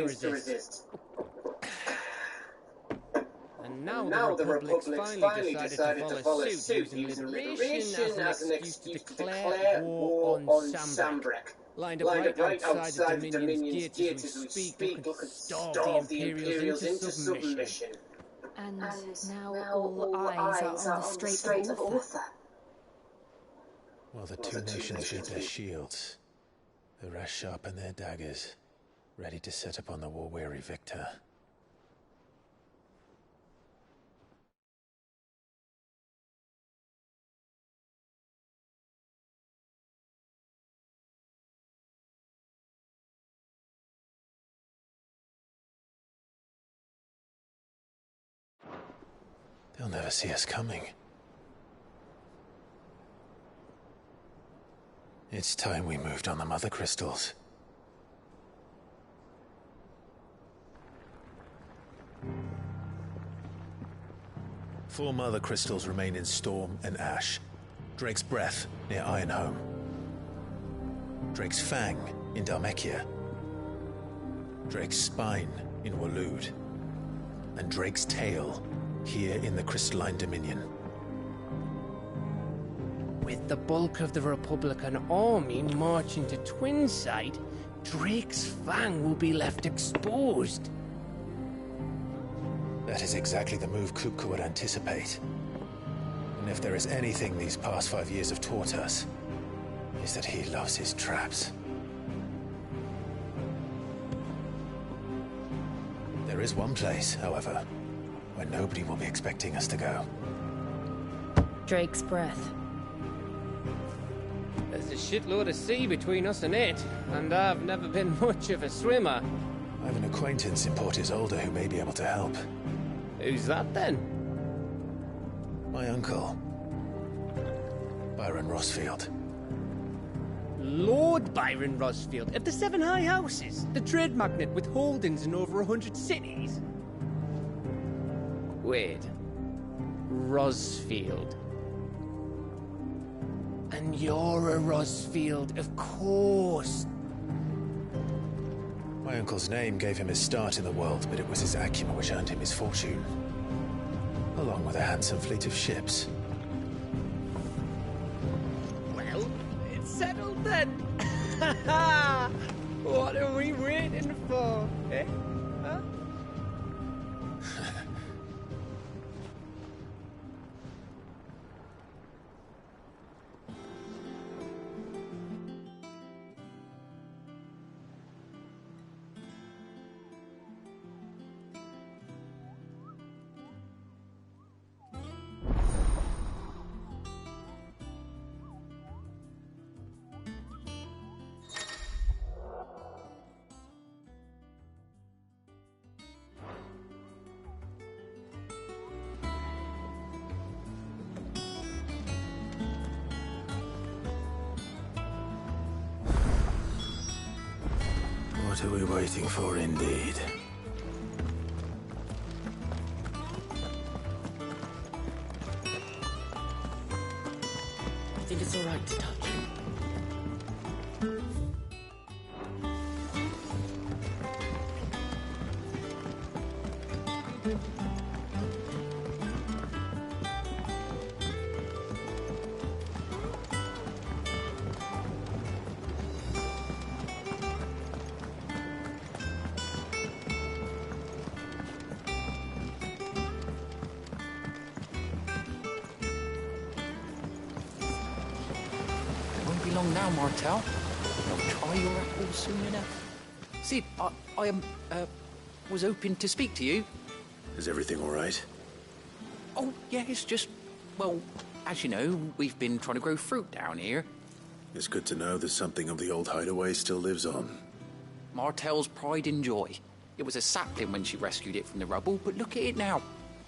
resist. And now the Republic's finally decided to follow suit, using liberation as an excuse to declare war on Sambrek. Lined up right outside the Dominion's gate as we speak, looking to starve the Imperials into submission. And now all eyes are on the Strait of Ortha. While the two nations shoot their shields, the rest sharpen their daggers, ready to set upon the war-weary victor. They'll never see us coming. It's time we moved on the Mother Crystals. Four Mother Crystals remain in Storm and Ash. Drake's Breath near Ironhome. Drake's Fang in Dhalmekia. Drake's Spine in Waloed. And Drake's Tail here in the Crystalline Dominion. With the bulk of the Republican army marching to Twinside, Drake's Fang will be left exposed. That is exactly the move Kupka would anticipate. And if there is anything these past 5 years have taught us, is that he loves his traps. There is one place, however, where nobody will be expecting us to go. Drake's Breath. There's a shitload of sea between us and it, and I've never been much of a swimmer. I have an acquaintance in Port Isolde who may be able to help. Who's that then? My uncle, Byron Rosfield. Lord Byron Rosfield of the Seven High Houses, the trade magnate with holdings in over 100 cities. Wait, Rosfield. And you're a Rosfield, of course. My uncle's name gave him his start in the world, but it was his acumen which earned him his fortune, along with a handsome fleet of ships. Well, it's settled then. What are we waiting for, eh? Huh? What are we waiting for, indeed? I think it's all right to touch. Long now, Martel. You'll try your apples soon enough. See, I was hoping to speak to you. Is everything all right? Oh, yeah, it's just, well, as you know, we've been trying to grow fruit down here. It's good to know that something of the old hideaway still lives on. Martel's pride and joy. It was a sapling when she rescued it from the rubble, but look at it now.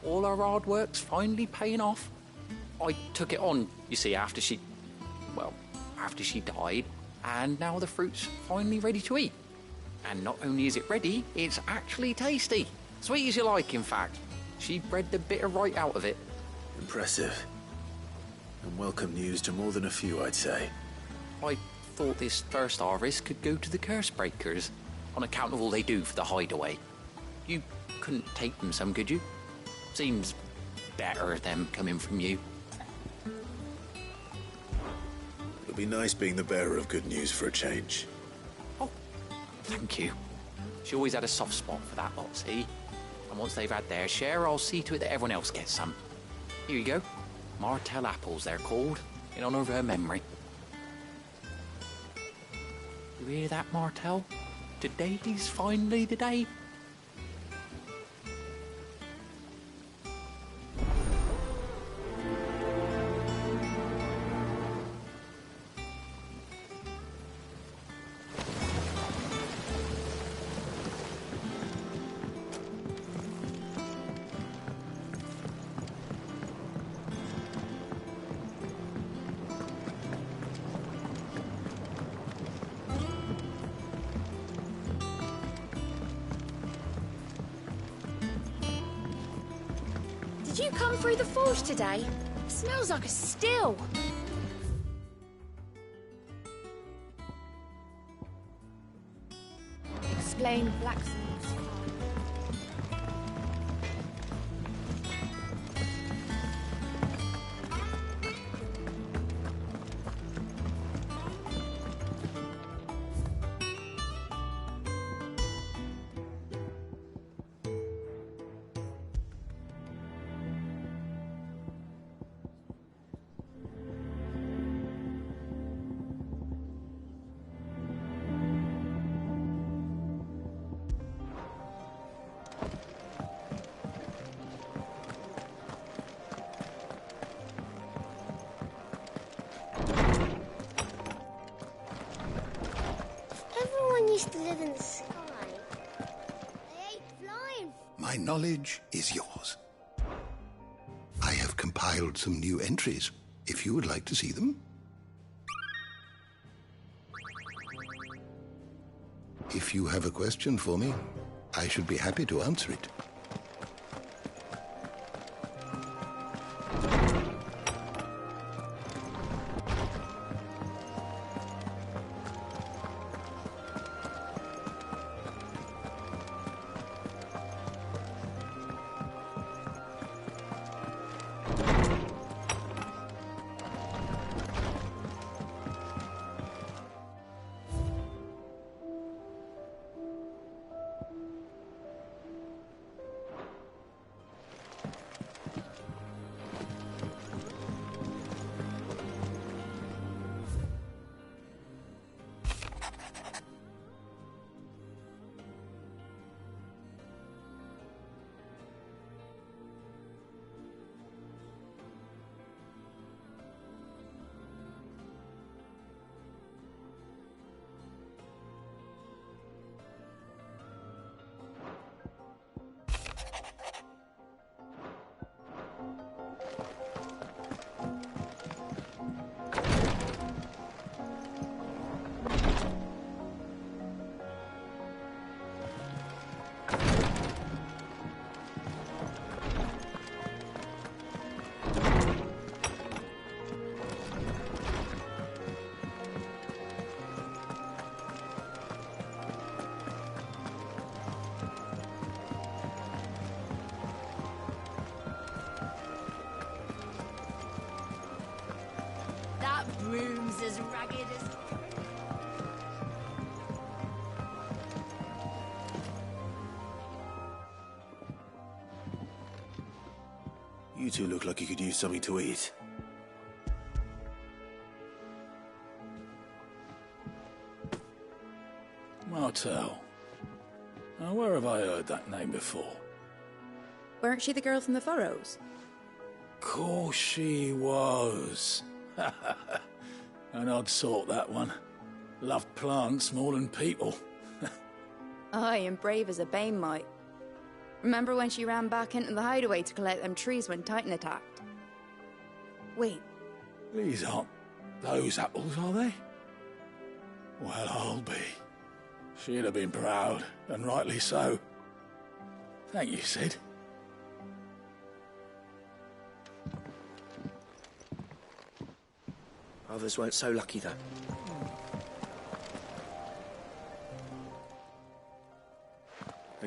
All our hard work's finally paying off. I took it on, you see, after she died, and now the fruit's finally ready to eat. And not only is it ready, it's actually tasty. Sweet as you like, in fact. She bred the bitter right out of it. Impressive. And welcome news to more than a few, I'd say. I thought this first harvest could go to the curse breakers. on account of all they do for the hideaway. You couldn't take them some, could you? Seems better them coming from you. It'll be nice being the bearer of good news for a change. Oh, thank you. She always had a soft spot for that lot, see? And once they've had their share, I'll see to it that everyone else gets some. Here you go. Martell apples, they're called, in honour of her memory. You hear that, Martell? Today's finally the day. Did you come through the forge today? Smells like a still. Explain blacksmiths. To live in the sky. They ain't flying. My knowledge is yours. I have compiled some new entries, if you would like to see them. If you have a question for me, I should be happy to answer it. Room's as ragged as... You two look like you could use something to eat. Martell. Now, where have I heard that name before? Weren't she the girl from the Furrows? Course she was. An odd sort, that one. Loved plants more than people. Aye, and brave as a bane might. Remember when she ran back into the hideaway to collect them trees when Titan attacked? Wait. These aren't those apples, are they? Well, I'll be. She'd have been proud, and rightly so. Thank you, Sid. Others weren't so lucky, though.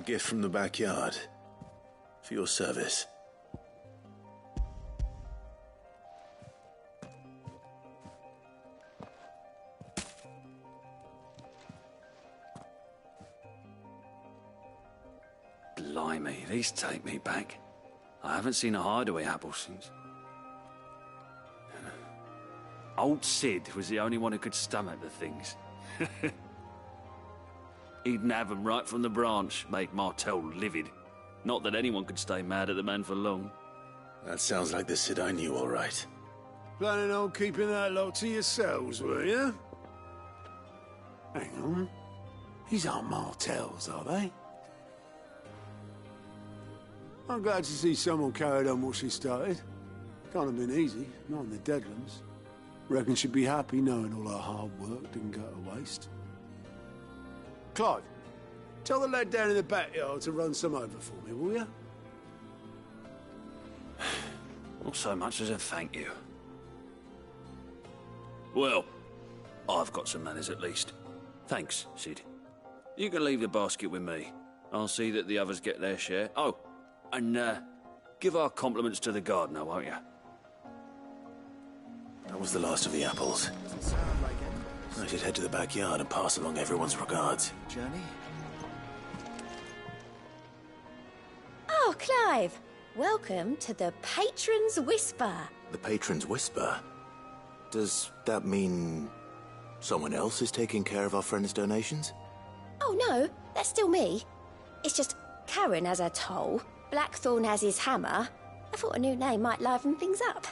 gift from the backyard. For your service. Blimey, these take me back. I haven't seen a hideaway apple since. Old Sid was the only one who could stomach the things. He'd nab them right from the branch, make Martel livid. Not that anyone could stay mad at the man for long. That sounds like the Sid I knew, all right. Planning on keeping that lot to yourselves, were you? Hang on. These aren't Martels, are they? I'm glad to see someone carried on what she started. Can't have been easy, not in the Deadlands. Reckon she'd be happy knowing all her hard work didn't go to waste. Clive, tell the lad down in the backyard to run some over for me, will you? Not so much as a thank you. Well, I've got some manners at least. Thanks, Sid. You can leave the basket with me. I'll see that the others get their share. Oh, and give our compliments to the gardener, won't you? That was the last of the apples. Doesn't sound like it. I should head to the backyard and pass along everyone's regards. Journey? Oh, Clive! Welcome to the Patron's Whisper. The Patron's Whisper? Does that mean someone else is taking care of our friend's donations? Oh no, that's still me. It's just Karen has her toll, Blackthorn has his hammer. I thought a new name might liven things up.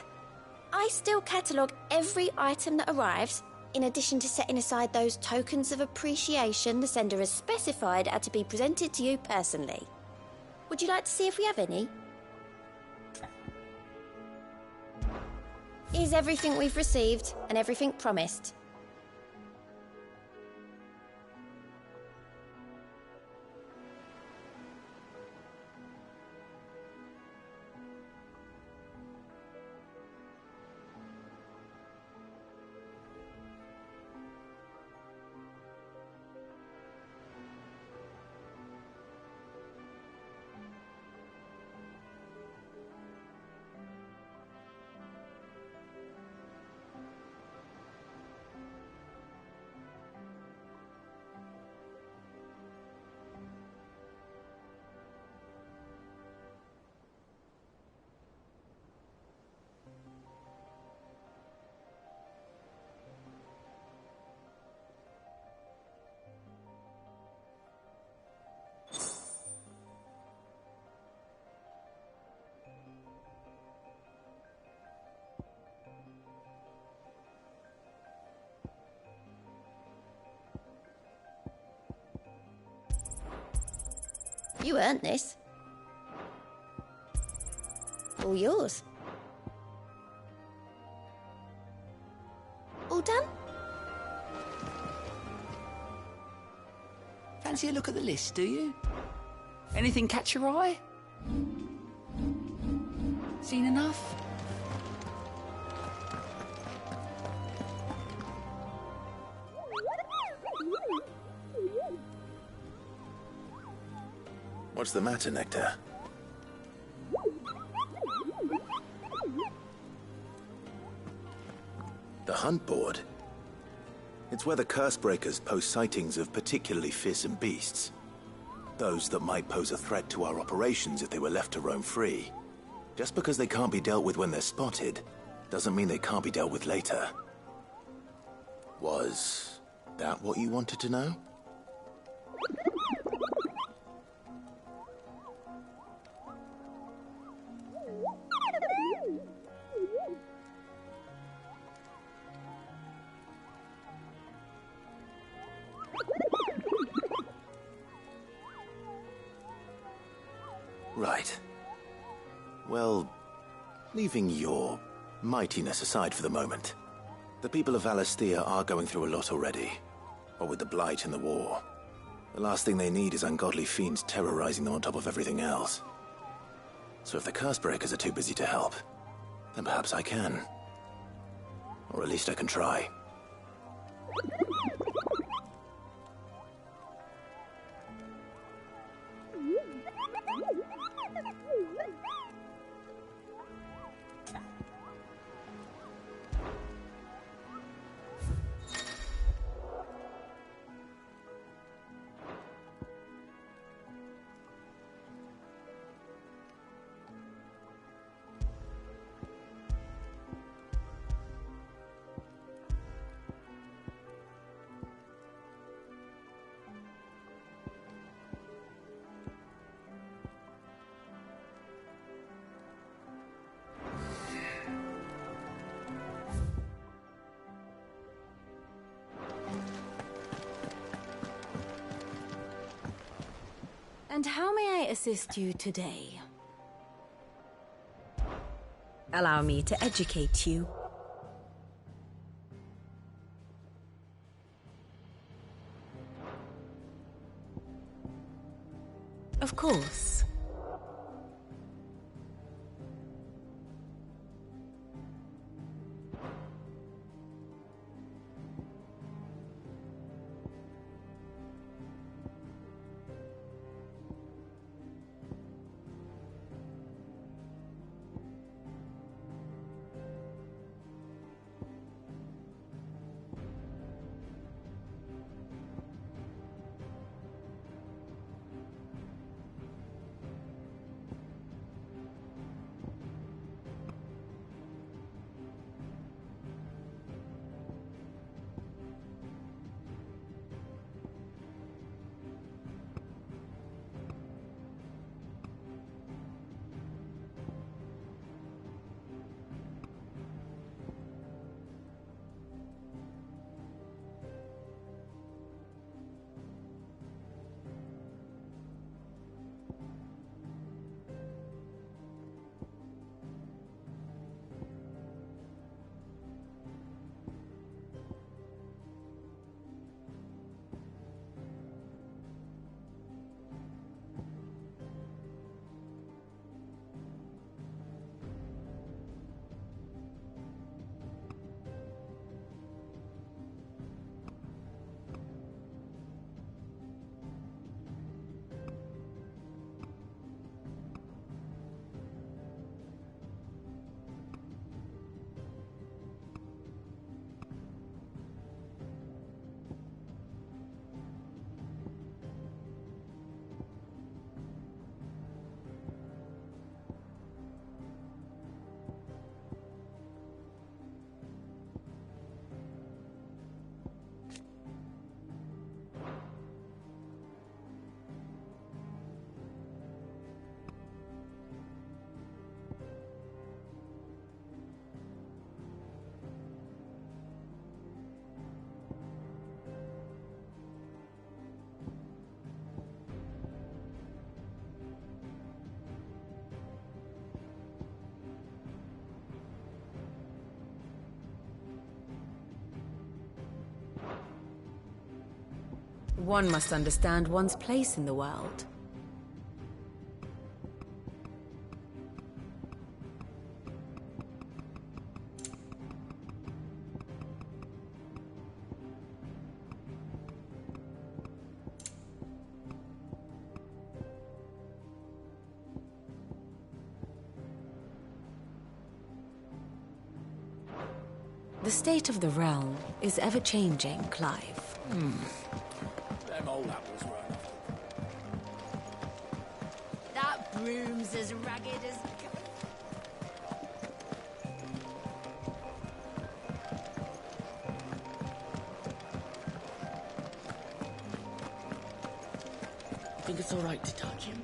I still catalogue every item that arrives, in addition to setting aside those tokens of appreciation the sender has specified are to be presented to you personally. Would you like to see if we have any? Here's everything we've received and everything promised. You earned this. All yours. All done? Fancy a look at the list, do you? Anything catch your eye? Seen enough? What's the matter, Nectar? The hunt board? It's where the Cursebreakers post sightings of particularly fearsome beasts. Those that might pose a threat to our operations if they were left to roam free. Just because they can't be dealt with when they're spotted, doesn't mean they can't be dealt with later. Was that what you wanted to know? Right. Well, leaving your mightiness aside for the moment, the people of Valisthea are going through a lot already. What with the Blight and the war. The last thing they need is ungodly fiends terrorizing them on top of everything else. So if the Cursebreakers are too busy to help, then perhaps I can. Or at least I can try. And how may I assist you today? Allow me to educate you. Of course. One must understand one's place in the world. The state of the realm is ever-changing, Clive. Them old apples were enough. That broom's as ragged as... I think it's all right to touch him.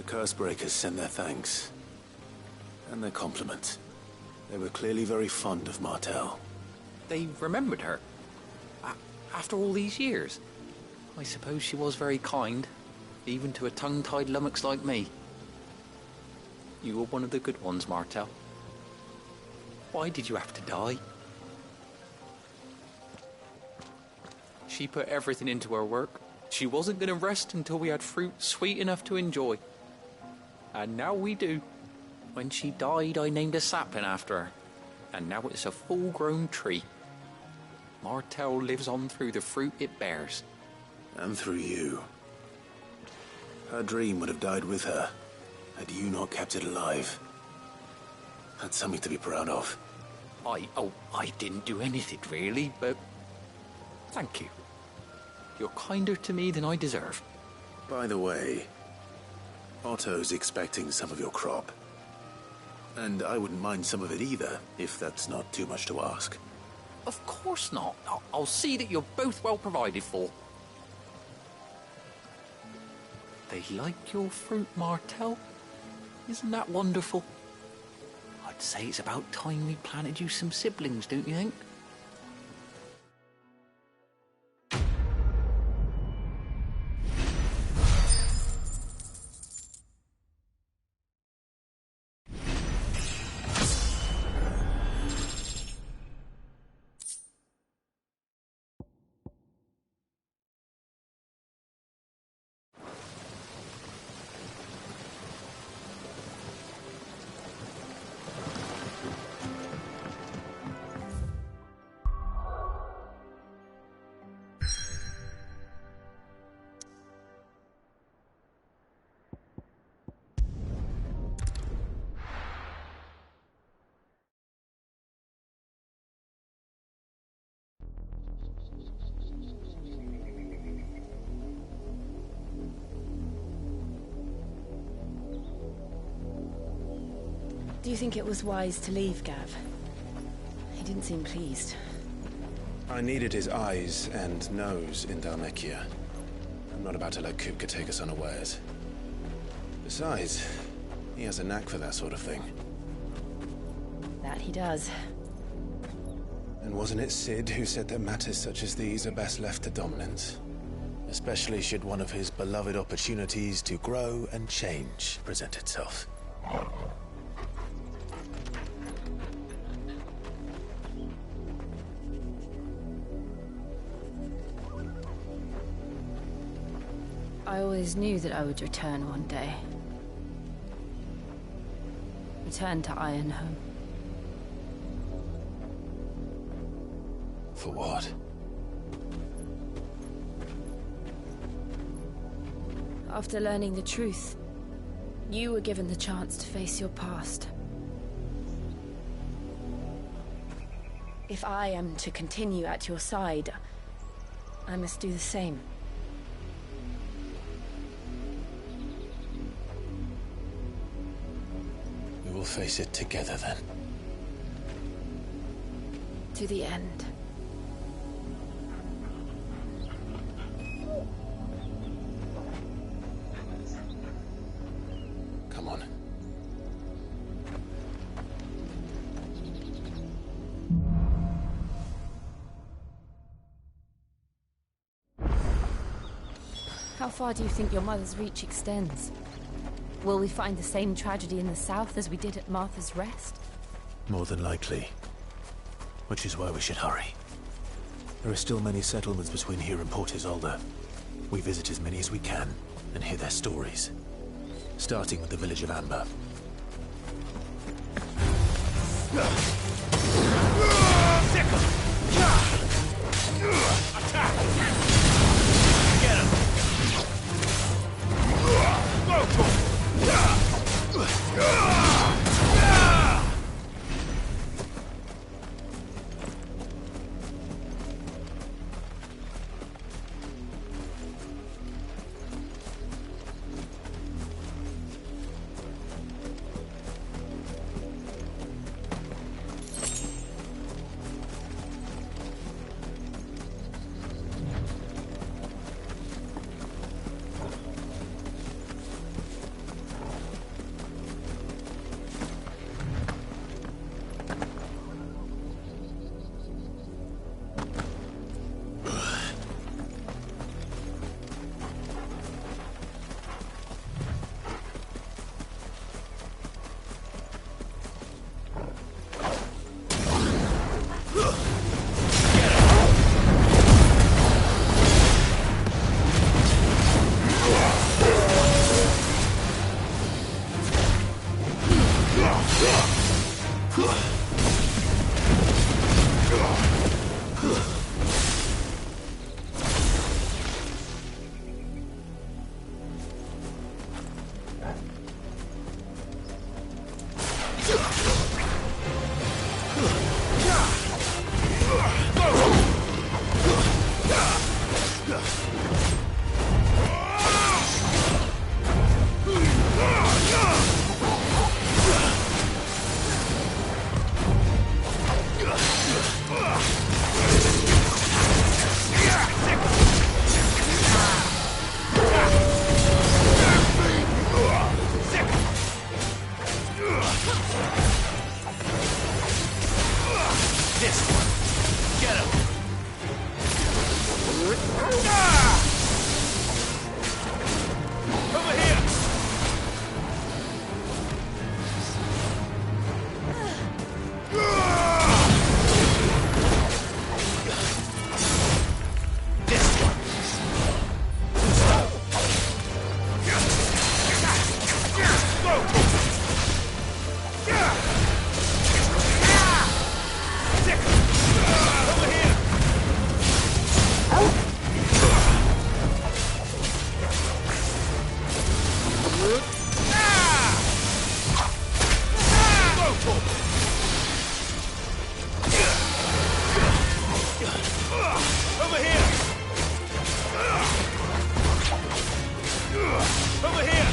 Cursebreakers sent their thanks. And their compliments. They were clearly very fond of Martell. They remembered her. After all these years. I suppose she was very kind, even to a tongue-tied lummox like me. You were one of the good ones, Martell. Why did you have to die? She put everything into her work. She wasn't going to rest until we had fruit sweet enough to enjoy. And now we do. When she died, I named a sapling after her. And now it's a full-grown tree. Martell lives on through the fruit it bears. And through you. Her dream would have died with her, had you not kept it alive. That's something to be proud of. I didn't do anything really, but thank you. You're kinder to me than I deserve. By the way, Otto's expecting some of your crop. And I wouldn't mind some of it either, if that's not too much to ask. Of course not. I'll see that you're both well provided for. They like your fruit, Martel. Isn't that wonderful? I'd say it's about time we planted you some siblings, don't you think? Do you think it was wise to leave, Gav? He didn't seem pleased. I needed his eyes and nose in Dhalmekia. I'm not about to let Kupka take us unawares. Besides, he has a knack for that sort of thing. That he does. And wasn't it Sid who said that matters such as these are best left to dominance? Especially should one of his beloved opportunities to grow and change present itself. I always knew that I would return one day. Return to Ironhome. For what? After learning the truth, you were given the chance to face your past. If I am to continue at your side, I must do the same. We will face it together then. To the end. Come on. How far do you think your mother's reach extends? Will we find the same tragedy in the south as we did at Martha's Rest? More than likely. Which is why we should hurry. There are still many settlements between here and Port Isolde. We visit as many as we can and hear their stories. Starting with the village of Amber. Attack! Get him! Go for it! Over here!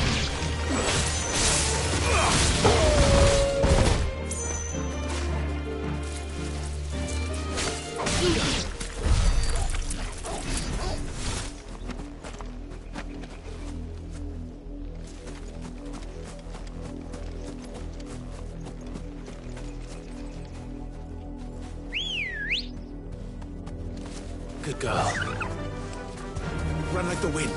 Good girl. Run like the wind.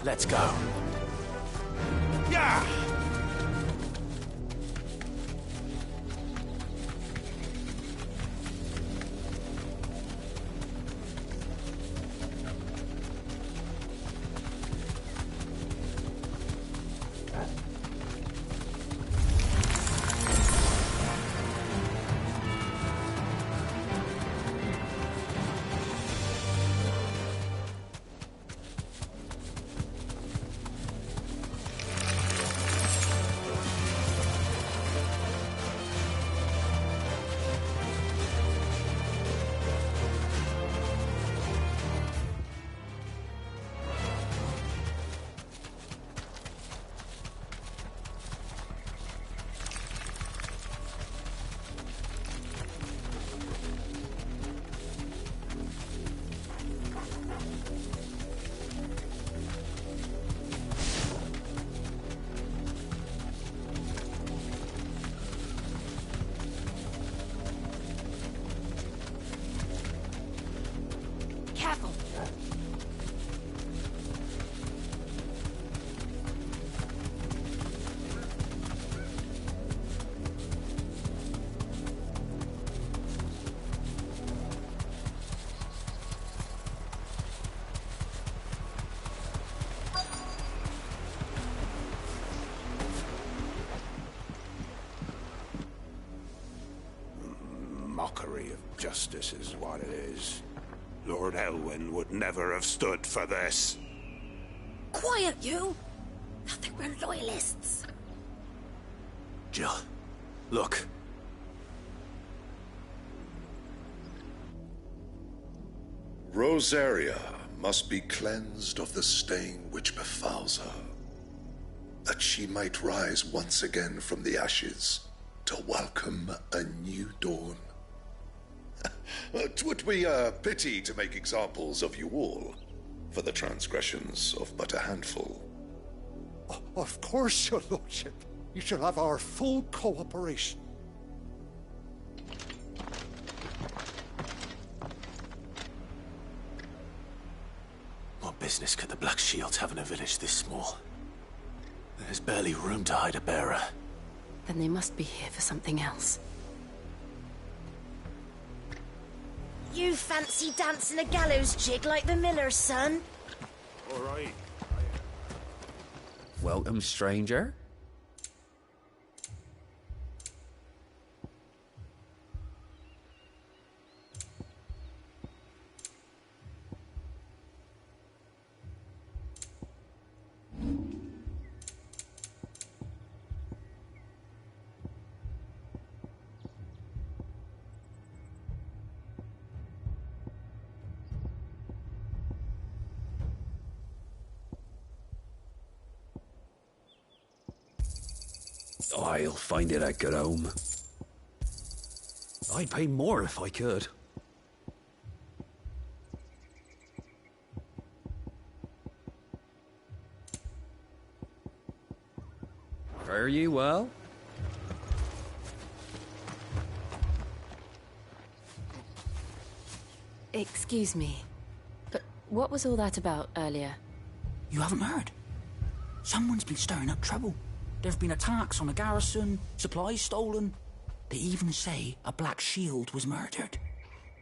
Let's go. Yeah! Careful. Mockery of justice is what it is. Lord Elwyn would never have stood for this. Quiet, you! I think we're loyalists. Jill, look. Rosaria must be cleansed of the stain which befouls her, that she might rise once again from the ashes to welcome a new dawn. 'Twould be a pity to make examples of you all, for the transgressions of but a handful. Of course, your lordship. You shall have our full cooperation. What business could the Black Shields have in a village this small? There's barely room to hide a bearer. Then they must be here for something else. You fancy dancing a gallows jig like the miller's son? All right. Welcome, stranger. I'll find it a good home. I'd pay more if I could. Fare you well? Excuse me, but what was all that about earlier? You haven't heard? Someone's been stirring up trouble. There have been attacks on the garrison, supplies stolen. They even say a Black Shield was murdered.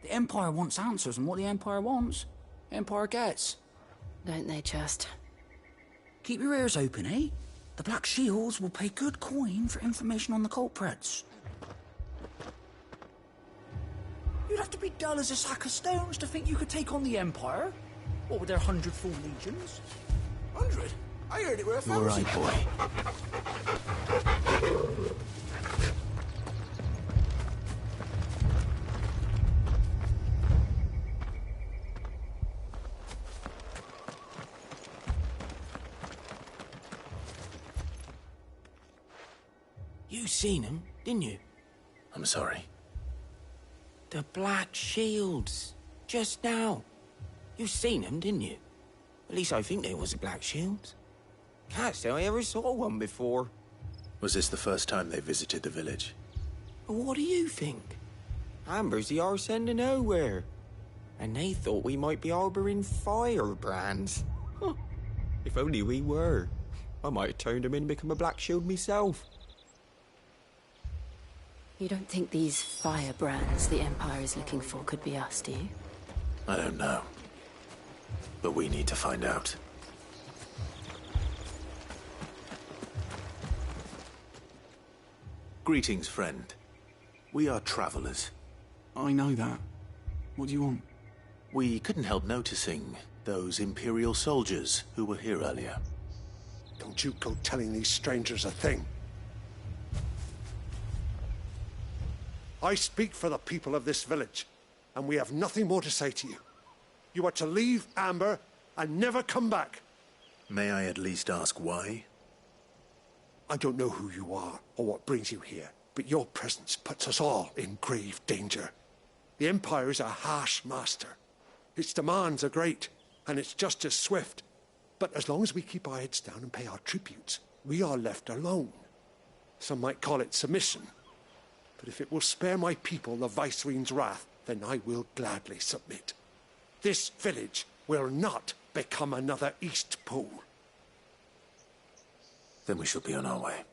The Empire wants answers, and what the Empire wants, Empire gets. Don't they just? Keep your ears open, eh? The Black Shields will pay good coin for information on the culprits. You'd have to be dull as a sack of stones to think you could take on the Empire. What with their 100 full legions? 100? I heard it were 1,000. All right, boy. You seen him, didn't you? I'm sorry. The Black Shields. Just now. You seen them, didn't you? At least I think they was the Black Shields. Can't say I ever saw one before. Was this the first time they visited the village? What do you think? Amber's the arse end of nowhere. And they thought we might be harbouring firebrands. Huh. If only we were. I might have turned them in and become a Black Shield myself. You don't think these firebrands the Empire is looking for could be us, do you? I don't know. But we need to find out. Greetings, friend. We are travelers. I know that. What do you want? We couldn't help noticing those Imperial soldiers who were here earlier. Don't you go telling these strangers a thing. I speak for the people of this village, and we have nothing more to say to you. You are to leave Amber and never come back. May I at least ask why? I don't know who you are or what brings you here, but your presence puts us all in grave danger. The Empire is a harsh master. Its demands are great, and its justice swift. But as long as we keep our heads down and pay our tributes, we are left alone. Some might call it submission. But if it will spare my people the Viceroy's wrath, then I will gladly submit. This village will not become another Eastpool. Then we shall be on our way.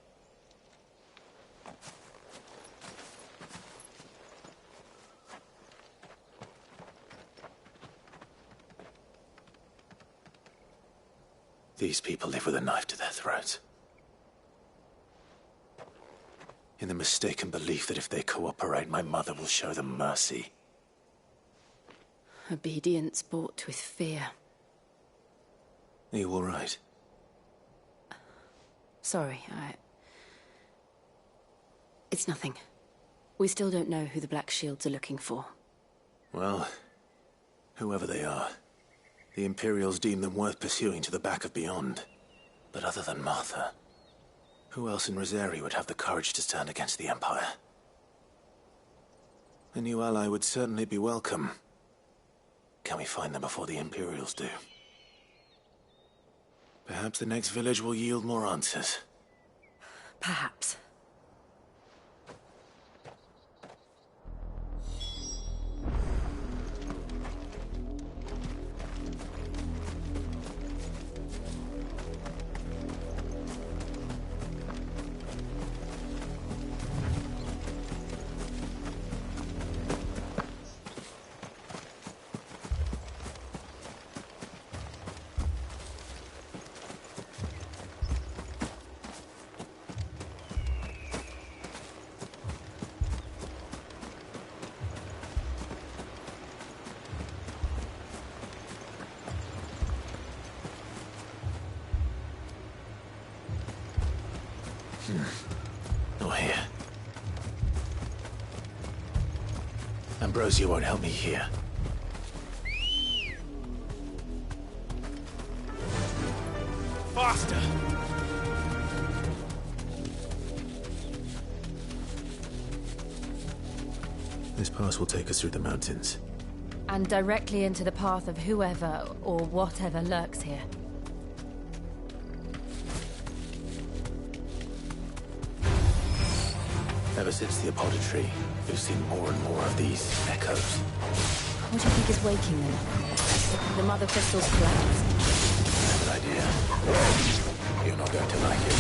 These people live with a knife to their throats. In the mistaken belief that if they cooperate, my mother will show them mercy. Obedience bought with fear. Are you all right? Sorry, It's nothing. We still don't know who the Black Shields are looking for. Well, whoever they are, the Imperials deem them worth pursuing to the back of beyond. But other than Martha, who else in Rosari would have the courage to stand against the Empire? A new ally would certainly be welcome. Can we find them before the Imperials do? Perhaps the next village will yield more answers. Perhaps. Not here. Ambrosia won't help me here. Faster! pass will take us through the mountains. And directly into the path of whoever or whatever lurks here. Ever since the apodatory, we've seen more and more of these echoes. What do you think is waking them? The mother crystal's collapsed? I have an idea. You're not going to like it.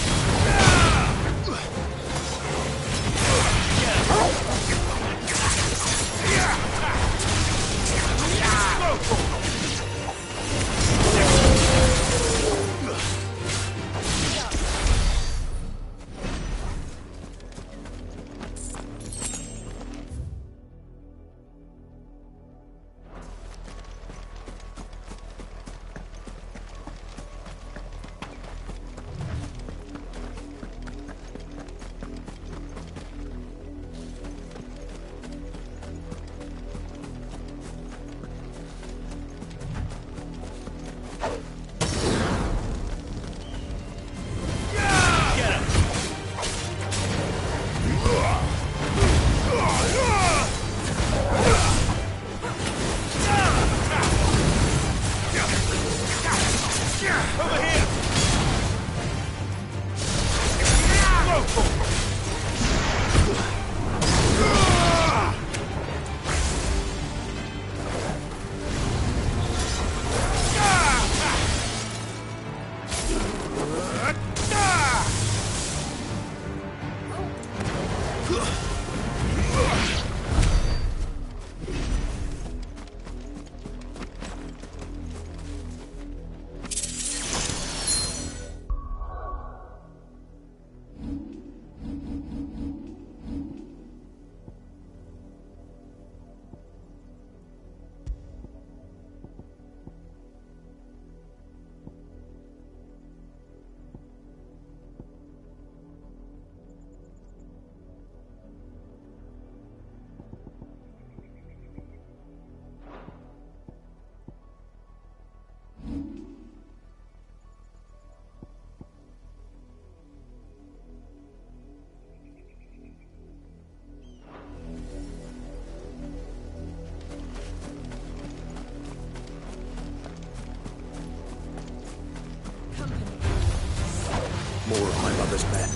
More of my mother's men.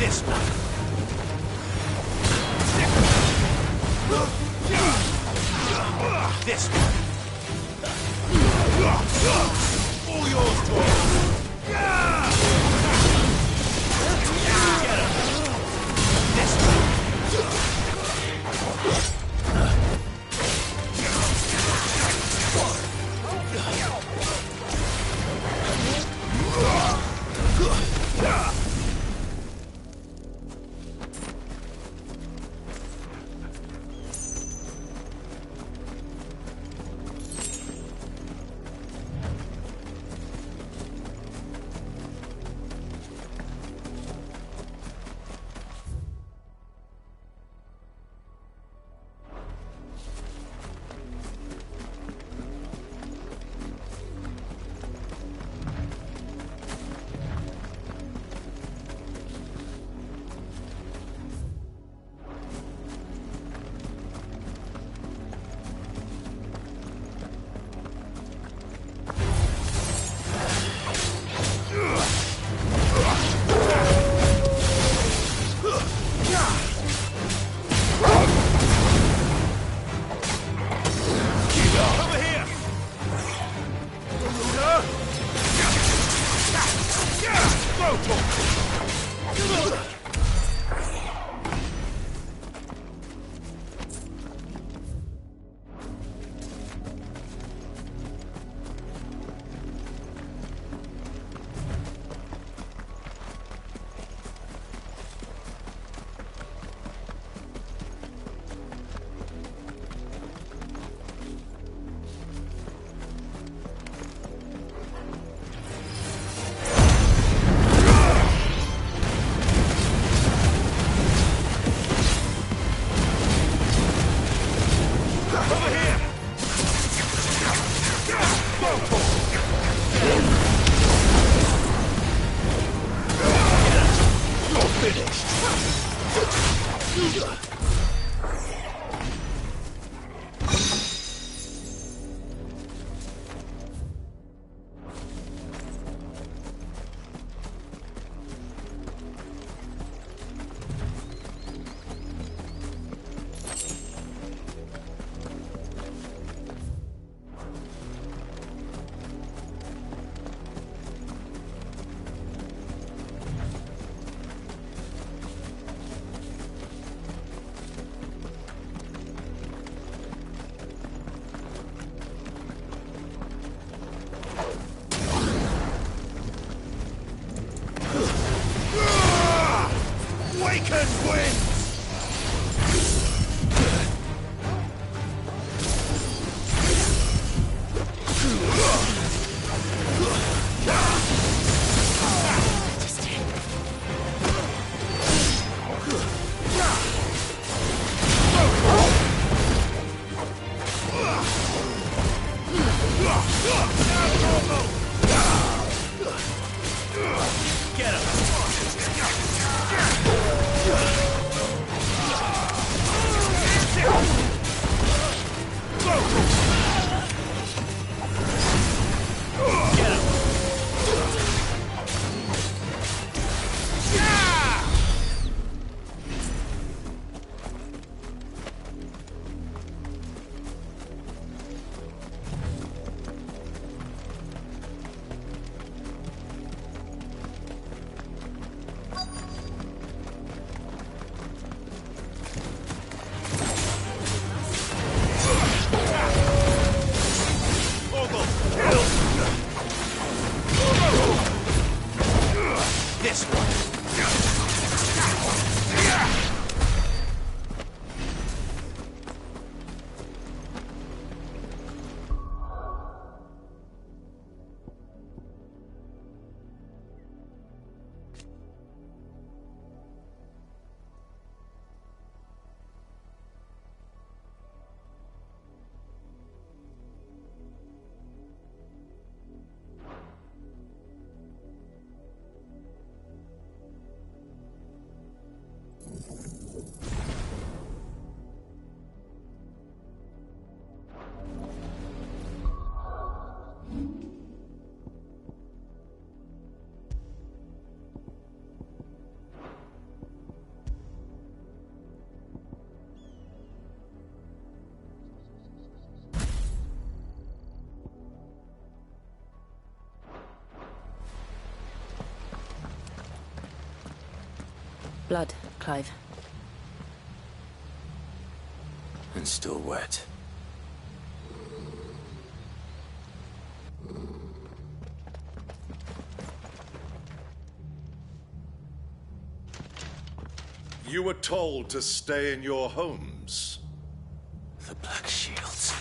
This one. This one. All yours, boy. Get him. This one. Get him! This one. Blood, Clive. And still wet. You were told to stay in your homes. The Black Shields.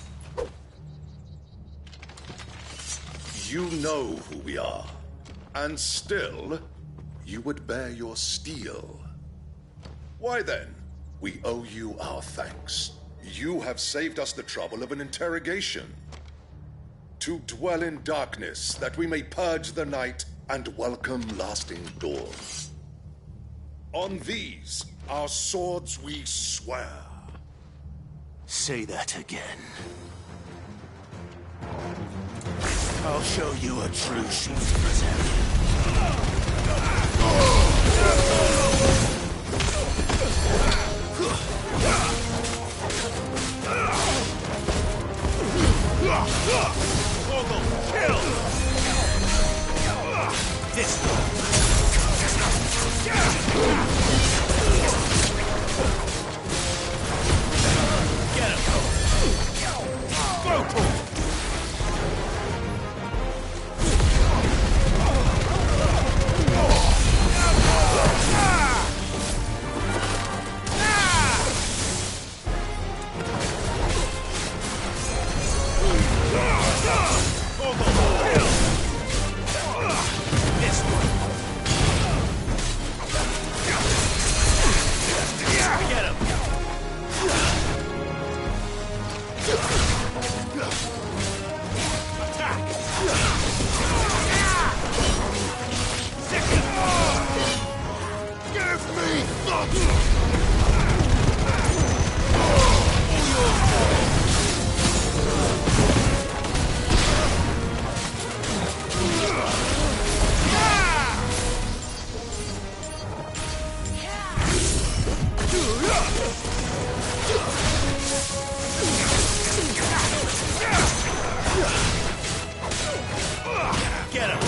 You know who we are. And still, you would bear your steel. Why then, we owe you our thanks. You have saved us the trouble of an interrogation. To dwell in darkness, that we may purge the night and welcome lasting dawn. On these, our swords we swear. Say that again. I'll show you a true shield barbarian. Kill! This one. Get him! Brutal! Get him!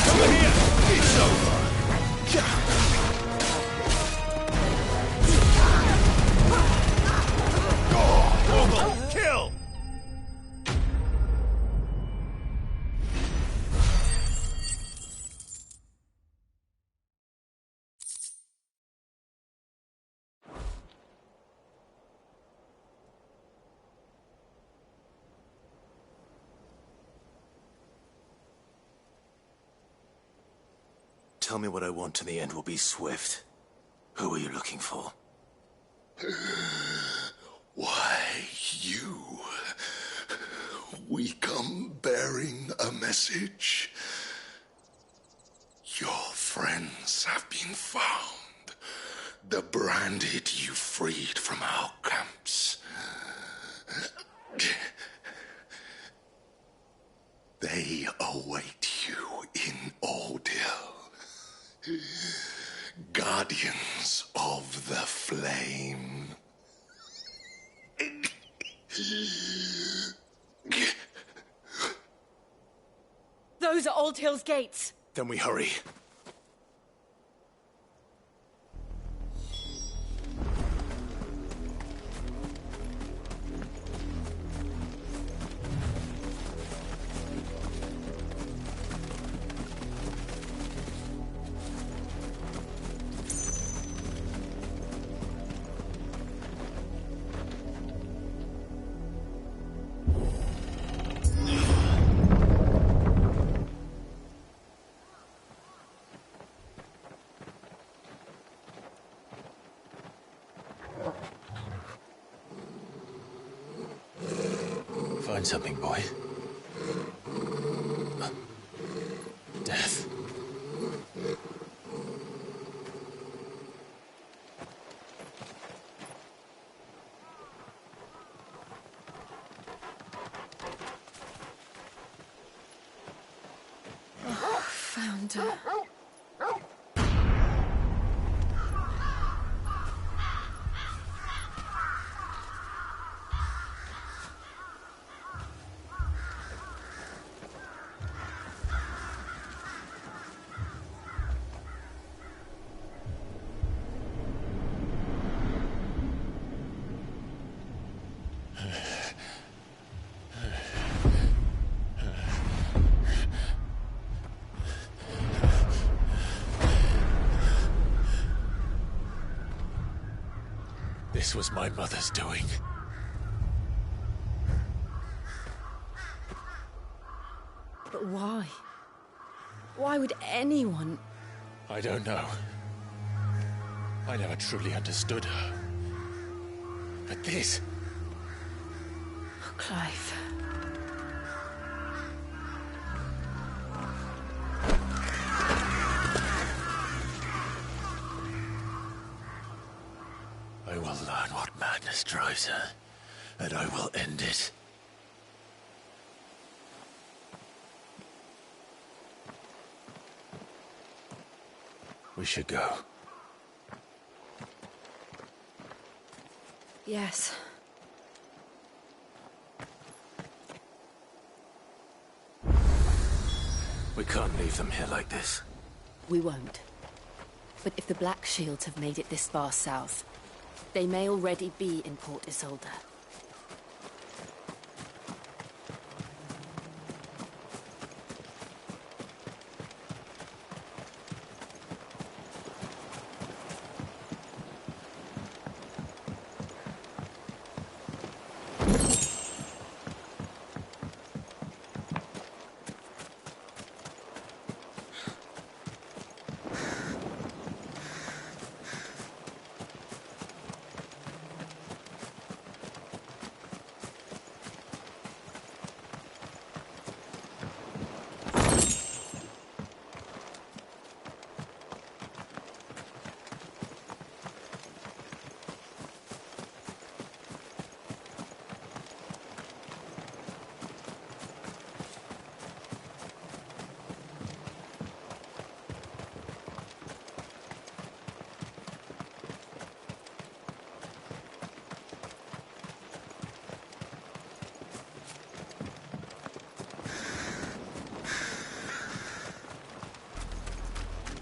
Over here! It's over! Kill! Tell me what I want and the end will be swift. Who are you looking for? Why, you... We We come bearing a message. Your friends have been found. The branded you freed from our camps. They await you in Ordeal. Guardians of the Flame. Those are Old Hill's gates. Then we hurry. Find something, boy. Death. Found her. This was my mother's doing. But why? Why would anyone... I don't know. I never truly understood her. But this... Oh, Clive. I will learn what madness drives her, and I will end it. We should go. Yes. We can't leave them here like this. We won't. But if the Black Shields have made it this far south, they may already be in Port Isolde.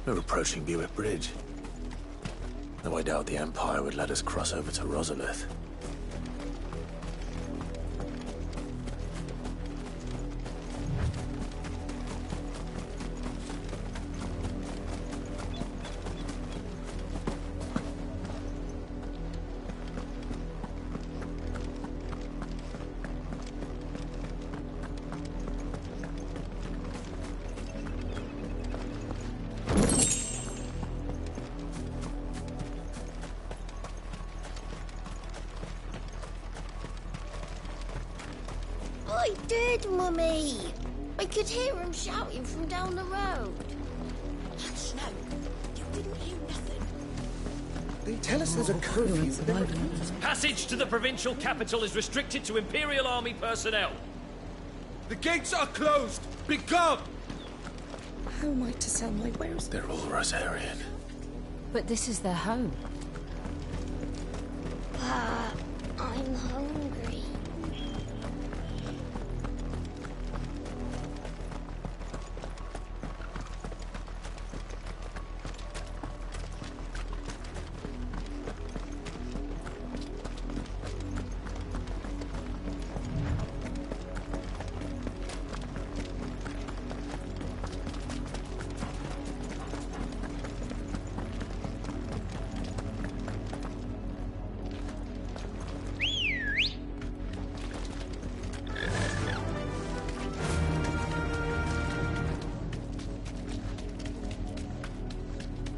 We're approaching Buick Bridge. Though I doubt the Empire would let us cross over to Rosalith. I did, Mummy. I could hear him shouting from down the road. Snow, you didn't hear nothing. They tell us there's a curfew. Passage to the provincial capital is restricted to Imperial Army personnel. The gates are closed! Begone! How am I to sell my wares? They're all Rosarian. But this is their home. I'm hungry.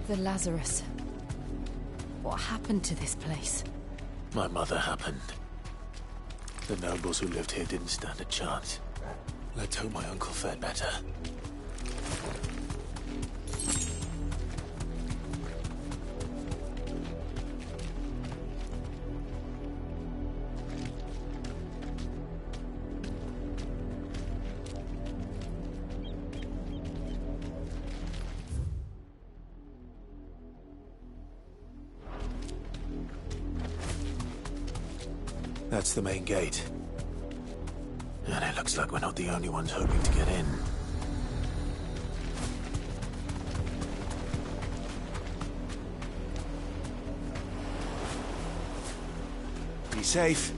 The Lazarus. What happened to this place? My mother happened. The nobles who lived here didn't stand a chance. Let's hope my uncle fared better. That's the main gate. And it looks like we're not the only ones hoping to get in. Be safe.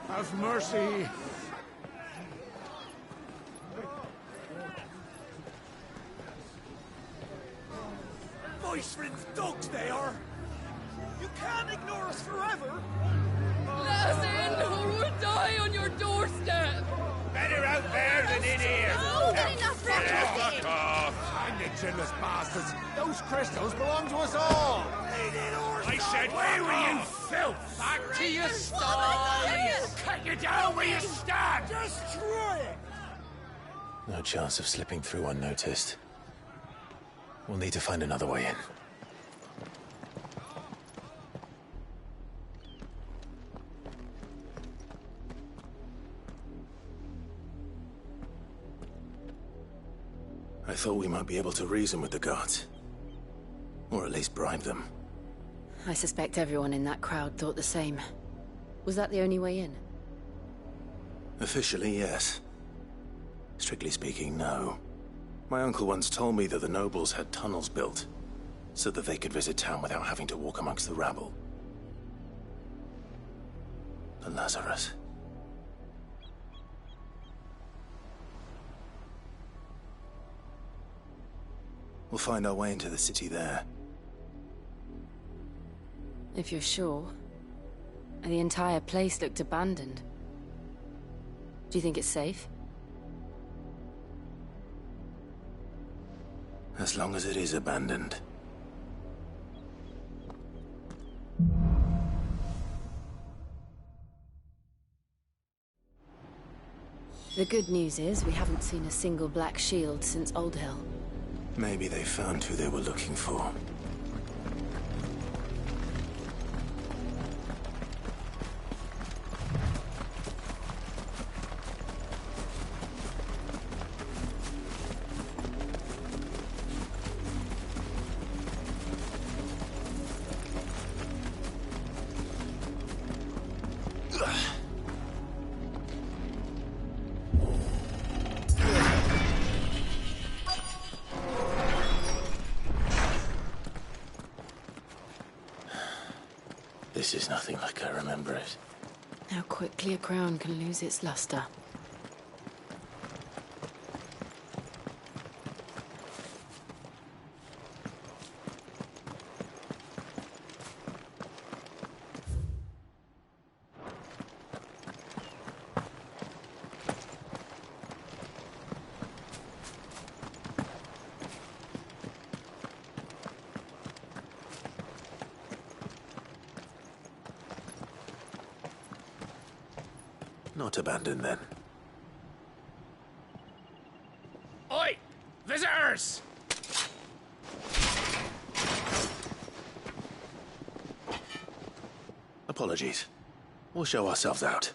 Have mercy. Voice-ridden dogs they are! You can't ignore us forever! Let us in, or we'll die on your doorstep! Better out there than in here! No, get enough Fuck off! I'm the chinless bastards. Those crystals belong to us all. I said, where were you, filth? Back to your sties. Cut you down where you stand! Destroy it! No chance of slipping through unnoticed. We'll need to find another way in. I thought we might be able to reason with the guards. Or at least bribe them. I suspect everyone in that crowd thought the same. Was that the only way in? Officially, yes. Strictly speaking, no. My uncle once told me that the nobles had tunnels built, so that they could visit town without having to walk amongst the rabble. The Lazarus. We'll find our way into the city there. If you're sure. The entire place looked abandoned. Do you think it's safe? As long as it is abandoned. The good news is we haven't seen a single black shield since Old Hill. Maybe they found who they were looking for. This is nothing like I remember it. How quickly a crown can lose its luster. Not abandoned, then. Oi! Visitors! Apologies. We'll show ourselves out.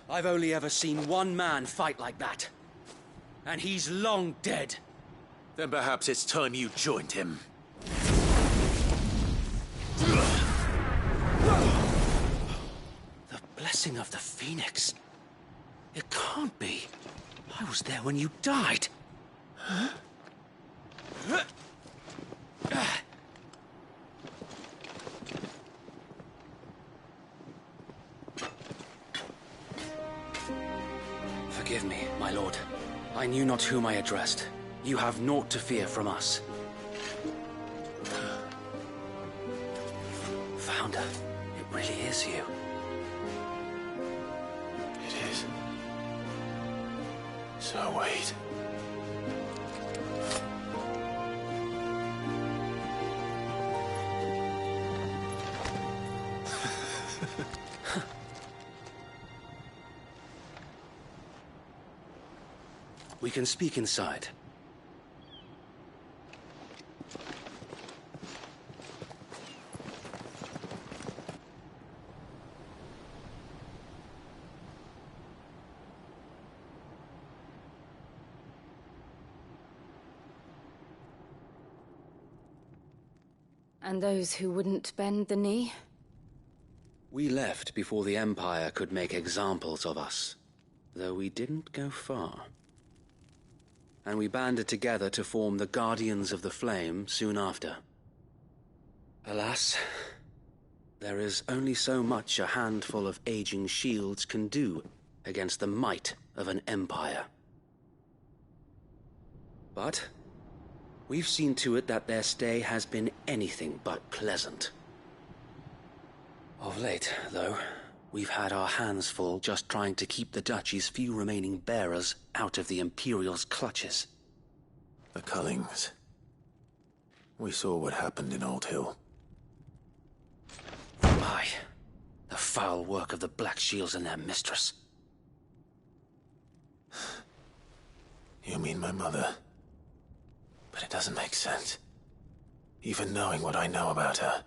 I've only ever seen one man fight like that. And he's long dead. Then perhaps it's time you joined him. The blessing of the Phoenix. It can't be. I was there when you died. Huh? Forgive me, my lord. I knew not whom I addressed. You have naught to fear from us. Founder, it really is you. It is. So wait. We can speak inside. And those who wouldn't bend the knee? We left before the Empire could make examples of us, though we didn't go far. And we banded together to form the Guardians of the Flame soon after. Alas, there is only so much a handful of aging shields can do against the might of an empire. But we've seen to it that their stay has been anything but pleasant. Of late, though, we've had our hands full just trying to keep the Duchy's few remaining bearers out of the Imperial's clutches. The Cullings. We saw what happened in Old Hill. Aye. The foul work of the Black Shields and their mistress. You mean my mother? But it doesn't make sense. Even knowing what I know about her.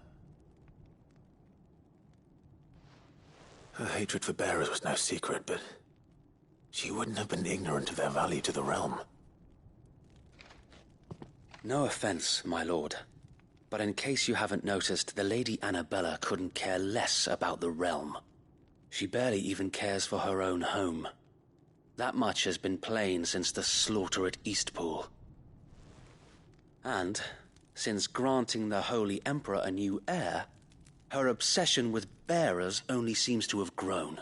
Her hatred for bearers was no secret, but she wouldn't have been ignorant of their value to the realm. No offense, my lord, but in case you haven't noticed, the Lady Annabella couldn't care less about the realm. She barely even cares for her own home. That much has been plain since the slaughter at Eastpool. And, since granting the Holy Emperor a new heir, her obsession with bearers only seems to have grown.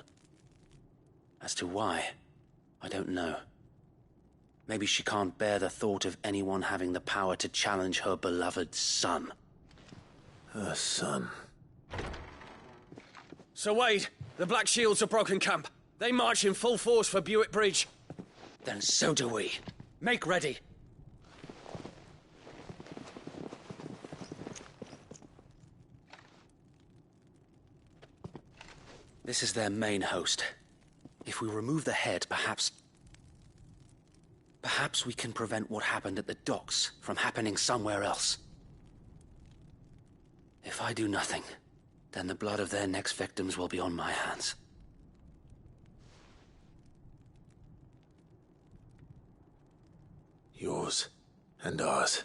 As to why, I don't know. Maybe she can't bear the thought of anyone having the power to challenge her beloved son. Her son. Sir Wade, the Black Shields have broken camp. They march in full force for Buick Bridge. Then so do we. Make ready. This is their main host. If we remove the head, perhaps we can prevent what happened at the docks from happening somewhere else. If I do nothing, then the blood of their next victims will be on my hands. Yours and ours.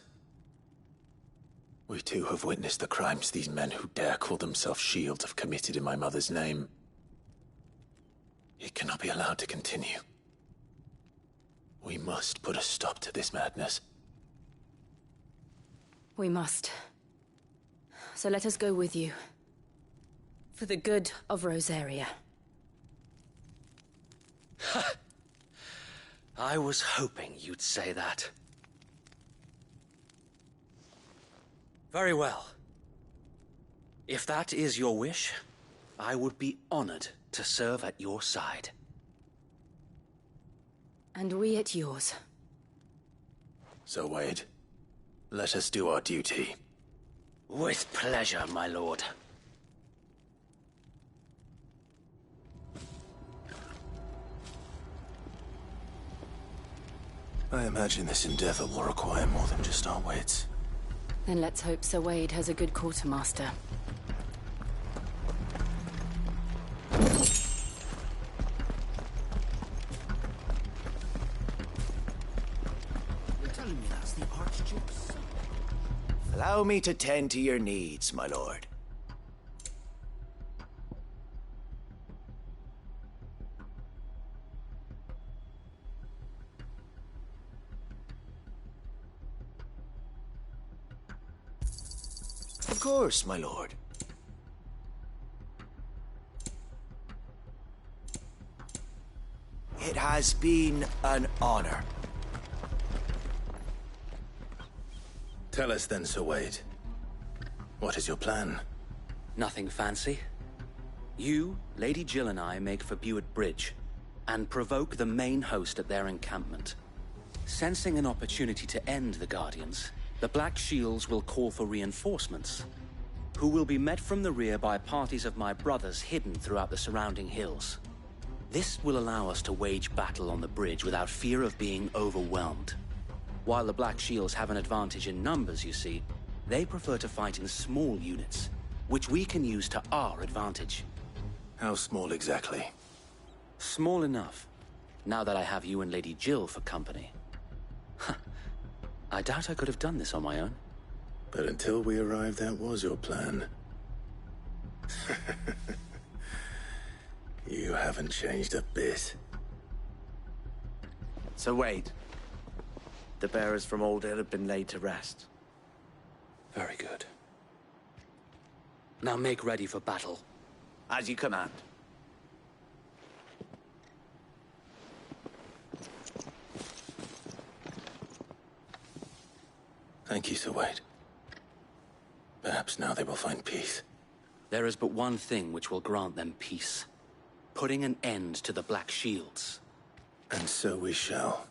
We too have witnessed the crimes these men who dare call themselves Shields have committed in my mother's name. It cannot be allowed to continue. We must put a stop to this madness. We must. So let us go with you. For the good of Rosaria. I was hoping you'd say that. Very well. If that is your wish, I would be honored to serve at your side. And we at yours. So, Wade, let us do our duty. With pleasure, my lord. I imagine this endeavor will require more than just our wits. Then let's hope Sir Wade has a good quartermaster. You're telling me that's the Archduke's son? Allow me to tend to your needs, my lord. Of course, my lord. It has been an honor. Tell us then, Sir Wade. What is your plan? Nothing fancy. You, Lady Jill and I make for Buick Bridge, and provoke the main host at their encampment. Sensing an opportunity to end the Guardians, the Black Shields will call for reinforcements, who will be met from the rear by parties of my brothers hidden throughout the surrounding hills. This will allow us to wage battle on the bridge without fear of being overwhelmed. While the Black Shields have an advantage in numbers, you see, they prefer to fight in small units, which we can use to our advantage. How small exactly? Small enough, now that I have you and Lady Jill for company. I doubt I could have done this on my own. But until we arrived, that was your plan. You haven't changed a bit. So Wade, the bearers from Old Hill have been laid to rest. Very good. Now make ready for battle. As you command. Thank you, Sir Wade. Perhaps now they will find peace. There is but one thing which will grant them peace. Putting an end to the Black Shields. And so we shall.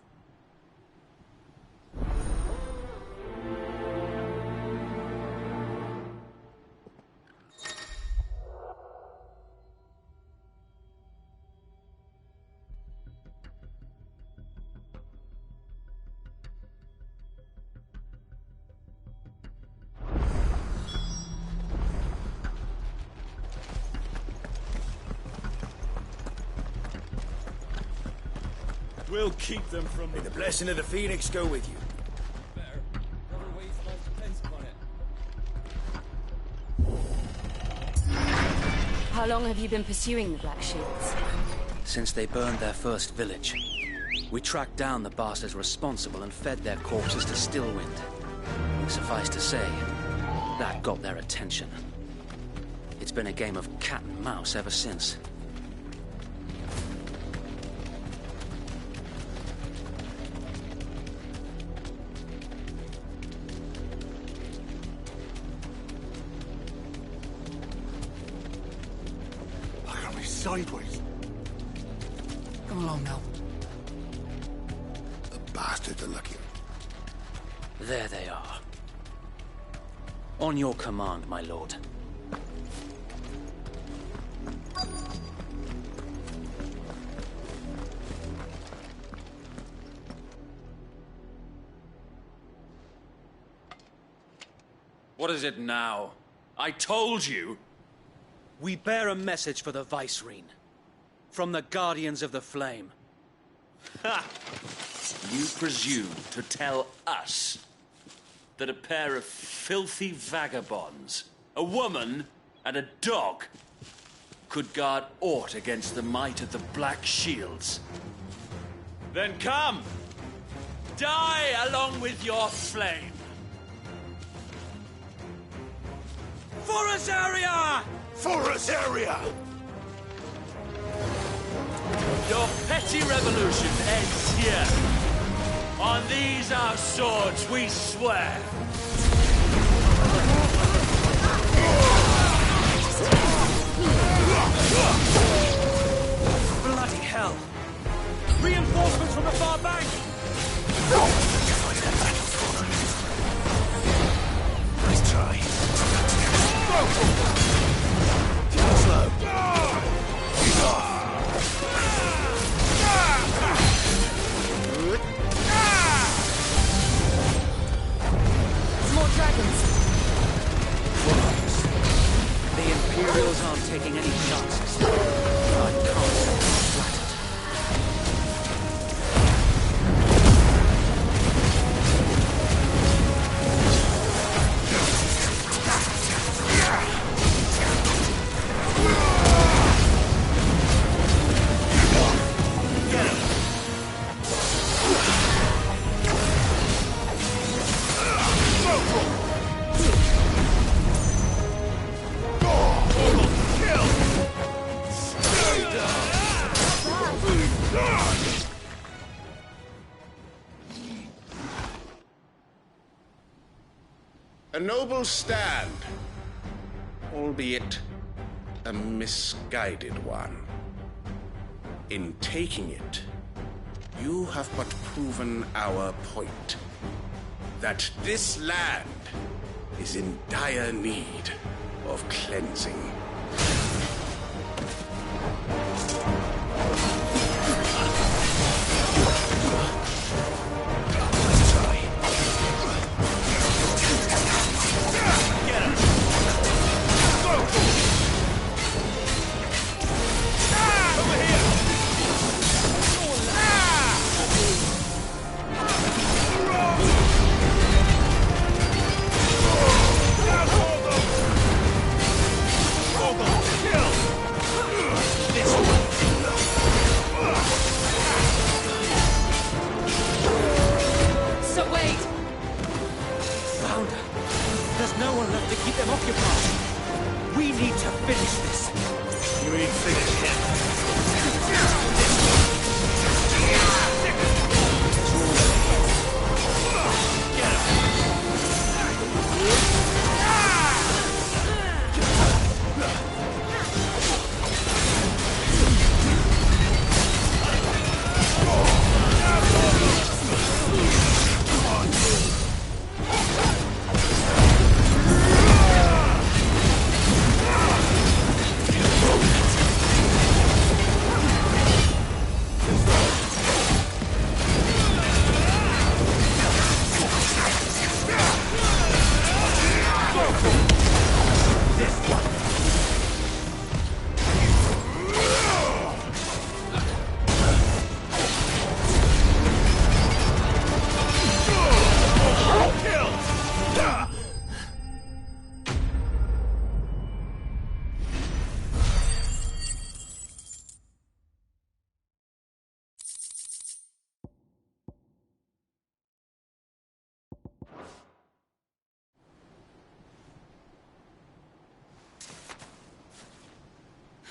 We'll keep them from... May the blessing of the Phoenix go with you. Better. Other ways of life depends upon it. How long have you been pursuing the Black Shields? Since they burned their first village. We tracked down the bastards responsible and fed their corpses to Stillwind. Suffice to say, that got their attention. It's been a game of cat and mouse ever since. sideways. Come along now. The bastards are lucky. There they are. On your command, my lord. What is it now? I told you! We bear a message for the Vicereine. From the Guardians of the Flame. Ha! You presume to tell us that a pair of filthy vagabonds, a woman and a dog, could guard aught against the might of the Black Shields? Then come! Die along with your flame! For Azaria! For Azaria! Your petty revolution ends here. On these our swords we swear. Bloody hell! Reinforcements from the far bank! Nice try. More dragons. The Imperials aren't taking any chances. I'm constantly flattered. A noble stand, albeit a misguided one. In taking it, you have but proven our point, that this land is in dire need of cleansing.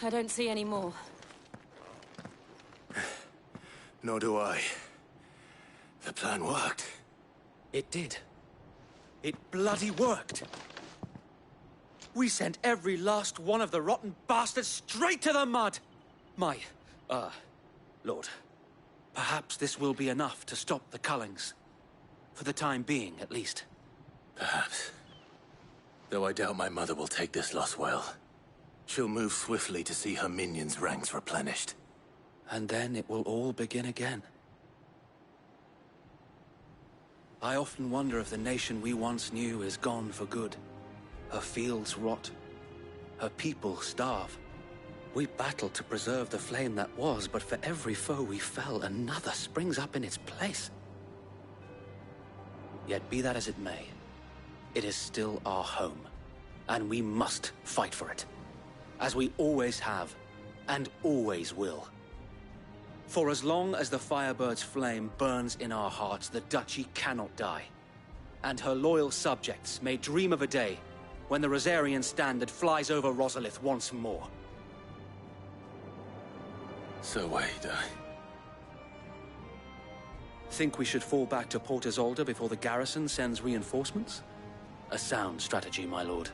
I don't see any more. Nor do I. The plan worked. It did. It bloody worked. We sent every last one of the rotten bastards straight to the mud. Lord, perhaps this will be enough to stop the Cullings. For the time being, at least. Perhaps. Though I doubt my mother will take this loss well. She'll move swiftly to see her minions' ranks replenished. And then it will all begin again. I often wonder if the nation we once knew is gone for good. Her fields rot. Her people starve. We battled to preserve the flame that was, but for every foe we fell, another springs up in its place. Yet be that as it may, it is still our home, and we must fight for it, as we always have, and always will. For as long as the Firebird's flame burns in our hearts, the Duchy cannot die, and her loyal subjects may dream of a day when the Rosarian standard flies over Rosalith once more. So wait, Think we should fall back to Port Isolde before the garrison sends reinforcements? A sound strategy, my lord.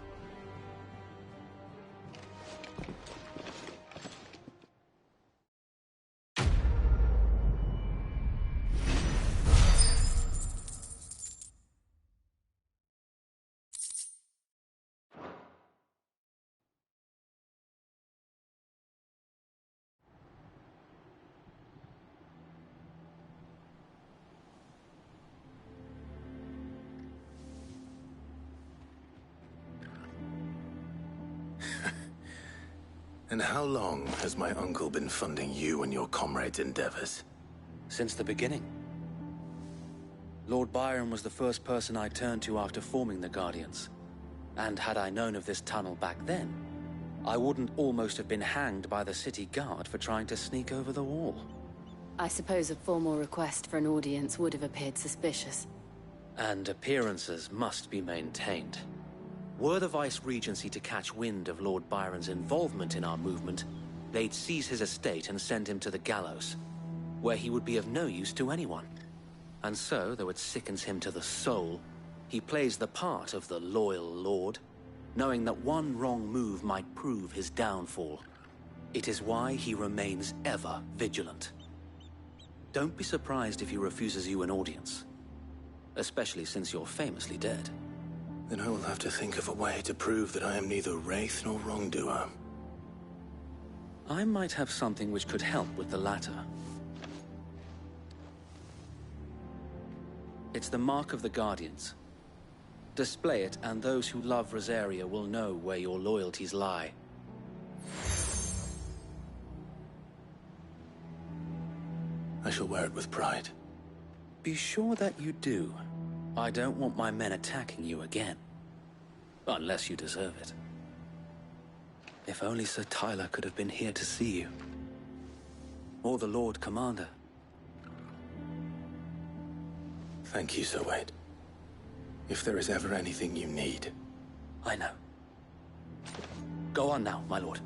And how long has my uncle been funding you and your comrades' endeavors? Since the beginning. Lord Byron was the first person I turned to after forming the Guardians. And had I known of this tunnel back then, I wouldn't almost have been hanged by the city guard for trying to sneak over the wall. I suppose a formal request for an audience would have appeared suspicious. And appearances must be maintained. Were the Vice-Regency to catch wind of Lord Byron's involvement in our movement, they'd seize his estate and send him to the gallows, where he would be of no use to anyone. And so, though it sickens him to the soul, he plays the part of the loyal lord, knowing that one wrong move might prove his downfall. It is why he remains ever vigilant. Don't be surprised if he refuses you an audience, especially since you're famously dead. Then I will have to think of a way to prove that I am neither wraith nor wrongdoer. I might have something which could help with the latter. It's the mark of the Guardians. Display it, and those who love Rosaria will know where your loyalties lie. I shall wear it with pride. Be sure that you do. I don't want my men attacking you again. Unless you deserve it. If only Sir Tyler could have been here to see you. Or the Lord Commander. Thank you, Sir Wade. If there is ever anything you need. I know. Go on now, my lord.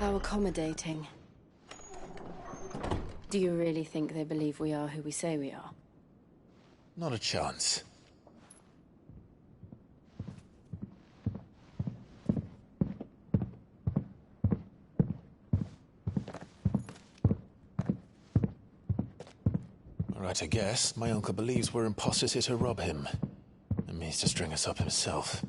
How accommodating. Do you really think they believe we are who we say we are? Not a chance. Right, I guess. My uncle believes we're imposters here to rob him. And means to string us up himself.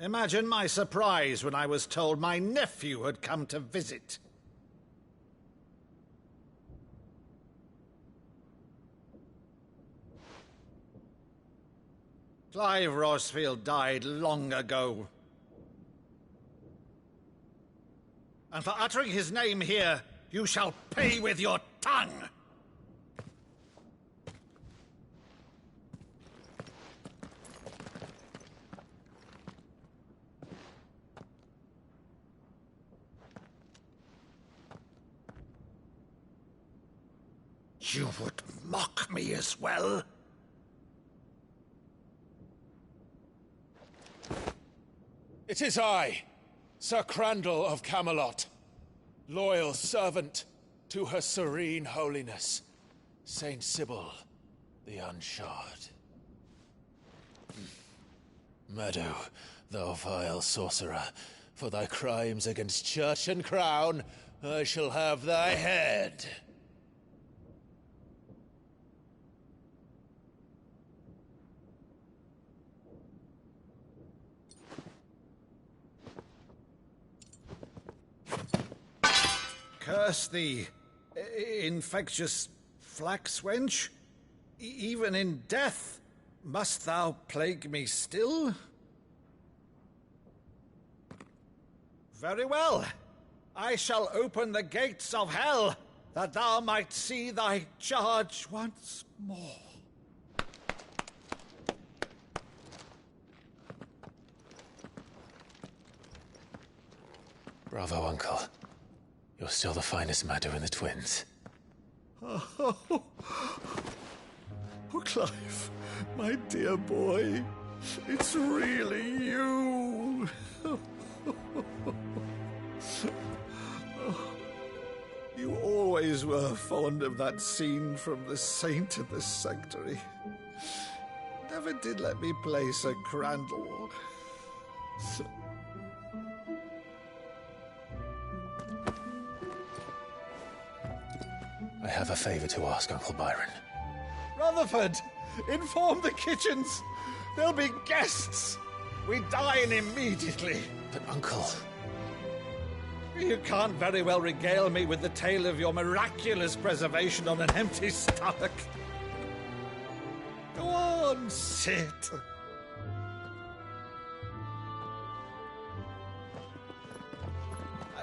Imagine my surprise when I was told my nephew had come to visit. Clive Rosfield died long ago. And for uttering his name here, you shall pay with your tongue! You would mock me as well? It is I, Sir Crandall of Camelot, loyal servant to Her Serene Holiness, Saint Sybil the Unshod. Meadow, thou vile sorcerer, for thy crimes against church and crown, I shall have thy head. Curse thee, infectious flax wench. Even in death, must thou plague me still? Very well. I shall open the gates of hell, that thou might see thy charge once more. Bravo, Uncle. You're still the finest Meadow in the twins. Oh, Clive, my dear boy, it's really you. You always were fond of that scene from The Saint in the Sanctuary. Never did let me play Sir Crandall. I have a favor to ask, Uncle Byron. Rutherford, inform the kitchens. There'll be guests. We dine immediately. But, Uncle... You can't very well regale me with the tale of your miraculous preservation on an empty stomach. Go on, sit.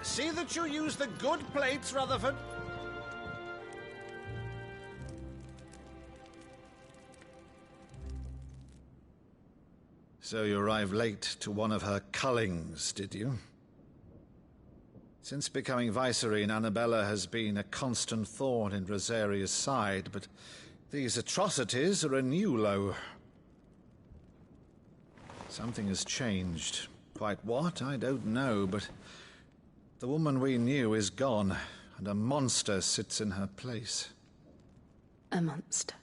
See that you use the good plates, Rutherford. So you arrived late to one of her cullings, did you? Since becoming Vicereine, Annabella has been a constant thorn in Rosaria's side, but these atrocities are a new low. Something has changed. Quite what, I don't know, but the woman we knew is gone, and a monster sits in her place. A monster?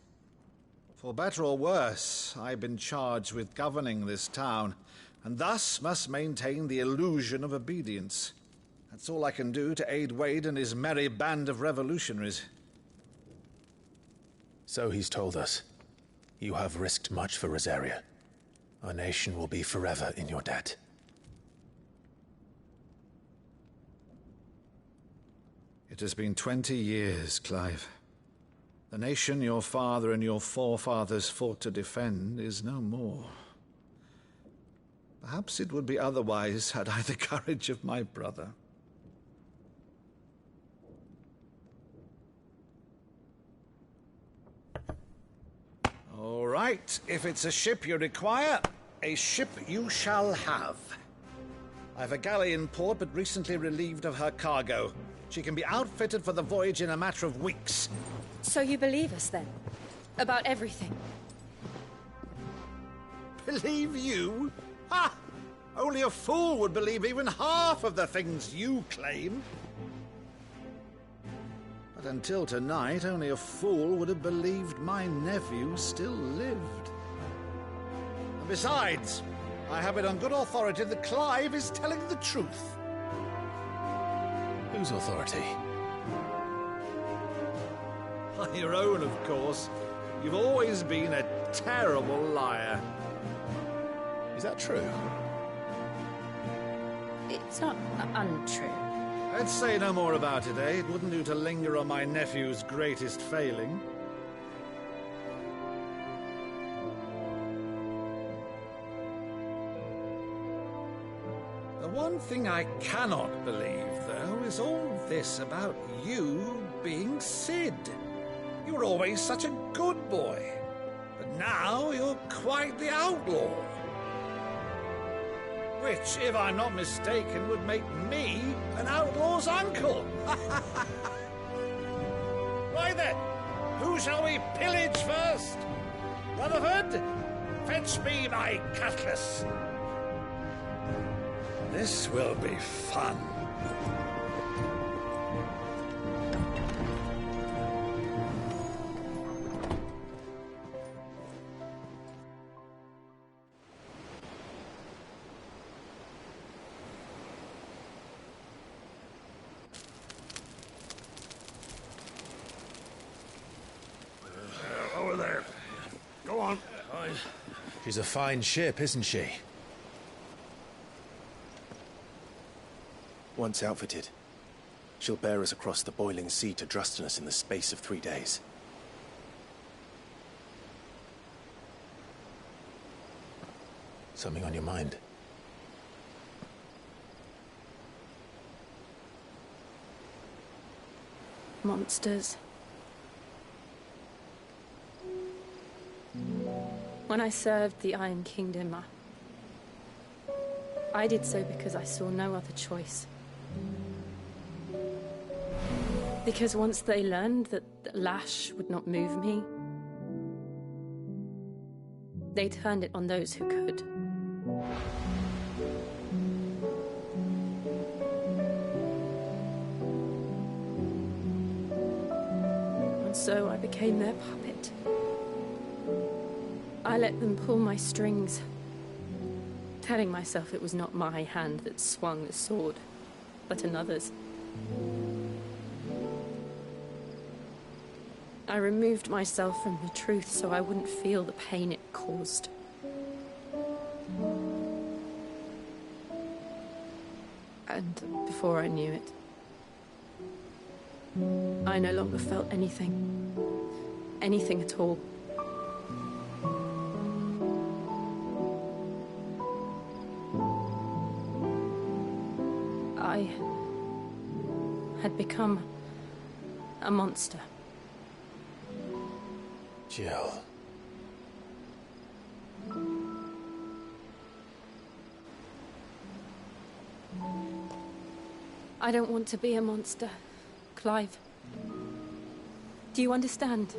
For better or worse, I've been charged with governing this town, and thus must maintain the illusion of obedience. That's all I can do to aid Wade and his merry band of revolutionaries. So he's told us. You have risked much for Rosaria. Our nation will be forever in your debt. It has been 20 years, Clive. The nation your father and your forefathers fought to defend is no more. Perhaps it would be otherwise had I the courage of my brother. All right, if it's a ship you require, a ship you shall have. I've a galley in port, but recently relieved of her cargo. She can be outfitted for the voyage in a matter of weeks. So you believe us, then? About everything? Believe you? Ha! Only a fool would believe even half of the things you claim. But until tonight, only a fool would have believed my nephew still lived. And besides, I have it on good authority that Clive is telling the truth. Whose authority? Your own, of course. You've always been a terrible liar. Is that true? It's not untrue. Let's say no more about it, eh? It wouldn't do to linger on my nephew's greatest failing. The one thing I cannot believe, though, is all this about you being Sid. You were always such a good boy, but now you're quite the outlaw. Which, if I'm not mistaken, would make me an outlaw's uncle. Why then, Who shall we pillage first? Rutherford, fetch me my cutlass. This will be fun. Over there. Go on. She's a fine ship, isn't she? Once outfitted, she'll bear us across the boiling sea to Drustinus in the space of 3 days. Something on your mind? Monsters. When I served the Iron Kingdom, I did so because I saw no other choice. Because once they learned that the lash would not move me, they turned it on those who could. And so I became their puppet. I let them pull my strings, telling myself it was not my hand that swung the sword, but another's. I removed myself from the truth so I wouldn't feel the pain it caused. And before I knew it, I no longer felt anything. Anything at all. I had become a monster. Jill. I don't want to be a monster, Clive. Do you understand?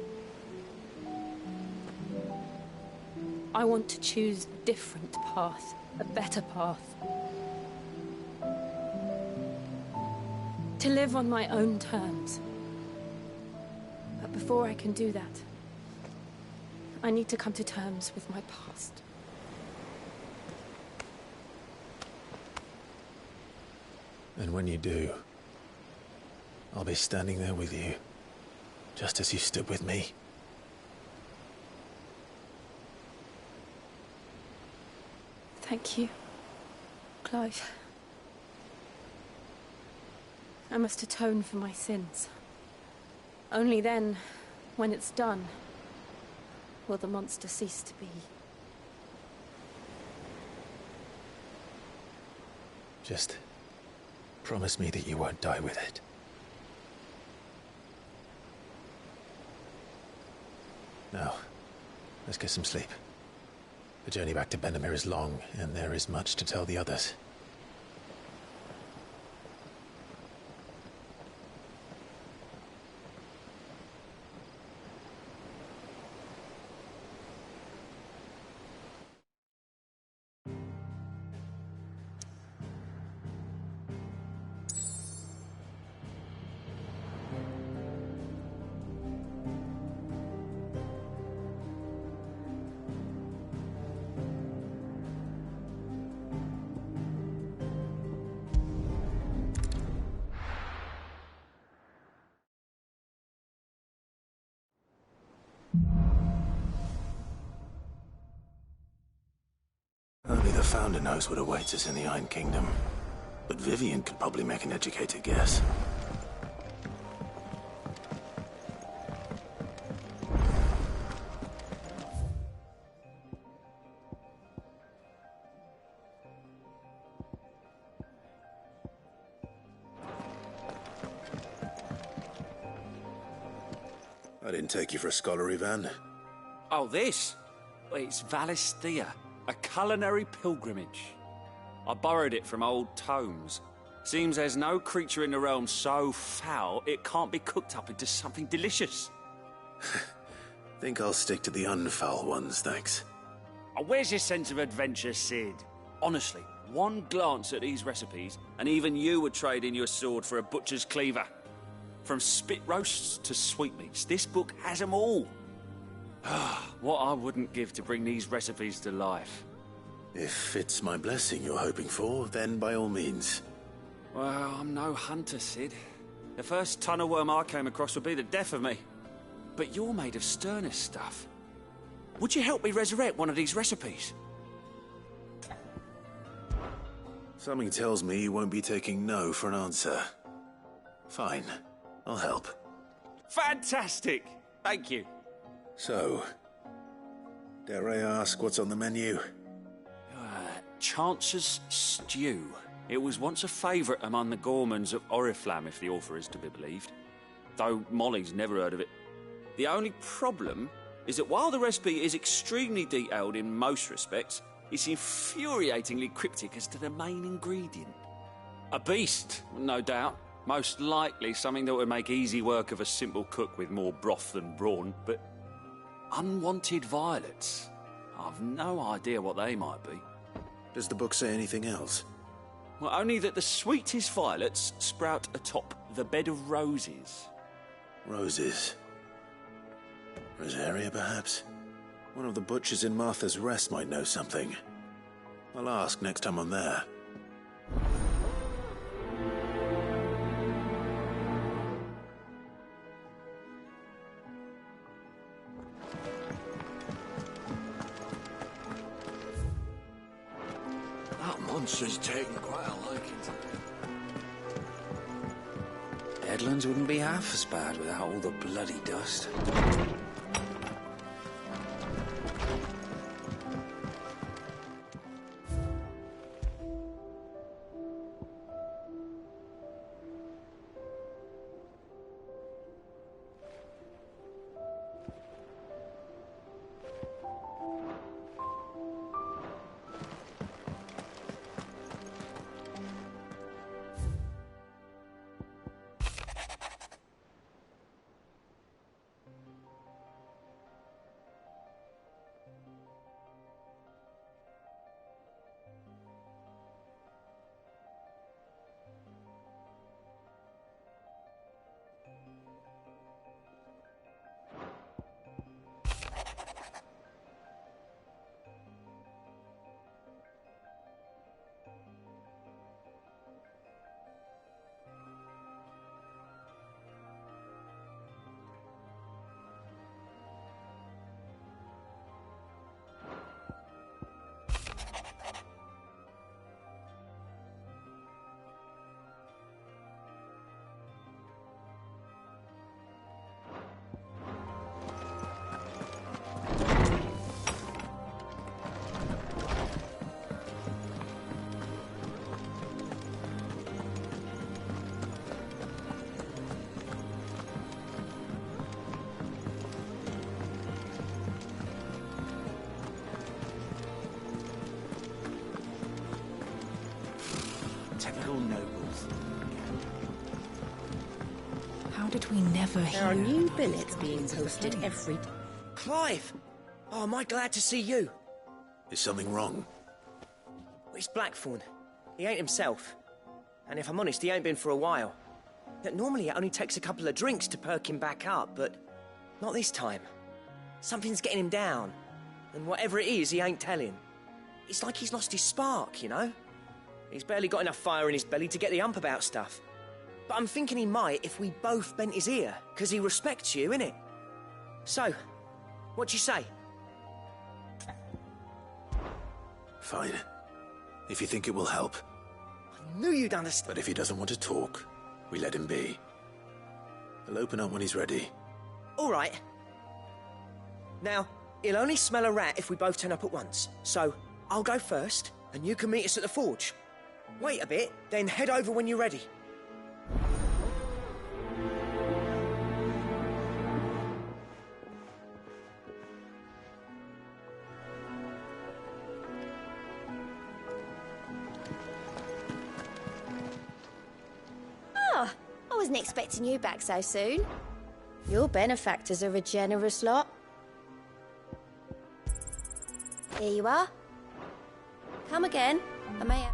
I want to choose a different path, a better path. To live on my own terms. But before I can do that, I need to come to terms with my past. And when you do, I'll be standing there with you, just as you stood with me. Thank you, Clive. I must atone for my sins. Only then, when it's done, will the monster cease to be. Just promise me that you won't die with it. Now, let's get some sleep. The journey back to Benamir is long, and there is much to tell the others. Only the Founder knows what awaits us in the Iron Kingdom. But Vivian could probably make an educated guess. I didn't take you for a scholar, Ivan. Oh, this? Well, it's Valisthea, a culinary pilgrimage. I borrowed it from old tomes. Seems there's no creature in the realm so foul it can't be cooked up into something delicious. Think I'll stick to the unfoul ones, thanks. Oh, where's your sense of adventure, Sid? Honestly, one glance at these recipes, and even you would trade in your sword for a butcher's cleaver. From spit roasts to sweetmeats, this book has them all. What I wouldn't give to bring these recipes to life. If it's my blessing you're hoping for, then by all means. Well, I'm no hunter, Sid. The first tunnel worm I came across would be the death of me. But you're made of sterner stuff. Would you help me resurrect one of these recipes? Something tells me you won't be taking no for an answer. Fine, I'll help. Fantastic! Thank you. So, dare I ask what's on the menu? Chance's Stew. It was once a favourite among the gourmands of Oriflamme, if the author is to be believed. Though Molly's never heard of it. The only problem is that while the recipe is extremely detailed in most respects, it's infuriatingly cryptic as to the main ingredient. A beast, no doubt. Most likely something that would make easy work of a simple cook with more broth than brawn, but unwanted violets. I've no idea what they might be. Does the book say anything else? Well, only that the sweetest violets sprout atop the bed of roses. Roses. Rosaria, perhaps? One of the butchers in Martha's Rest might know something. I'll ask next time I'm there. That monster's taken quite a liking to me. Headlands wouldn't be half as bad without all the bloody dust. Typical nobles. How did we never hear? There are new billets being posted every... Clive! Oh, am I glad to see you? Is something wrong? It's Blackthorn. He ain't himself. And if I'm honest, he ain't been for a while. Normally it only takes a couple of drinks to perk him back up, but not this time. Something's getting him down. And whatever it is, he ain't telling. It's like he's lost his spark, you know? He's barely got enough fire in his belly to get the ump about stuff. But I'm thinking he might if we both bent his ear, because he respects you, innit? So, what do you say? Fine. If you think it will help. I knew you'd understand. But if he doesn't want to talk, we let him be. He'll open up when he's ready. All right. Now, he'll only smell a rat if we both turn up at once. So, I'll go first, and you can meet us at the forge. Wait a bit, then head over when you're ready. Oh, I wasn't expecting you back so soon. Your benefactors are a generous lot. Here you are. Come again. I may have...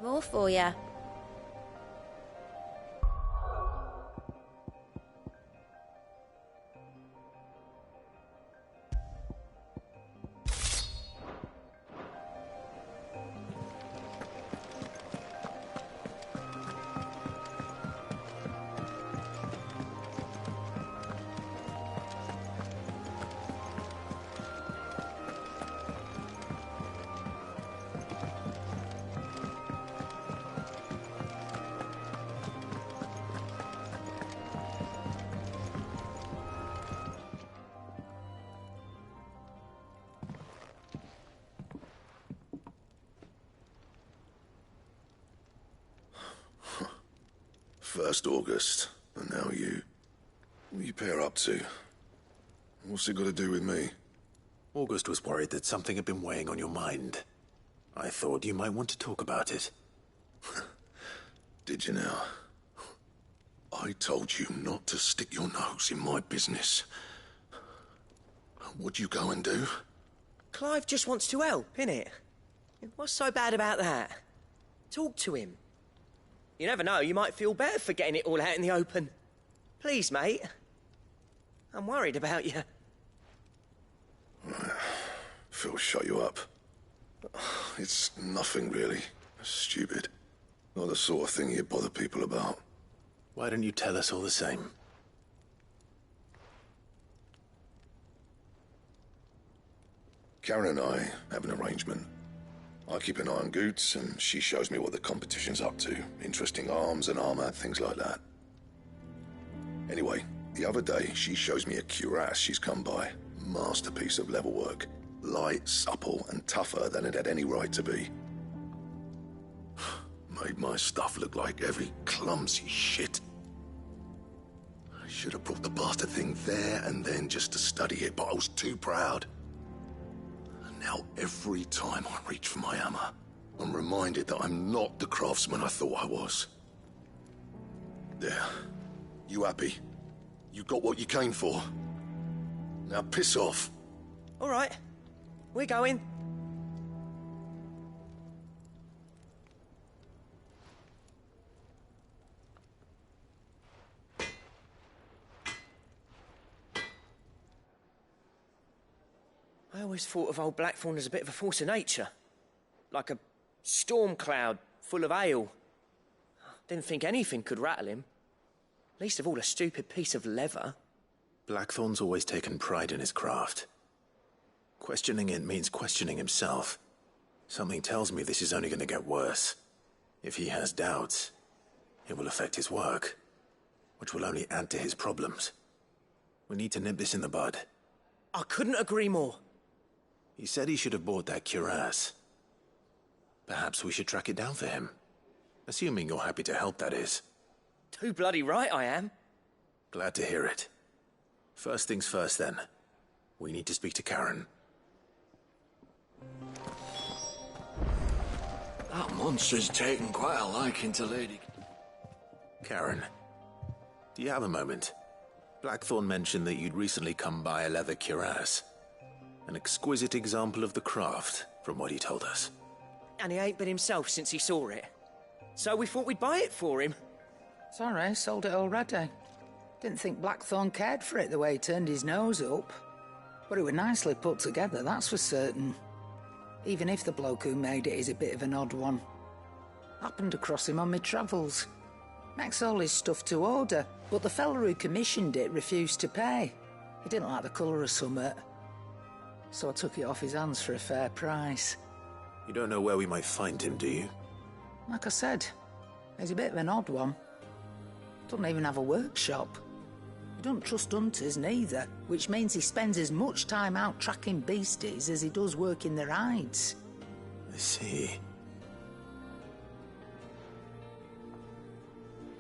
More for ya. First August, and now you. What are you pair up to? What's it got to do with me? August was worried that something had been weighing on your mind. I thought you might want to talk about it. Did you now? I told you not to stick your nose in my business. What'd you go and do? Clive just wants to help, innit? What's so bad about that? Talk to him. You never know, you might feel better for getting it all out in the open. Please, mate. I'm worried about you. Phil shut you up. It's nothing really. Stupid. Not the sort of thing you bother people about. Why don't you tell us all the same? Karen and I have an arrangement. I keep an eye on Goots, and she shows me what the competition's up to. Interesting arms and armor, things like that. Anyway, the other day, she shows me a cuirass she's come by. Masterpiece of level work. Light, supple, and tougher than it had any right to be. Made my stuff look like heavy, clumsy shit. I should have brought the bastard thing there and then just to study it, but I was too proud. Now, every time I reach for my hammer, I'm reminded that I'm not the craftsman I thought I was. There. You happy? You got what you came for? Now piss off. All right. We're going. I always thought of old Blackthorn as a bit of a force of nature. Like a storm cloud full of ale. Didn't think anything could rattle him. Least of all a stupid piece of leather. Blackthorn's always taken pride in his craft. Questioning it means questioning himself. Something tells me this is only going to get worse. If he has doubts, it will affect his work, which will only add to his problems. We need to nip this in the bud. I couldn't agree more. He said he should have bought that cuirass. Perhaps we should track it down for him. Assuming you're happy to help, that is. Too bloody right I am. Glad to hear it. First things first, then. We need to speak to Karen. That monster's taken quite a liking to Lady... Karen, do you have a moment? Blackthorn mentioned that you'd recently come by a leather cuirass. An exquisite example of the craft, from what he told us. And he ain't been himself since he saw it. So we thought we'd buy it for him. Sorry, sold it already. Didn't think Blackthorn cared for it the way he turned his nose up. But it was nicely put together, that's for certain. Even if the bloke who made it is a bit of an odd one. Happened across him on my travels. Makes all his stuff to order, but the fella who commissioned it refused to pay. He didn't like the colour of summit. So I took it off his hands for a fair price. You don't know where we might find him, do you? Like I said, he's a bit of an odd one. Doesn't even have a workshop. He don't trust hunters neither, which means he spends as much time out tracking beasties as he does working their hides. I see.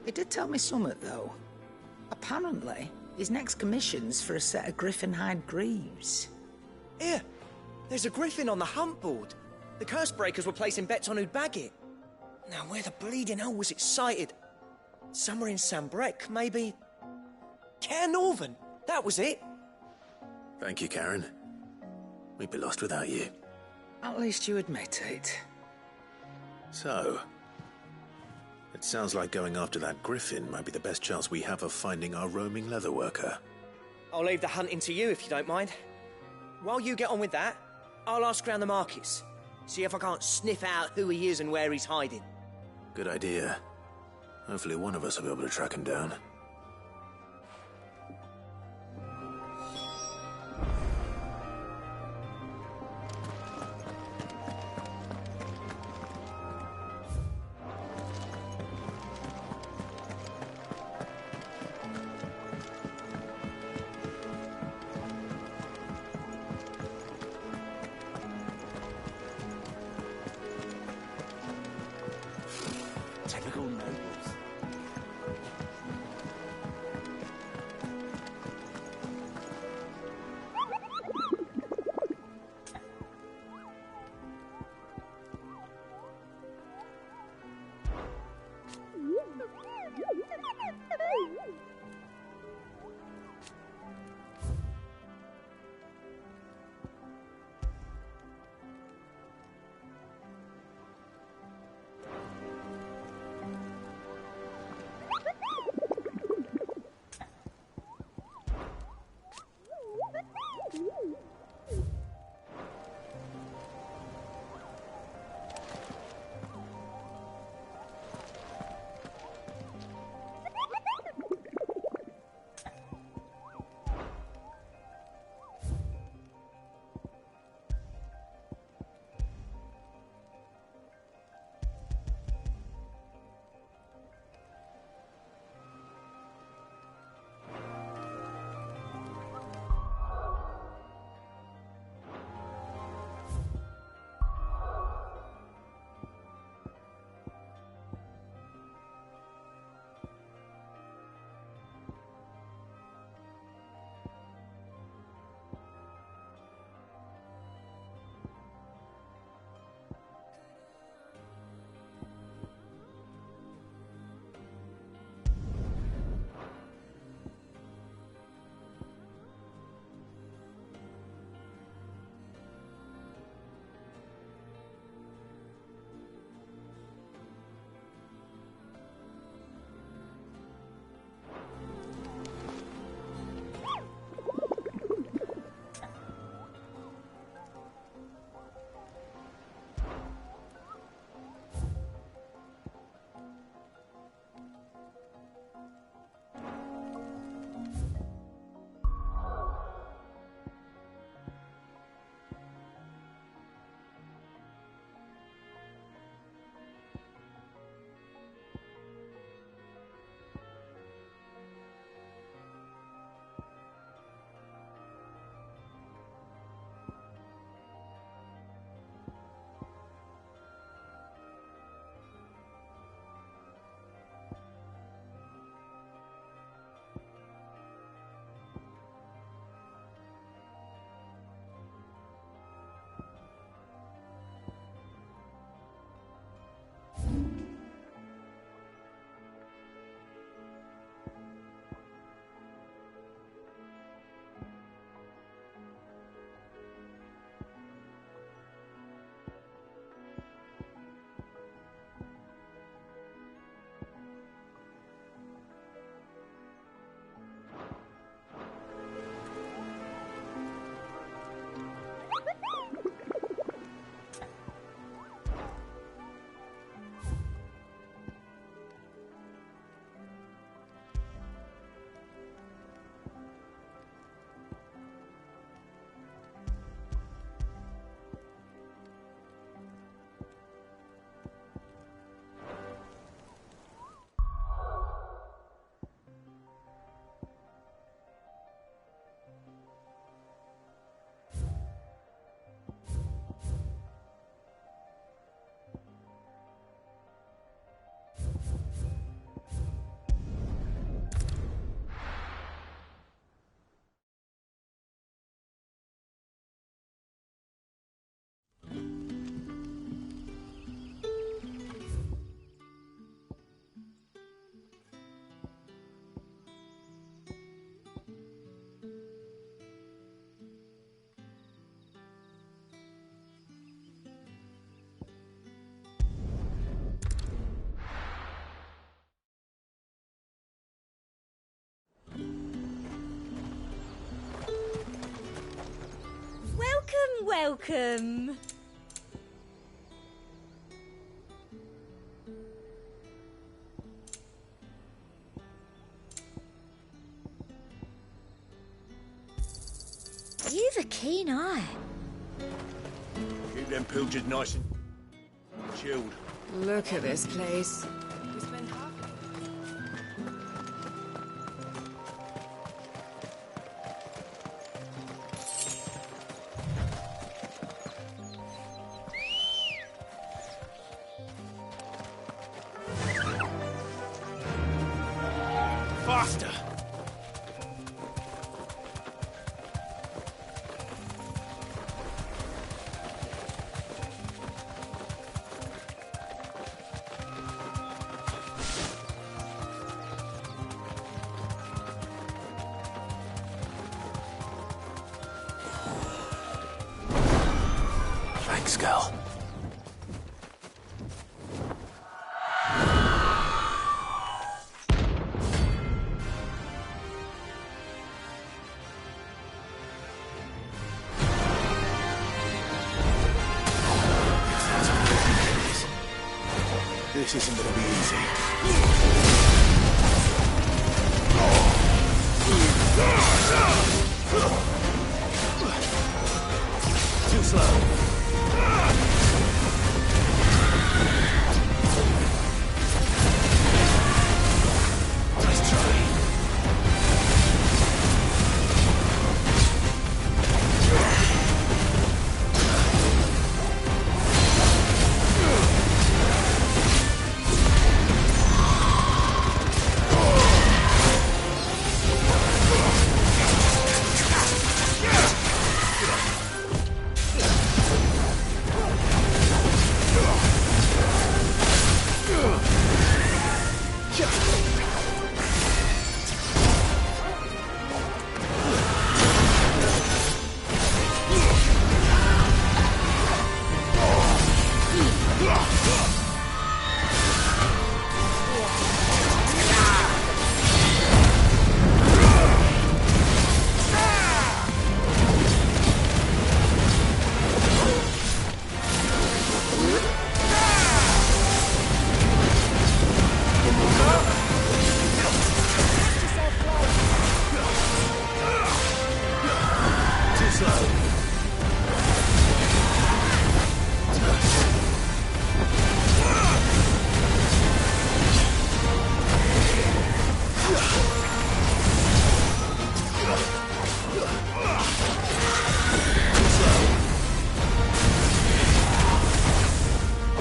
He did tell me something, though. Apparently, his next commission's for a set of griffin hide greaves. Here, there's a griffin on the hunt board. The curse breakers were placing bets on who'd bag it. Now, where the bleeding hell was it sighted? Somewhere in Sambrec, maybe... Care Northern, that was it. Thank you, Karen. We'd be lost without you. At least you admit it. So, it sounds like going after that griffin might be the best chance we have of finding our roaming leatherworker. I'll leave the hunting to you if you don't mind. While you get on with that, I'll ask around the markets. See if I can't sniff out who he is and where he's hiding. Good idea. Hopefully one of us will be able to track him down. Typical nobles. welcome. You've a keen eye. Keep them pilgers nice and chilled. Look at this place. Faster! Thanks, girl. This isn't gonna be easy. Too slow.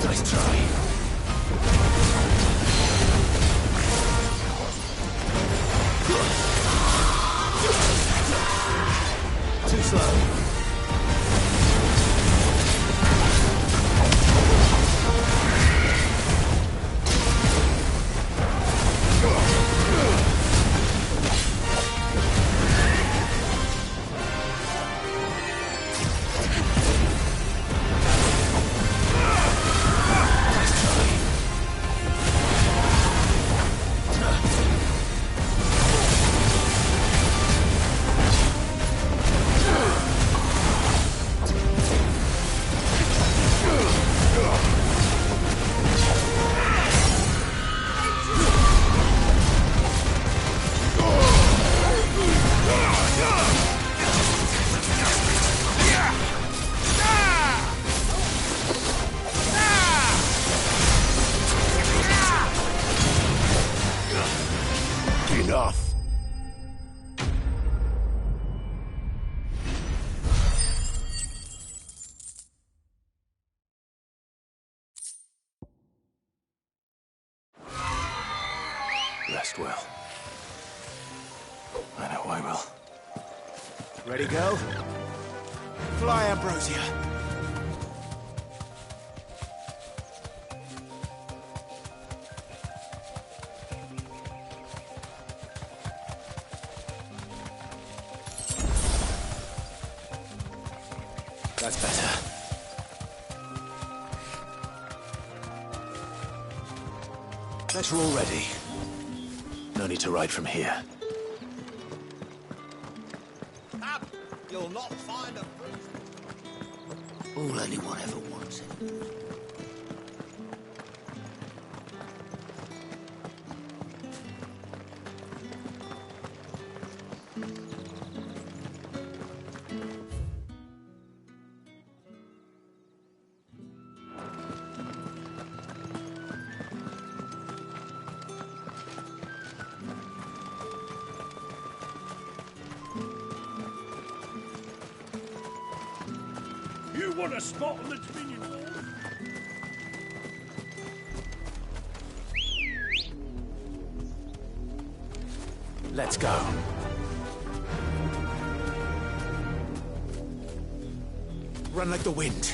Nice try. Enough. Rest well. I know I will. Ready, go? Fly, Ambrosia. That's better. Let's roll ready. No need to ride from here. You'll not find a priest. All anyone ever wanted. You want a spot on the Dominion wall? Let's go. Run like the wind.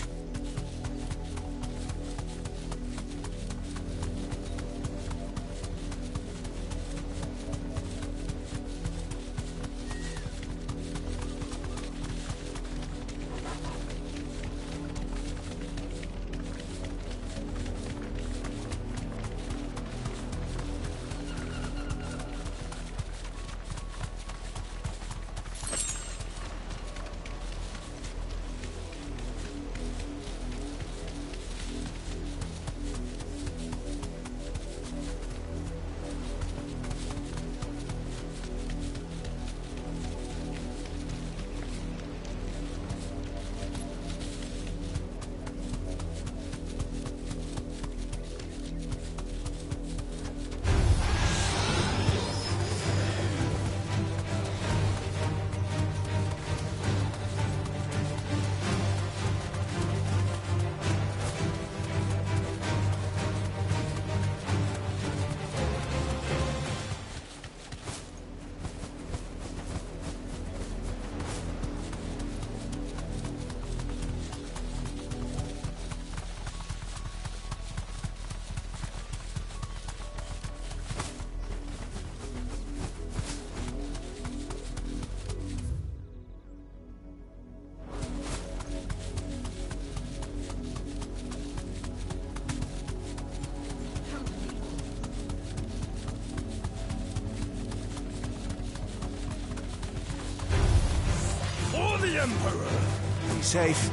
For the Emperor! Be safe.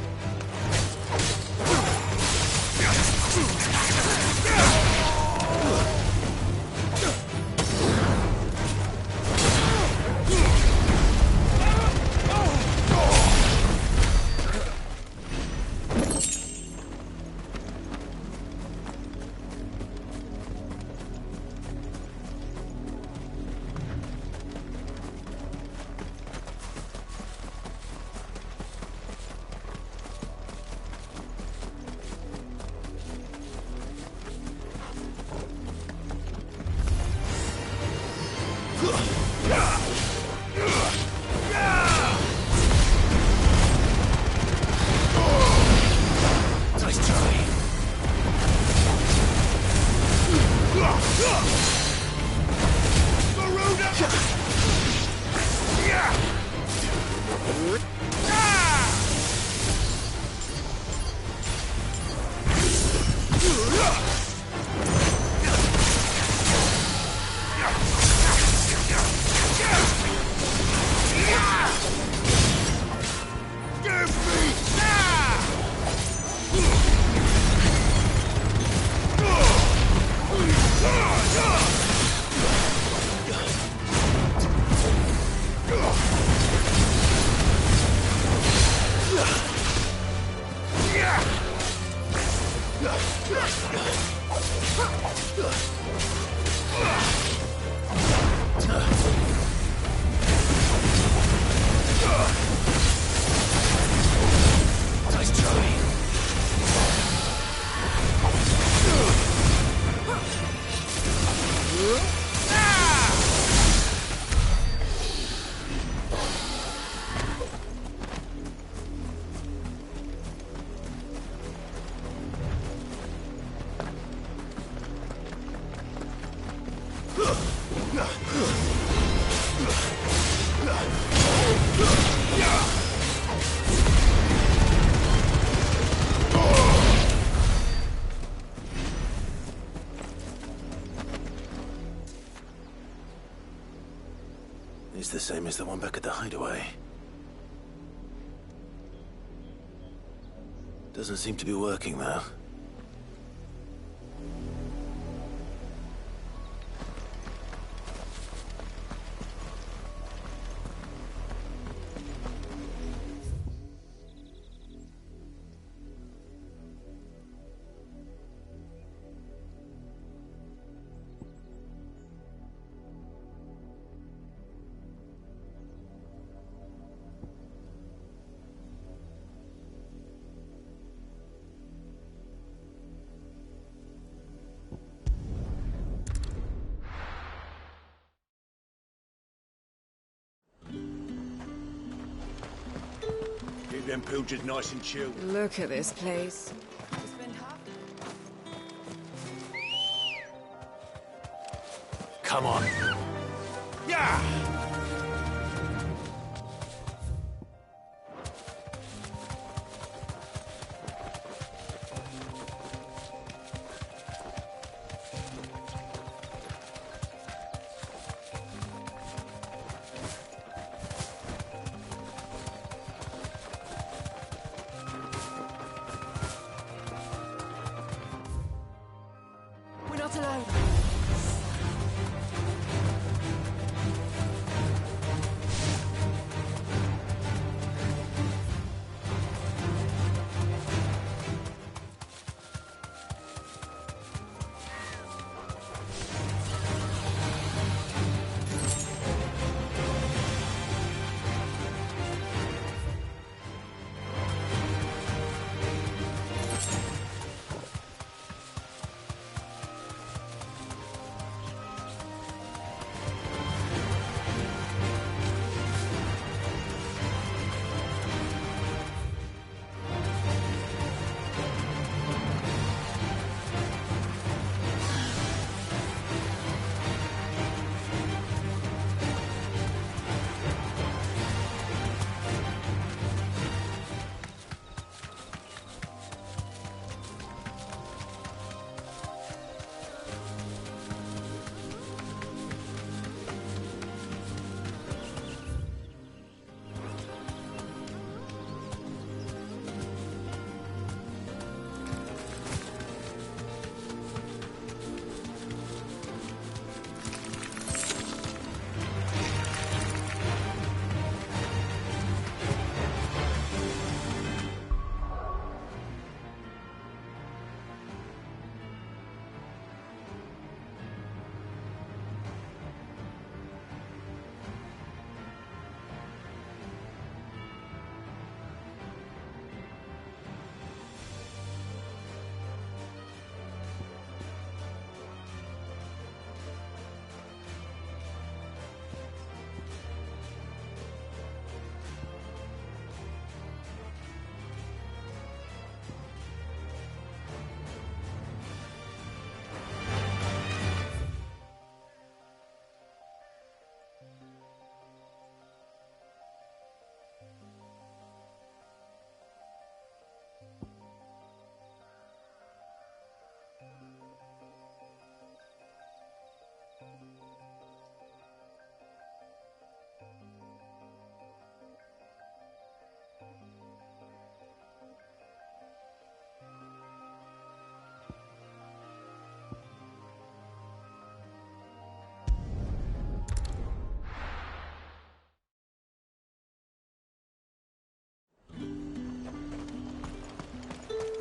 It's the same as the one back at the hideaway. Doesn't seem to be working, though. Keep them pilgers nice and chilled. Look at this place. Come on. Yeah! We're not alone.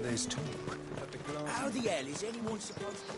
There's talk. How the hell is anyone supposed to...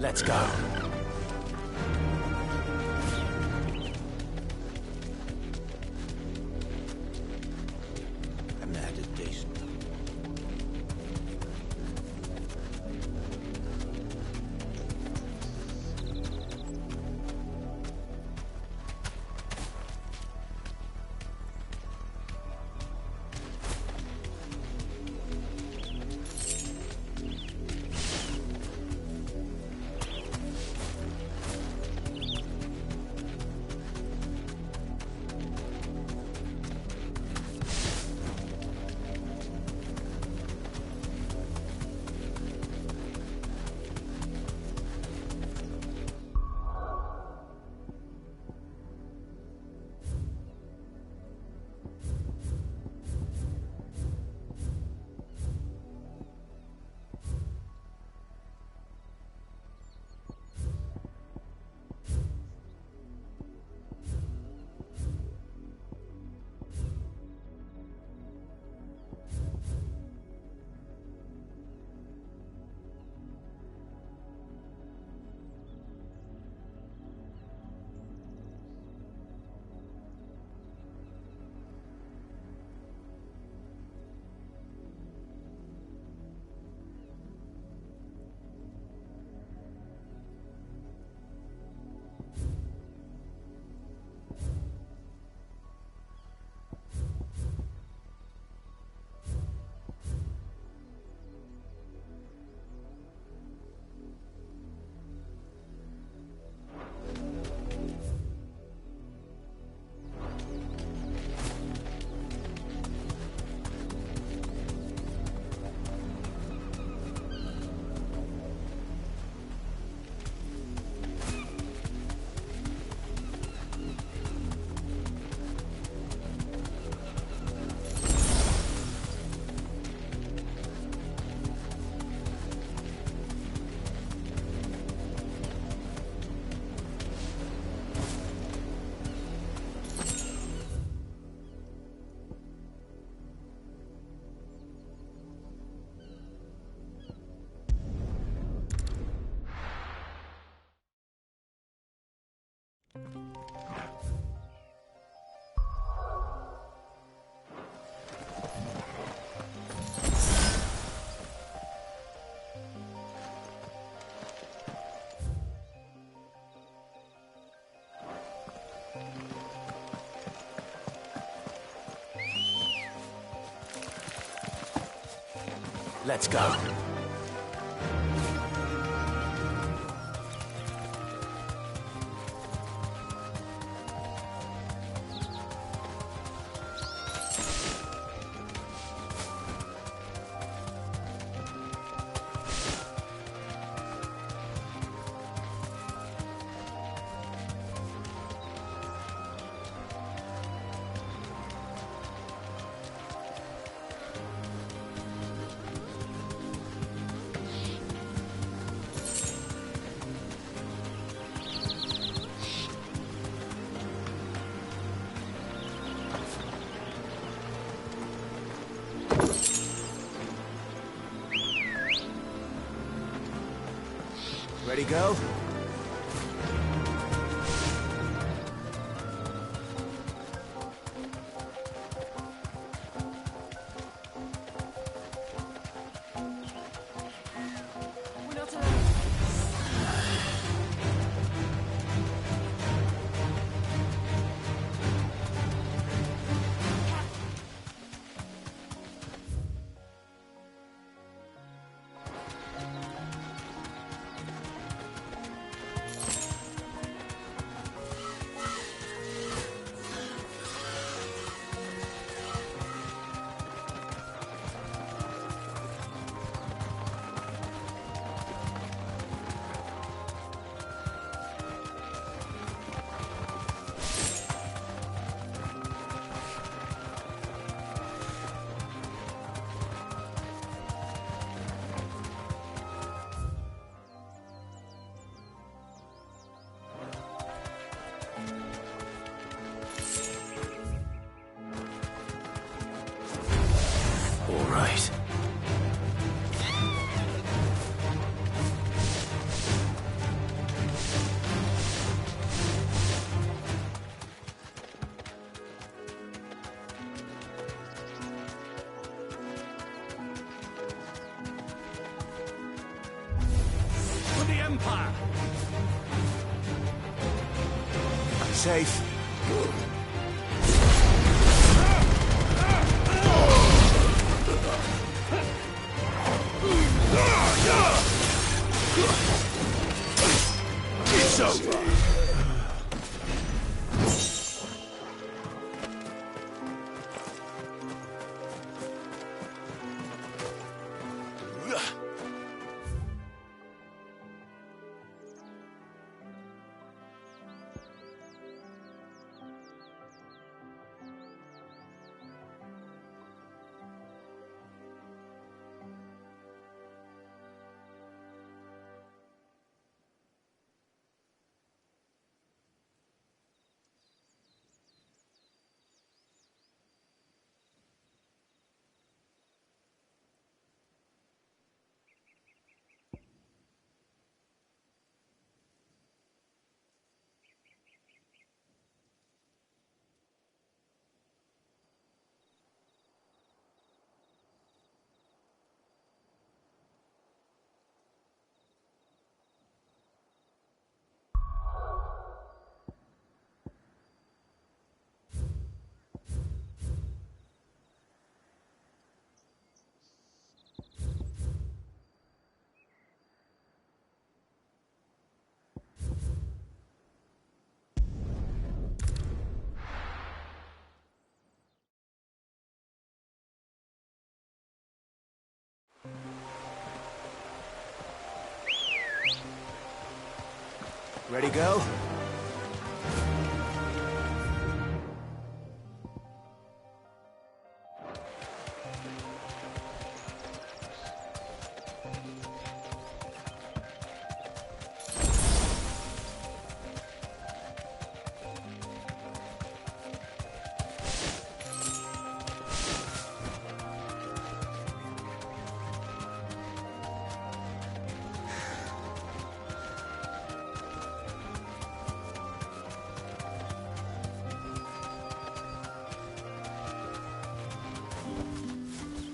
Let's go. Haven't had a decent... Let's go. Ready, go? We're not alone. All right. For the Empire! I'm safe. It's over! Ready, go?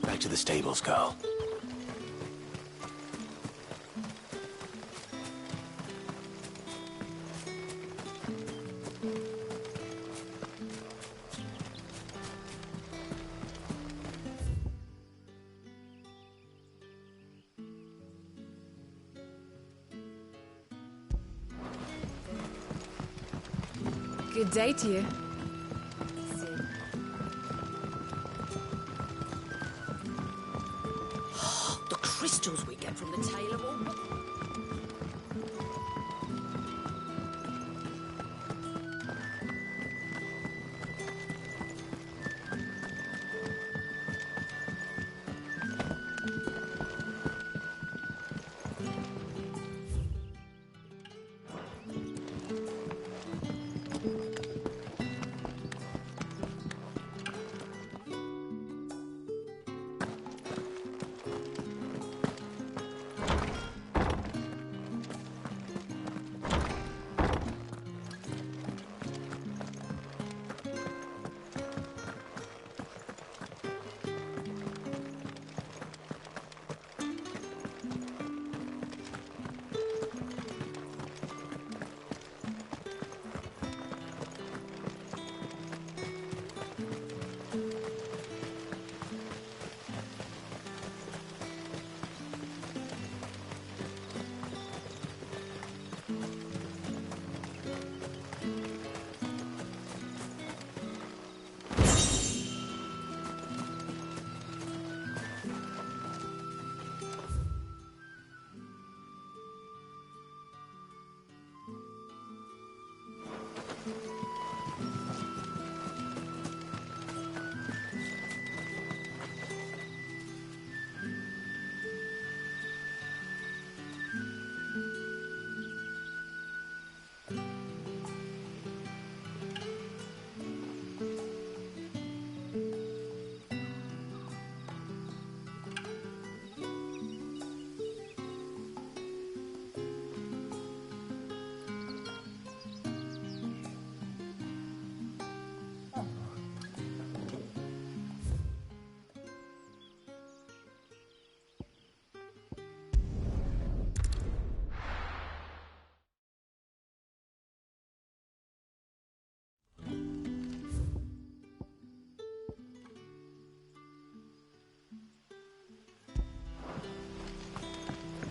Back to the stables, girl. Good day to you. The crystals we get from the tail of all...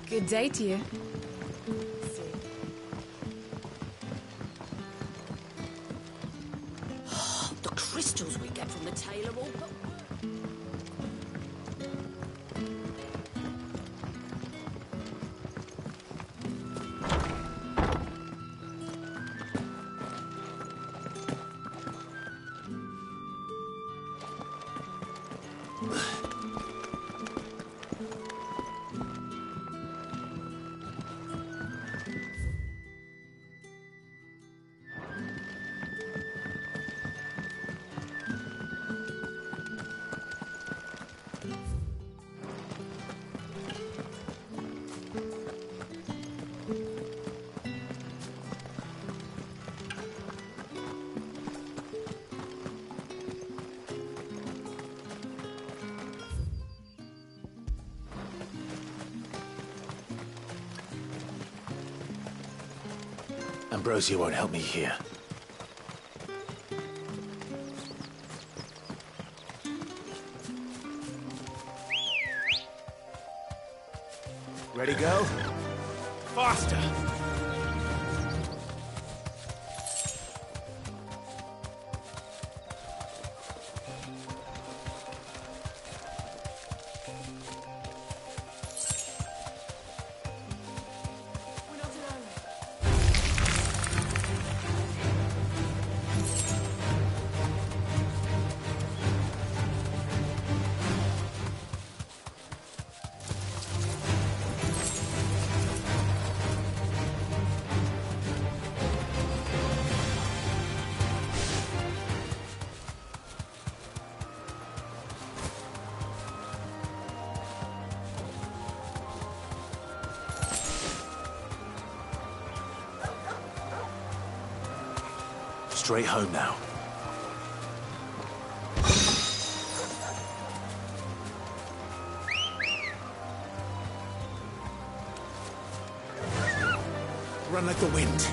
Good day to you. The crystals we get from the tail of all... Ambrosia won't help me here. Ready, go? Faster! Straight home now. Run like the wind.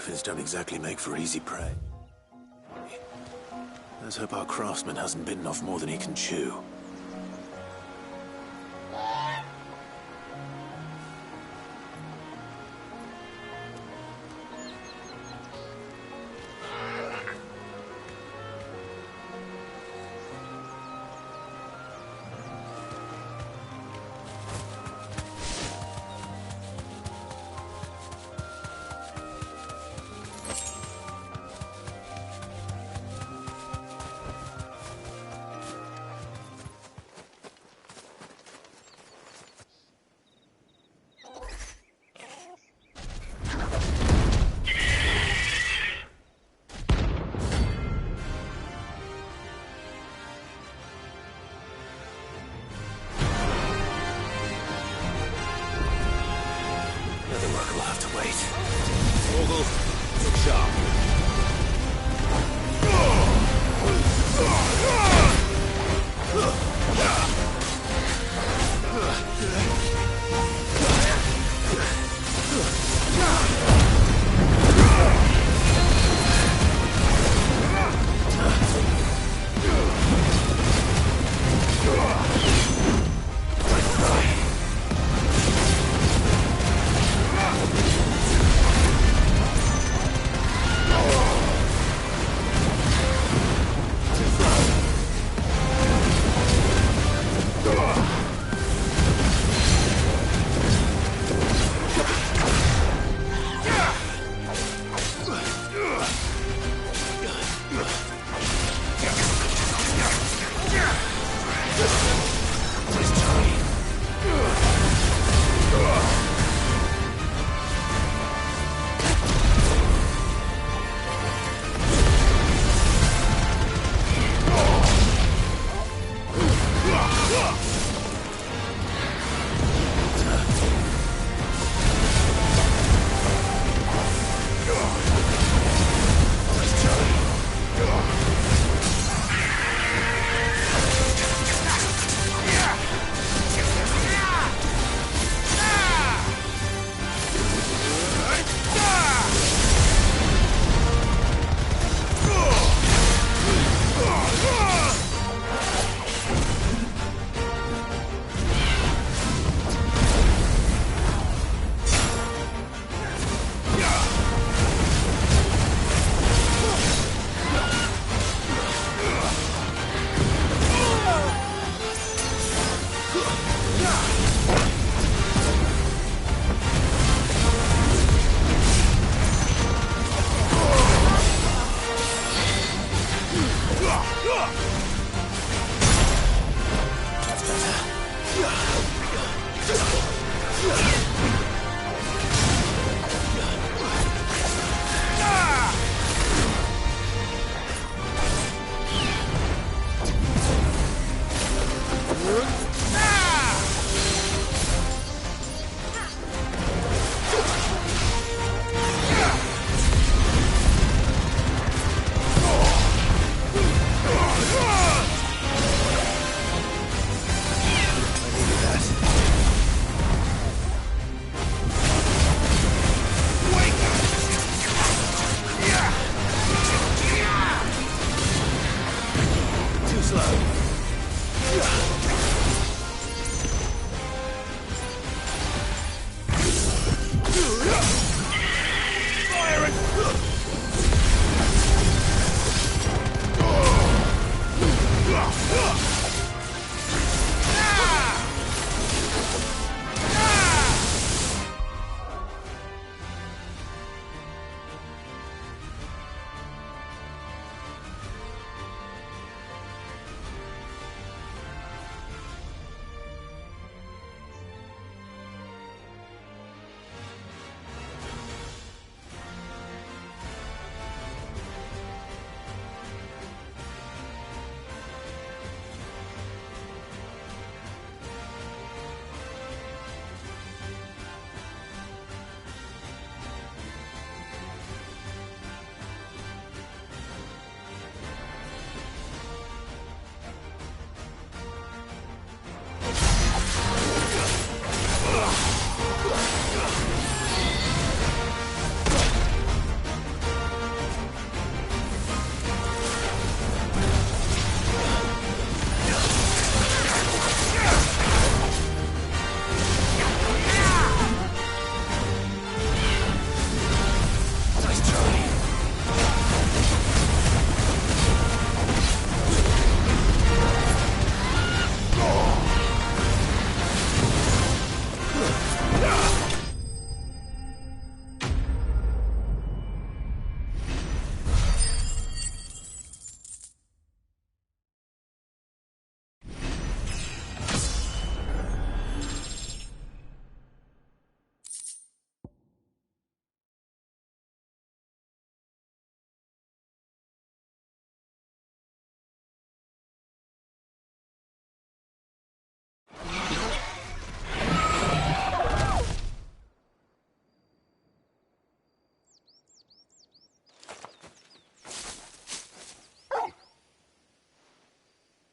coffins don't exactly make for easy prey. Let's hope our craftsman hasn't bitten off more than he can chew.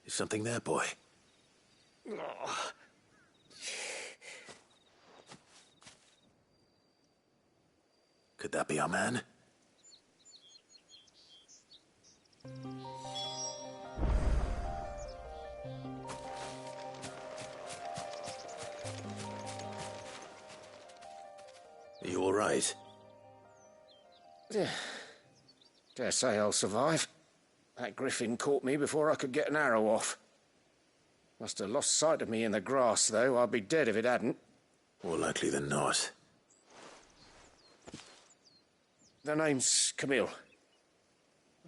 Is something there, boy? Could that be our man? Are you all right? Dare say I'll survive. That griffin caught me before I could get an arrow off. Must have lost sight of me in the grass, though. I'd be dead if it hadn't. More likely than not. The name's Camille.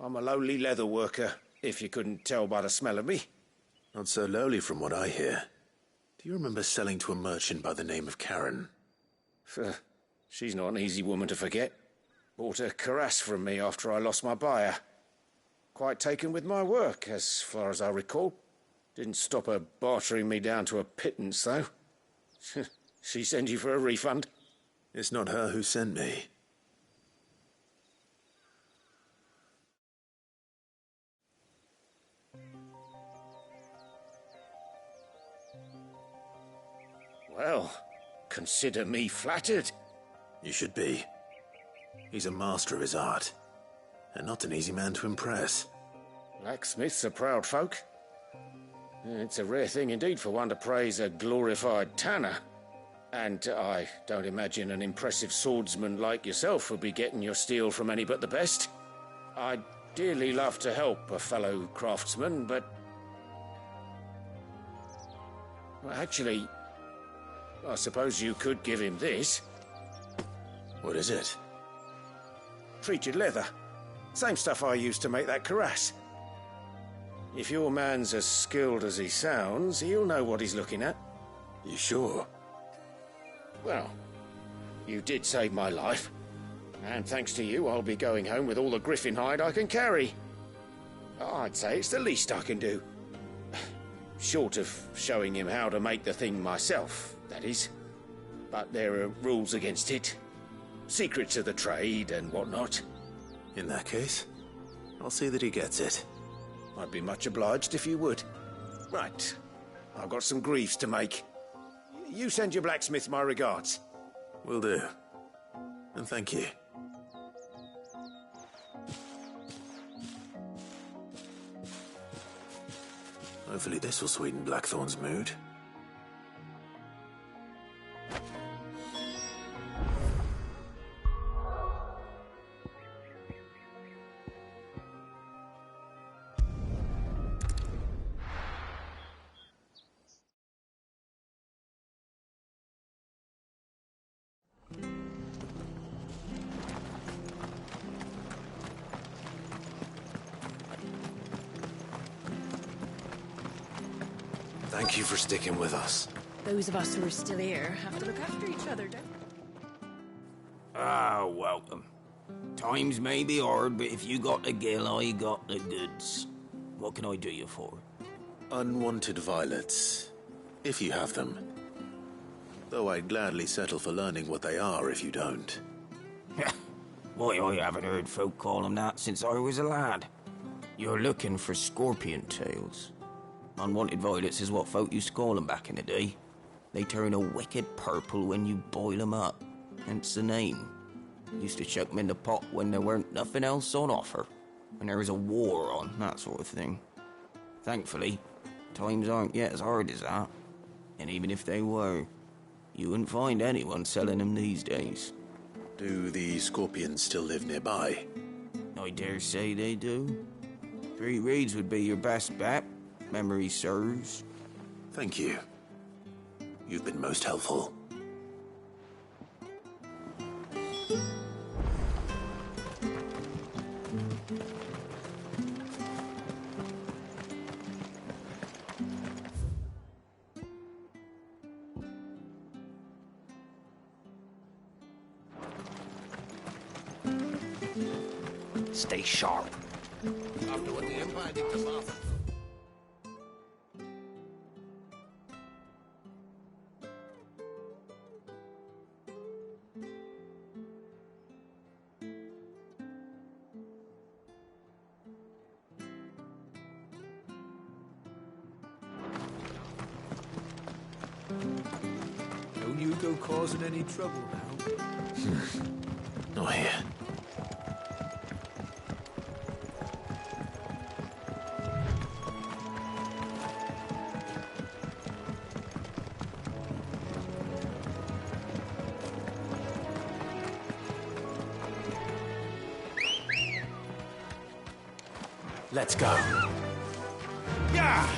I'm a lowly leather worker, if you couldn't tell by the smell of me. Not so lowly from what I hear. Do you remember selling to a merchant by the name of Karen? She's not an easy woman to forget. Bought a cuirass from me after I lost my buyer. Quite taken with my work, as far as I recall. Didn't stop her bartering me down to a pittance, though. She sent you for a refund? It's not her who sent me. Well, consider me flattered. You should be. He's a master of his art, and not an easy man to impress. Blacksmiths are proud folk. It's a rare thing indeed for one to praise a glorified tanner. And I don't imagine an impressive swordsman like yourself would be getting your steel from any but the best. I'd dearly love to help a fellow craftsman, but... well, actually, I suppose you could give him this. What is it? Treated leather. Same stuff I used to make that cuirass. If your man's as skilled as he sounds, he'll know what he's looking at. You sure? Well, you did save my life. And thanks to you, I'll be going home with all the griffin hide I can carry. I'd say it's the least I can do. Short of showing him how to make the thing myself, that is. But there are rules against it. Secrets of the trade and whatnot. In that case, I'll see that he gets it. I'd be much obliged if you would. Right. I've got some greaves to make. You send your blacksmith my regards. Will do. And thank you. Hopefully this will sweeten Blackthorn's mood. Thank you for sticking with us. Those of us who are still here have to look after each other, don't we? Ah, welcome. Times may be hard, but if you got the gill, I got the goods. What can I do you for? Unwanted violets, if you have them. Though I'd gladly settle for learning what they are if you don't. Why, I haven't heard folk call them that since I was a lad. You're looking for scorpion tails. Unwanted violets is what folk used to call them back in the day. They turn a wicked purple when you boil them up, hence the name. Used to chuck them in the pot when there weren't nothing else on offer, when there was a war on, that sort of thing. Thankfully, times aren't yet as hard as that, and even if they were, you wouldn't find anyone selling them these days. Do the scorpions still live nearby? I dare say they do. 3 Reeds would be your best bet. Memory serves. Thank you. You've been most helpful. Stay sharp. After what the Empire did to Martha. Don't you go causing any trouble now. Not here. Let's go. Yeah!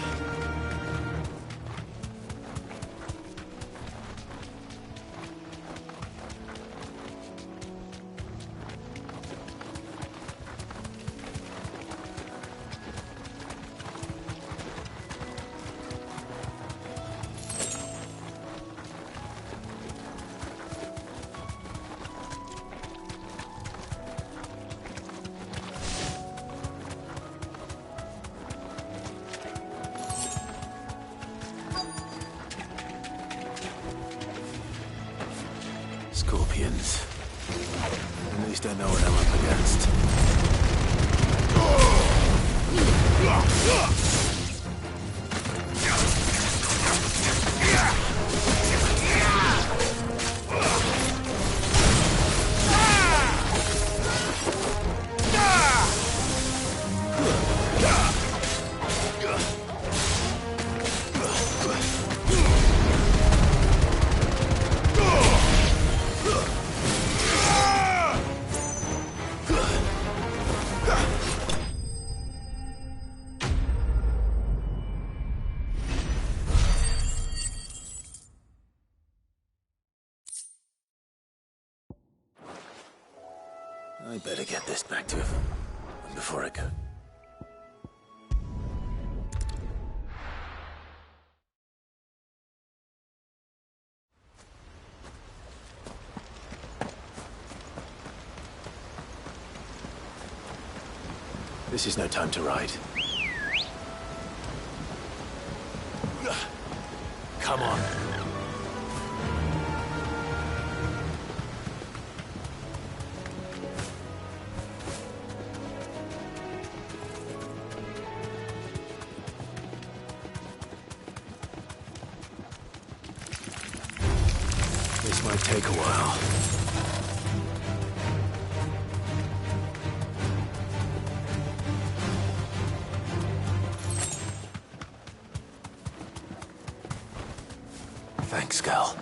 Scorpions. At least I know what I'm up against. I better get this back to him before I go. This is no time to ride. Come on. This might take a while. Thanks, Gal.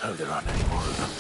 Hope there aren't any more of them.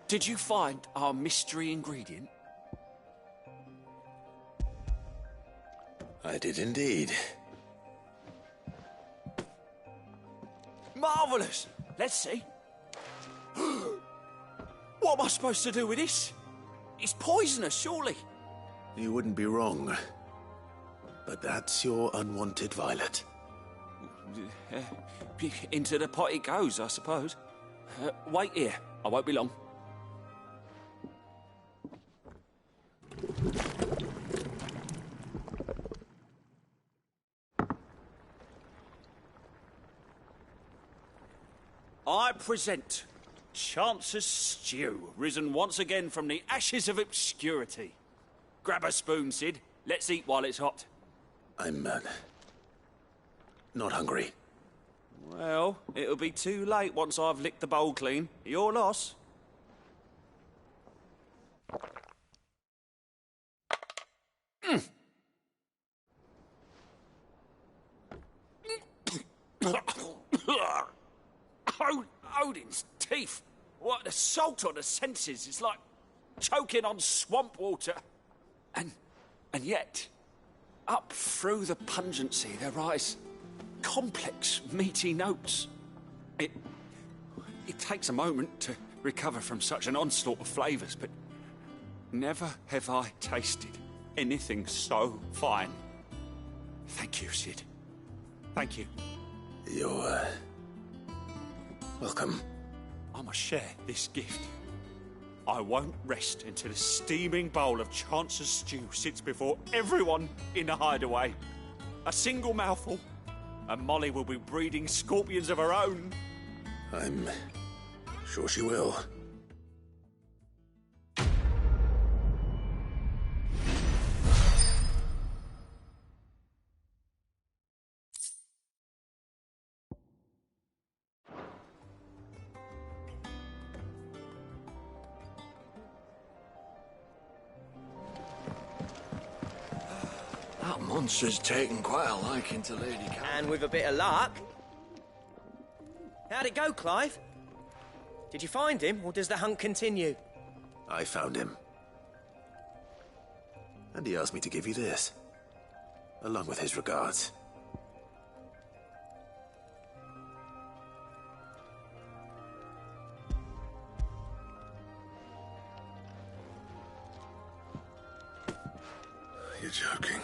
Did you find our mystery ingredient? I did indeed. Marvellous! Let's see. What am I supposed to do with this? It's poisonous, surely. You wouldn't be wrong. But that's your unwanted violet. Into the pot it goes, I suppose. Wait here. I won't be long. I present Chance's Stew, risen once again from the ashes of obscurity. Grab a spoon, Sid. Let's eat while it's hot. I'm, not hungry. Well, it'll be too late once I've licked the bowl clean. Your loss. Odin's teeth. What, the salt on the senses. It's like choking on swamp water. And yet, up through the pungency, there rise complex, meaty notes. It takes a moment to recover from such an onslaught of flavours, but never have I tasted anything so fine. Thank you, Sid. Thank you. You're, welcome. I must share this gift. I won't rest until a steaming bowl of Chance's Stew sits before everyone in the hideaway. A single mouthful, and Molly will be breeding scorpions of her own. I'm sure she will. That monster's taken quite a liking to Lady Cat. And with a bit of luck... How'd it go, Clive? Did you find him, or does the hunt continue? I found him. And he asked me to give you this, along with his regards. You're joking.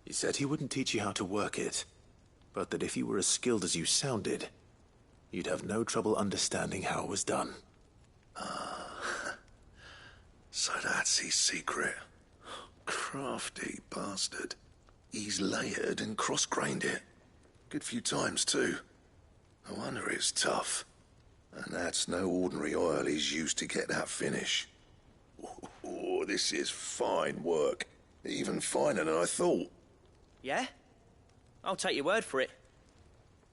He said he wouldn't teach you how to work it, but that if you were as skilled as you sounded, you'd have no trouble understanding how it was done. So that's his secret. Crafty bastard. He's layered and cross-grained it. Good few times, too. No wonder it's tough. And that's no ordinary oil he's used to get that finish. Oh, this is fine work. Even finer than I thought. Yeah? I'll take your word for it.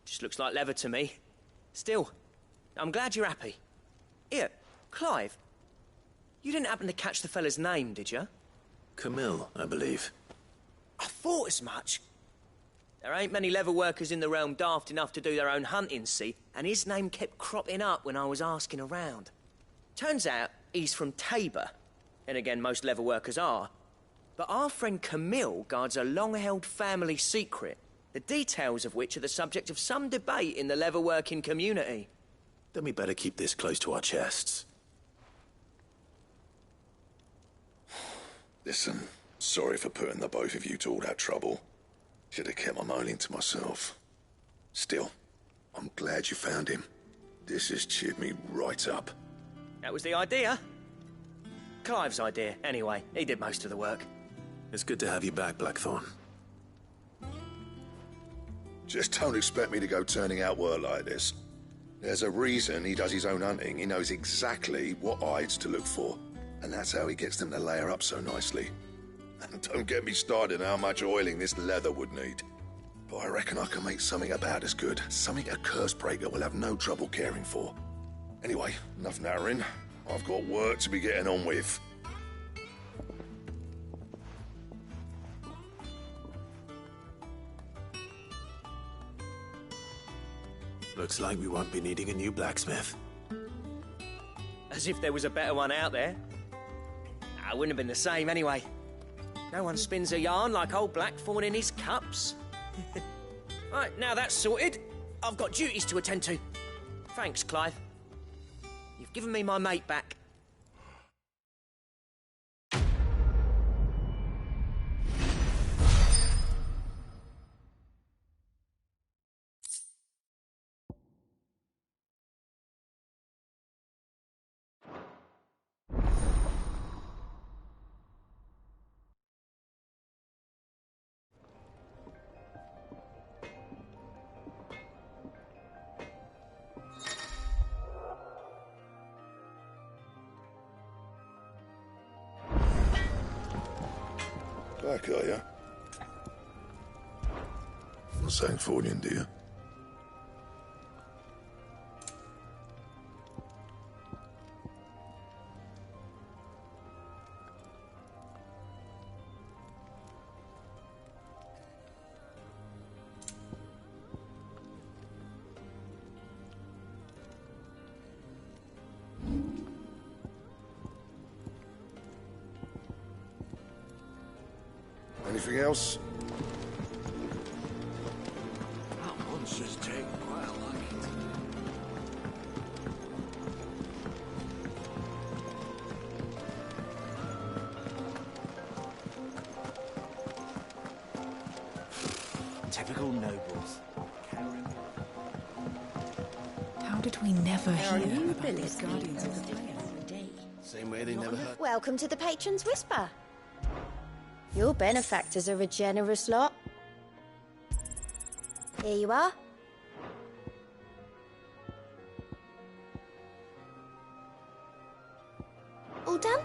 Just looks like leather to me. Still, I'm glad you're happy. Here, Clive, you didn't happen to catch the fella's name, did you? Camille, I believe. I thought as much. There ain't many leather workers in the realm daft enough to do their own hunting, see, and his name kept cropping up when I was asking around. Turns out he's from Tabor, and again, most leather workers are. But our friend Camille guards a long-held family secret, the details of which are the subject of some debate in the leather-working community. Then we better keep this close to our chests. Listen, sorry for putting the both of you to all that trouble. Should have kept my moaning to myself. Still, I'm glad you found him. This has cheered me right up. That was the idea. Clive's idea, anyway. He did most of the work. It's good to have you back, Blackthorn. Just don't expect me to go turning out work like this. There's a reason he does his own hunting. He knows exactly what hides to look for. And that's how he gets them to layer up so nicely. And don't get me started on how much oiling this leather would need. But I reckon I can make something about as good. Something a Cursebreaker will have no trouble caring for. Anyway, enough nattering. I've got work to be getting on with. Looks like we won't be needing a new blacksmith. As if there was a better one out there. Nah, it wouldn't have been the same anyway. No one spins a yarn like old Blackthorn in his cups. Right, now that's sorted, I've got duties to attend to. Thanks, Clive. You've given me my mate back. Back, are you? Not saying Fornian, do you? Anything else? That monster's taken quite a liking to Typical nobles. How did we never hear new about village these guardians of the place? Same way they never heard. Welcome to the Patron's Whisper. Your benefactors are a generous lot. Here you are. All done?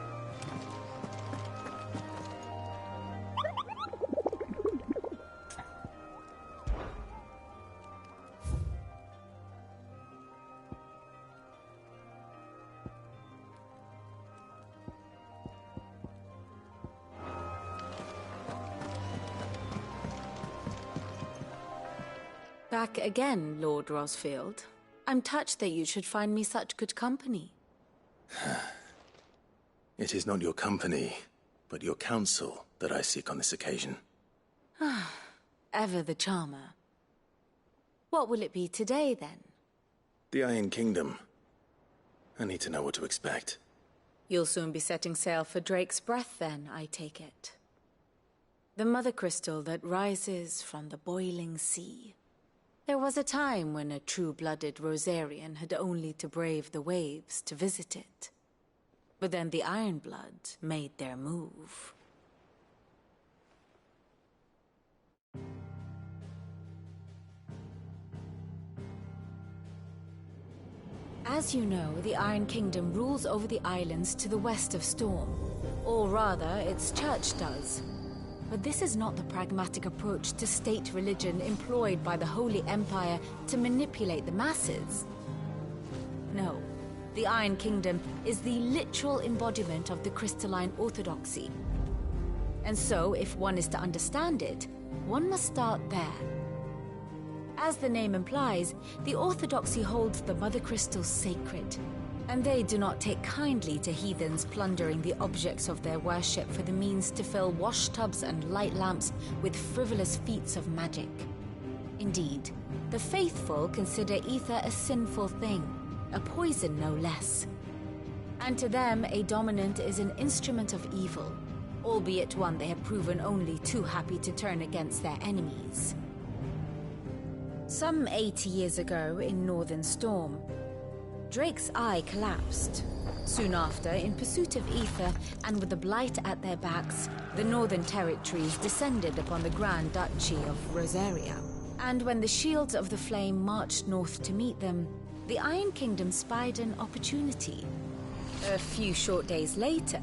Back again, Lord Rosfield. I'm touched that you should find me such good company. It is not your company, but your counsel that I seek on this occasion. Ever the charmer. What will it be today, then? The Iron Kingdom. I need to know what to expect. You'll soon be setting sail for Drake's Breath, then, I take it. The mother crystal that rises from the boiling sea. There was a time when a true-blooded Rosarian had only to brave the waves to visit it. But then the Ironblood made their move. As you know, the Iron Kingdom rules over the islands to the west of Storm. Or rather, its church does. But this is not the pragmatic approach to state religion employed by the Holy Empire to manipulate the masses. No, the Iron Kingdom is the literal embodiment of the crystalline orthodoxy. And so, if one is to understand it, one must start there. As the name implies, the orthodoxy holds the Mother Crystals sacred, and they do not take kindly to heathens plundering the objects of their worship for the means to fill washtubs and light lamps with frivolous feats of magic. Indeed, the faithful consider ether a sinful thing, a poison no less. And to them, a dominant is an instrument of evil, albeit one they have proven only too happy to turn against their enemies. Some 80 years ago in Northern Storm, Drake's eye collapsed. Soon after, in pursuit of ether and with the Blight at their backs, the Northern Territories descended upon the Grand Duchy of Rosaria. And when the Shields of the Flame marched north to meet them, the Iron Kingdom spied an opportunity. A few short days later,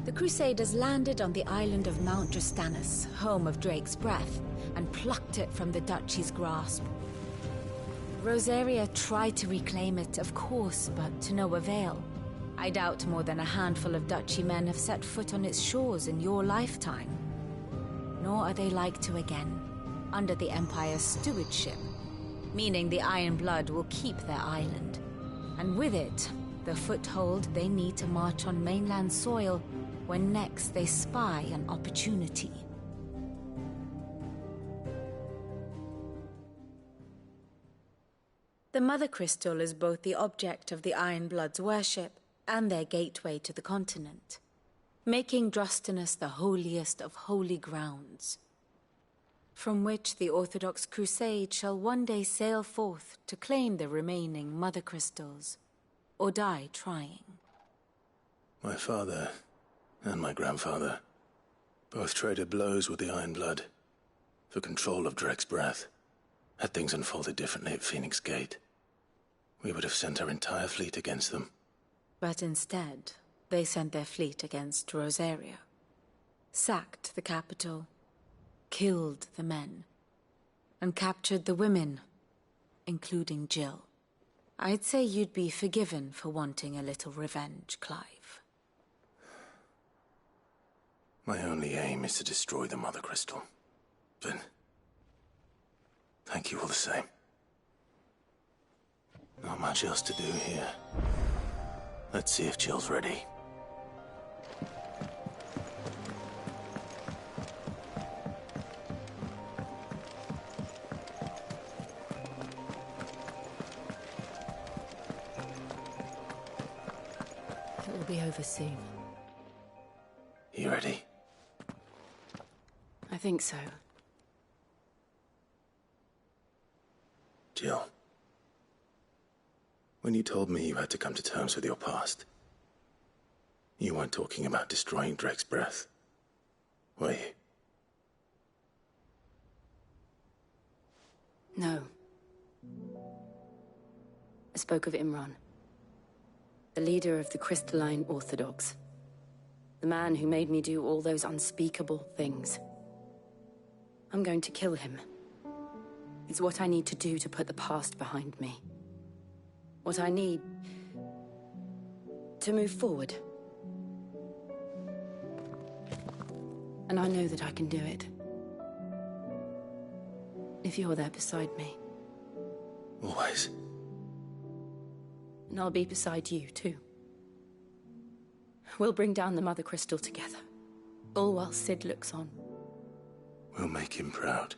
the Crusaders landed on the island of Mount Drastanus, home of Drake's breath, and plucked it from the duchy's grasp. Rosaria tried to reclaim it, of course, but to no avail. I doubt more than a handful of duchy men have set foot on its shores in your lifetime. Nor are they like to again, under the Empire's stewardship, meaning the Iron Blood will keep their island. And with it, the foothold they need to march on mainland soil when next they spy an opportunity. The Mother Crystal is both the object of the Iron Blood's worship and their gateway to the continent, making Drastanus the holiest of holy grounds, from which the Orthodox Crusade shall one day sail forth to claim the remaining Mother Crystals, or die trying. My father and my grandfather both traded blows with the Iron Blood for control of Drake's breath. Had things unfolded differently at Phoenix Gate, we would have sent our entire fleet against them. But instead, they sent their fleet against Rosaria, sacked the capital, killed the men, and captured the women, including Jill. I'd say you'd be forgiven for wanting a little revenge, Clive. My only aim is to destroy the Mother Crystal. But thank you all the same. Not much else to do here. Let's see if Jill's ready. It will be over soon. You ready? I think so. Jill. When you told me you had to come to terms with your past, you weren't talking about destroying Drake's breath, were you? No. I spoke of Imran, the leader of the Crystalline Orthodox. The man who made me do all those unspeakable things. I'm going to kill him. It's what I need to do to put the past behind me. What I need to move forward. And I know that I can do it. If you're there beside me. Always. And I'll be beside you, too. We'll bring down the Mother Crystal together. All while Sid looks on. We'll make him proud.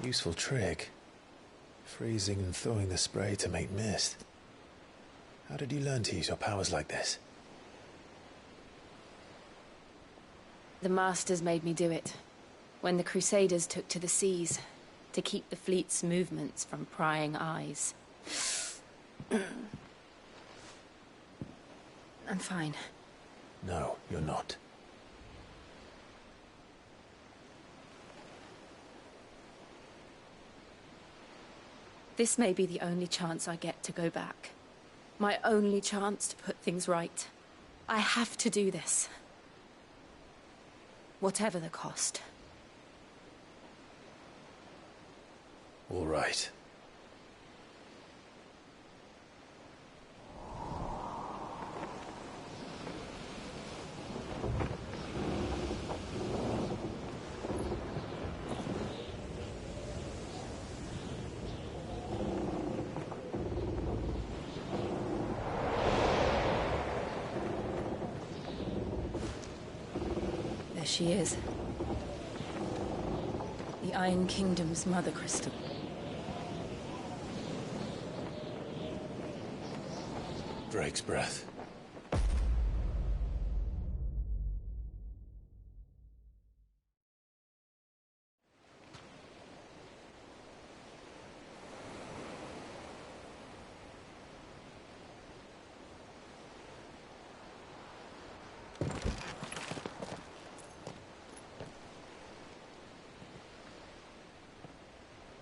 Useful trick. Freezing and throwing the spray to make mist. How did you learn to use your powers like this? The Masters made me do it. When the Crusaders took to the seas, to keep the fleet's movements from prying eyes. I'm fine. No, you're not. This may be the only chance I get to go back. My only chance to put things right. I have to do this. Whatever the cost. All right. She is. The Iron Kingdom's mother crystal. Drake's breath.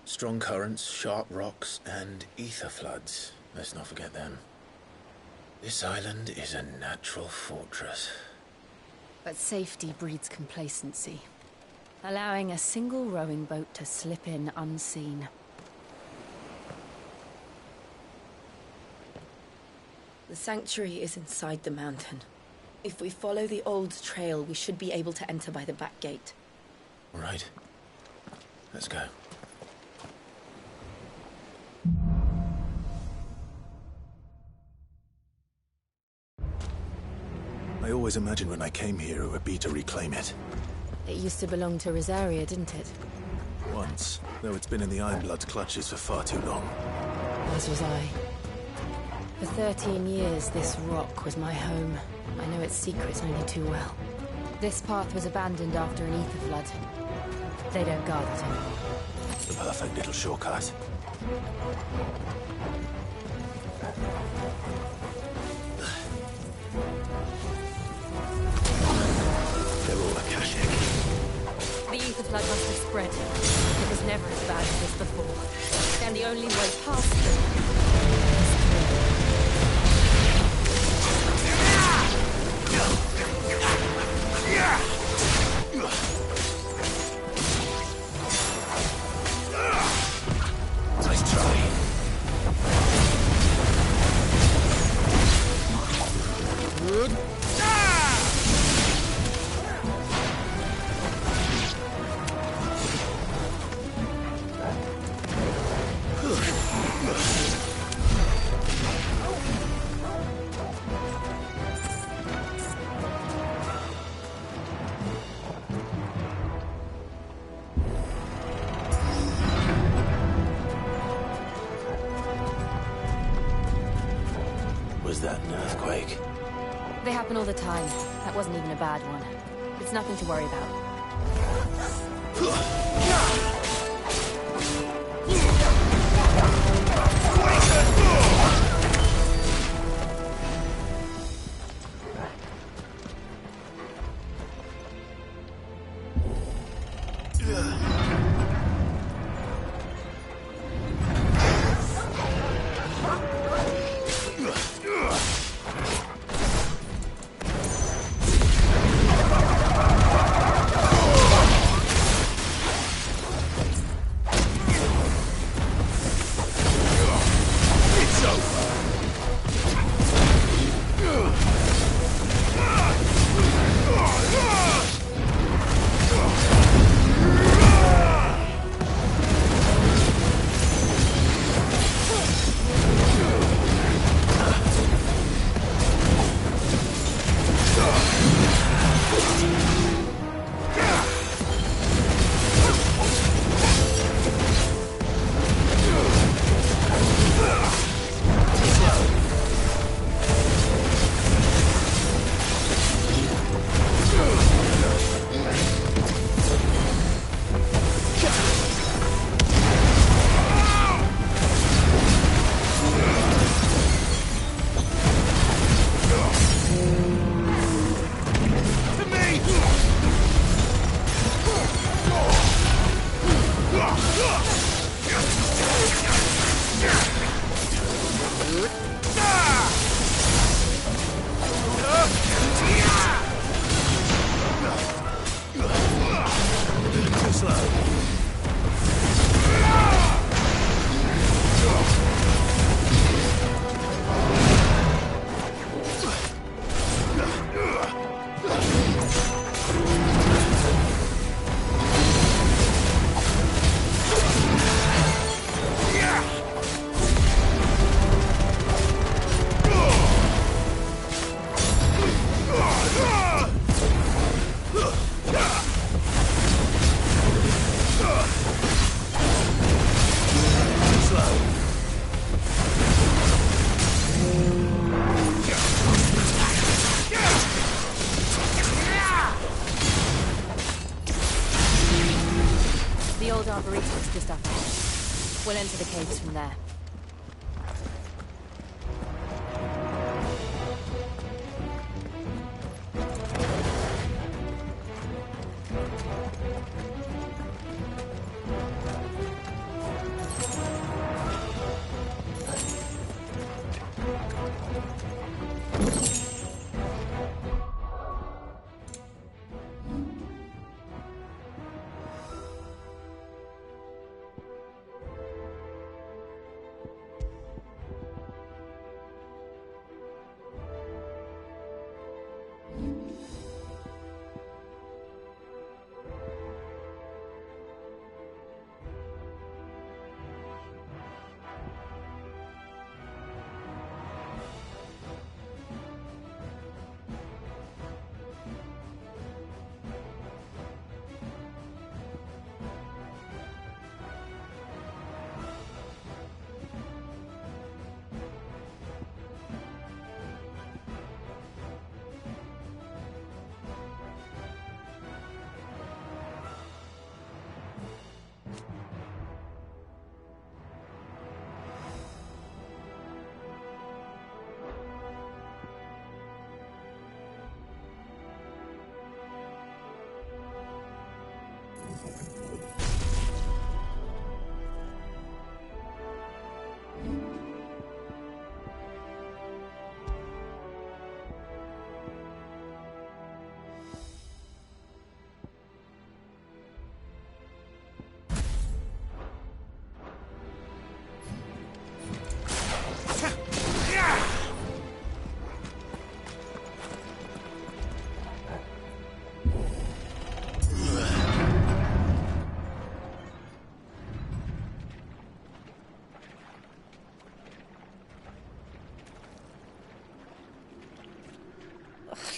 Strong currents, sharp rocks, and ether floods. Let's not forget them. This island is a natural fortress. But safety breeds complacency. Allowing a single rowing boat to slip in unseen. The sanctuary is inside the mountain. If we follow the old trail, we should be able to enter by the back gate. All right. Let's go. I always imagined when I came here it would be to reclaim it. It used to belong to Rosaria, didn't it? Once, though it's been in the Ironblood's clutches for far too long. As was I. For 13 years, this rock was my home. I know its secrets only too well. This path was abandoned after an ether flood. They don't guard it anymore. The perfect little shortcut. They're all Akashic. The ether flood must have spread. It was never as bad as this before. And the only way past Nice try. Good. Was that an earthquake? They happen all the time. That wasn't even a bad one. It's nothing to worry about. Too slow. The old arboretum's just up ahead. We'll enter the caves from there.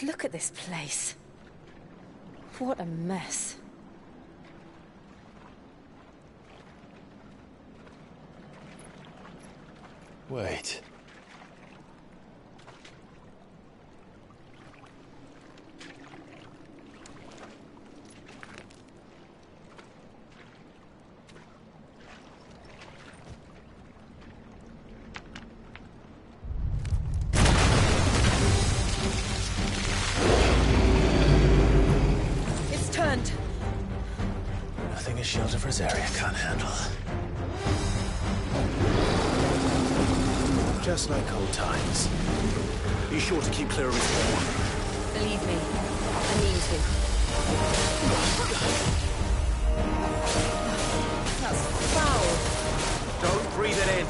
Look at this place. What a mess. Wait. It's turned. Nothing a shelter for Zarya can't handle. Just like old times. Be sure to keep clear of his horn. Believe me, I mean to. That's foul. Don't breathe it in.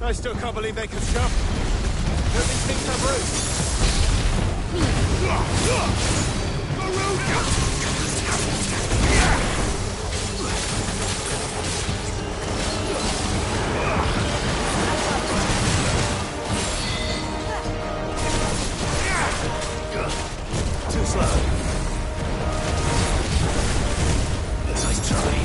I still can't believe they can jump. Don't these things have roots? Too slow. Nice try.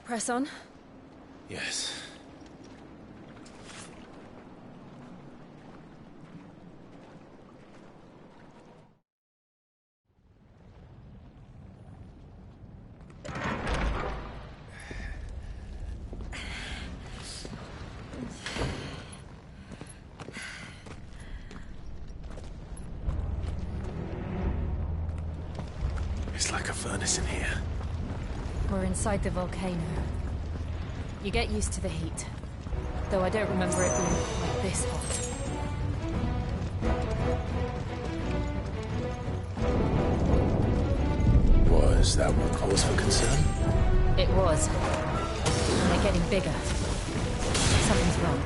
Press on. Yes. It's like a furnace in here. We're inside the volcano. You get used to the heat. Though I don't remember it being like this hot. Was that one cause for concern? It was. And they're getting bigger. Something's wrong.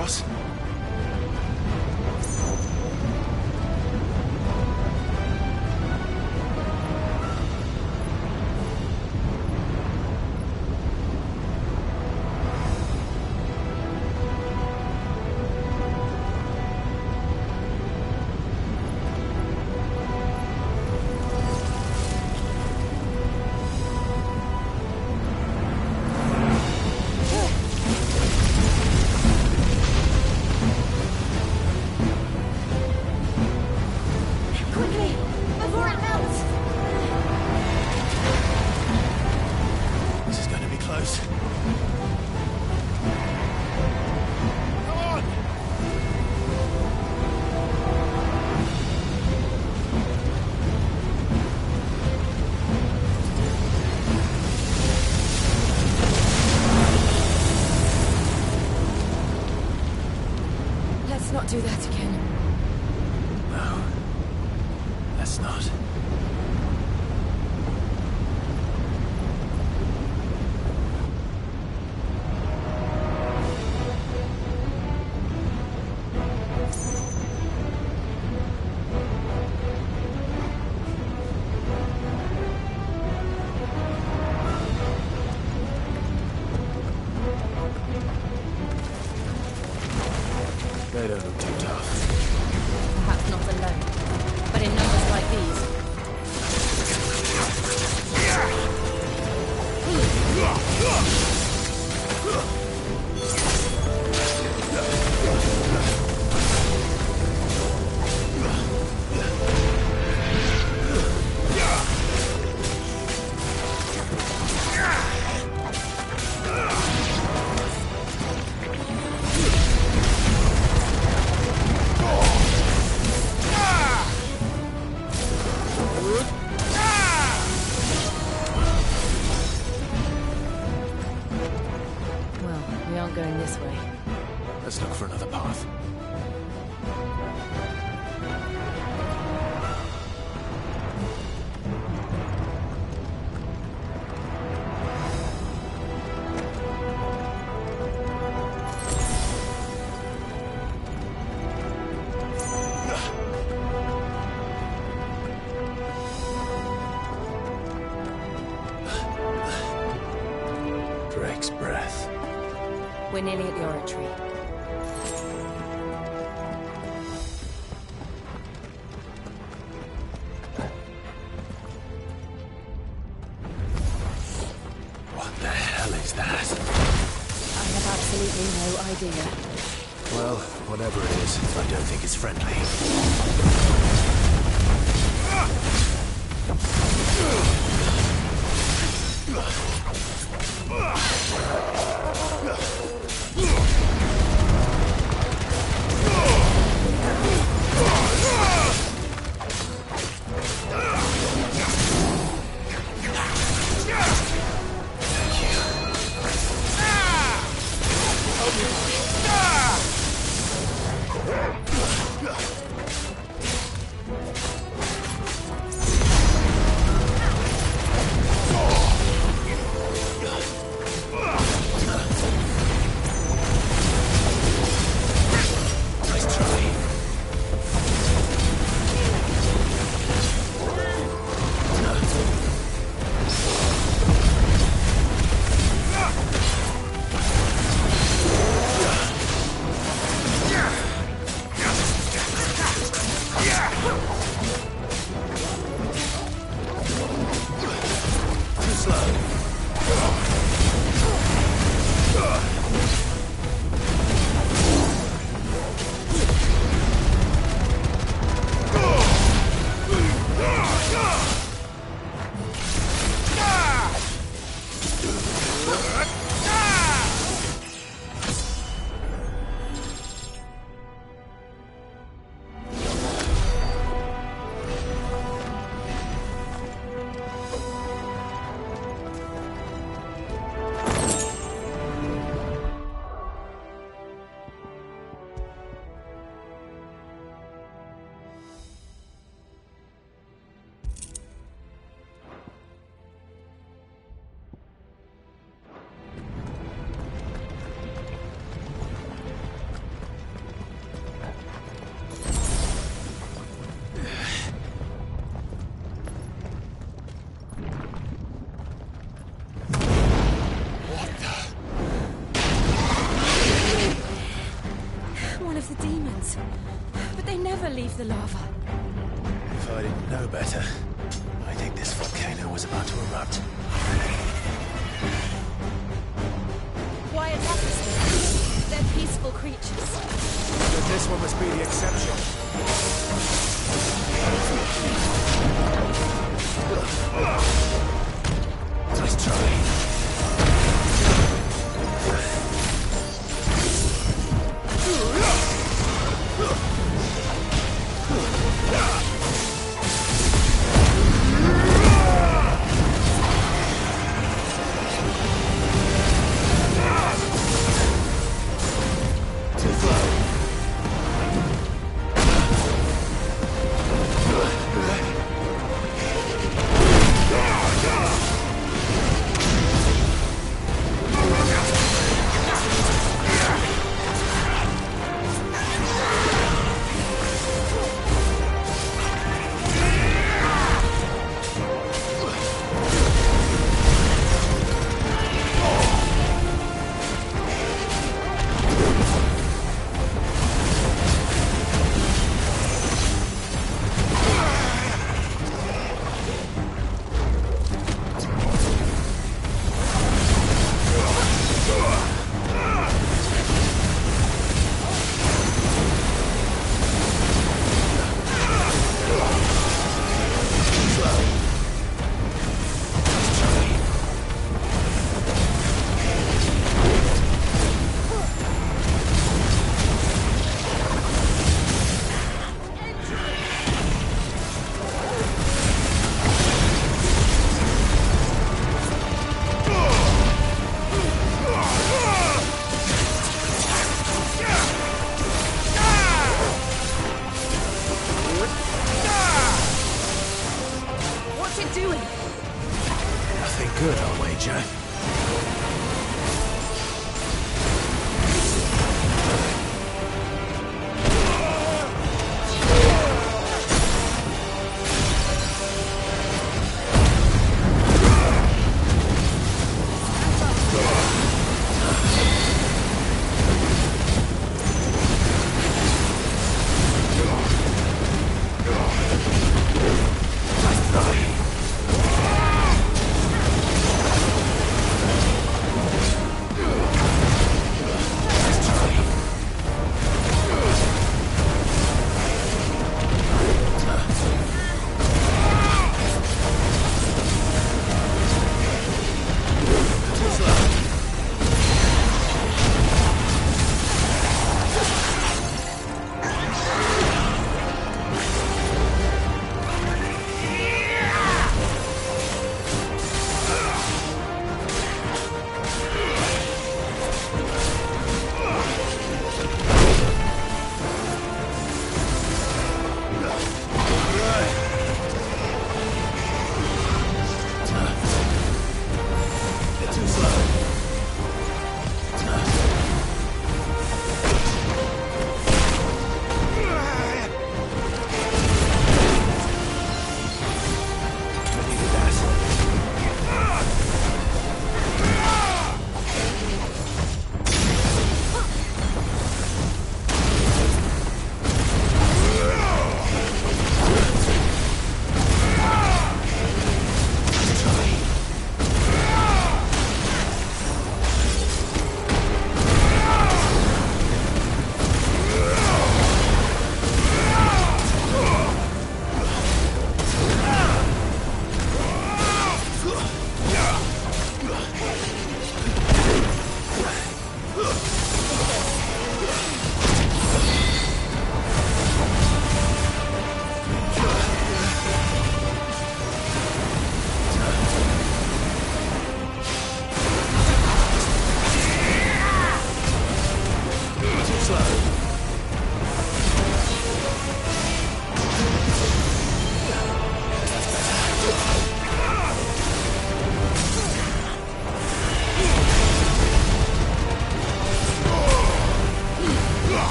across? Quickly, before it melts! This is going to be close. Come on! Let's not do that again. No. Let's not. They don't look too tough. Perhaps not alone, but in numbers like these. Well, we aren't going this way. Let's look for another path. Drake's breath. We're nearly at the oratory. What the hell is that? I have absolutely no idea. Well, whatever it is, I don't think it's friendly. the lava. If I didn't know better, I think this volcano was about to erupt. Quiet atmosphere. They're peaceful creatures. But this one must be the exception. Nice try. Good, I'll wager.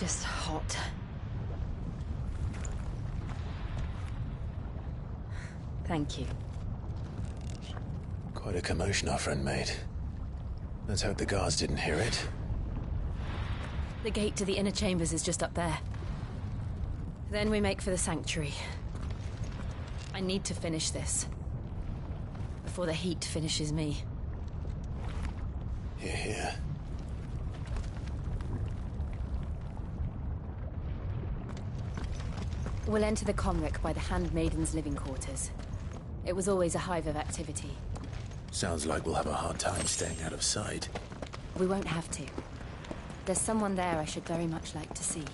just hot. Thank you. Quite a commotion our friend made. Let's hope the guards didn't hear it. The gate to the inner chambers is just up there. Then we make for the sanctuary. I need to finish this. Before the heat finishes me. Hear, hear. We'll enter the Comric by the Handmaiden's living quarters. It was always a hive of activity. Sounds like we'll have a hard time staying out of sight. We won't have to. There's someone there I should very much like to see.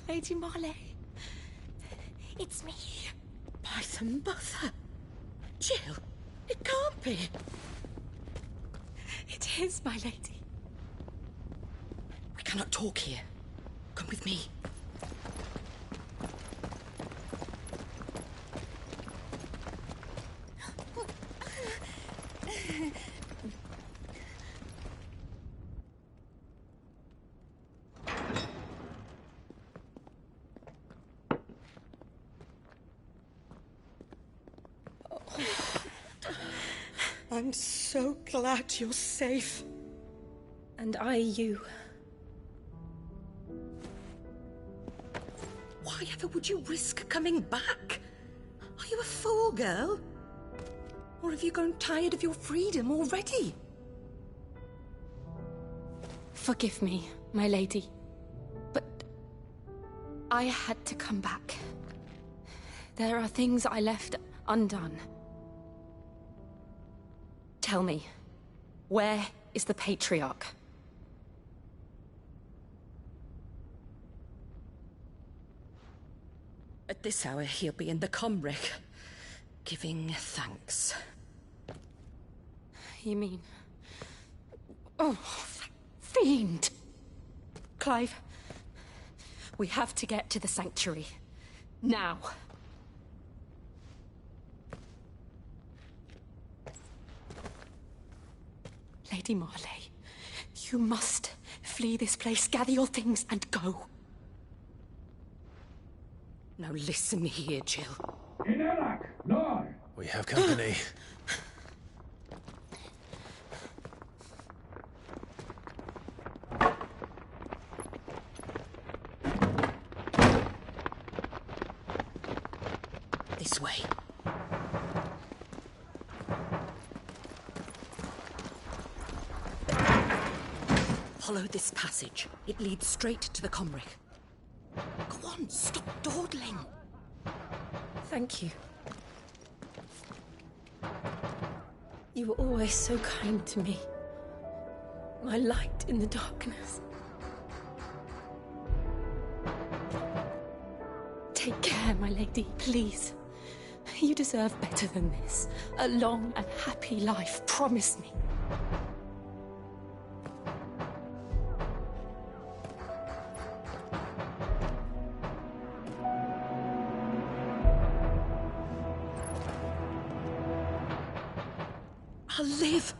Lady Marley. It's me. By the mother. Jill, it can't be. It is, my lady. We cannot talk here. Come with me. I'm so glad you're safe. And I you. Why ever would you risk coming back? Are you a fool, girl? Or have you grown tired of your freedom already? Forgive me, my lady. But I had to come back. There are things I left undone. Tell me, where is the Patriarch? At this hour, he'll be in the Comric, giving thanks. You mean... Oh, that fiend! Clive, we have to get to the sanctuary. Now. Lady Marley, you must flee this place, gather your things, and go. Now listen here, Jill. We have company. This way. Follow this passage. It leads straight to the Comric. Go on, stop dawdling. Thank you. You were always so kind to me. My light in the darkness. Take care, my lady, please. You deserve better than this. A long and happy life, promise me. I'll live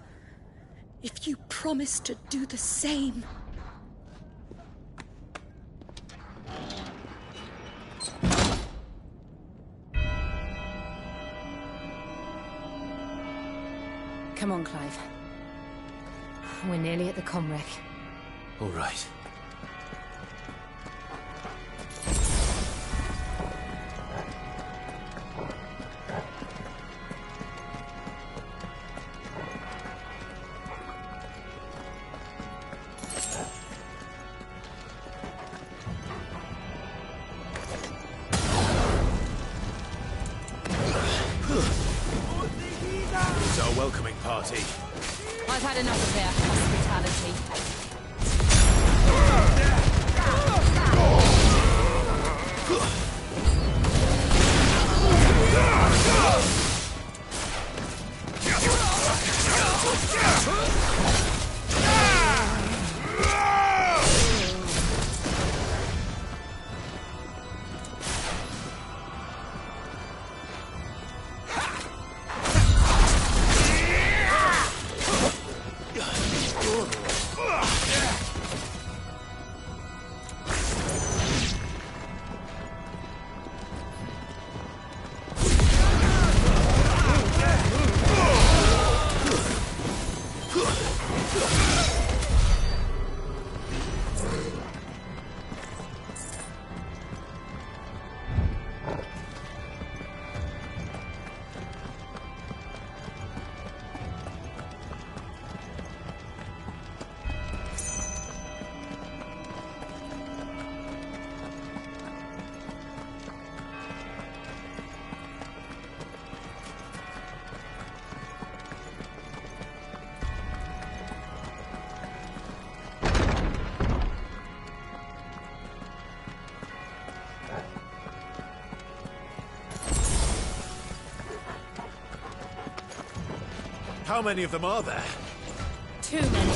if you promise to do the same. Come on, Clive. We're nearly at the comwreck. All right. It's our welcoming party. I've had enough of their hospitality. How many of them are there? Too many.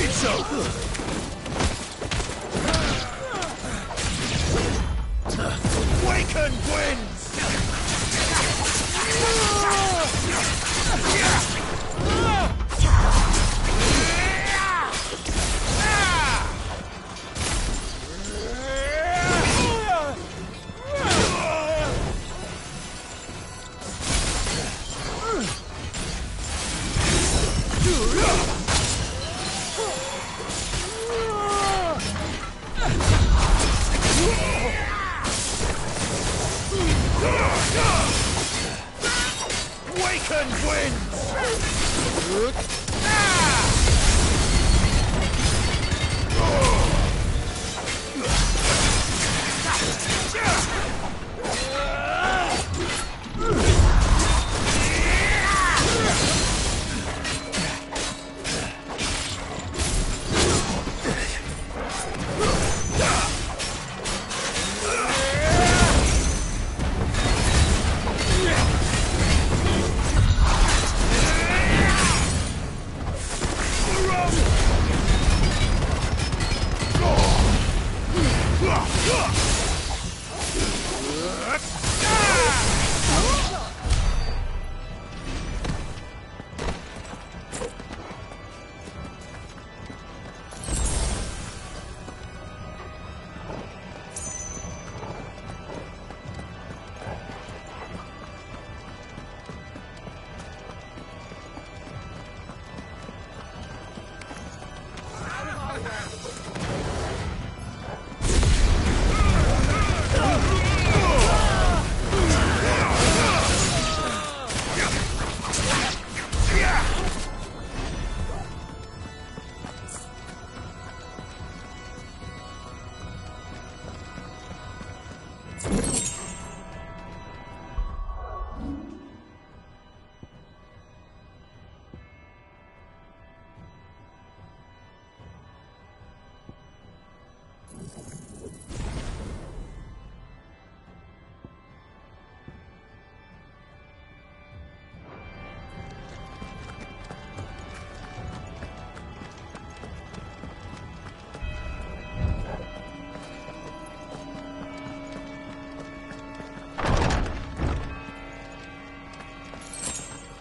It's over. Waken winds! Waken winds!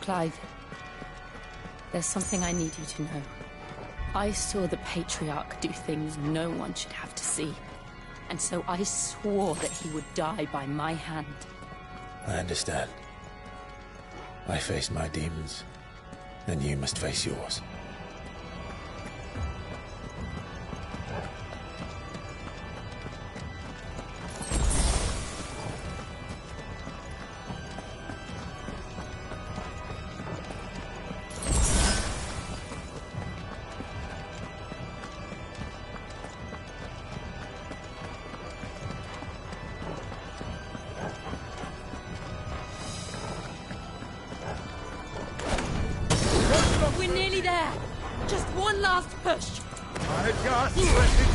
Clive, there's something I need you to know. I saw the Patriarch do things no one should have to see. And so I swore that he would die by my hand. I understand. I face my demons, and you must face yours. We're nearly there. Just one last push. I just let it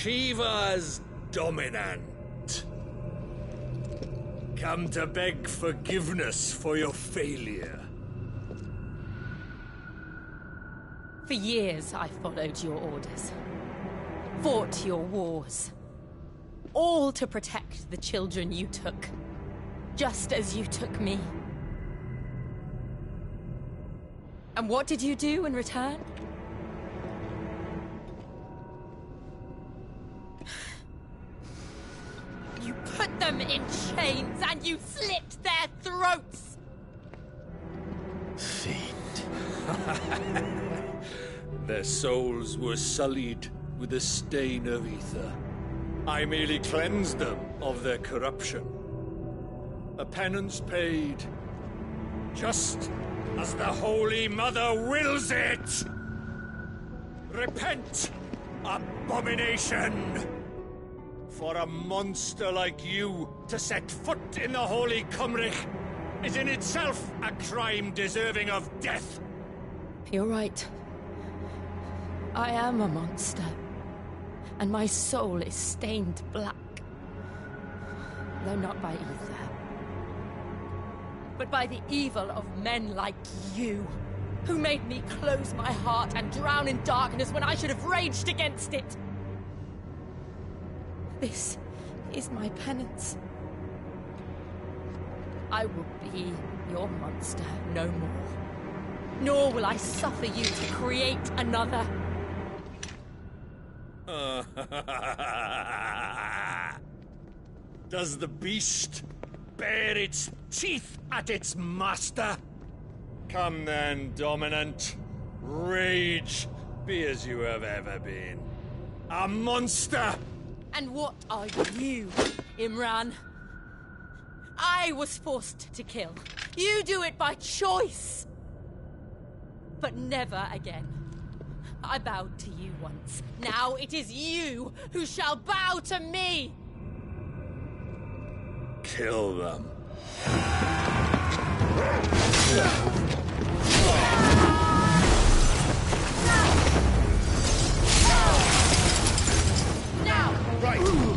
Shiva's dominant. Come to beg forgiveness for your failure. For years, I followed your orders. Fought your wars. All to protect the children you took. Just as you took me. And what did you do in return? You put them in chains and you slit their throats! Fiend. Their souls were sullied with the stain of ether. I merely cleansed them of their corruption. a penance paid. Just as the Holy Mother wills it! Repent, abomination! For a monster like you to set foot in the Holy Cymric is in itself a crime deserving of death. You're right. I am a monster. And my soul is stained black. Though not by ether. But by the evil of men like you, who made me close my heart and drown in darkness when I should have raged against it. This is my penance. I will be your monster no more. Nor will I suffer you to create another. Does the beast bare its teeth at its master? Come then, Dominant. Rage, be as you have ever been. A monster! And what are you, Imran? I was forced to kill. You do it by choice. But never again. I bowed to you once. Now it is you who shall bow to me! Kill them. Now! Right!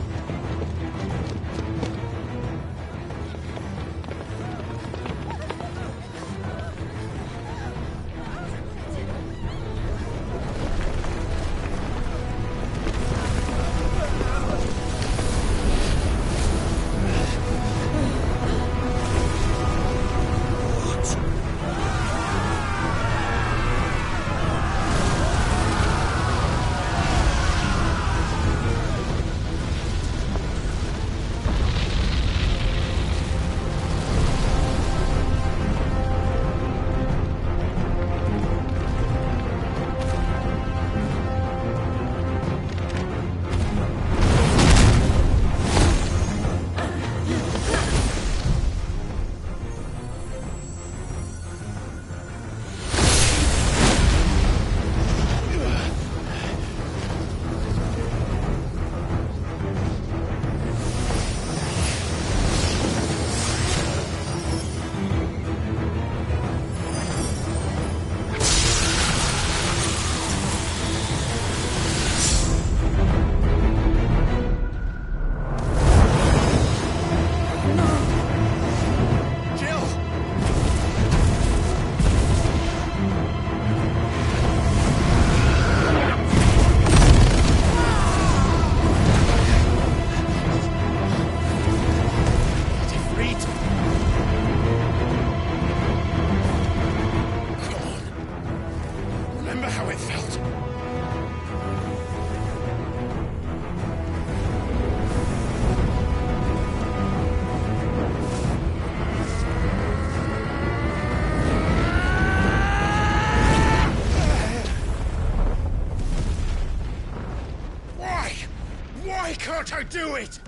Can't I do it?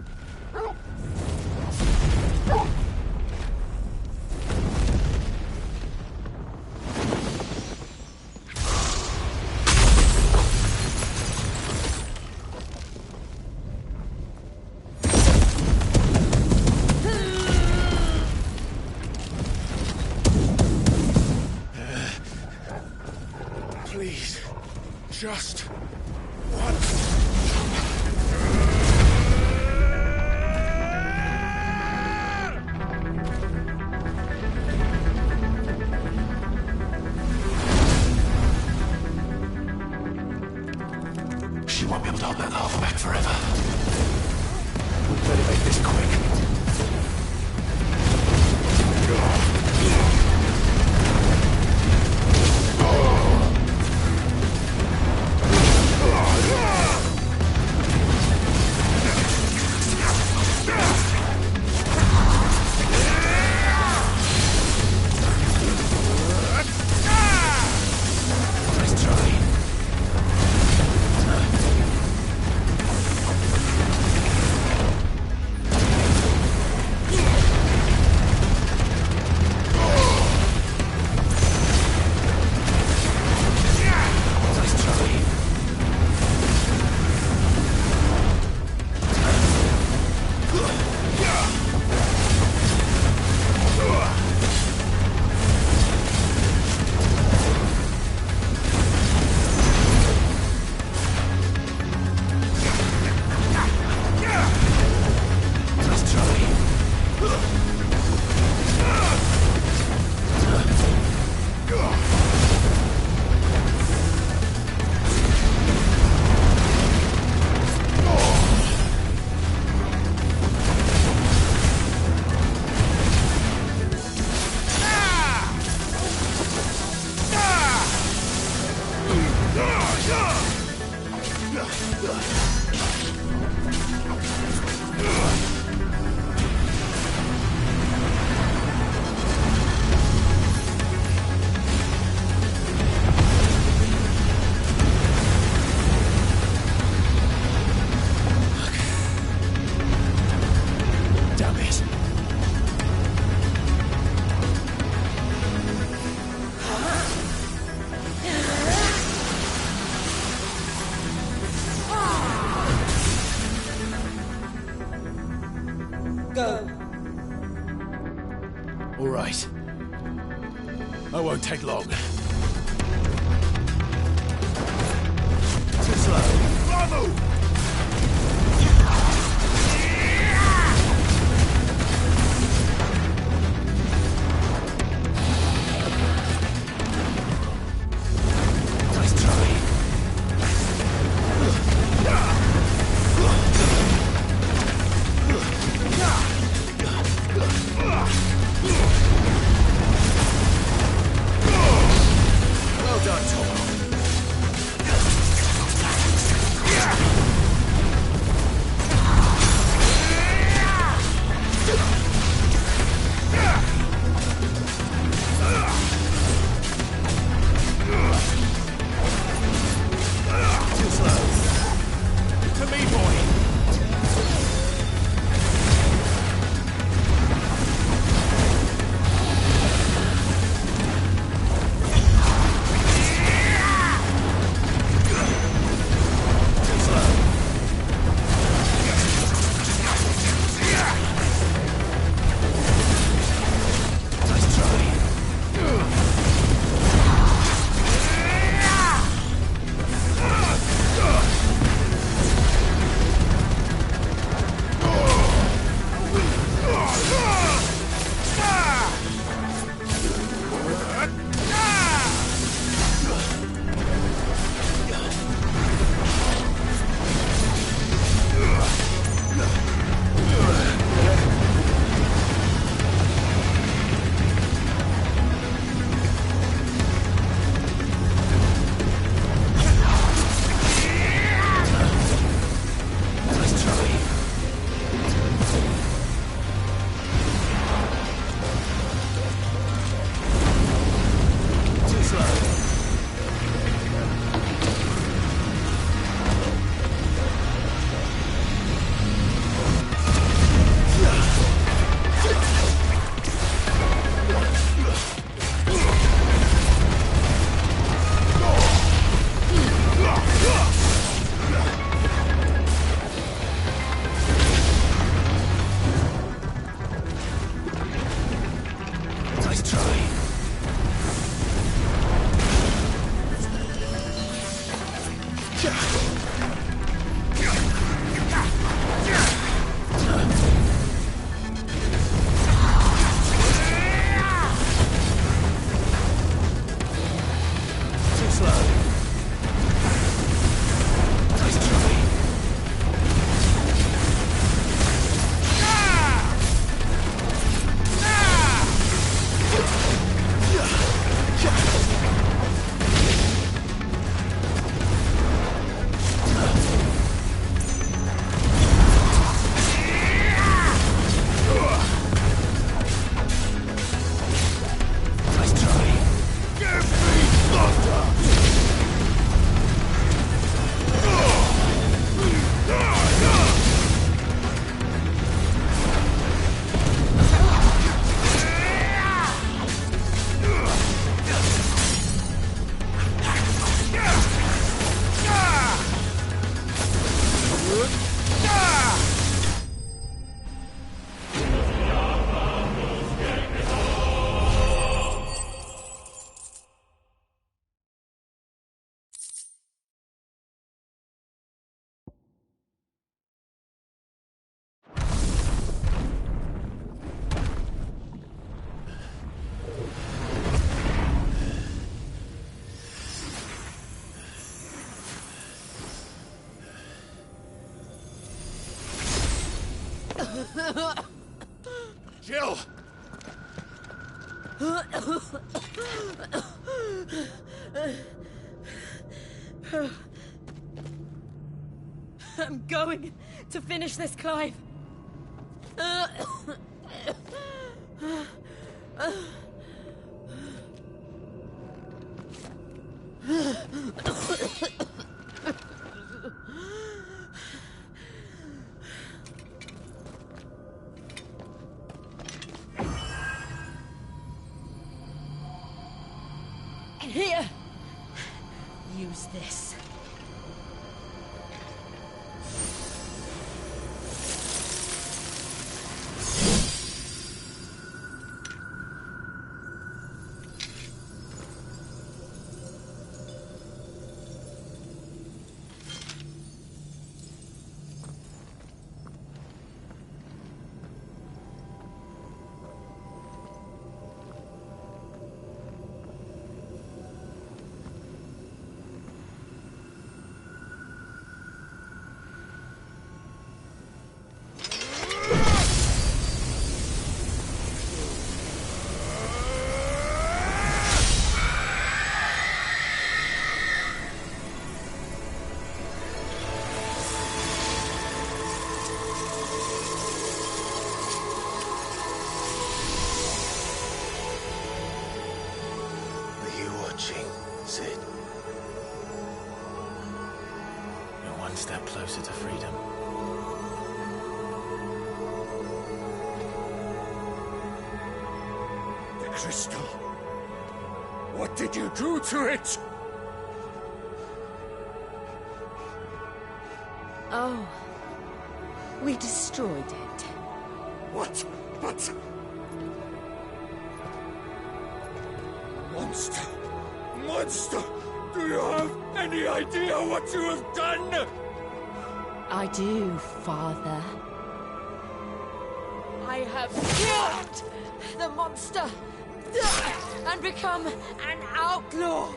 Please, just once. Go. All right. I won't take long. Too slow. Bravo! Jill! I'm going to finish this, Clive. Here! Use this. crystal. What did you do to it? Oh, we destroyed it. What? But... Monster! Monster! Do you have any idea what you have done? I do, Father. I have killed the monster and become an outlaw.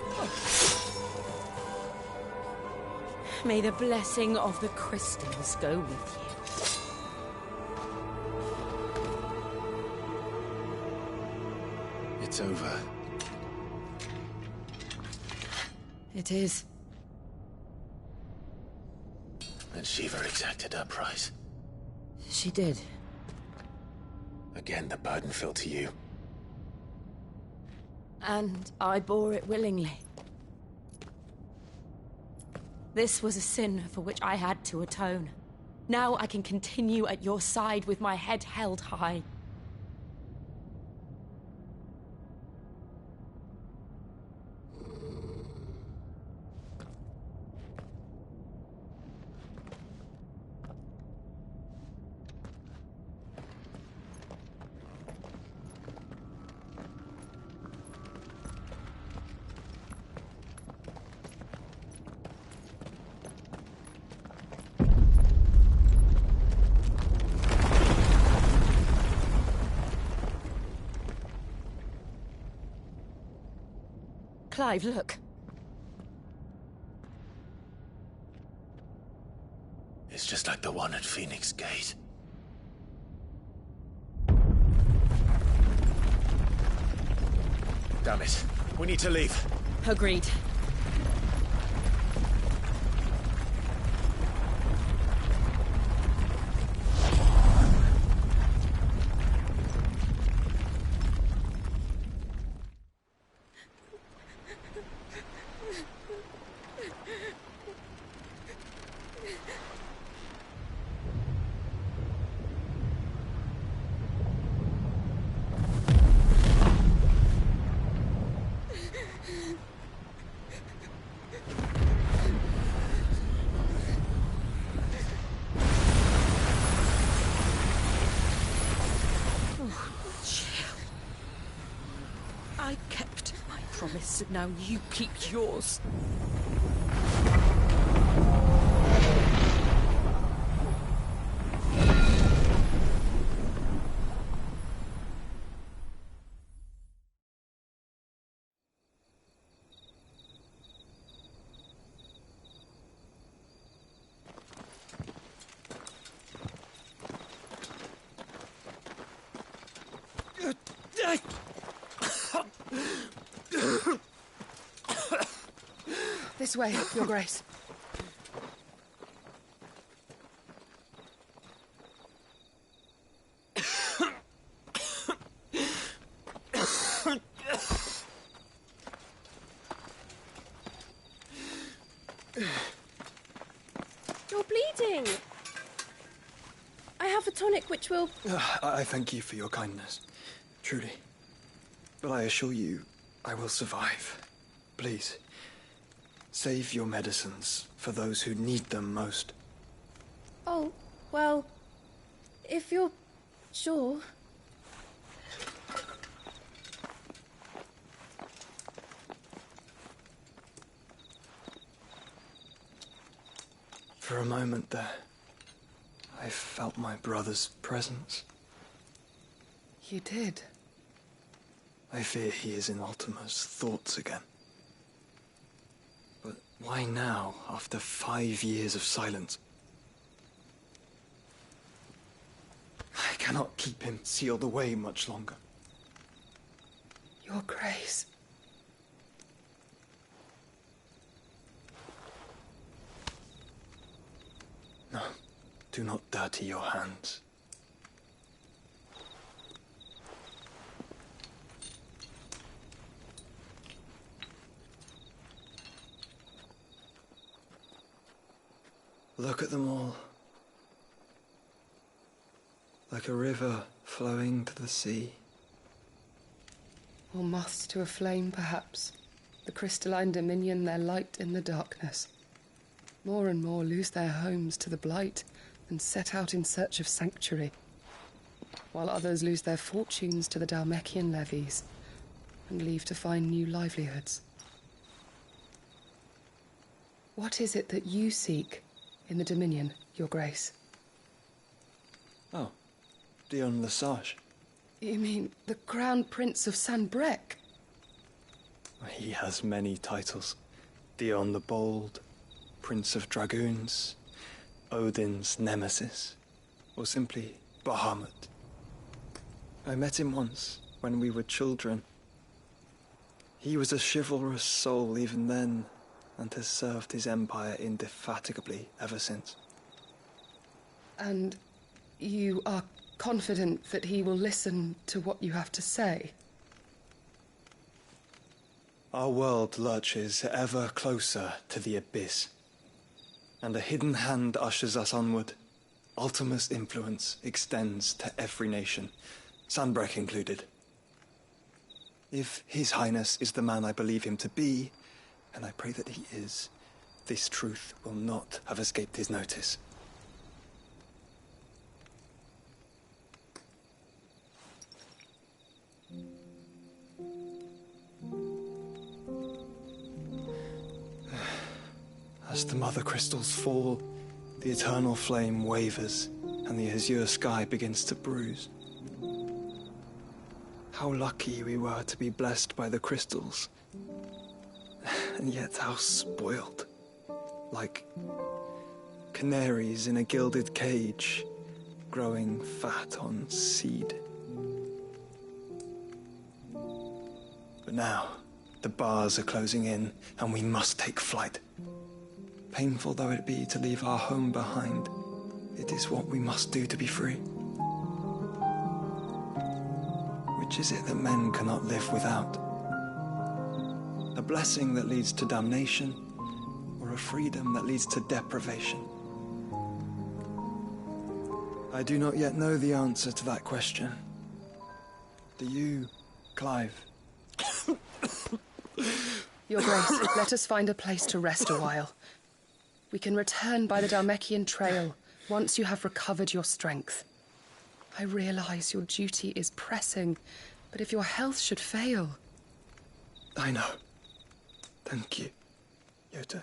May the blessing of the crystals go with you. It's over. It is. And Shiva exacted her price. She did. Again, the burden fell to you. And I bore it willingly. This was a sin for which I had to atone. Now I can continue at your side with my head held high. Clive, look. It's just like the one at Phoenix Gate. Damn it. We need to leave. Agreed. I kept my promise, and now you keep yours. This way, Your Grace. You're bleeding. I have a tonic which will... I thank you for your kindness, truly. But I assure you, I will survive. Please, save your medicines for those who need them most. Oh, well, if you're sure. For a moment there, I felt my brother's presence. You did? I fear he is in Ultima's thoughts again. But why now, after 5 years of silence? I cannot keep him sealed away much longer. Your Grace. No, do not dirty your hands. Look at them all. Like a river flowing to the sea. Or moths to a flame, perhaps. The crystalline dominion their light in the darkness. More and more lose their homes to the blight and set out in search of sanctuary, while others lose their fortunes to the Dhalmekian levies and leave to find new livelihoods. What is it that you seek in the Dominion, Your Grace? Oh, Dion Lesage. You mean the Crown Prince of Sanbreque? He has many titles. Dion the Bold, Prince of Dragoons, Odin's Nemesis, or simply Bahamut. I met him once, when we were children. He was a chivalrous soul even then, and has served his empire indefatigably ever since. And you are confident that he will listen to what you have to say? Our world lurches ever closer to the abyss, and a hidden hand ushers us onward. Ultima's influence extends to every nation, Sanbreque included. If His Highness is the man I believe him to be, and I pray that he is, this truth will not have escaped his notice. As the mother crystals fall, the eternal flame wavers, and the azure sky begins to bruise. How lucky we were to be blessed by the crystals, and yet how spoiled. Like canaries in a gilded cage, growing fat on seed. But now, the bars are closing in, and we must take flight. Painful though it be to leave our home behind, it is what we must do to be free. Which is it that men cannot live without? A blessing that leads to damnation, or a freedom that leads to deprivation? I do not yet know the answer to that question. Do you, Clive? Your Grace, let us find a place to rest a while. We can return by the Dhalmekian trail once you have recovered your strength. I realize your duty is pressing, but if your health should fail... I know. Thank you, Yote.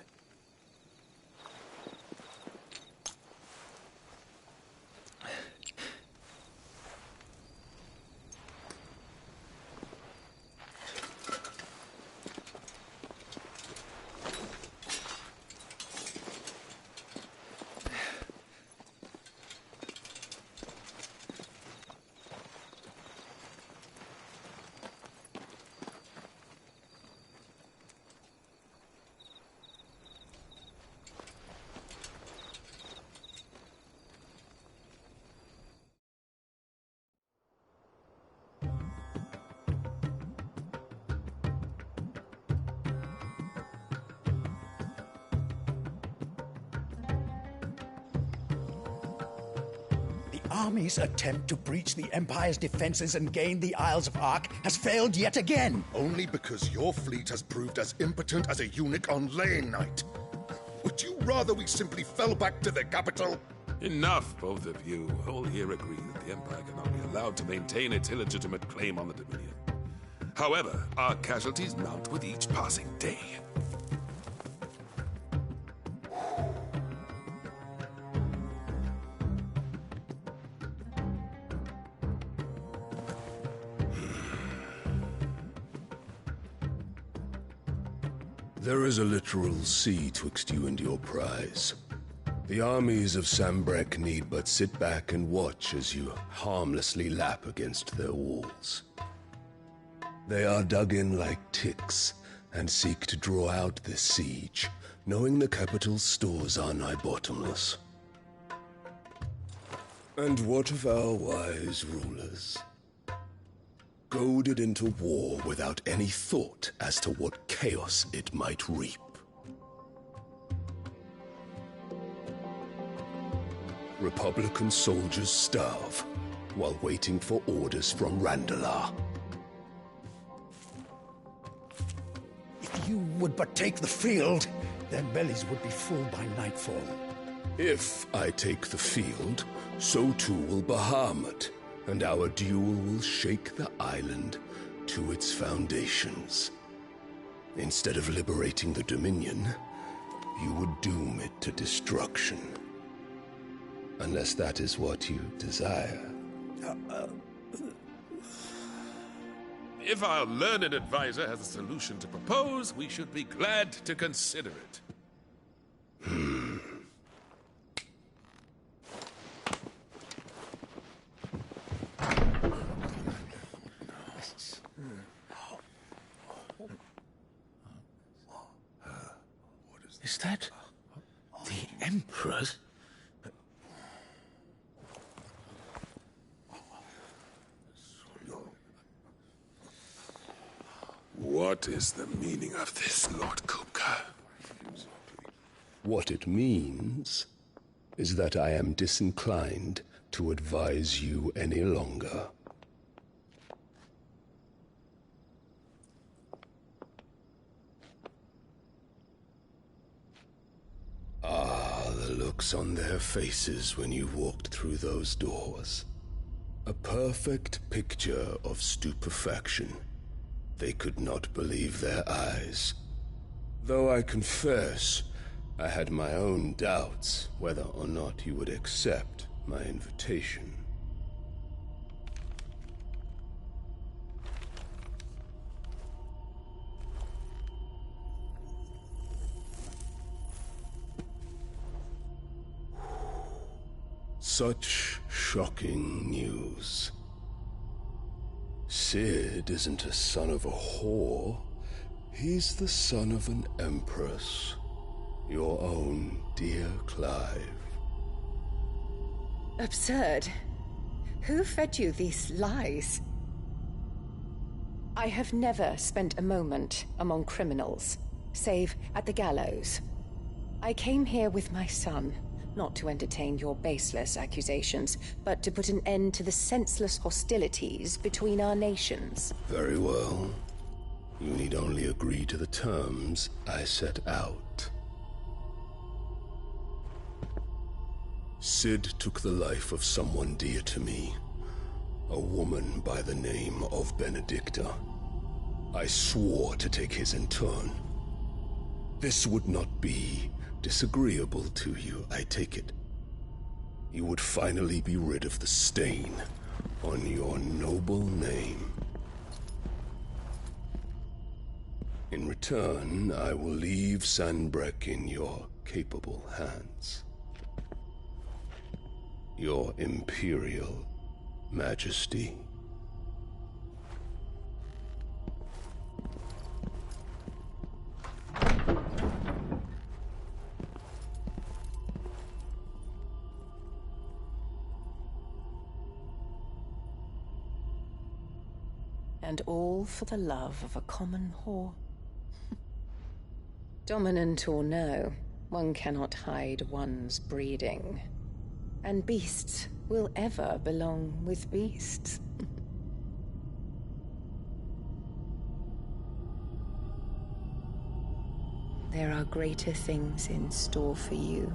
Army's attempt to breach the Empire's defenses and gain the Isles of Ark has failed yet again. Only because your fleet has proved as impotent as a eunuch on laying night. Would you rather we simply fell back to the capital? Enough, both of you. All here agree that the Empire cannot be allowed to maintain its illegitimate claim on the Dominion. However, our casualties mount with each passing day. There is a literal sea twixt you and your prize. The armies of Sanbreque need but sit back and watch as you harmlessly lap against their walls. They are dug in like ticks and seek to draw out this siege, knowing the capital's stores are nigh bottomless. And what of our wise rulers? Goaded into war without any thought as to what chaos it might reap. Republican soldiers starve while waiting for orders from Randalar. would but take the field, their bellies would be full by nightfall. If I take the field, so too will Bahamut, and our duel will shake the island to its foundations. Instead of liberating the Dominion, you would doom it to destruction. Unless that is what you desire. If our learned advisor has a solution to propose, we should be glad to consider it. Is that the Emperor's? What is the meaning of this, Lord Kupka? What it means is that I am disinclined to advise you any longer. Ah, the looks on their faces when you walked through those doors. A perfect picture of stupefaction. They could not believe their eyes. Though I confess, I had my own doubts whether or not you would accept my invitation. Such shocking news. Sid isn't a son of a whore. He's the son of an empress. Your own dear Clive. Absurd. Who fed you these lies? I have never spent a moment among criminals, save at the gallows. I came here with my son, not to entertain your baseless accusations, but to put an end to the senseless hostilities between our nations. Very well. You need only agree to the terms I set out. Sid took the life of someone dear to me, a woman by the name of Benedicta. I swore to take his in turn. This would not be disagreeable to you, I take it. You would finally be rid of the stain on your noble name. In return, I will leave Sanbreque in your capable hands. Your Imperial Majesty. And all for the love of a common whore. Dominant or no, one cannot hide one's breeding. And beasts will ever belong with beasts. There are greater things in store for you,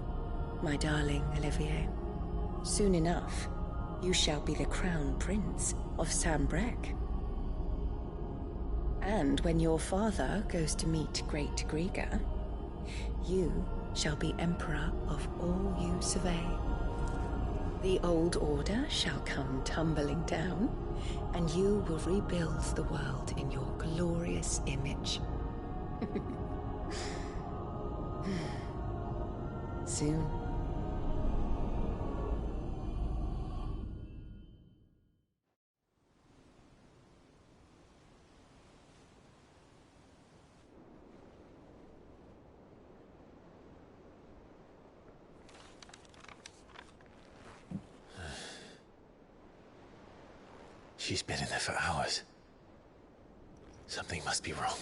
my darling Olivier. Soon enough, you shall be the crown prince of Sanbreque. And when your father goes to meet Great Griga, you shall be emperor of all you survey. The old order shall come tumbling down, and you will rebuild the world in your glorious image. Soon. She's been in there for hours. Something must be wrong.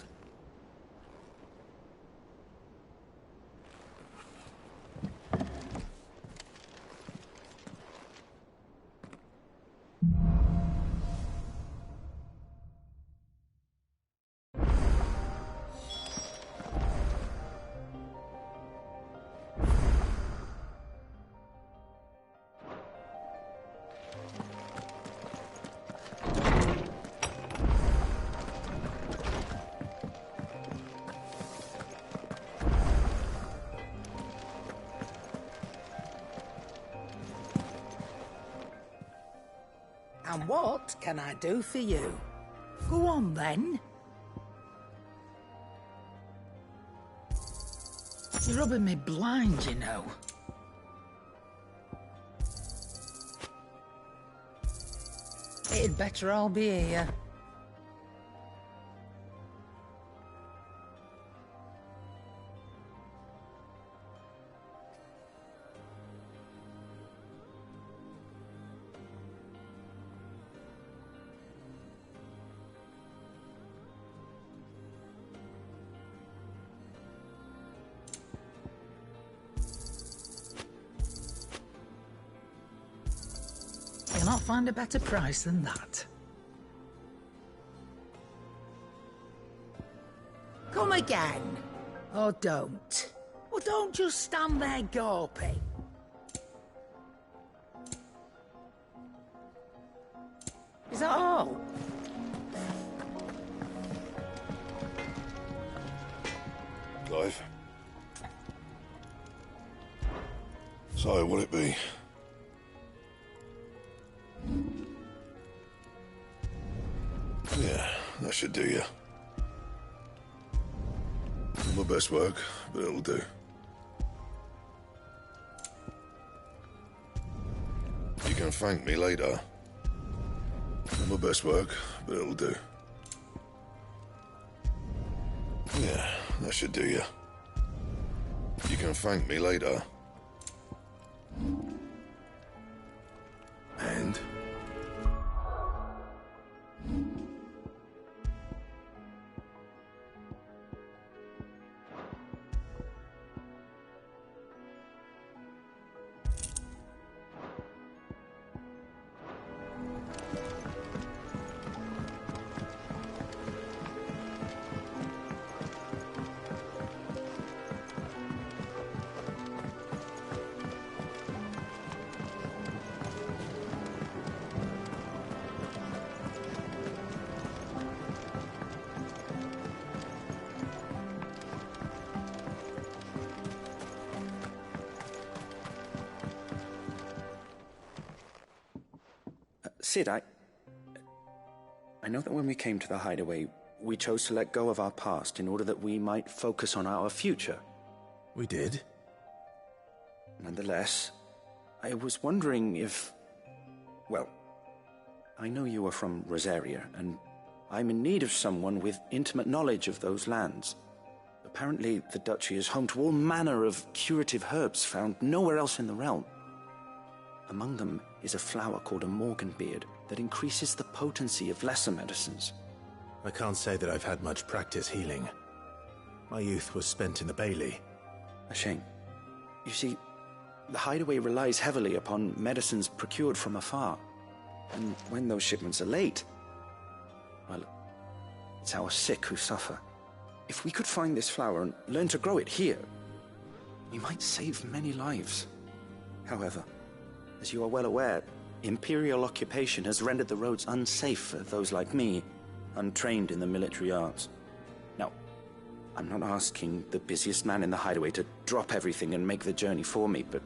And what can I do for you? Go on, then. You're rubbing me blind, you know. It'd better all be here. You'll not find a better price than that. Come again. Or don't. Well, don't just stand there gawping. Is that all? Clive. So, will it be? Yeah, that should do you. Not my best work, but it'll do. You can thank me later. Not my best work, but it'll do. Yeah, that should do you. You can thank me later. And? Sid, I know that when we came to the hideaway, we chose to let go of our past in order that we might focus on our future. We did? Nonetheless, I was wondering if... Well, I know you are from Rosaria, and I'm in need of someone with intimate knowledge of those lands. Apparently, the Duchy is home to all manner of curative herbs found nowhere else in the realm. Among them is a flower called a morganbeard that increases the potency of lesser medicines. I can't say that I've had much practice healing. My youth was spent in the Bailey. A shame. You see, the hideaway relies heavily upon medicines procured from afar. And when those shipments are late, well, it's our sick who suffer. If we could find this flower and learn to grow it here, we might save many lives. However, as you are well aware, Imperial occupation has rendered the roads unsafe for those like me, untrained in the military arts. Now, I'm not asking the busiest man in the hideaway to drop everything and make the journey for me, but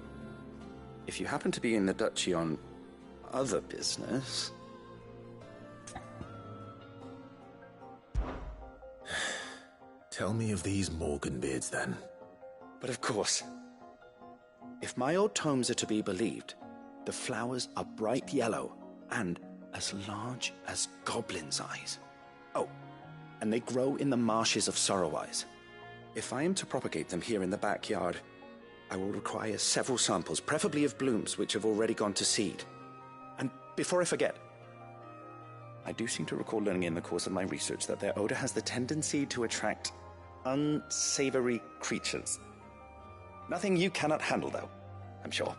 if you happen to be in the Duchy on other business... Tell me of these morganbeards, then. But of course. If my old tomes are to be believed, the flowers are bright yellow and as large as goblins' eyes. Oh, and they grow in the marshes of Sorrowise. If I am to propagate them here in the backyard, I will require several samples, preferably of blooms which have already gone to seed. And before I forget, I do seem to recall learning in the course of my research that their odor has the tendency to attract unsavory creatures. Nothing you cannot handle, though, I'm sure.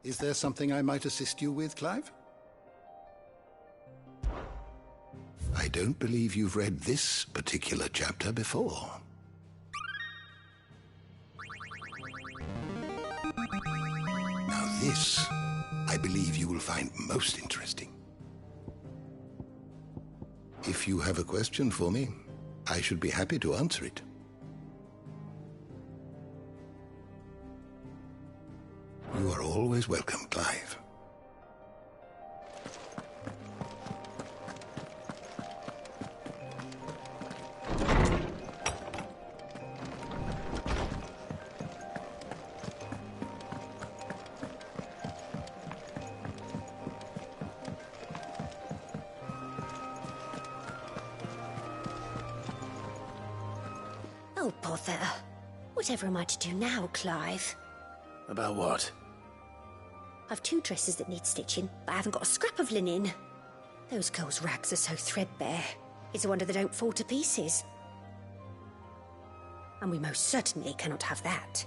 Is there something I might assist you with, Clive? I don't believe you've read this particular chapter before. Now this, I believe you will find most interesting. If you have a question for me, I should be happy to answer it. You are always welcome, Clive. Oh, bother. Whatever am I to do now, Clive? About what? I've 2 dresses that need stitching, but I haven't got a scrap of linen. Those girls' rags are so threadbare. It's a wonder they don't fall to pieces. And we most certainly cannot have that.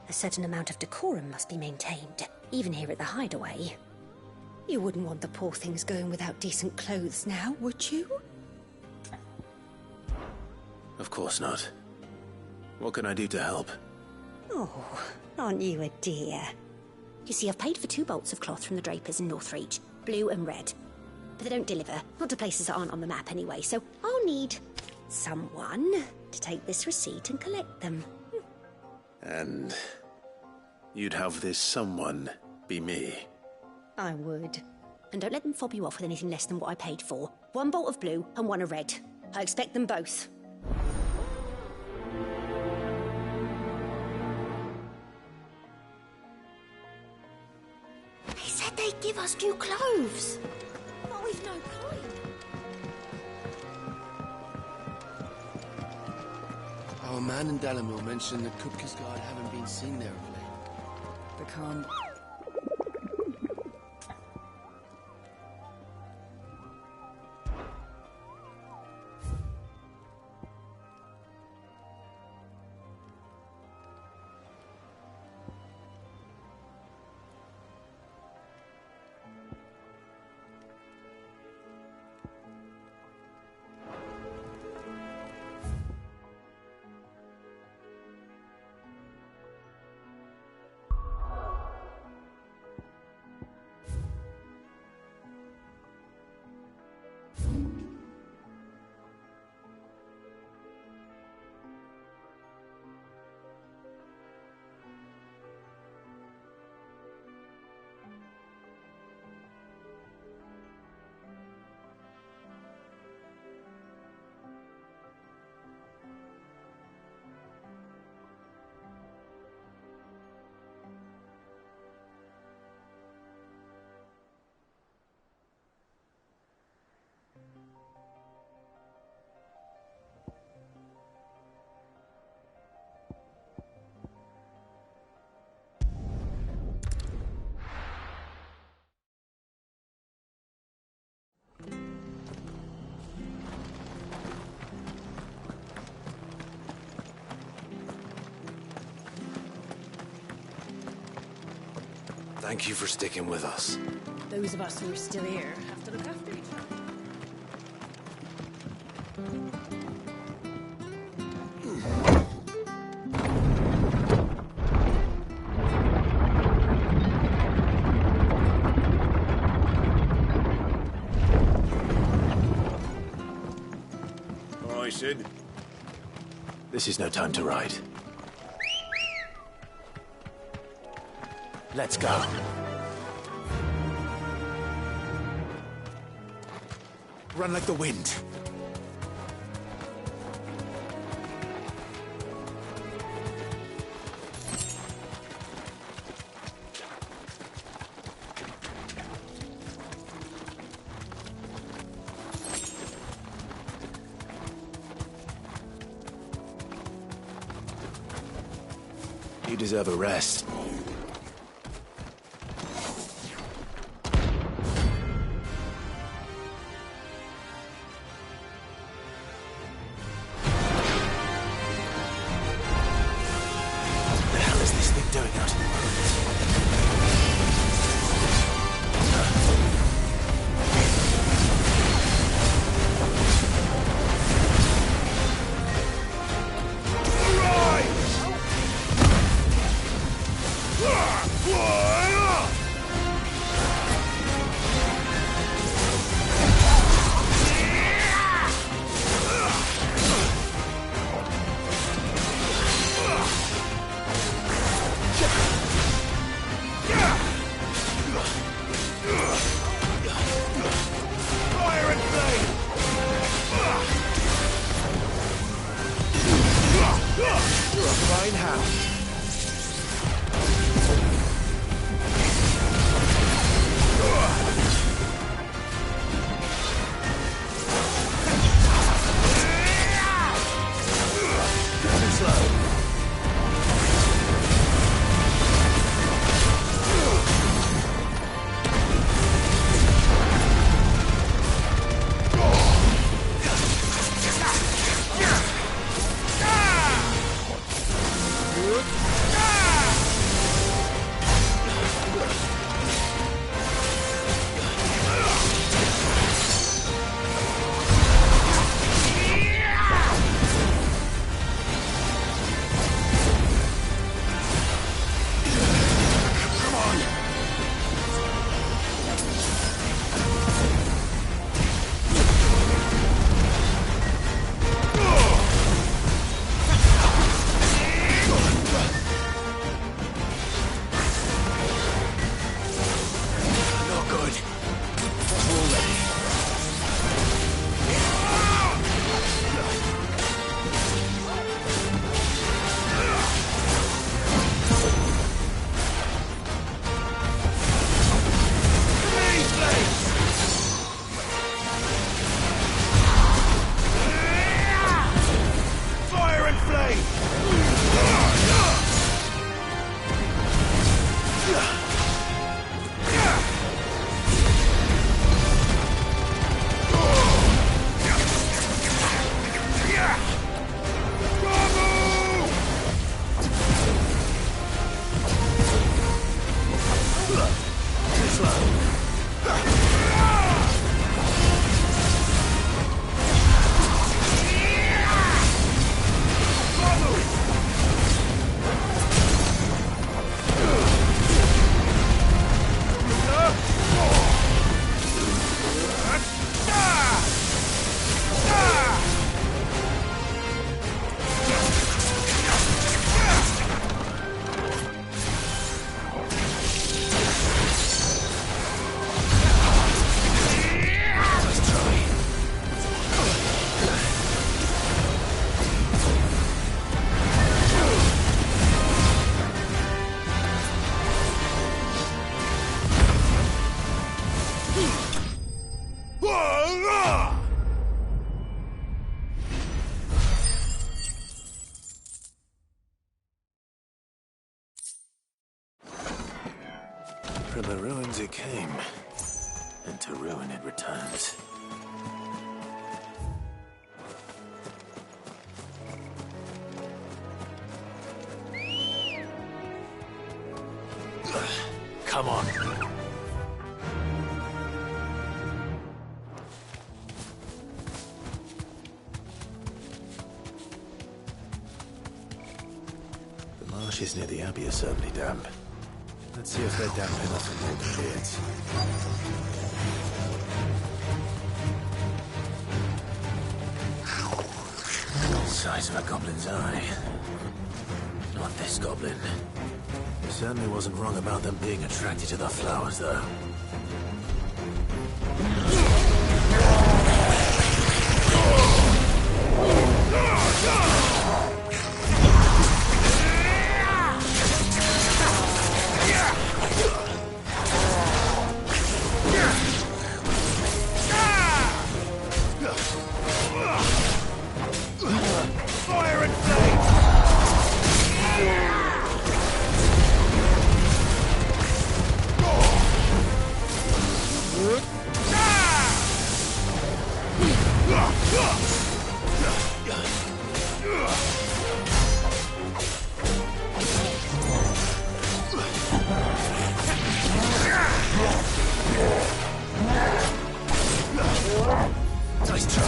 A certain amount of decorum must be maintained, even here at the Hideaway. You wouldn't want the poor things going without decent clothes now, would you? Of course not. What can I do to help? Oh, aren't you a dear? You see, I've paid for 2 bolts of cloth from the drapers in Northreach, blue and red. But they don't deliver, not to places that aren't on the map anyway, so I'll need someone to take this receipt and collect them. And you'd have this someone be me? I would. And don't let them fob you off with anything less than what I paid for. 1 bolt of blue and 1 of red. I expect them both. They said they'd give us new clothes. But we've no kind. Our man in Dalamore mentioned that Kupka's guard haven't been seen there of late. They can't. Thank you for sticking with us. Those of us who are still here have to look after each other. All right, Sid. This is no time to ride. Let's go. Run like the wind. You deserve a rest. Doing out in the world. From the ruins it came, and to ruin it returns. Come on. The marshes near the Abbey are certainly damp. Let's see if they're damp enough for more beards. Size of a goblin's eye. Not this goblin. He certainly wasn't wrong about them being attracted to the flowers, though. Fire and flame! Nice try.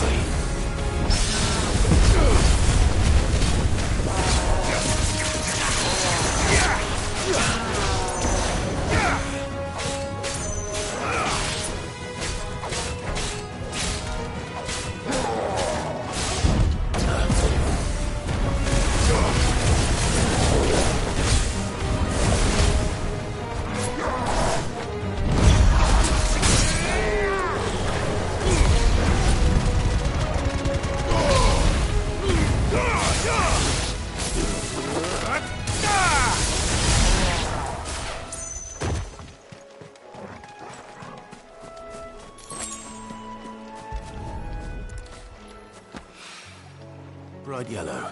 Bright yellow.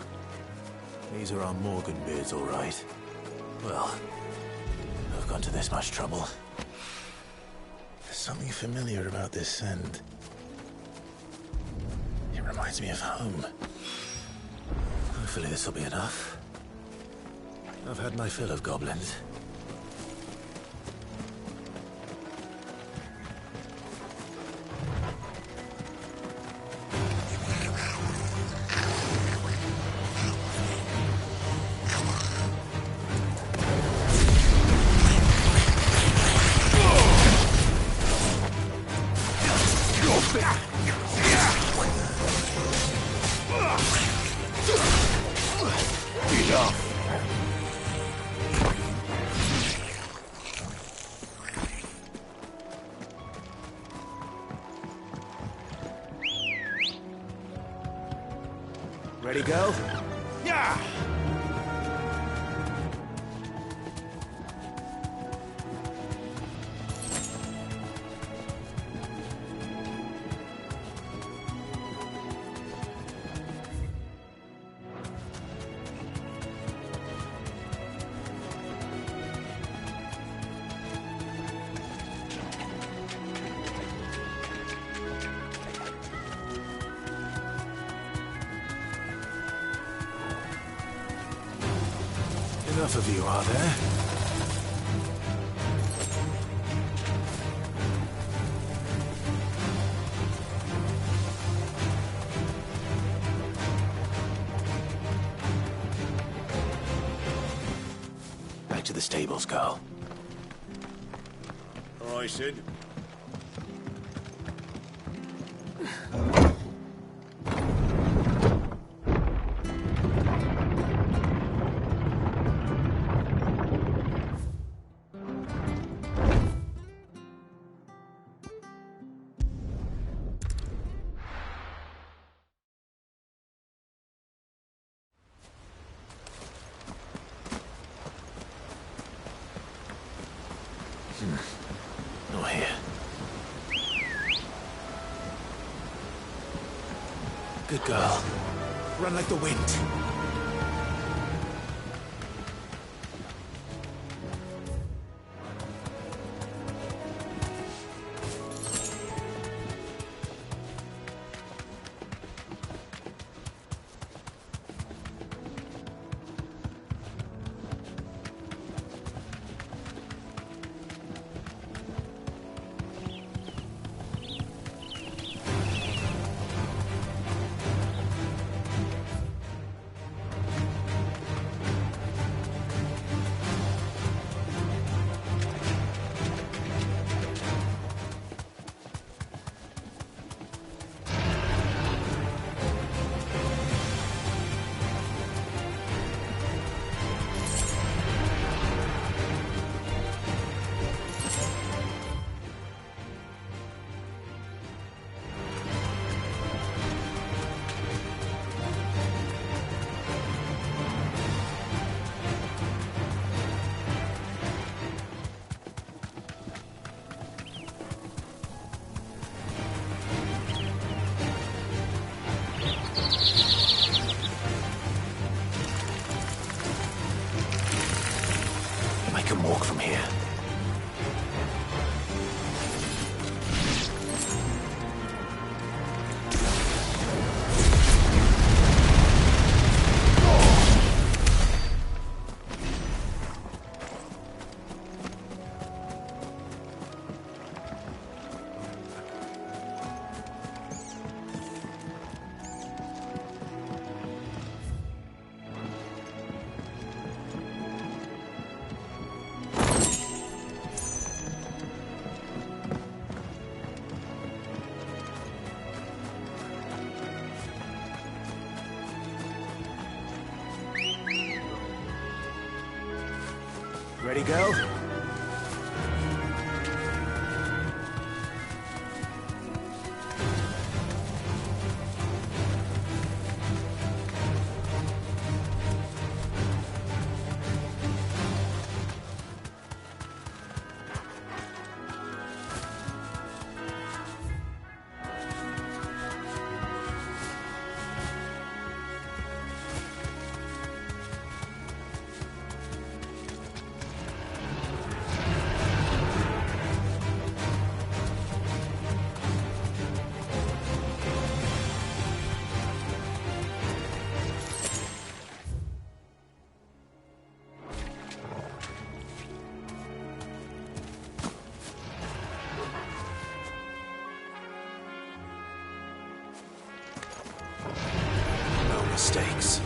These are our Morgan beards, all right. Well, I've gone to this much trouble. There's something familiar about this scent. It reminds me of home. Hopefully this will be enough. I've had my fill of goblins. Ready, go? Yeah! Enough of you, are there? Back to the stables, Carl. Aye, Sid. Not here. Good girl. Run like the wind. I can walk from here. Ready, go? No mistakes.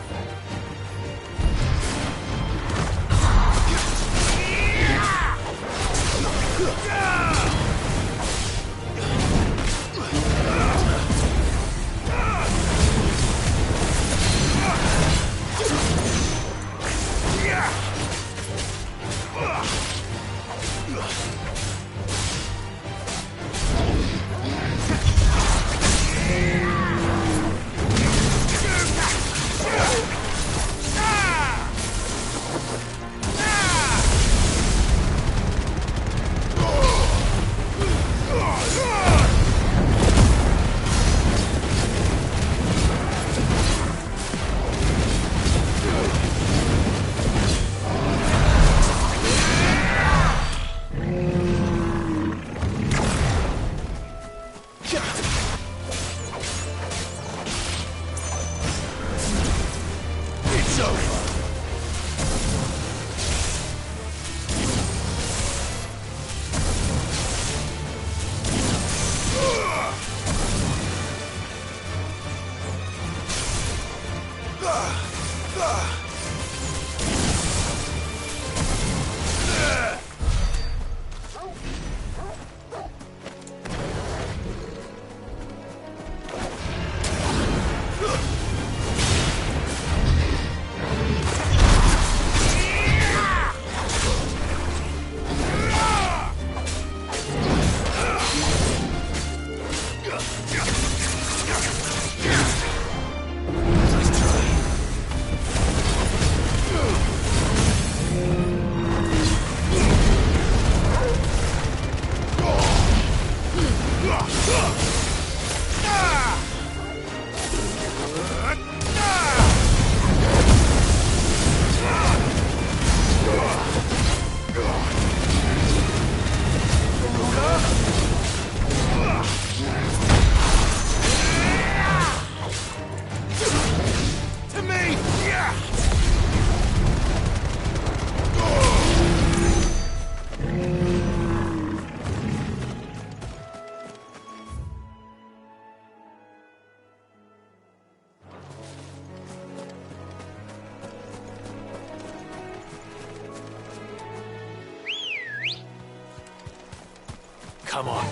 Come on.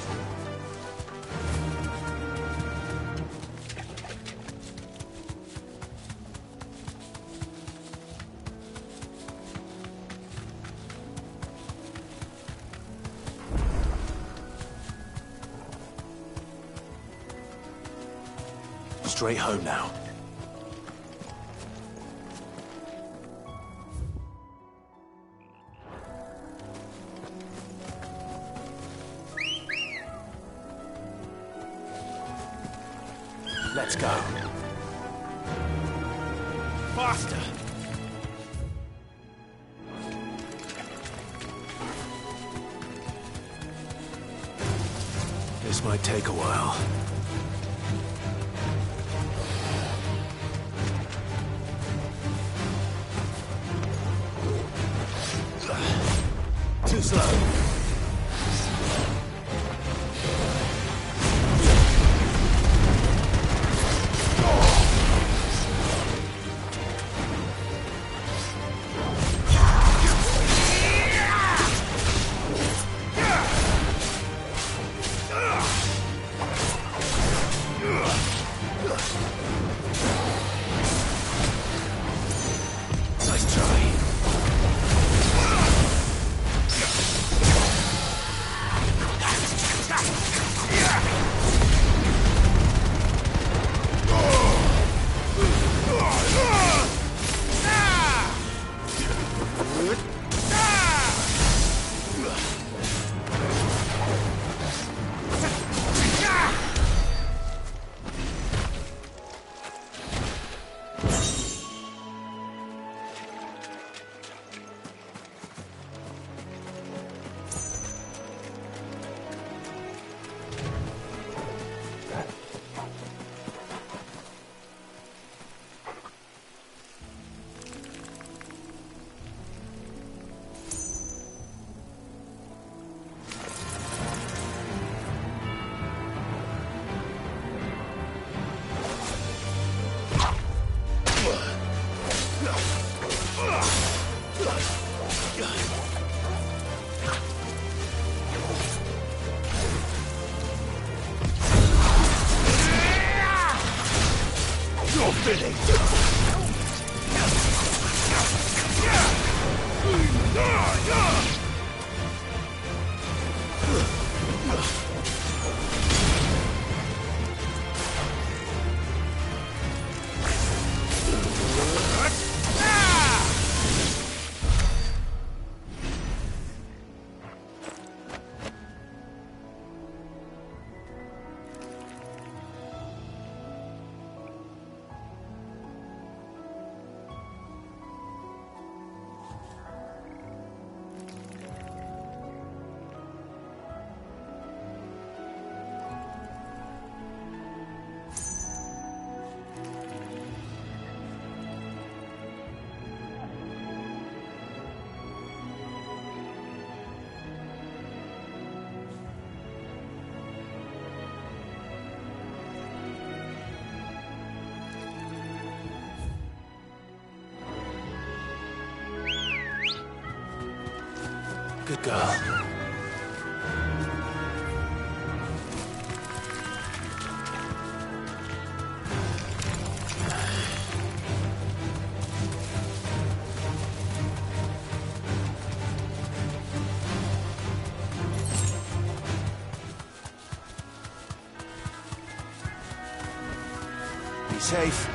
Straight home now. Let's go. Faster! This might take a while. Too slow. Nice try. You're finished! Good girl. Be safe.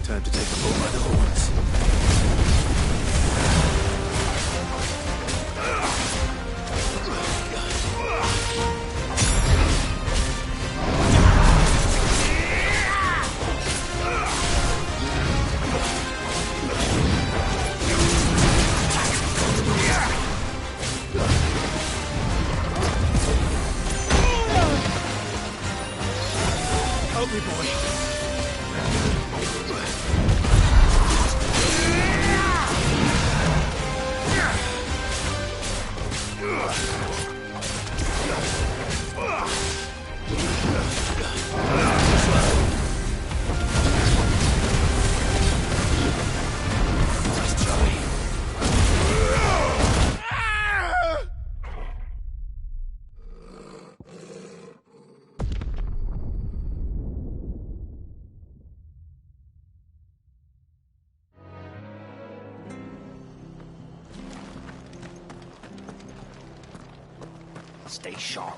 Time to take the bull by the horns. Help me, boy. Stay sharp.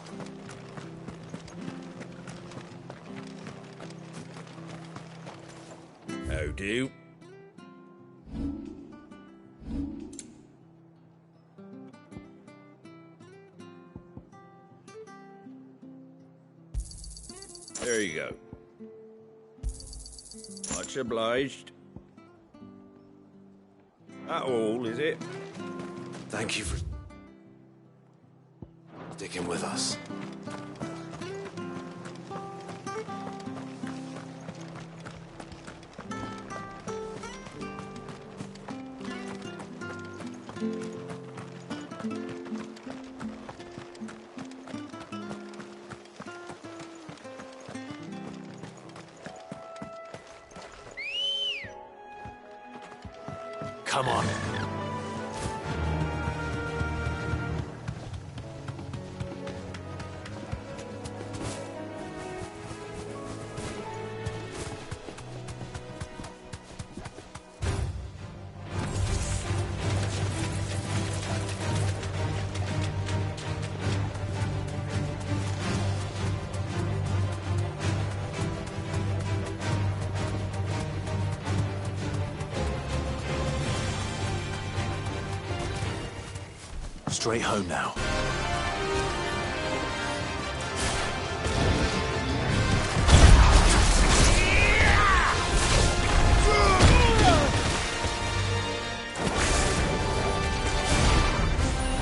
How do? There you go. Much obliged. That all, is it? Thank you for sticking with us. Come on. Straight home now.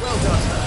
Well done,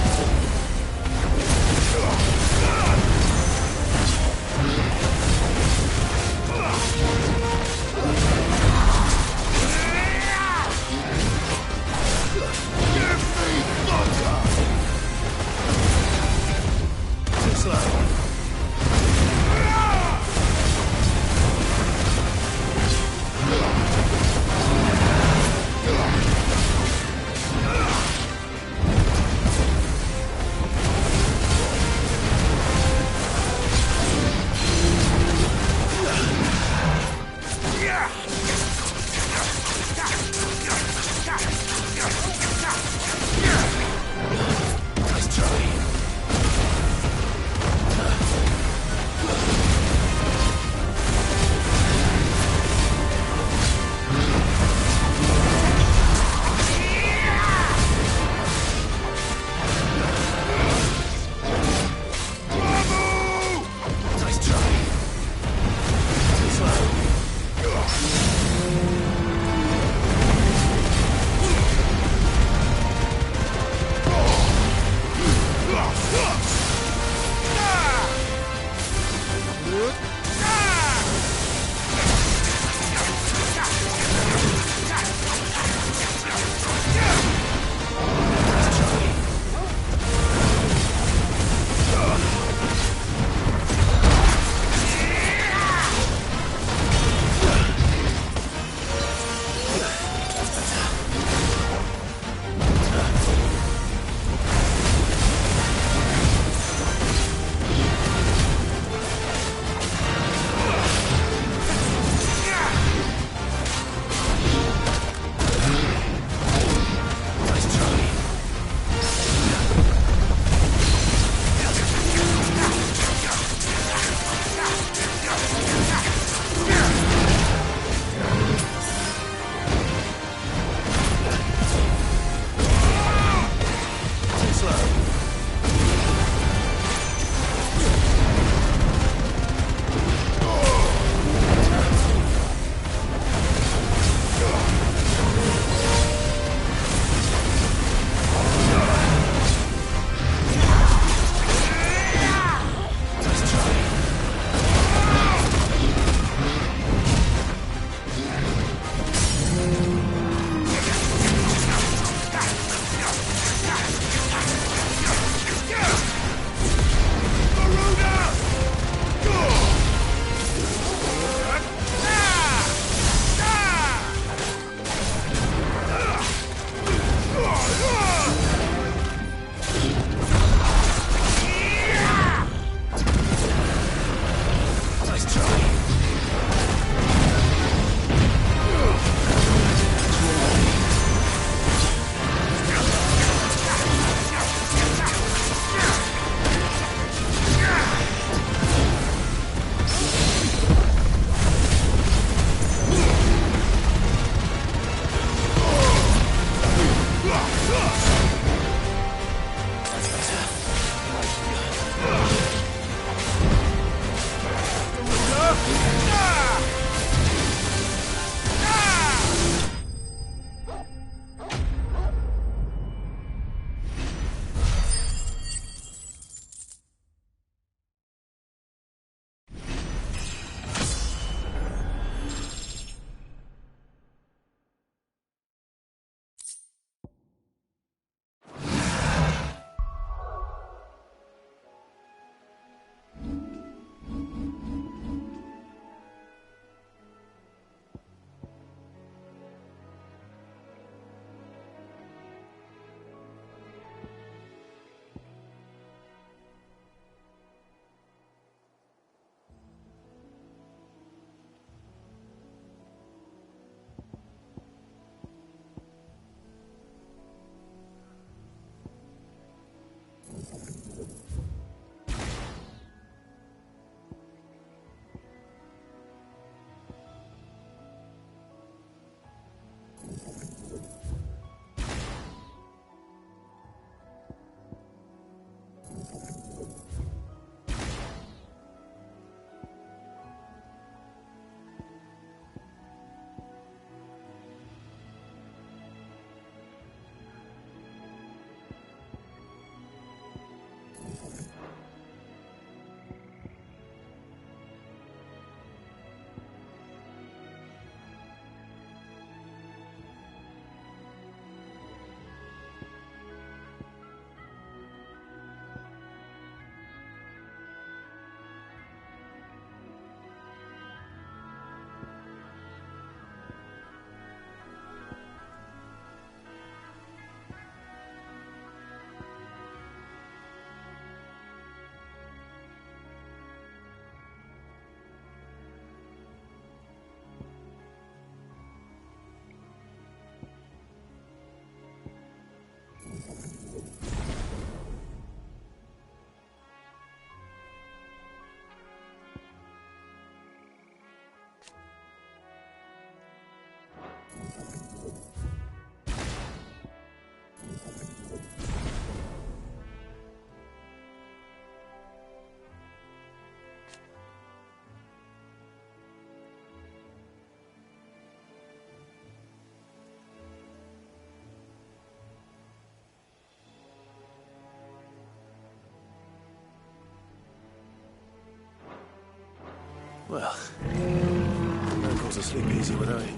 Well, no cause to sleep easy without you.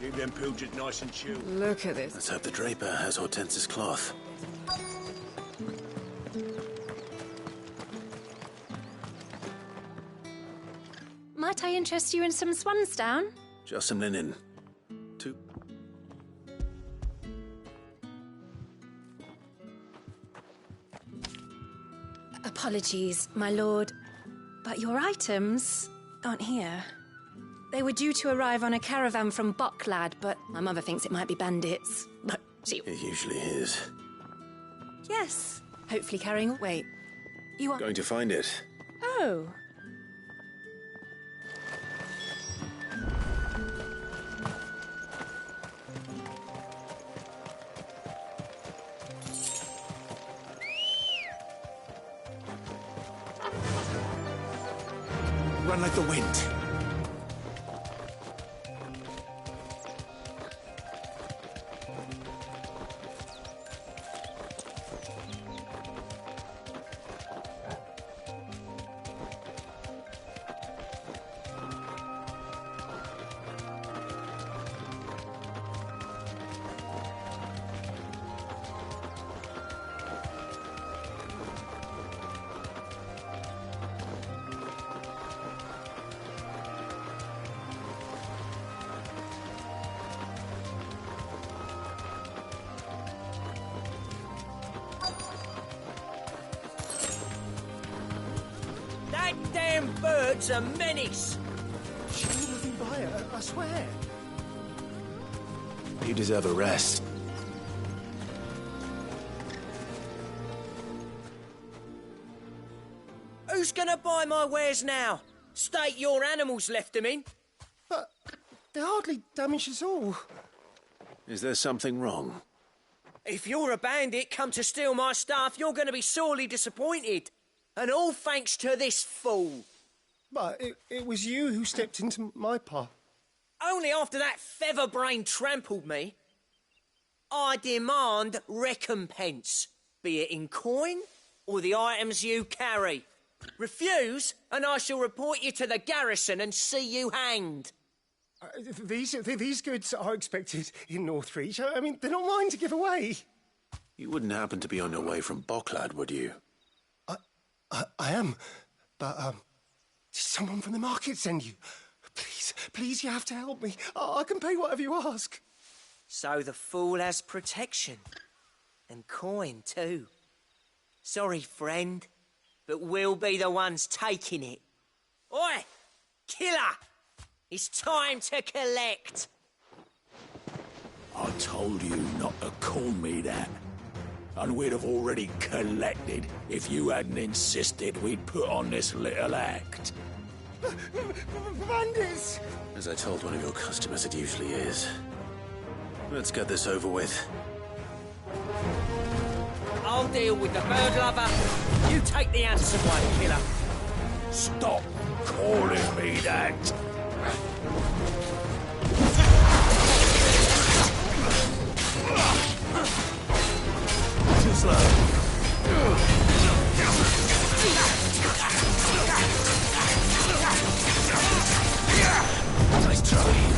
Keep them pilgers nice and chill. Look at this. Let's hope the Draper has Hortense's cloth. Might I interest you in some swansdown? Just some linen. Apologies, my lord, but your items aren't here. They were due to arrive on a caravan from Bocklad, but my mother thinks it might be bandits. But she... It usually is. Yes, hopefully carrying... Wait, you are... Going to find it. Oh. Run like the wind. That damn bird's a menace! She wouldn't have been by it, I swear. You deserve a rest. Who's gonna buy my wares now? State your animals left them in. But they're hardly damaged at all. Is there something wrong? If you're a bandit come to steal my stuff, you're gonna be sorely disappointed. And all thanks to this fool. But it was you who stepped into my path. Only after that featherbrain trampled me. I demand recompense, be it in coin or the items you carry. Refuse, and I shall report you to the garrison and see you hanged. These goods are expected in Northreach. I mean, they're not mine to give away. You wouldn't happen to be on your way from Bocklad, would you? I am, but did someone from the market send you? Please, you have to help me. I can pay whatever you ask. So the fool has protection. And coin, too. Sorry, friend, but we'll be the ones taking it. Oi! Killer! It's time to collect! I told you not to call me that. And we'd have already collected if you hadn't insisted we'd put on this little act. Bandits! As I told one of your customers, it usually is. Let's get this over with. I'll deal with the bird lover. You take the handsome one, killer. Stop calling me that. Too slow. Nice try.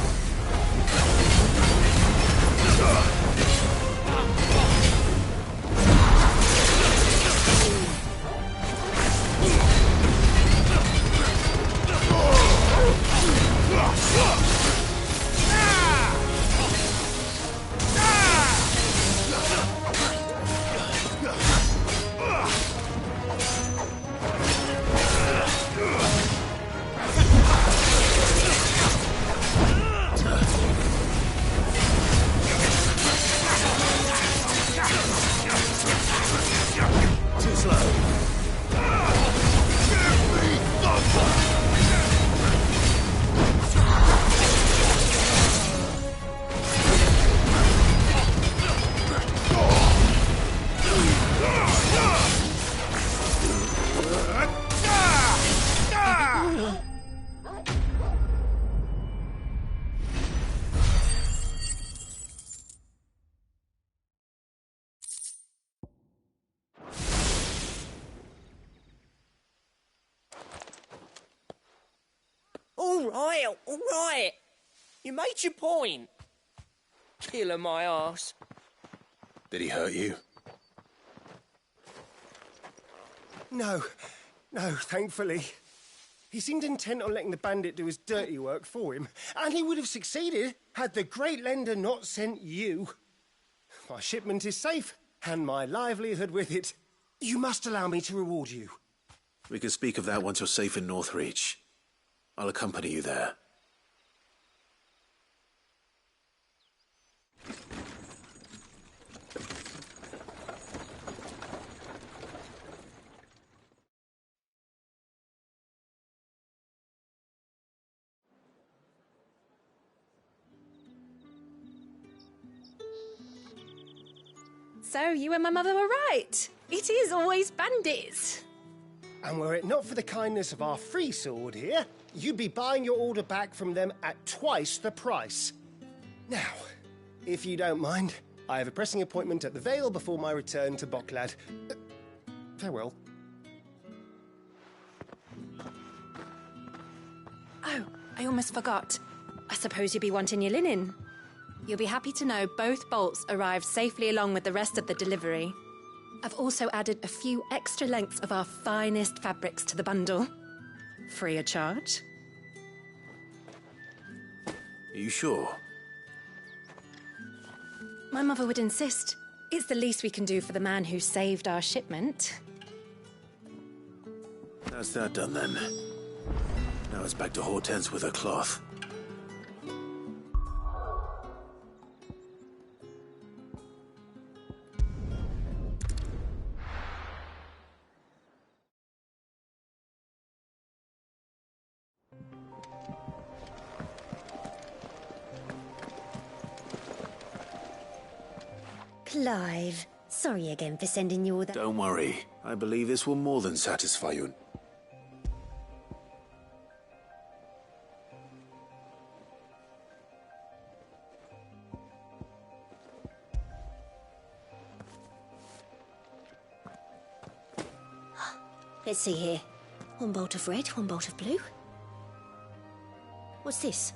All right. You made your point. Killing my arse. Did he hurt you? No, thankfully. He seemed intent on letting the bandit do his dirty work for him, and he would have succeeded had the great lender not sent you. My shipment is safe, and my livelihood with it. You must allow me to reward you. We can speak of that once you're safe in Northreach. I'll accompany you there. So you and my mother were right. It is always bandits. And were it not for the kindness of our free sword here, you'd be buying your order back from them at twice the price. Now, if you don't mind, I have a pressing appointment at the Vale before my return to Bocklad. Farewell. Oh, I almost forgot. I suppose you'll be wanting your linen. You'll be happy to know both bolts arrived safely along with the rest of the delivery. I've also added a few extra lengths of our finest fabrics to the bundle. Free of charge. Are you sure? My mother would insist. It's the least we can do for the man who saved our shipment. That's that done then. Now it's back to Hortense with her cloth. Clive, sorry again for sending you all that. Don't worry. I believe this will more than satisfy you. Let's see here. One bolt of red, one bolt of blue. What's this?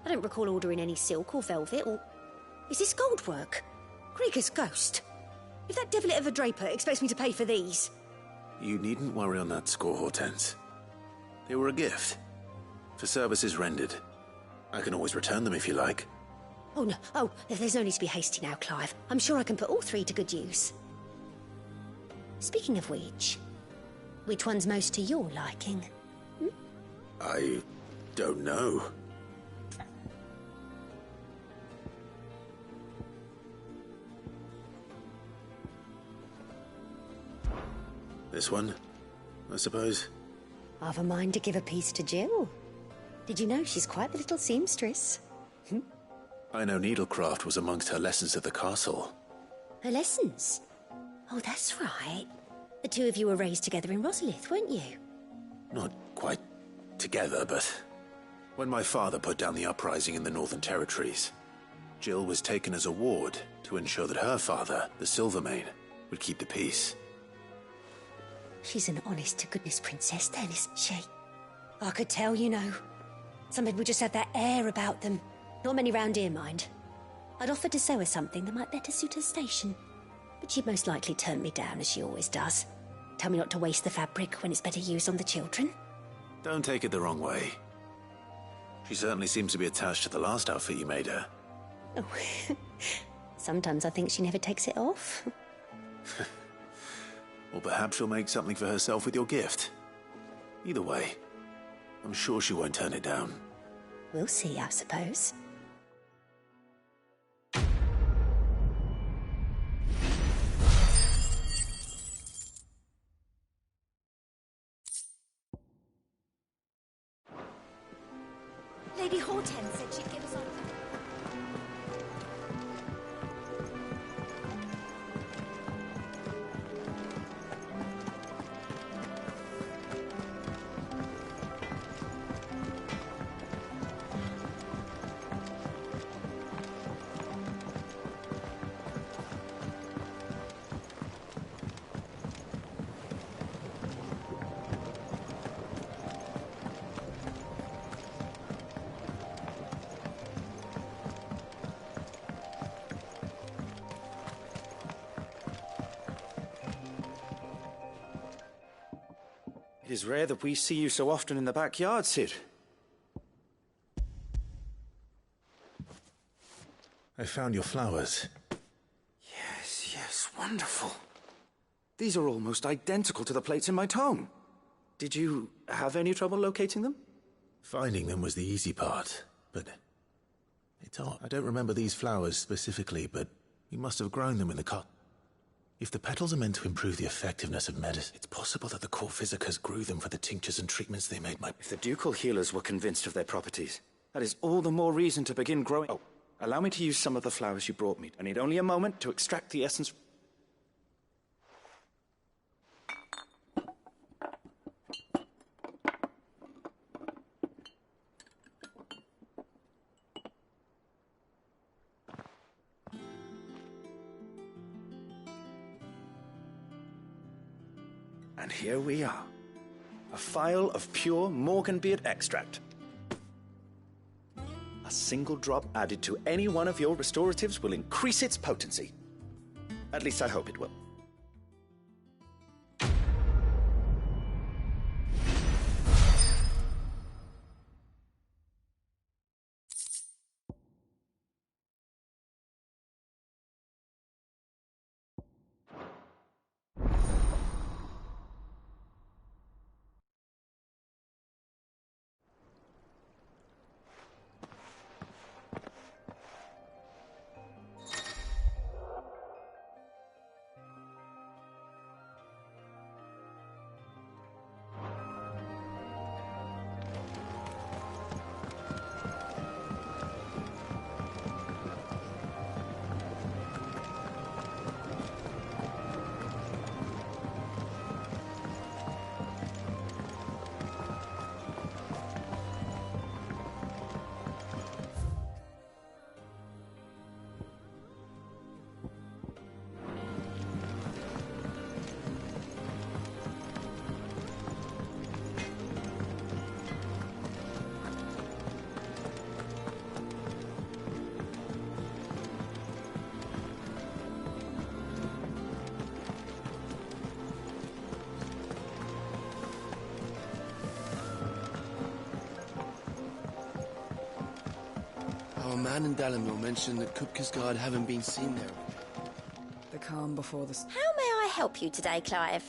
I don't recall ordering any silk or velvet or... Is this gold work? Krieger's ghost. If that devilet of a draper expects me to pay for these... You needn't worry on that score, Hortense. They were a gift. For services rendered. I can always return them if you like. Oh, no. Oh, there's no need to be hasty now, Clive. I'm sure I can put all three to good use. Speaking of which one's most to your liking? I don't know. This one, I suppose. I've a mind to give a piece to Jill. Did you know she's quite the little seamstress? I know needlecraft was amongst her lessons at the castle. Her lessons? Oh, that's right. The two of you were raised together in Rosalith, weren't you? Not quite together, but when my father put down the uprising in the Northern Territories, Jill was taken as a ward to ensure that her father, the Silvermane, would keep the peace. She's an honest-to-goodness princess then, isn't she? I could tell, you know. Some people just have that air about them. Not many round here, mind. I'd offered to sew her something that might better suit her station. But she'd most likely turn me down, as she always does. Tell me not to waste the fabric when it's better used on the children. Don't take it the wrong way. She certainly seems to be attached to the last outfit you made her. Oh, sometimes I think she never takes it off. Or perhaps she'll make something for herself with your gift. Either way, I'm sure she won't turn it down. We'll see, I suppose. Lady Hortense said she'd give us our... It is rare that we see you so often in the backyard, Cid. I found your flowers. Yes, yes, wonderful. These are almost identical to the plates in my tome. Did you have any trouble locating them? Finding them was the easy part, but it's odd. I don't remember these flowers specifically, but we must have grown them in the cot. If the petals are meant to improve the effectiveness of medicine, it's possible that the court physicers grew them for the tinctures and treatments they made. If the ducal healers were convinced of their properties, that is all the more reason to begin growing. Oh, allow me to use some of the flowers you brought me. I need only a moment to extract the essence. And here we are. A phial of pure Morganbeard extract. A single drop added to any one of your restoratives will increase its potency. At least I hope it will. Our man in Dalamil mentioned that Kupka's guard haven't been seen there. The calm before the... How may I help you today, Clive?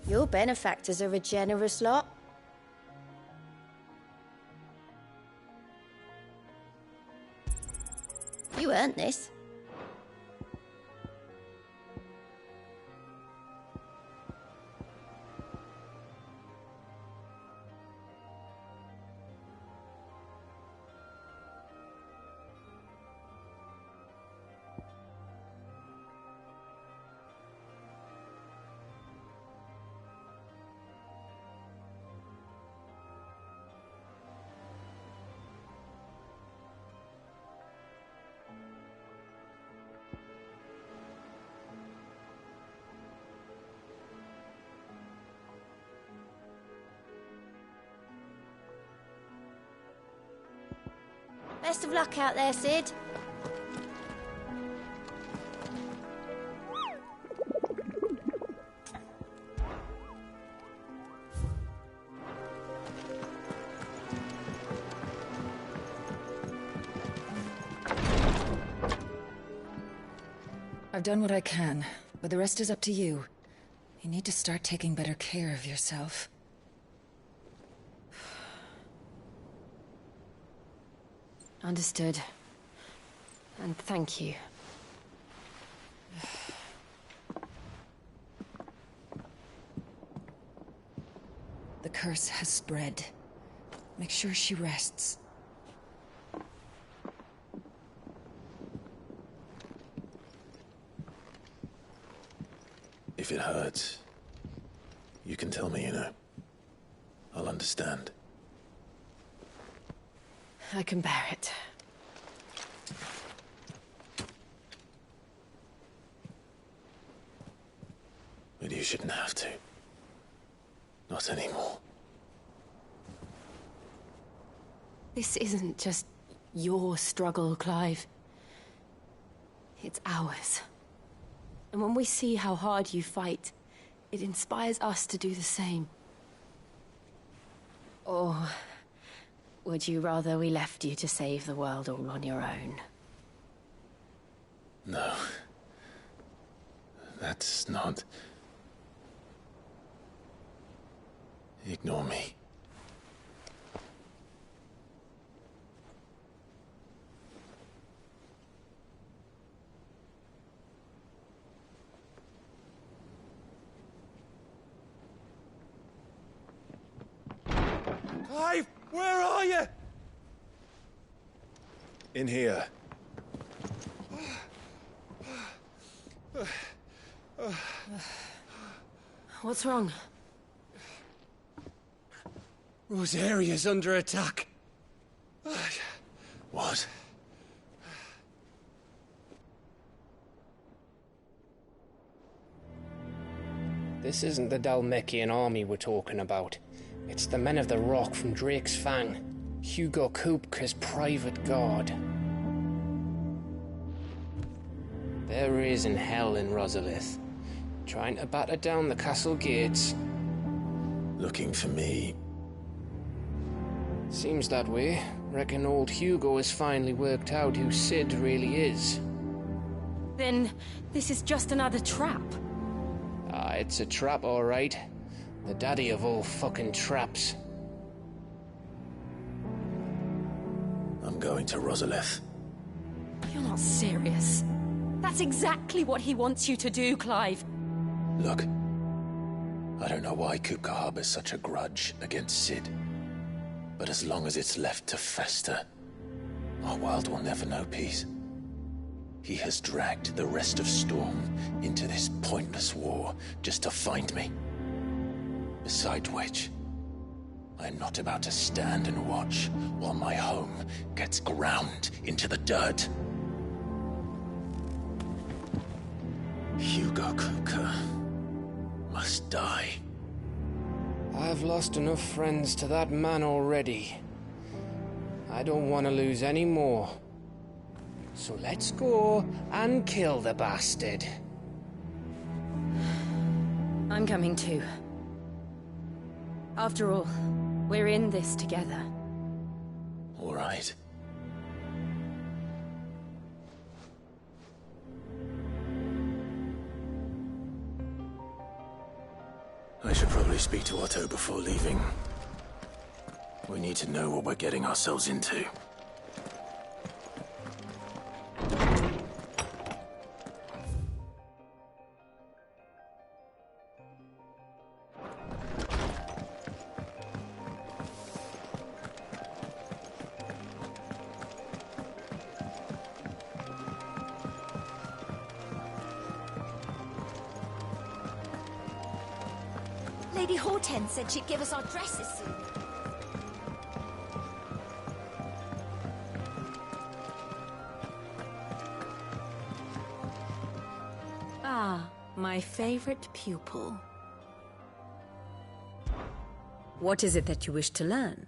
Your benefactors are a generous lot. You earned this. Best of luck out there, Cid. I've done what I can, but the rest is up to you. You need to start taking better care of yourself. Understood. And thank you. The curse has spread. Make sure she rests. If it hurts, you can tell me, you know. I'll understand. I can bear it. But you shouldn't have to. Not anymore. This isn't just your struggle, Clive. It's ours. And when we see how hard you fight, It inspires us to do the same. Or would you rather we left you to save the world all on your own? No. That's not... Ignore me. Clive, where are you? In here. What's wrong? Rosaria's under attack. What? This isn't the Dalmekian army we're talking about. It's the men of the Rock from Drake's Fang. Hugo Kupka's private guard. There is in hell in Rosalith, trying to batter down the castle gates. Looking for me? Seems that way. Reckon old Hugo has finally worked out who Sid really is. Then this is just another trap. Ah, it's a trap, all right. The daddy of all fucking traps. I'm going to Rosalith. You're not serious. That's exactly what he wants you to do, Clive. Look, I don't know why Kupka harbors such a grudge against Sid. But as long as it's left to fester, our world will never know peace. He has dragged the rest of Storm into this pointless war just to find me. Besides which, I'm not about to stand and watch while my home gets ground into the dirt. Hugo Kupka must die. I've lost enough friends to that man already. I don't want to lose any more. So let's go and kill the bastard. I'm coming too. After all, we're in this together. All right. I should probably speak to Otto before leaving. We need to know what we're getting ourselves into. Lady Hortense said she'd give us our dresses soon. Ah, my favorite pupil. What is it that you wish to learn?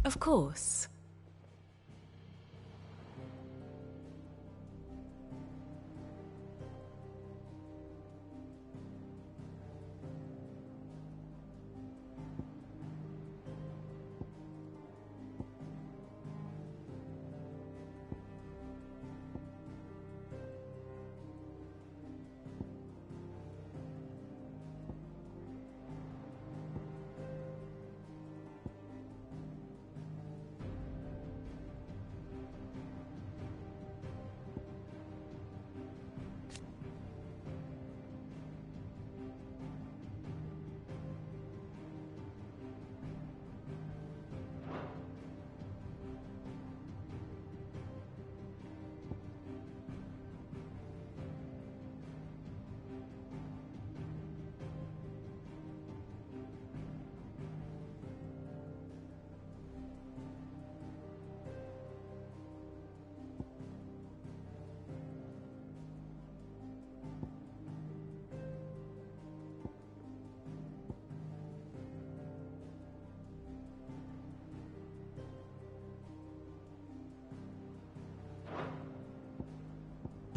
Of course.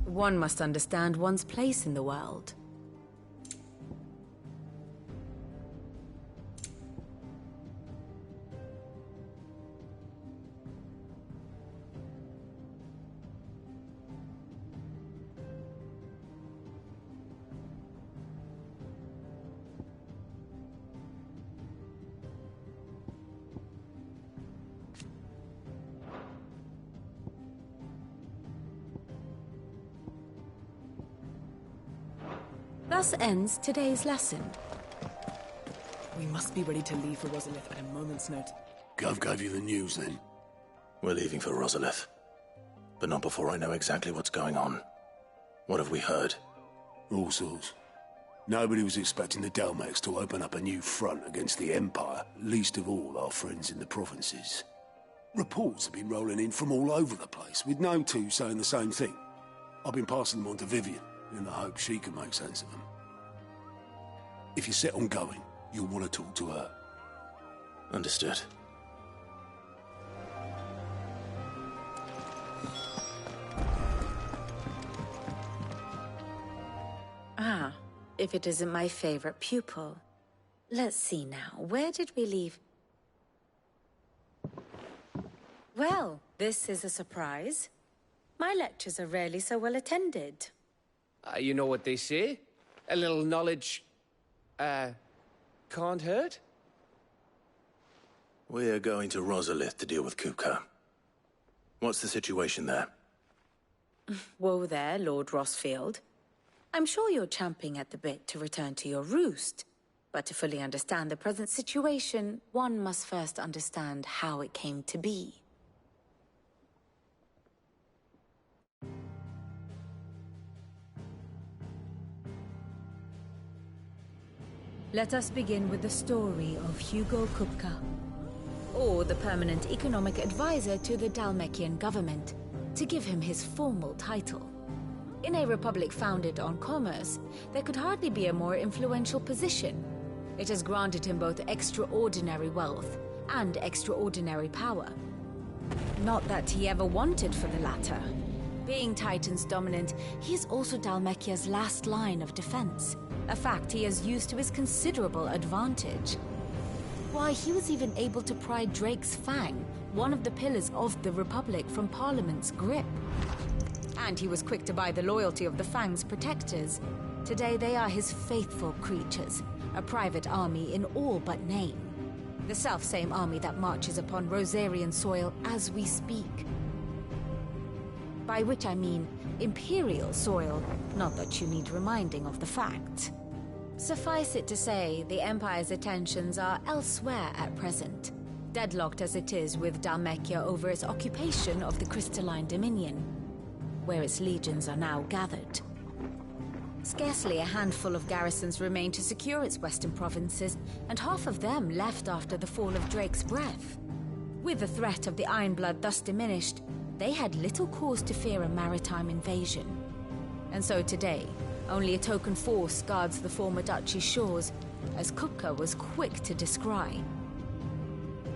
One must understand one's place in the world. Thus ends today's lesson. We must be ready to leave for Rosalith at a moment's notice. Gov gave you the news, then? We're leaving for Rosalith. But not before I know exactly what's going on. What have we heard? All sorts. Nobody was expecting the Dalmex to open up a new front against the Empire, least of all our friends in the provinces. Reports have been rolling in from all over the place, with no two saying the same thing. I've been passing them on to Vivian, in the hope she can make sense of them. If you're set on going, you'll want to talk to her. Understood. Ah, if it isn't my favorite pupil. Let's see now, where did we leave? Well, this is a surprise. My lectures are rarely so well attended. You know what they say? A little knowledge, can't hurt? We're going to Rosalith to deal with Kupka. What's the situation there? Whoa there, Lord Rossfield. I'm sure you're champing at the bit to return to your roost. But to fully understand the present situation, one must first understand how it came to be. Let us begin with the story of Hugo Kupka, or the permanent economic advisor to the Dalmekian government, to give him his formal title. In a republic founded on commerce, there could hardly be a more influential position. It has granted him both extraordinary wealth and extraordinary power. Not that he ever wanted for the latter. Being Titan's dominant, he is also Dalmekia's last line of defense, a fact he has used to his considerable advantage. Why, he was even able to pry Drake's Fang, one of the pillars of the Republic, from Parliament's grip. And he was quick to buy the loyalty of the Fang's protectors. Today they are his faithful creatures, a private army in all but name. The self-same army that marches upon Rosarian soil as we speak. By which I mean Imperial soil, not that you need reminding of the fact. Suffice it to say, the Empire's attentions are elsewhere at present, deadlocked as it is with Dalmekia over its occupation of the Crystalline Dominion, where its legions are now gathered. Scarcely a handful of garrisons remain to secure its western provinces, and half of them left after the fall of Drake's Breath. With the threat of the Ironblood thus diminished, they had little cause to fear a maritime invasion. And so today, only a token force guards the former duchy's shores, as Kupka was quick to descry.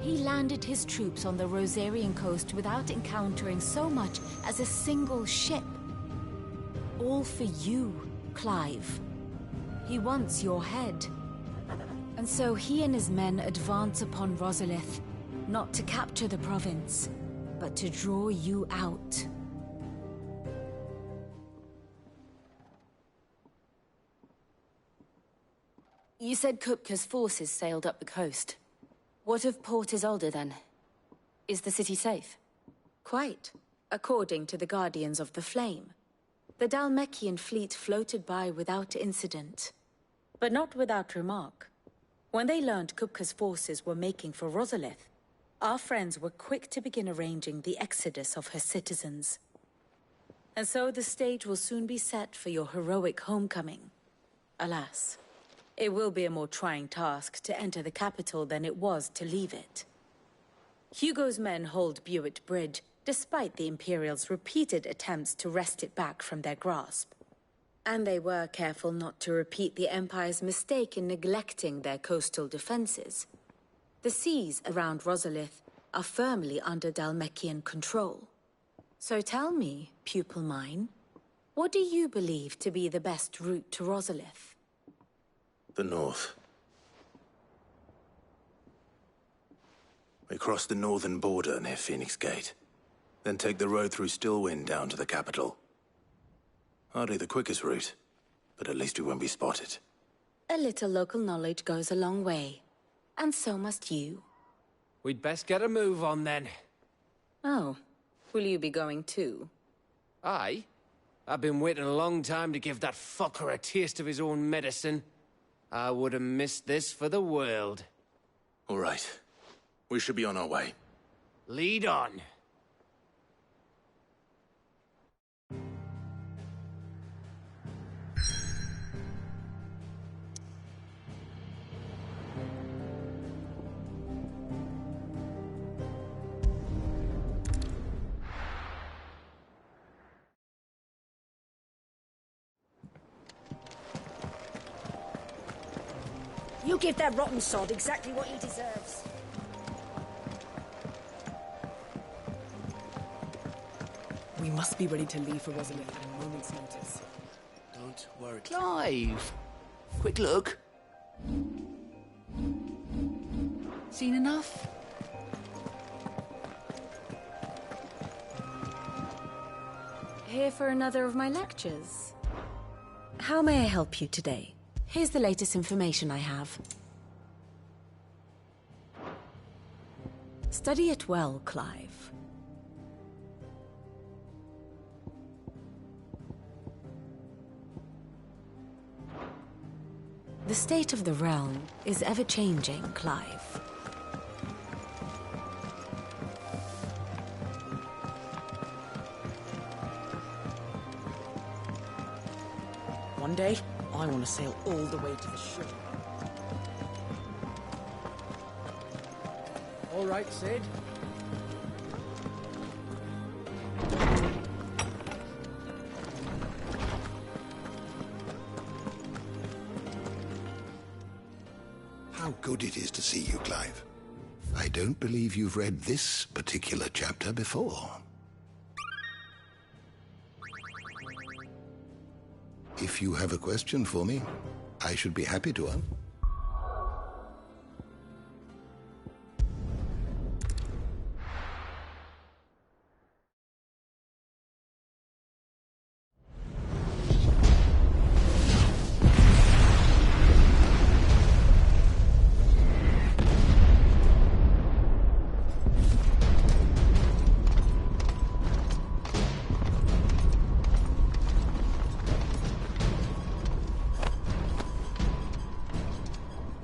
He landed his troops on the Rosarian coast without encountering so much as a single ship. All for you, Clive. He wants your head. And so he and his men advance upon Rosalith, not to capture the province, but to draw you out. You said Kupka's forces sailed up the coast. What of Port Isolde, then? Is the city safe? Quite, according to the Guardians of the Flame. The Dalmekian fleet floated by without incident, but not without remark. When they learned Kupka's forces were making for Rosalith, our friends were quick to begin arranging the exodus of her citizens. And so the stage will soon be set for your heroic homecoming. Alas, it will be a more trying task to enter the capital than it was to leave it. Hugo's men hold Buett Bridge, despite the Imperials' repeated attempts to wrest it back from their grasp. And they were careful not to repeat the Empire's mistake in neglecting their coastal defenses. The seas around Rosalith are firmly under Dalmekian control. So tell me, pupil mine, what do you believe to be the best route to Rosalith? The north. We cross the northern border near Phoenix Gate, then take the road through Stillwind down to the capital. Hardly the quickest route, but at least we won't be spotted. A little local knowledge goes a long way, and so must you. We'd best get a move on then. Oh, will you be going too? Aye. I've been waiting a long time to give that fucker a taste of his own medicine. I would have missed this for the world. All right. We should be on our way. Lead on. You give that rotten sod exactly what he deserves. We must be ready to leave for Rosalith at a moment's notice. Don't worry. Clive! Quick look. Seen enough? Here for another of my lectures. How may I help you today? Here's the latest information I have. Study it well, Clive. The state of the realm is ever-changing, Clive. One day, I want to sail all the way to the shore. All right, Sid. How good it is to see you, Clive. I don't believe you've read this particular chapter before. If you have a question for me, I should be happy to answer.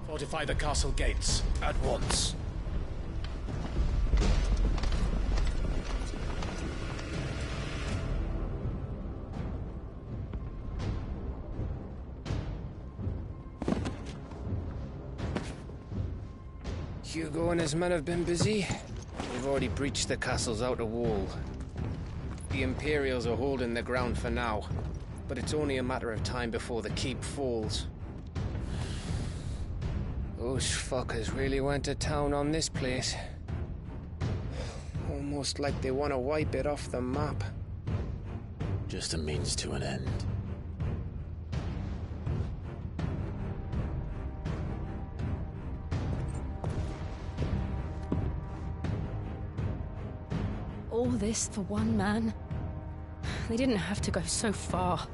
Fortify the castle gates at once. Hugo and his men have been busy. They've already breached the castle's outer wall. The Imperials are holding the ground for now, but it's only a matter of time before the keep falls. Those fuckers really went to town on this place. Almost like they want to wipe it off the map. Just a means to an end. All this for one man? They didn't have to go so far.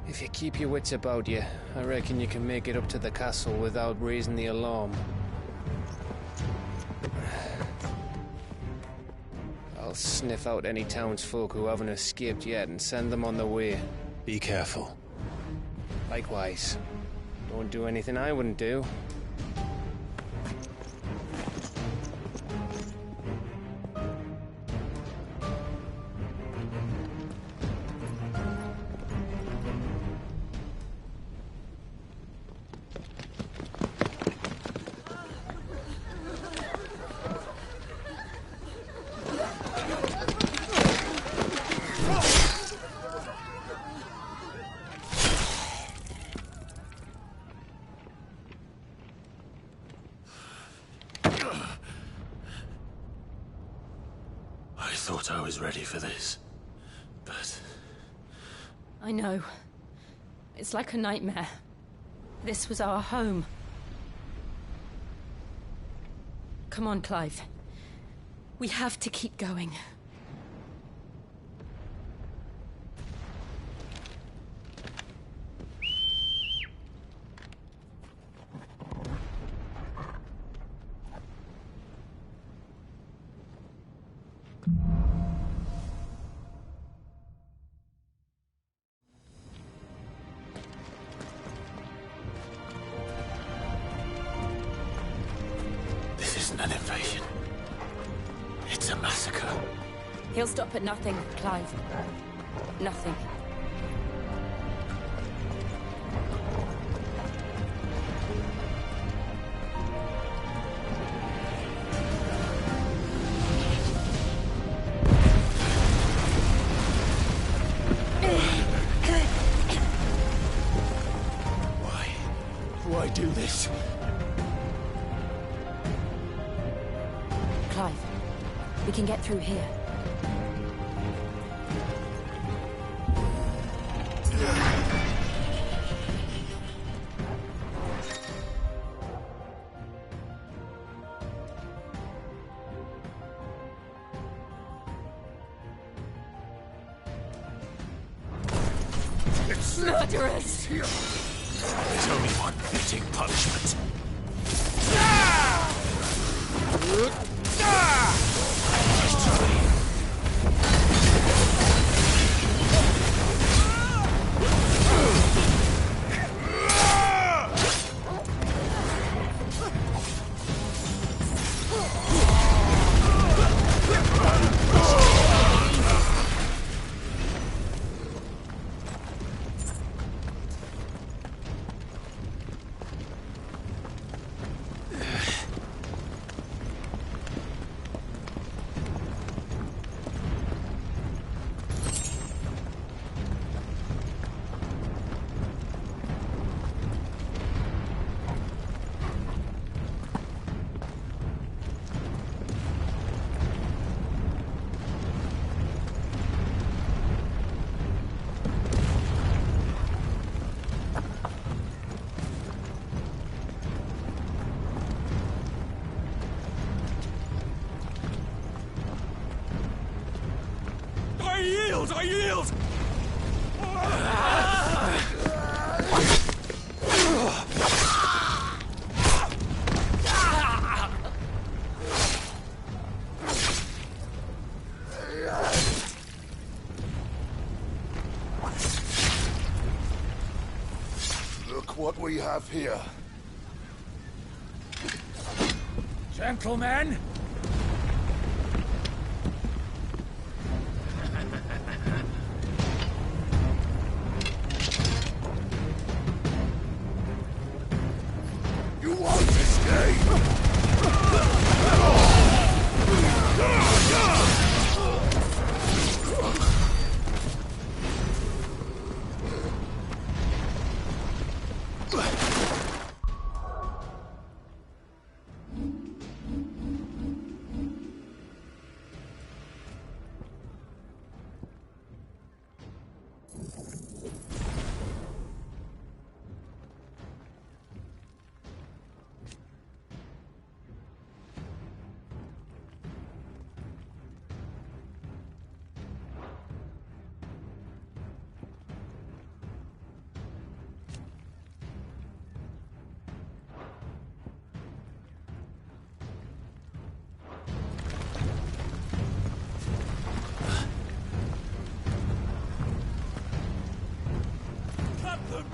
If you keep your wits about you, I reckon you can make it up to the castle without raising the alarm. I'll sniff out any townsfolk who haven't escaped yet and send them on their way. Be careful. Likewise. Don't do anything I wouldn't do. I thought I was ready for this, but... I know. It's like a nightmare. This was our home. Come on, Clive. We have to keep going. He'll stop at nothing, Clive. Nothing. Why do this? Clive, we can get through here. Murderers! There's only one fitting punishment. I yield! Look what we have here. Gentlemen! You won't escape!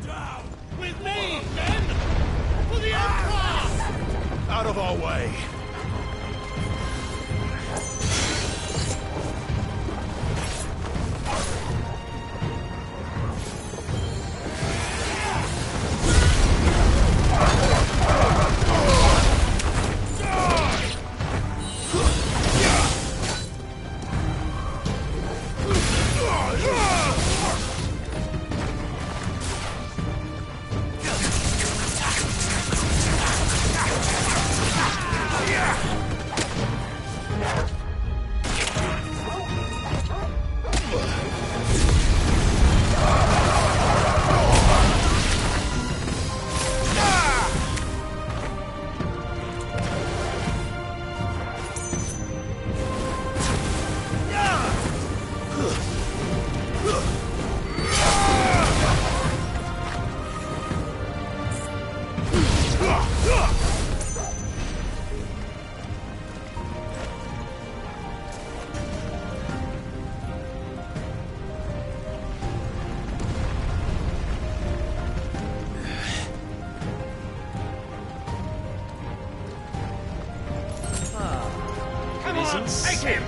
Down! With me, men! For the Emperor! Out of our way! Come on, take him!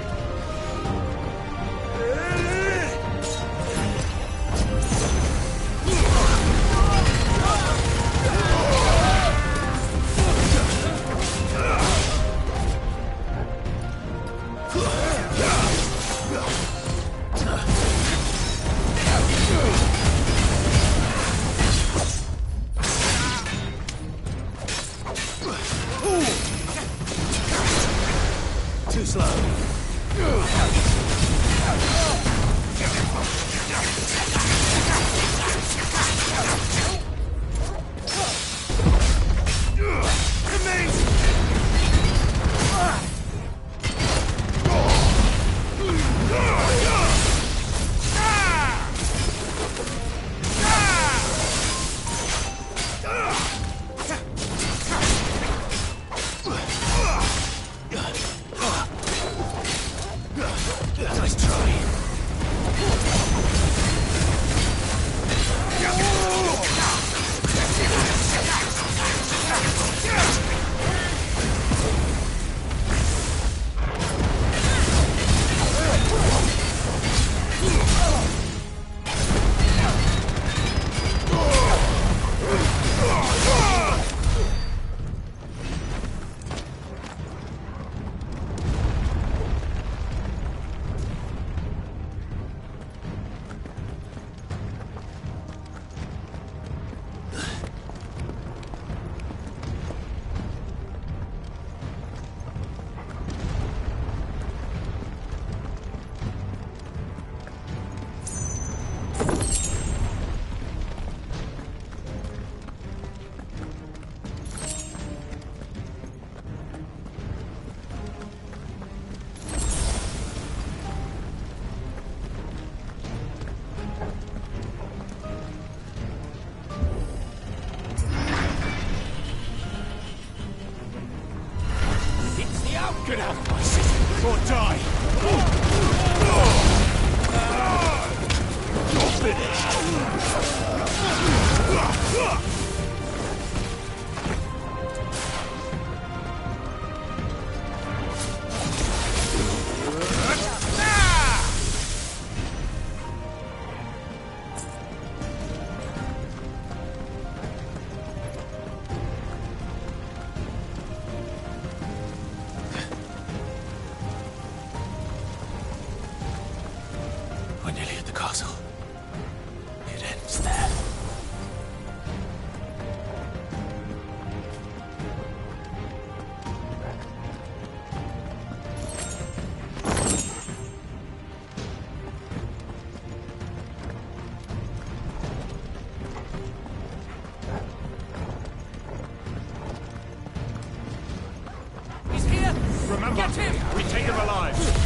castle. It ends there. He's here! Remember, Get him! we take him alive.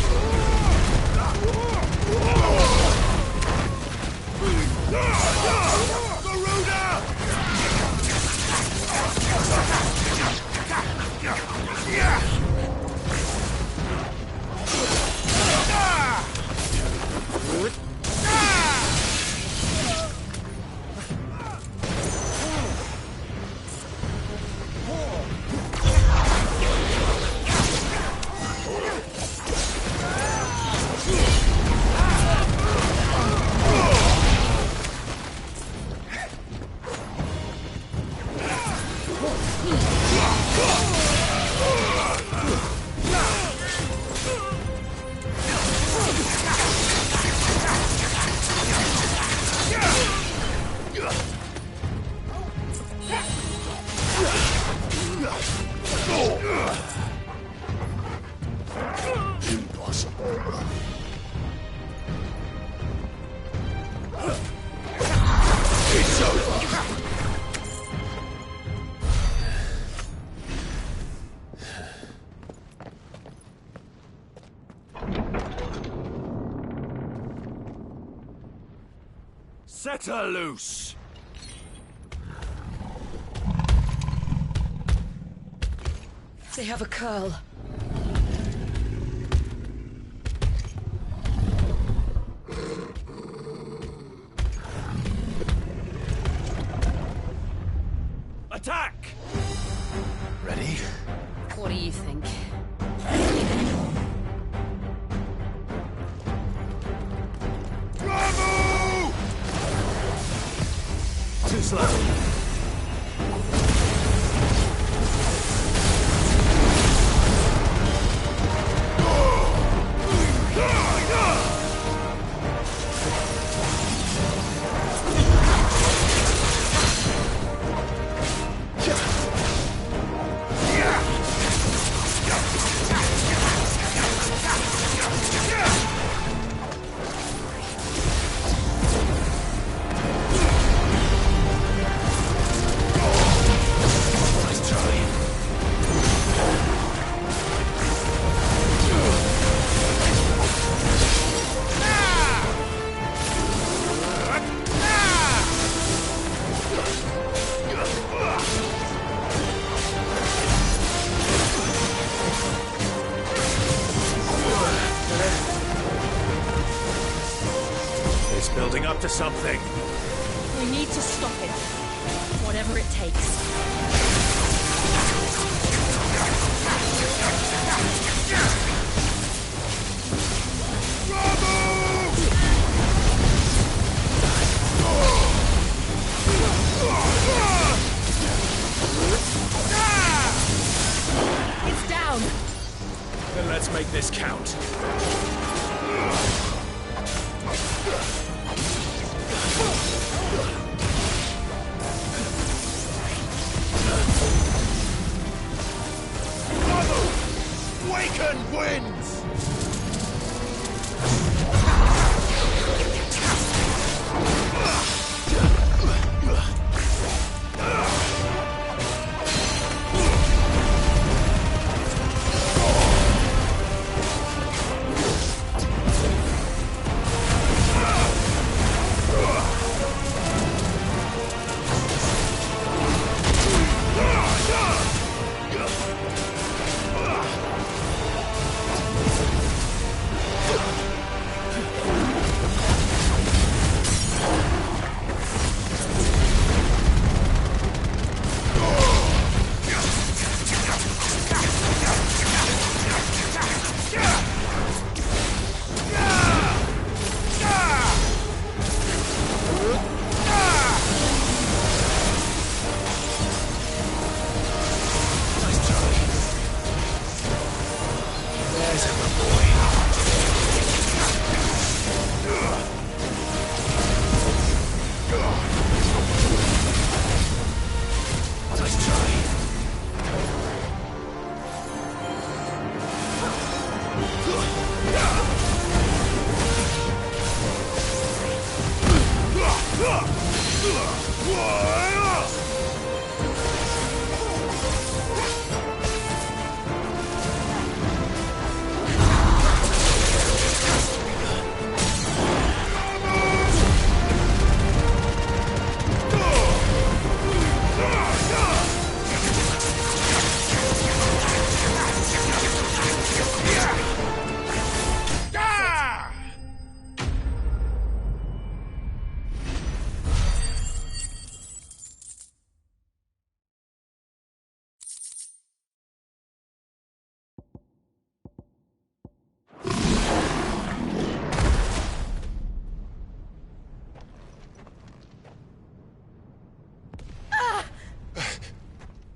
Set her loose! They have a curl. Attack! Ready? What do you think? Bravo! Too slow. It's building up to something. We need to stop it. Whatever it takes. It's down! Then let's make this count. Waken,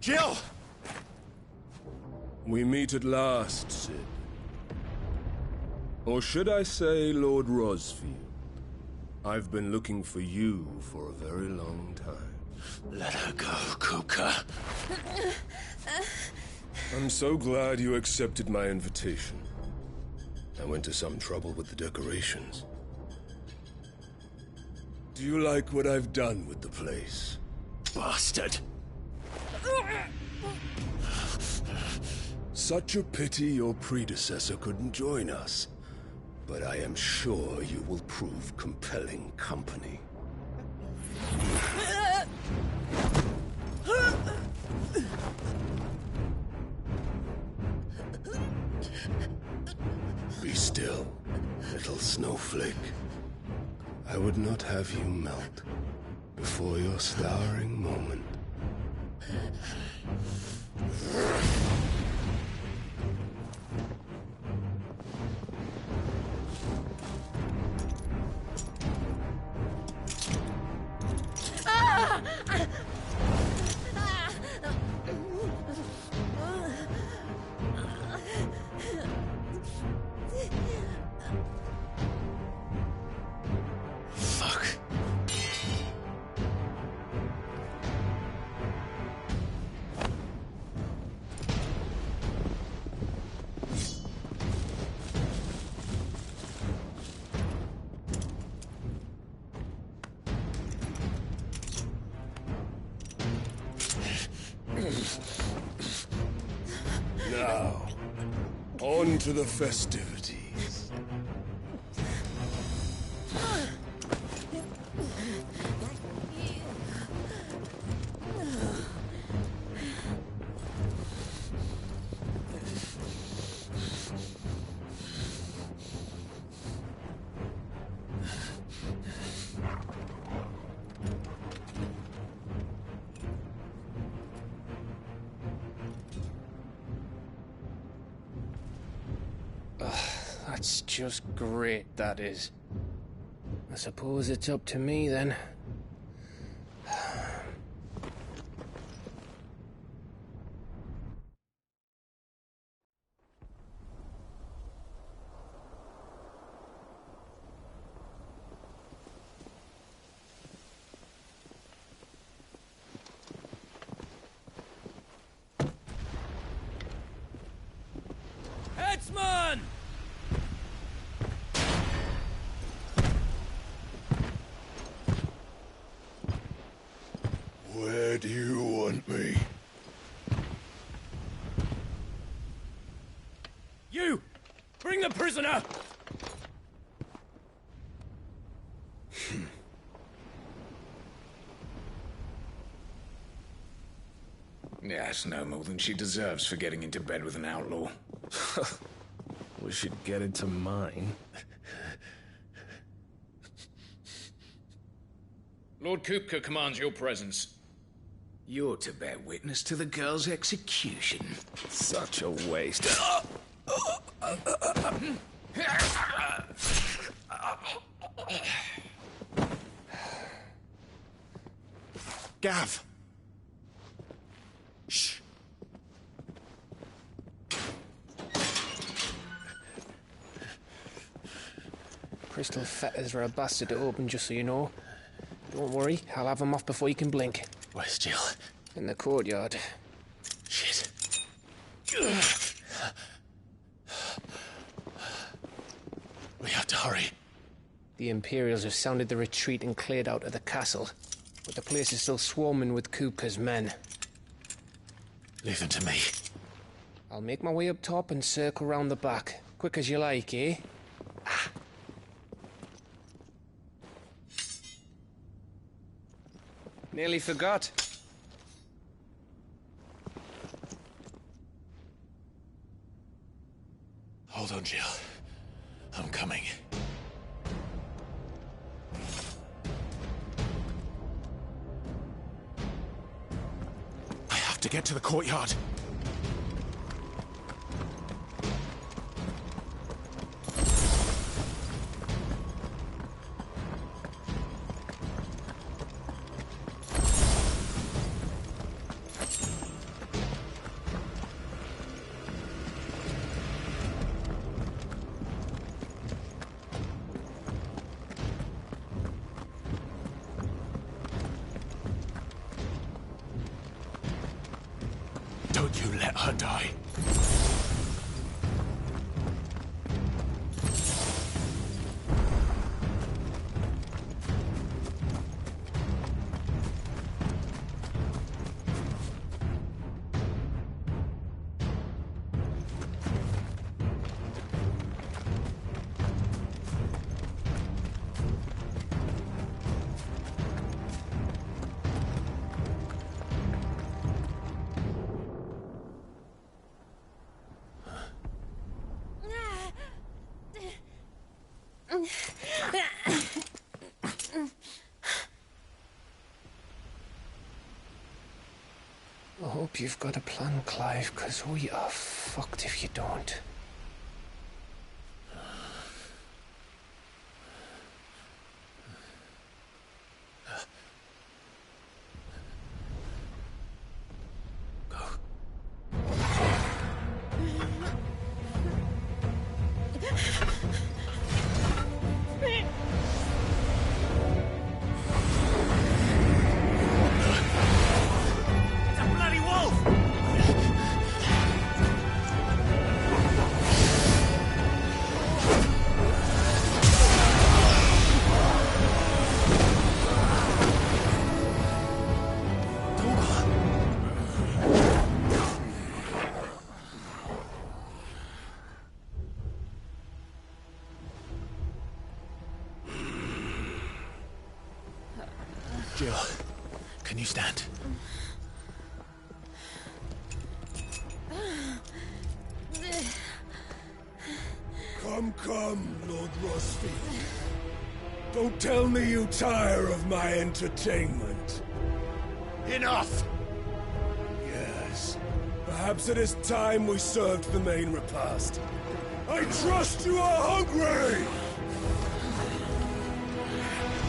Jill! We meet at last, Sid. Or should I say, Lord Rosfield? I've been looking for you for a very long time. Let her go, Kupka. I'm so glad you accepted my invitation. I went to some trouble with the decorations. Do you like what I've done with the place? Bastard! Such a pity your predecessor couldn't join us. But I am sure you will prove compelling company. Be still, little snowflake. I would not have you melt before your starring moment. Now, on to the festivities. That's just great, that is. I suppose it's up to me, then. Headsman! Where do you want me? You! Bring the prisoner! Yes, no more than she deserves for getting into bed with an outlaw. We should get into mine. Lord Kupka commands your presence. You're to bear witness to the girl's execution. Such a waste. Gav! Shh. Crystal fetters are a bastard to open, just so you know. Don't worry, I'll have them off before you can blink. Where's Jill? In the courtyard. Shit. We have to hurry. The Imperials have sounded the retreat and cleared out of the castle, but the place is still swarming with Kupka's men. Leave them to me. I'll make my way up top and circle round the back. Quick as you like, eh? Nearly forgot. Hold on, Jill. I'm coming. I have to get to the courtyard. let her die. I hope you've got a plan, Clive, because we are fucked if you don't. Jill, can you stand? Come, Lord Rosfield. Don't tell me you tire of my entertainment. Enough! Yes. Perhaps it is time we served the main repast. I trust you are hungry!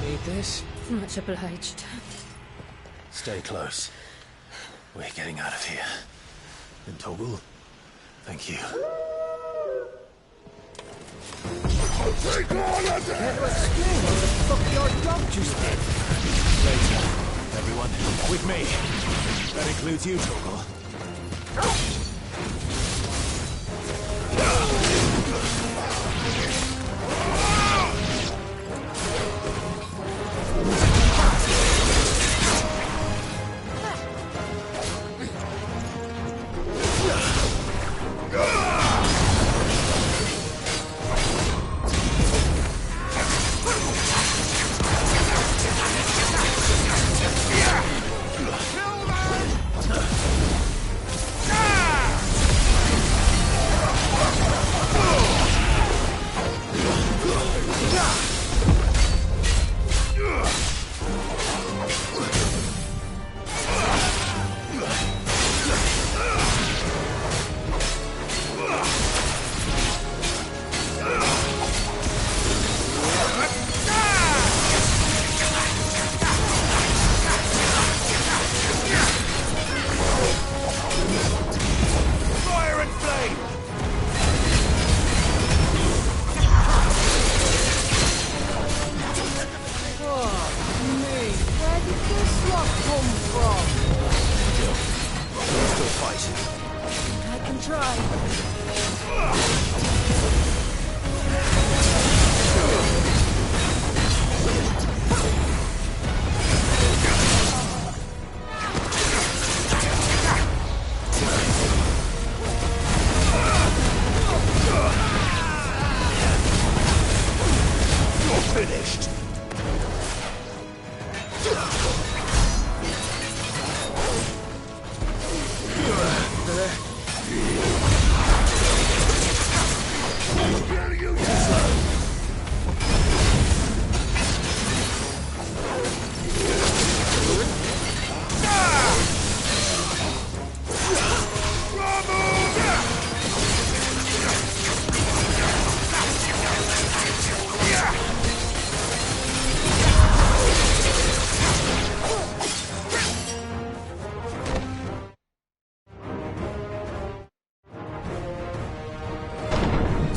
Need this? Much obliged. Stay close. We're getting out of here. And Toggle, thank you. Take all of them! Care to explain what the fuck your dog just did? Later. Everyone, with me. That includes you, Toggle.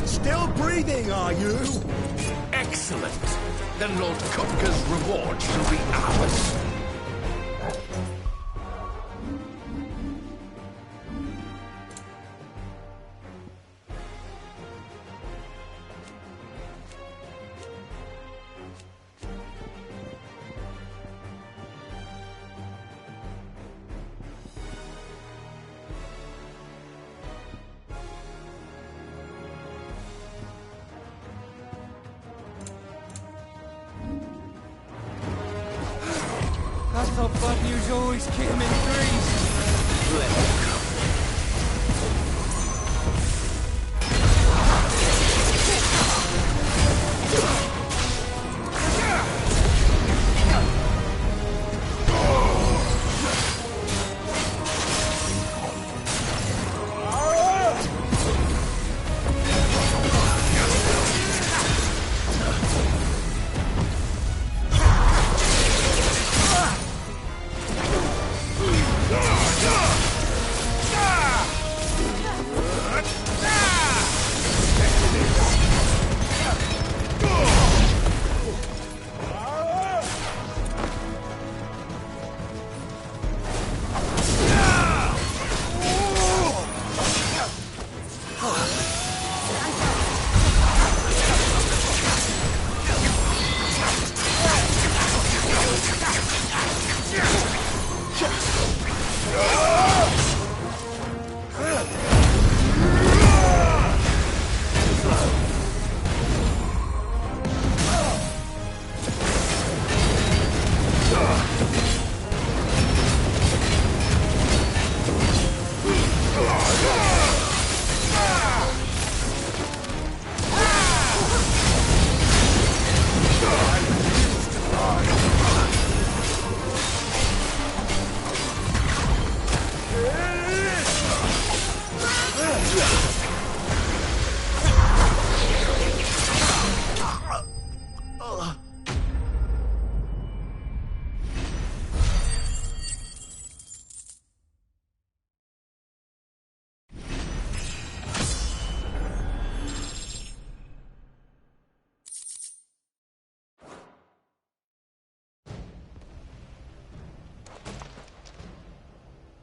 Still breathing, are you? Excellent. Then Lord Kupka's reward shall be ours. I thought bad news always came in threes. Let them come.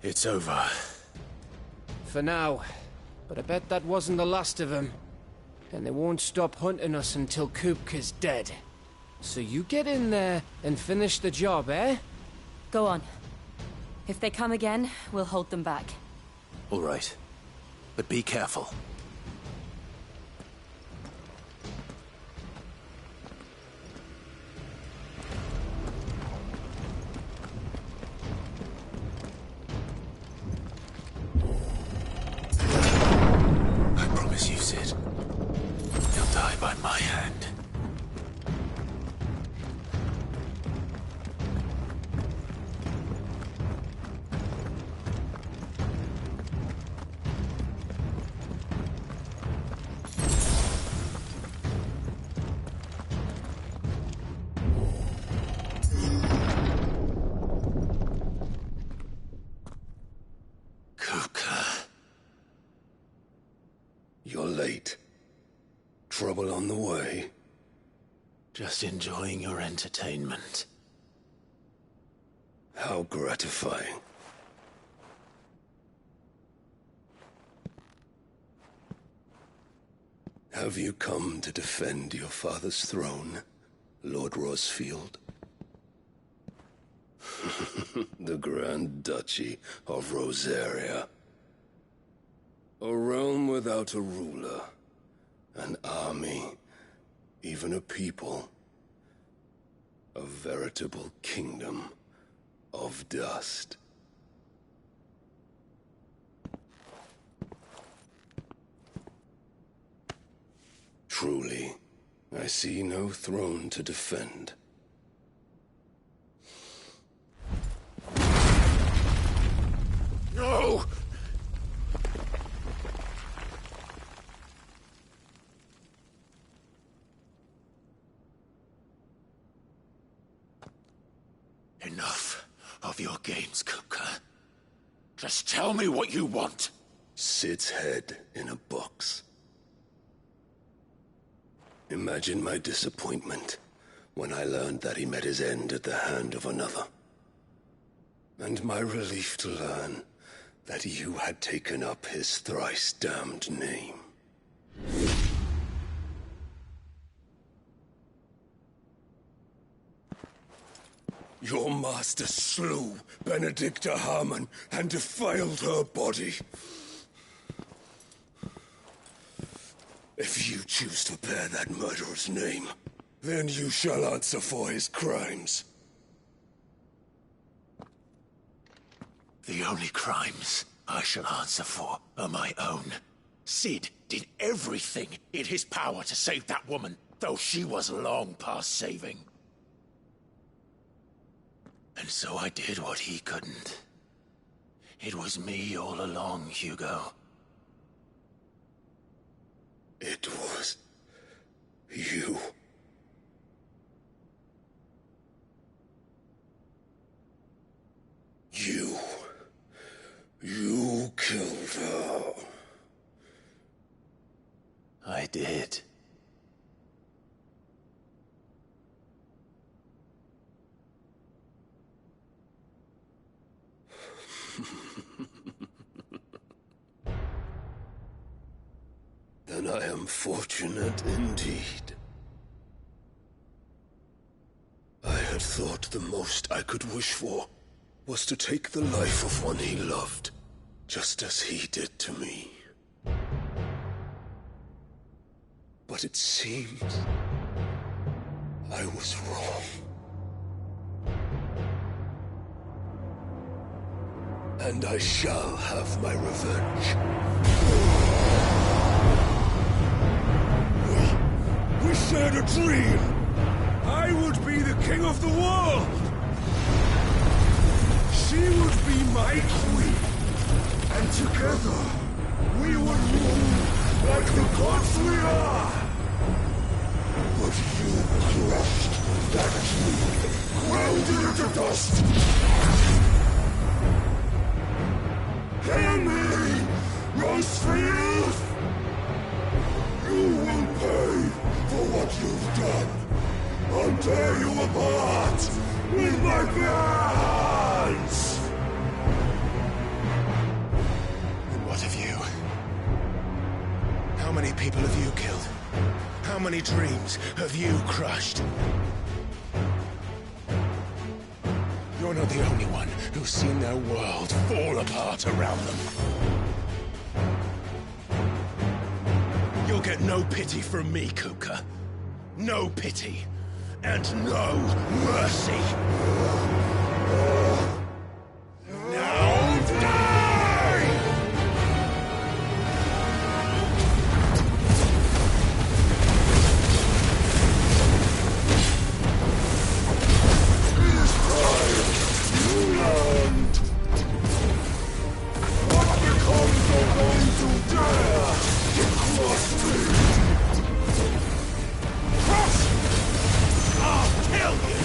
It's over. For now. But I bet that wasn't the last of them. And they won't stop hunting us until Kupka's dead. So you get in there and finish the job, eh? Go on. If they come again, we'll hold them back. All right. But be careful. I promise you, Sid. He'll die by my hand. You're late. Trouble on the way? Just enjoying your entertainment. How gratifying. Have you come to defend your father's throne, Lord Rosfield? The Grand Duchy of Rosaria. A realm without a ruler, an army, even a people. A veritable kingdom of dust. Truly, I see no throne to defend. No! Enough of your games, Kupka. Just tell me what you want. Sid's head in a box. Imagine my disappointment when I learned that he met his end at the hand of another. And my relief to learn that you had taken up his thrice-damned name. Your master slew Benedicta Harmon and defiled her body. If you choose to bear that murderer's name, then you shall answer for his crimes. The only crimes I shall answer for are my own. Sid did everything in his power to save that woman, though she was long past saving. And so I did what he couldn't. It was me all along, Hugo. It was you. You killed her. I did. Then I am fortunate indeed. I had thought the most I could wish for was to take the life of one he loved, just as he did to me. But it seems I was wrong. And I shall have my revenge. We shared a dream! I would be the king of the world! She would be my queen! And together, we would rule like the gods we are! But you crushed that dream, ground it into dust! Hear me, Rosefield! You will pay for what you've done. I'll tear you apart with my bare hands! And what of you? How many people have you killed? How many dreams have you crushed? You're not the only one who's seen their world fall apart around them. You'll get no pity from me, Kuka. No pity. And no mercy. Now die! This time, you learned. What becomes of those who dare to cross me? Cross! I'll kill you!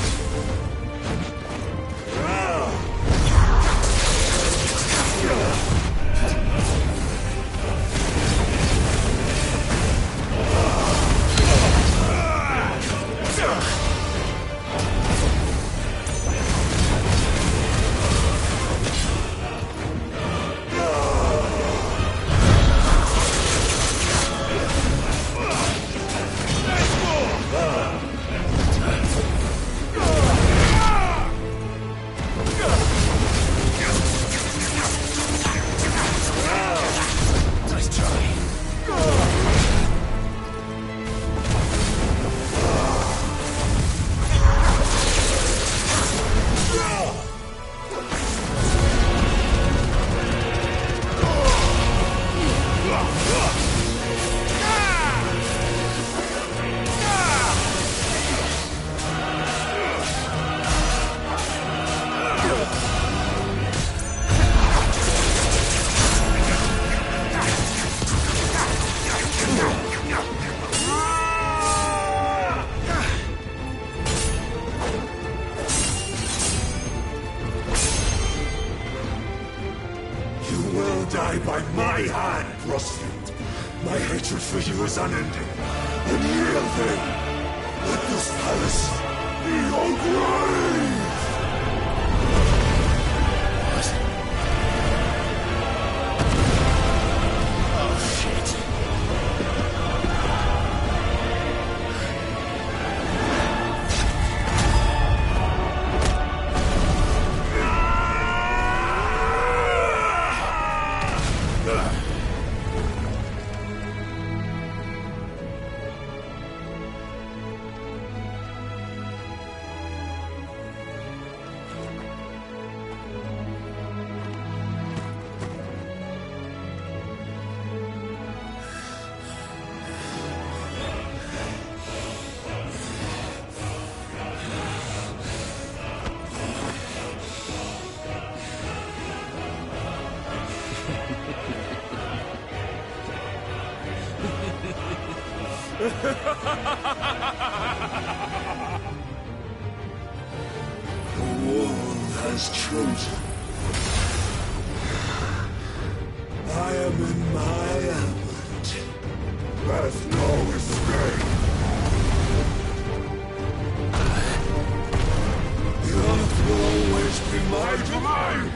Die by my hand, Rosfield. My hatred for you is unending. And yield then. Let this palace be your grave! What? Oh, shit. The world has chosen. I am in my element. There's no escape. The earth will always be my domain.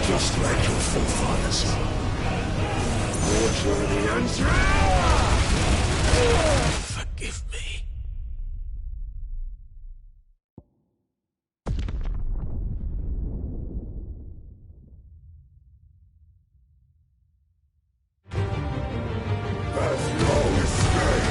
Just like your forefathers. Your journey ends now! Forgive me. There's no escape!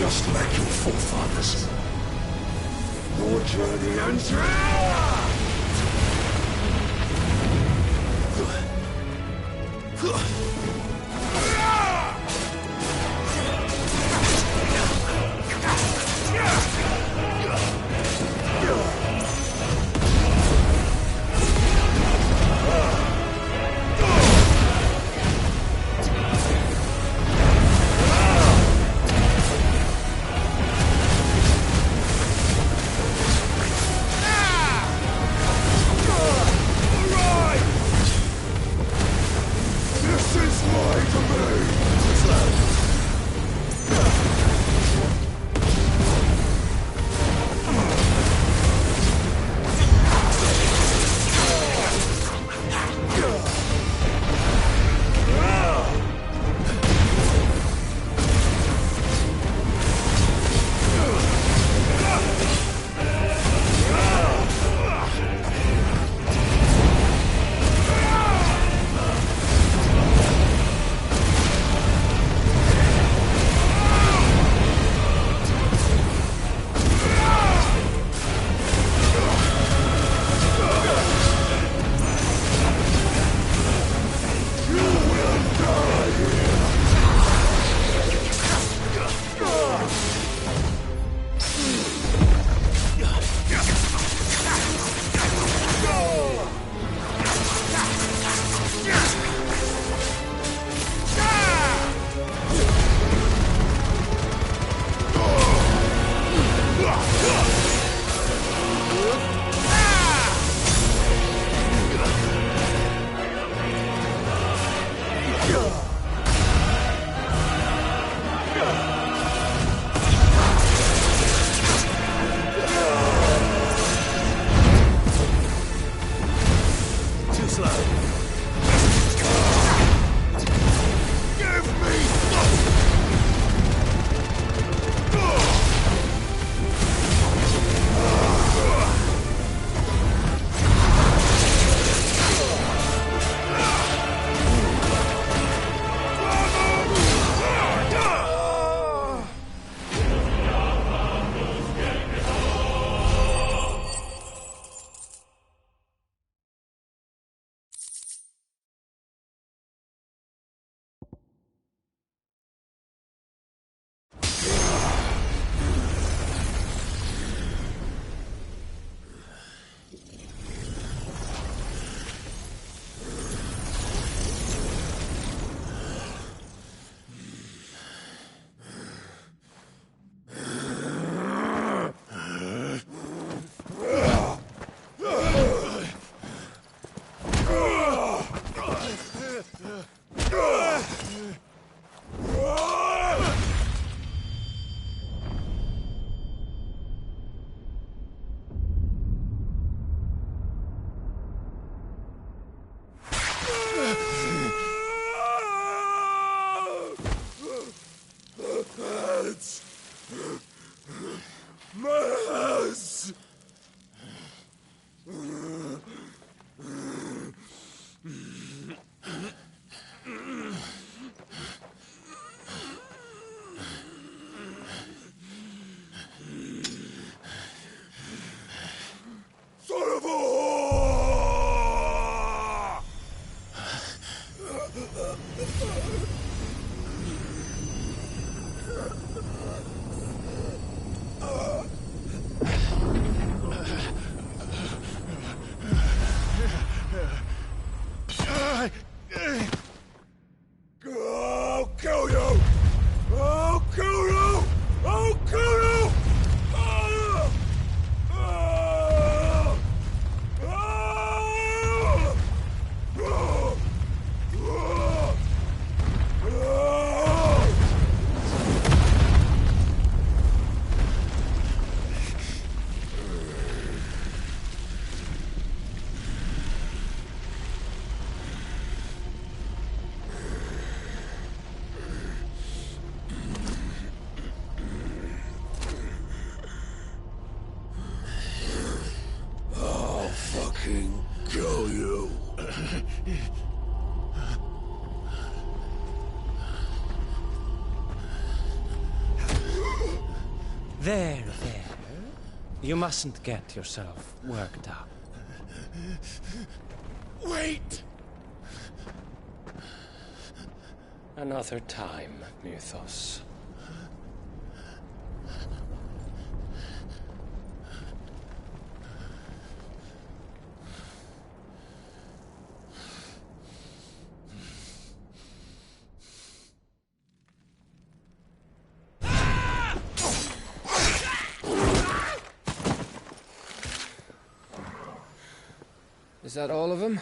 just like your forefathers. Your journey ends now! This is There. You mustn't get yourself worked up. Wait! Another time, Mythos. Is that all of them?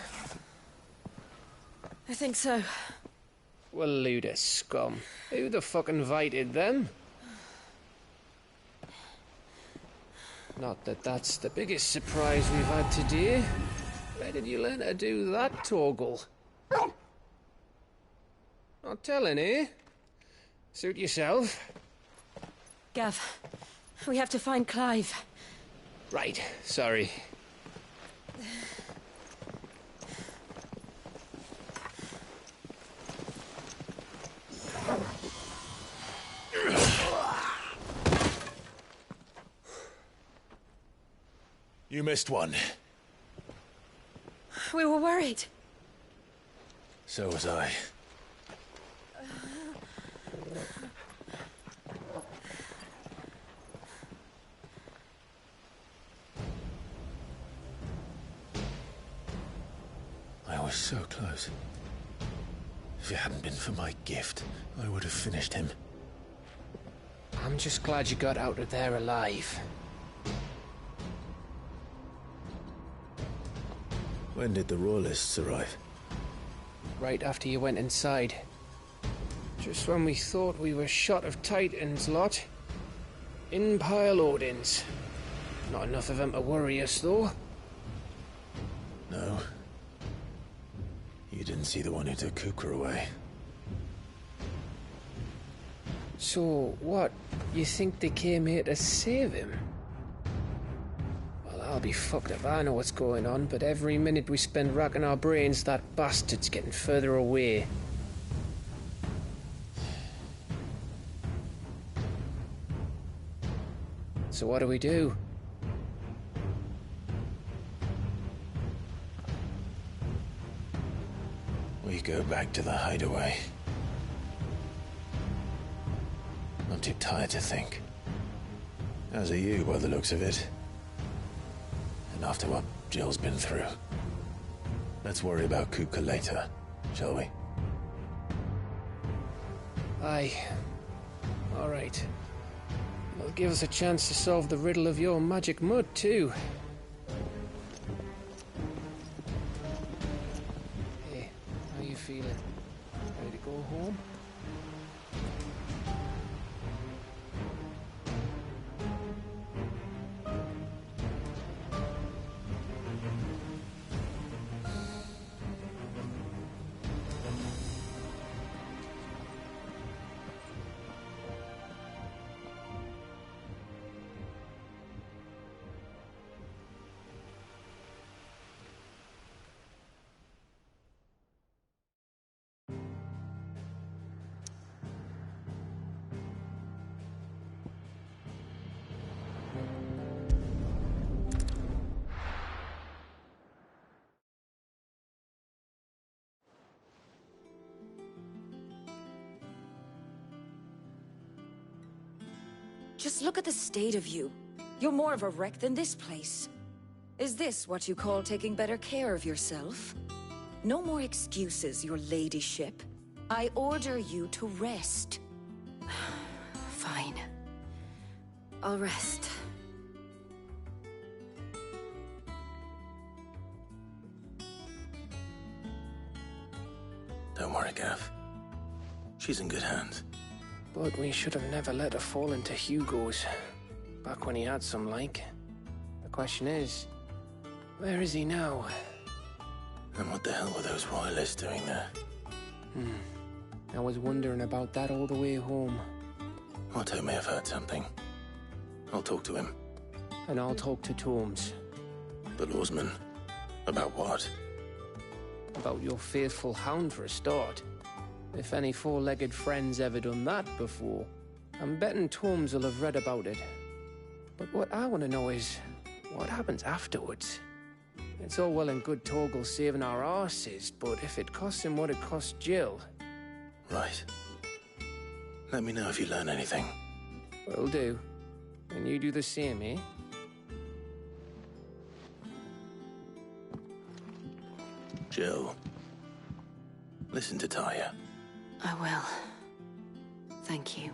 I think so. Well, load of scum. Who the fuck invited them? Not that that's the biggest surprise we've had today. Where did you learn to do that, Torgal? Not telling, eh? Suit yourself. Gav, we have to find Clive. Right, sorry. You missed one. We were worried. So was I. I was so close. If it hadn't been for my gift, I would have finished him. I'm just glad you got out of there alive. When did the Royalists arrive? Right after you went inside. Just when we thought we were shot of Titans lot. In pile Odins. Not enough of them to worry us, though. No. You didn't see the one who took Kukra away. So, what? You think they came here to save him? Well, I'll be fucked if I know what's going on, but every minute we spend racking our brains, that bastard's getting further away. So what do we do? We go back to the hideaway. I'm too tired to think. As are you, by the looks of it. And after what Jill's been through. Let's worry about Kuka later, shall we? Aye. All right. It'll give us a chance to solve the riddle of your magic mud, too. Hey, how you feeling? Ready to go home? Just look at the state of you. You're more of a wreck than this place. Is this what you call taking better care of yourself? No more excuses, your ladyship. I order you to rest. Fine. I'll rest. Don't worry, Gav. She's in good hands. But we should have never let her fall into Hugo's. Back when he had some like. The question is, where is he now? And what the hell were those royalists doing there? I was wondering about that all the way home. Otto may have heard something. I'll talk to him. And I'll talk to Torms. The lawsman? About what? About your faithful hound for a start. If any four-legged friend's ever done that before, I'm betting Torms will have read about it. But what I want to know is, what happens afterwards? It's all well and good Torgal saving our arses, but if it costs him what it cost Jill... Right. Let me know if you learn anything. Will do. And you do the same, eh? Jill, listen to Taya. I will. Thank you.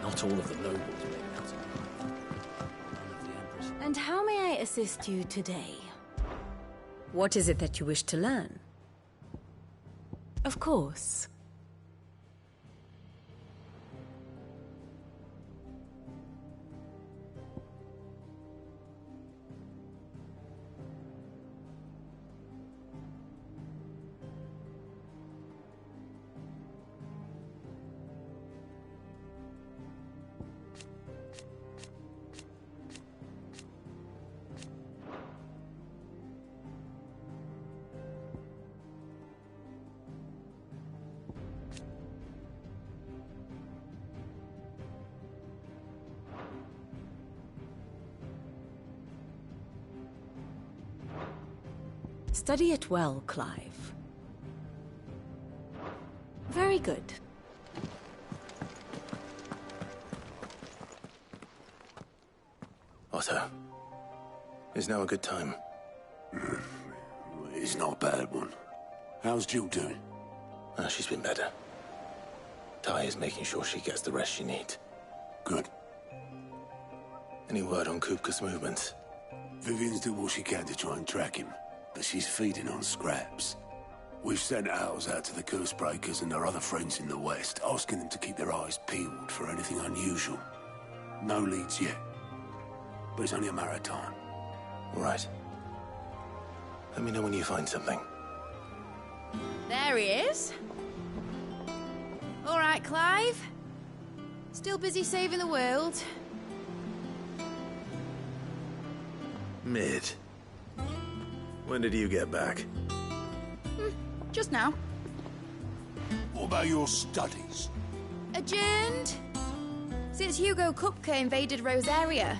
Not all of the nobles make that. None of the Empress. And how may I assist you today? What is it that you wish to learn? Of course. Study it well, Clive. Very good. Otto, is now a good time? It's not a bad one. How's Jill doing? She's been better. Ty is making sure she gets the rest she needs. Good. Any word on Kupka's movements? Vivian's doing what she can to try and track him, but she's feeding on scraps. We've sent ours out to the Cursebreakers and their other friends in the West, asking them to keep their eyes peeled for anything unusual. No leads yet, but it's only a matter of time. Right. Let me know when you find something. There he is. All right, Clive. Still busy saving the world. Mid. When did you get back? Just now. What about your studies? Adjourned. Since Hugo Kupka invaded Rosaria.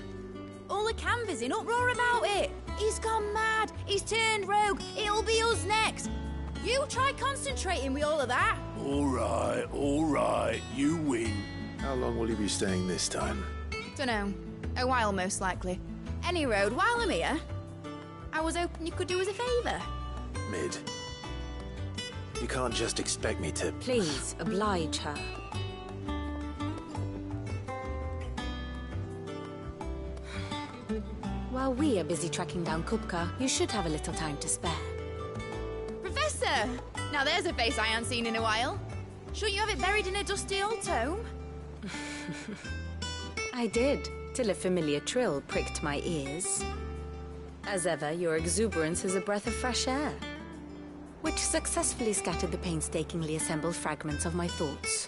All the canvassing in uproar about it. He's gone mad. He's turned rogue. It'll be us next. You try concentrating with all of that. All right. You win. How long will you be staying this time? Dunno. A while, most likely. Any road, while I'm here, I was hoping you could do us a favour. Mid. You can't just expect me to... Please, oblige her. While we are busy tracking down Kupka, you should have a little time to spare. Professor! Now there's a face I haven't seen in a while. Shouldn't you have it buried in a dusty old tome? I did, till a familiar trill pricked my ears. As ever, your exuberance is a breath of fresh air, which successfully scattered the painstakingly assembled fragments of my thoughts.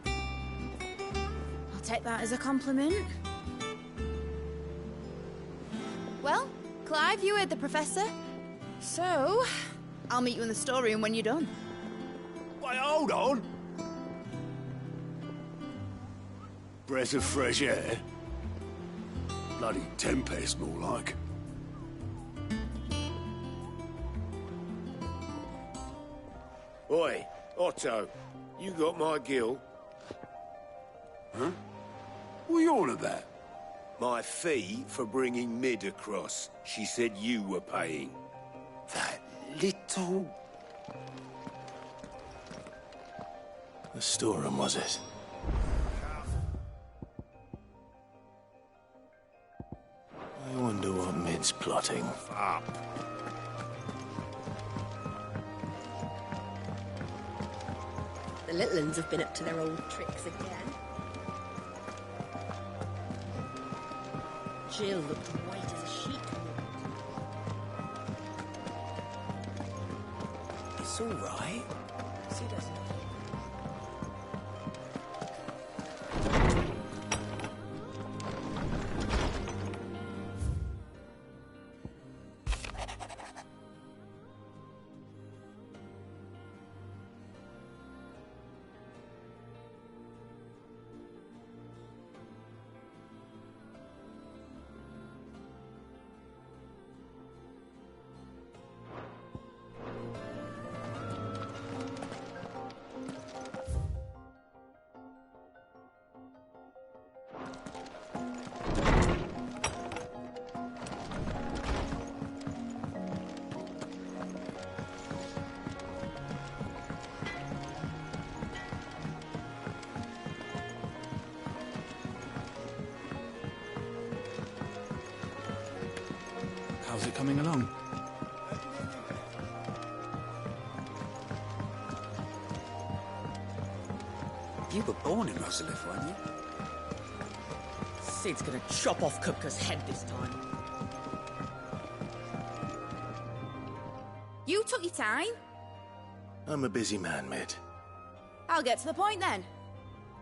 I'll take that as a compliment. Well, Clive, you heard the Professor. So, I'll meet you in the storeroom when you're done. Wait, hold on. Breath of fresh air? Bloody tempest, more like. Oi, Otto, you got my gill? Huh? What are you on about? My fee for bringing Mid across. She said you were paying. That little... The storeroom, was it? I wonder what Mid's plotting. Up. The little uns have been up to their old tricks again. Jill looked white as a sheet. It's all right. She doesn't. How's it coming along? You were born in Rosalith, weren't you? Sid's gonna chop off Kupka's head this time. You took your time. I'm a busy man, Mid. I'll get to the point then.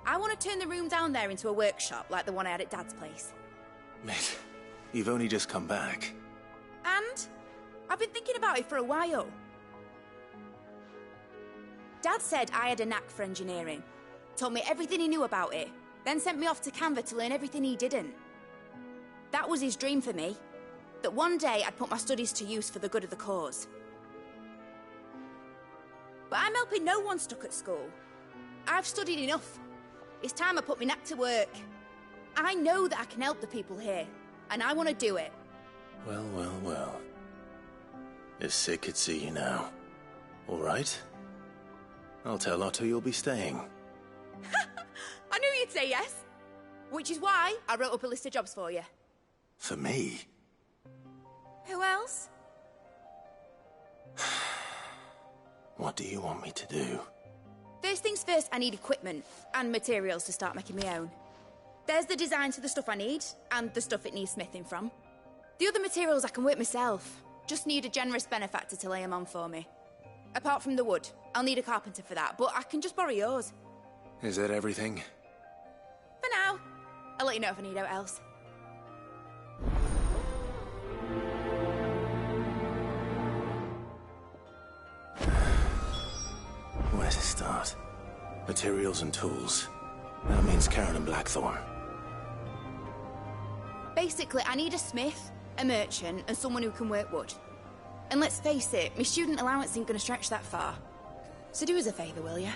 I want to turn the room down there into a workshop like the one I had at Dad's place. Mid, you've only just come back. And I've been thinking about it for a while. Dad said I had a knack for engineering, told me everything he knew about it, then sent me off to Canva to learn everything he didn't. That was his dream for me, that one day I'd put my studies to use for the good of the cause. But I'm helping no one stuck at school. I've studied enough. It's time I put my knack to work. I know that I can help the people here, and I want to do it. Well. If Sid could see you now. All right? I'll tell Otto you'll be staying. I knew you'd say yes. Which is why I wrote up a list of jobs for you. For me? Who else? What do you want me to do? First things first, I need equipment and materials to start making my own. There's the designs for the stuff I need, and the stuff it needs smithing from. The other materials I can work myself. Just need a generous benefactor to lay them on for me. Apart from the wood, I'll need a carpenter for that, but I can just borrow yours. Is that everything? For now. I'll let you know if I need out else. Where to start? Materials and tools. That means Karen and Blackthorn. Basically, I need a smith, a merchant, and someone who can work wood. And let's face it, my student allowance isn't going to stretch that far. So do us a favour, will ya?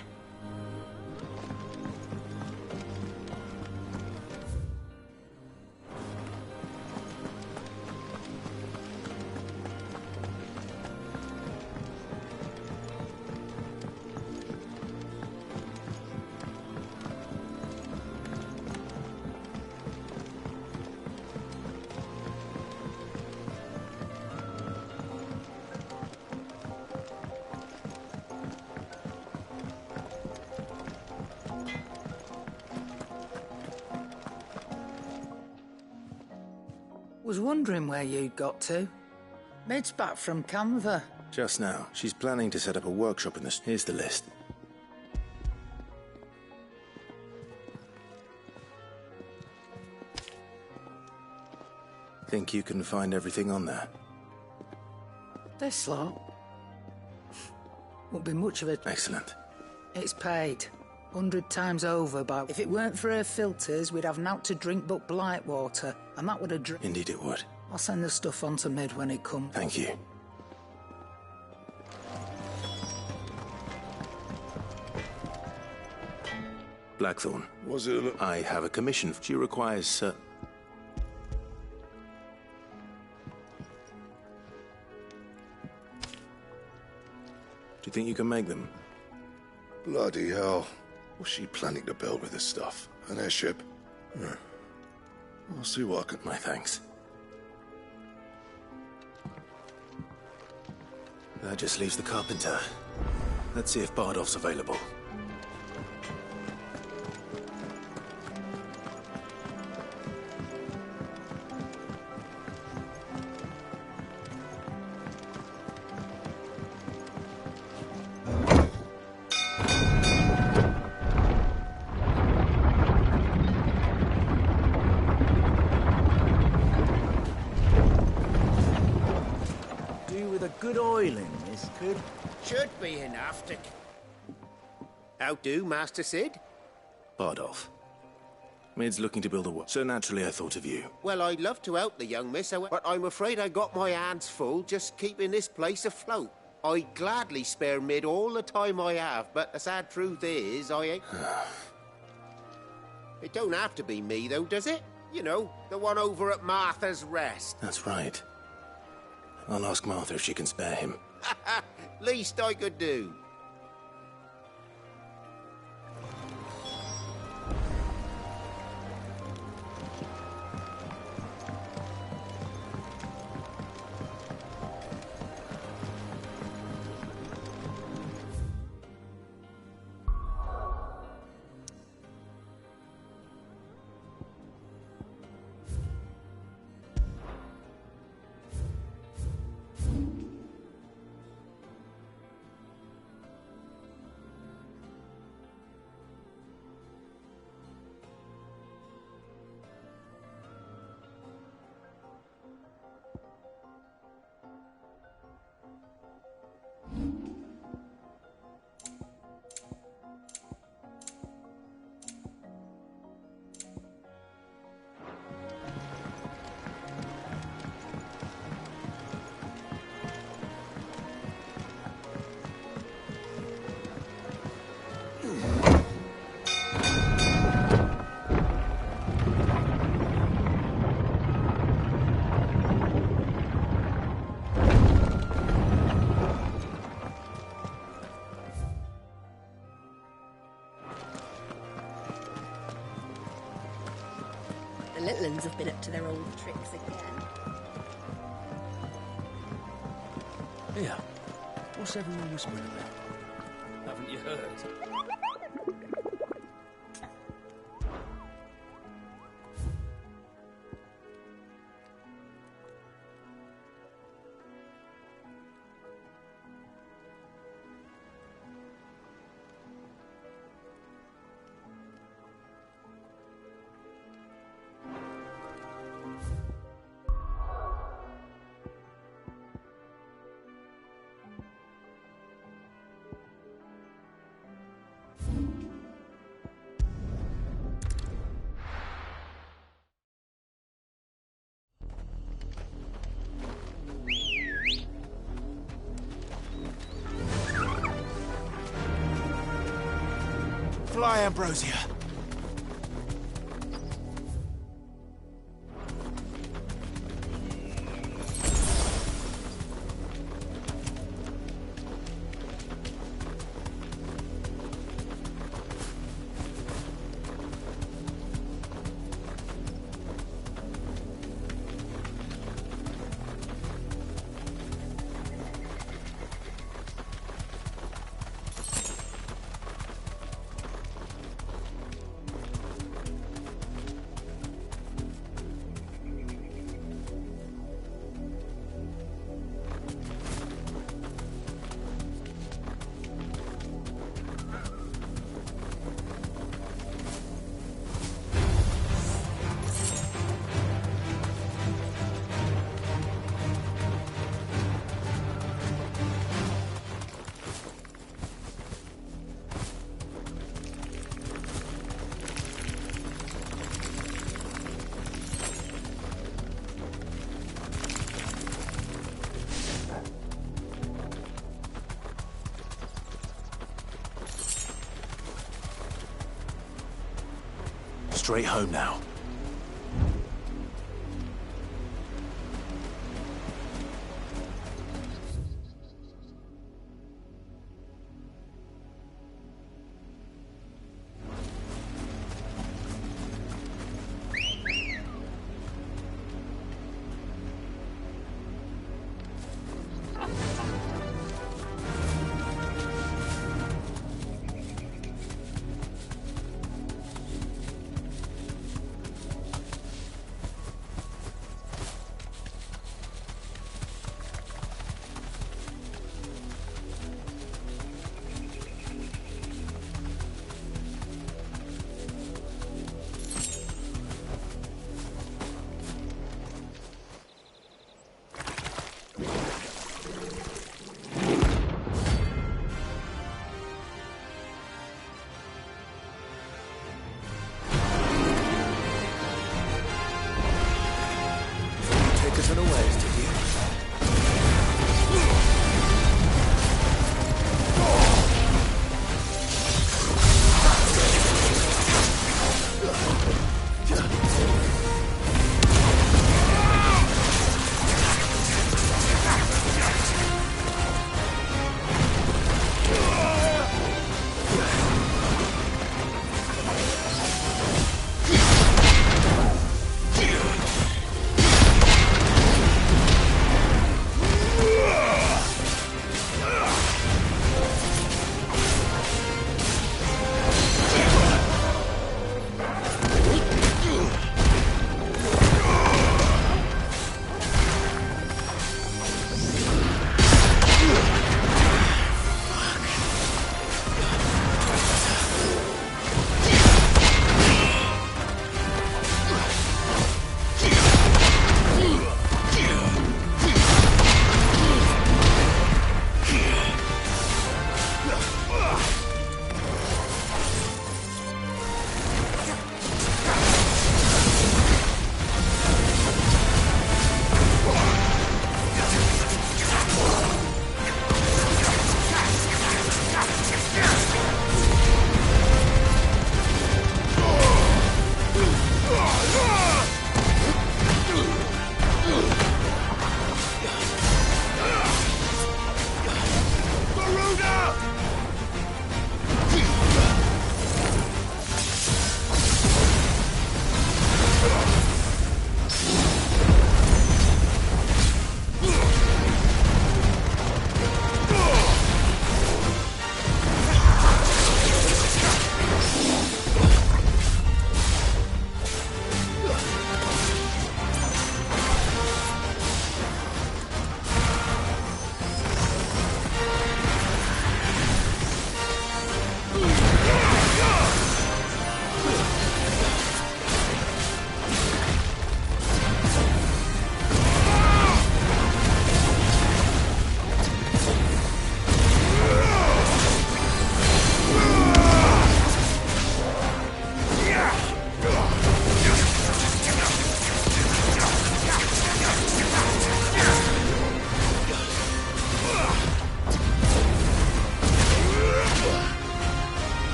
Was wondering where you'd got to. Med's back from Canva. Just now. She's planning to set up a workshop in this. Here's the list. Think you can find everything on there? This lot won't be much of it. Excellent. It's paid 100 times over, but if it weren't for her filters, we'd have naught to drink but blight water, and that would have Indeed it would. I'll send the stuff on to Mid when it comes. Thank you. Blackthorn. Was it I have a commission. She requires, Do you think you can make them? Bloody hell. What's she planning to build with this stuff? An airship? Yeah. I'll see what I can... My thanks. That just leaves the carpenter. Let's see if Bardolph's available. Good oiling, this could. Should be enough to... How do, Master Sid? Bardolph. Mid's looking to build a so naturally I thought of you. Well, I'd love to help the young miss, but I'm afraid I got my hands full just keeping this place afloat. I'd gladly spare Mid all the time I have, but the sad truth is, I ain't... It don't have to be me, though, does it? You know, the one over at Martha's Rest. That's right. I'll ask Martha if she can spare him. Least I could do. The little ones have been up to their old tricks again. Here, what's everyone whispering about? Haven't you heard? Fly, Ambrosia. Straight home now.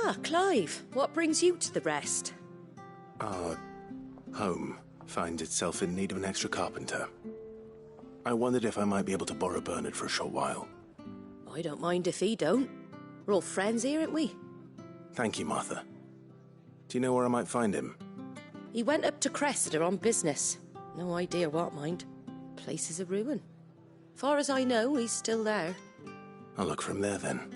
Ah, Clive, what brings you to the rest? Our home finds itself in need of an extra carpenter. I wondered if I might be able to borrow Bernard for a short while. I don't mind if he don't. We're all friends here, aren't we? Thank you, Martha. Do you know where I might find him? He went up to Cressida on business. No idea what, mind. Place is a ruin. Far as I know, he's still there. I'll look for him there, then.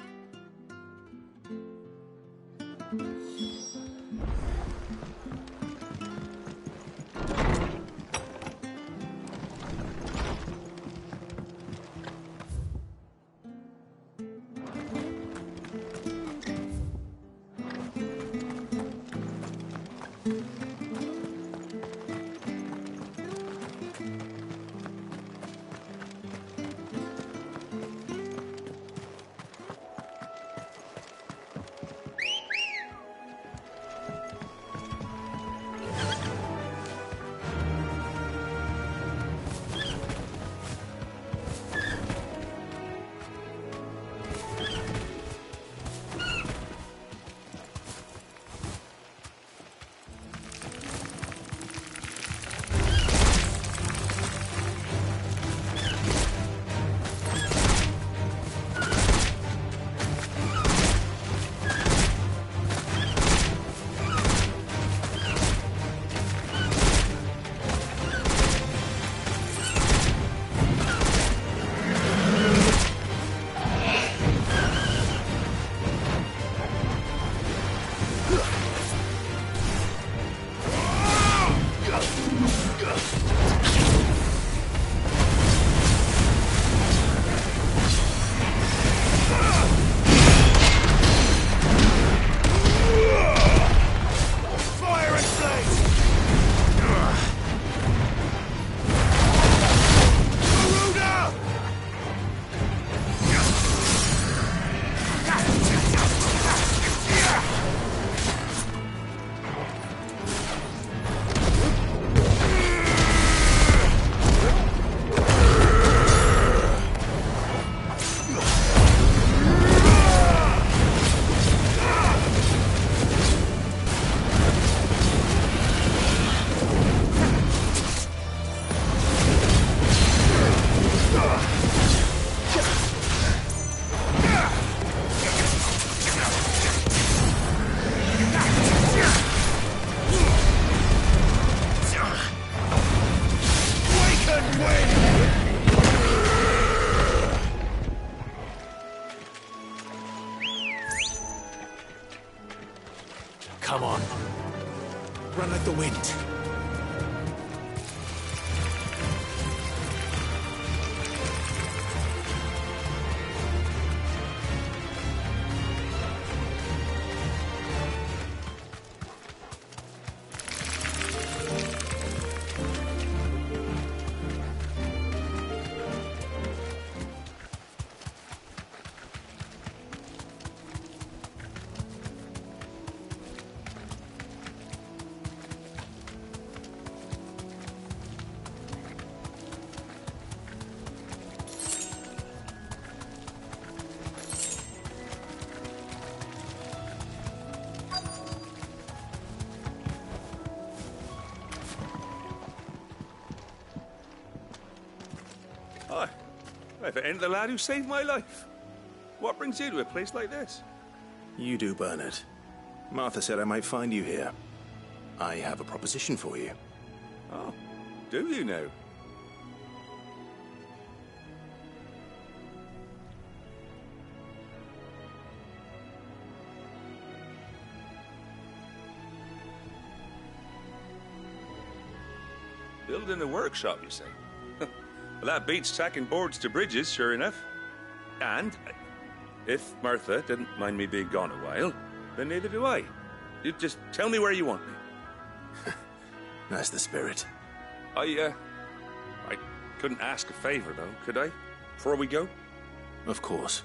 Come on. Run like the wind. Hi. If it ain't the lad who saved my life. What brings you to a place like this? You do, Bernard. Martha said I might find you here. I have a proposition for you. Oh, do you now? Building a workshop, you say? Well, that beats tacking boards to bridges, sure enough. And if Martha didn't mind me being gone a while, then neither do I. You just tell me where you want me. That's the spirit. I couldn't ask a favor, though, could I? Before we go? Of course.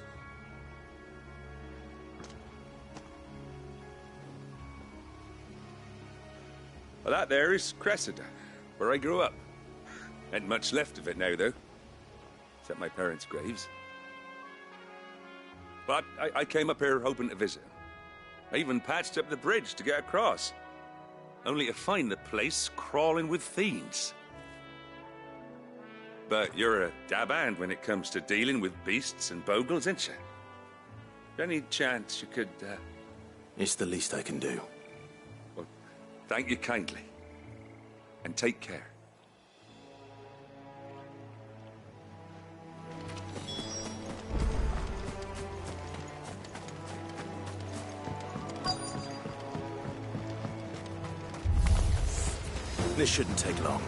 Well, that there is Cressida, where I grew up. Ain't much left of it now, though. Except my parents' graves. But I came up here hoping to visit him. I even patched up the bridge to get across. Only to find the place crawling with fiends. But you're a dab hand when it comes to dealing with beasts and bogles, ain't you? Any chance you could, It's the least I can do. Well, thank you kindly. And take care. This shouldn't take long.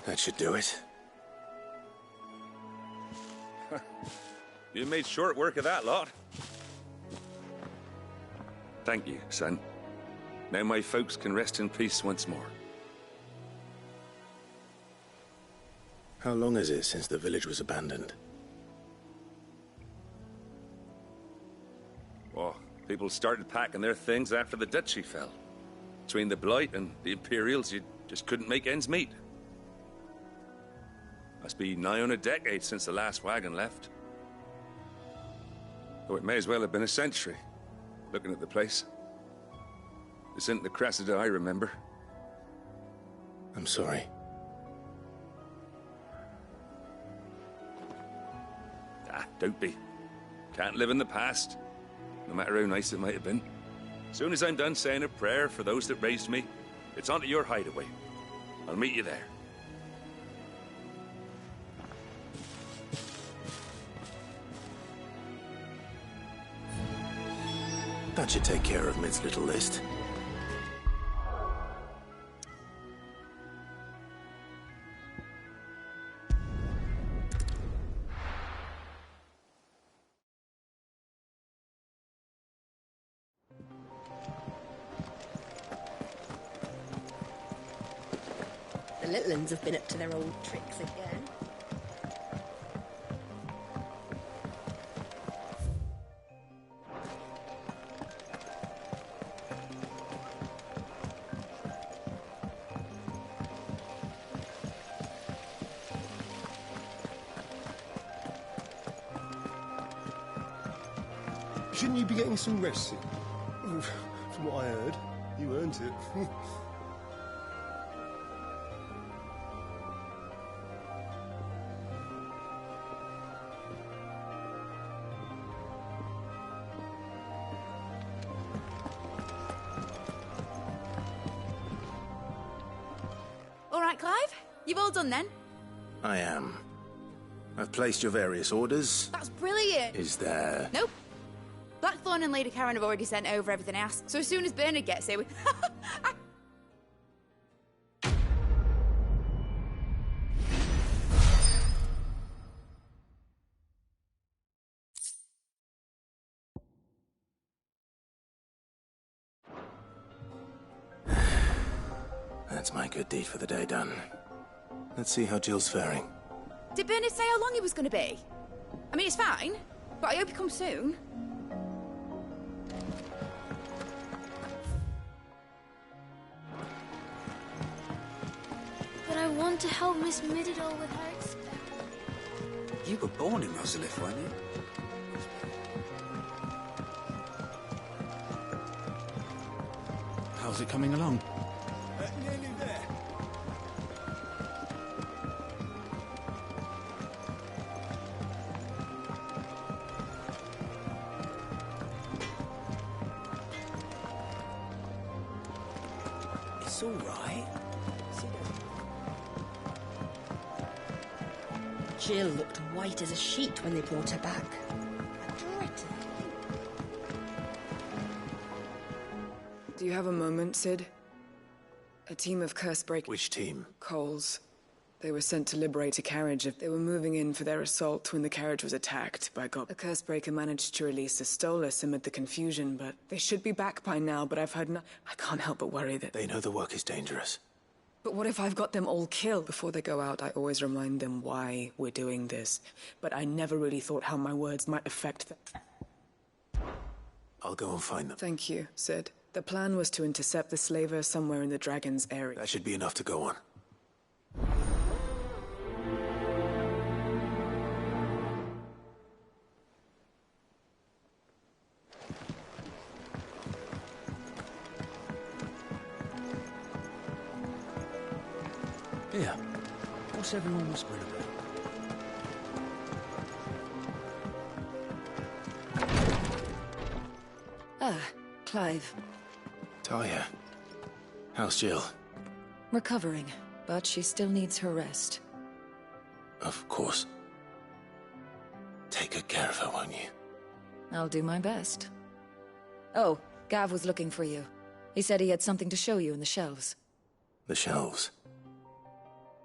That should do it. You made short work of that lot. Thank you, son. Now my folks can rest in peace once more. How long is it since the village was abandoned? Well, people started packing their things after the duchy fell. Between the Blight and the Imperials, you just couldn't make ends meet. Must be nigh on a decade since the last wagon left. Oh, it may as well have been a century, looking at the place. This isn't the Cressida I remember. I'm sorry. Ah, don't be. Can't live in the past, no matter how nice it might have been. As soon as I'm done saying a prayer for those that raised me, it's on to your hideaway. I'll meet you there. That should take care of Mid's little list. The little uns have been up to their old tricks again. Shouldn't you be getting some rest? From what I heard, you earned it. All right, Clive. You've all done then? I am. I've placed your various orders. That's brilliant. Is there... Nope. Blackthorn and Lady Karen have already sent over everything I asked, so as soon as Bernard gets here, we... That's my good deed for the day done. Let's see how Jill's faring. Did Bernard say how long he was going to be? I mean, it's fine, but I hope he comes soon. But I want to help Miss Mididol with her experiment. You were born in Rosalith, weren't you? How's it coming along? Nearly there. It's all right. Jill looked white as a sheet when they brought her back. I dreaded it. Do you have a moment, Sid? A team of Cursebreakers... Which team? Coles. They were sent to liberate a carriage. They were moving in for their assault when the carriage was attacked by A Cursebreaker managed to release a Stolus amid the confusion, but they should be back by now, but I've heard no... I can't help but worry that... They know the work is dangerous. But what if I've got them all killed? Before they go out, I always remind them why we're doing this. But I never really thought how my words might affect them. I'll go and find them. Thank you, Sid. The plan was to intercept the slaver somewhere in the Dragon's area. That should be enough to go on. Here, what's everyone whispering about? Ah, Clive. Talia. How's Jill? Recovering, but she still needs her rest. Of course. Take good care of her, won't you? I'll do my best. Oh, Gav was looking for you. He said he had something to show you in the shelves. The shelves?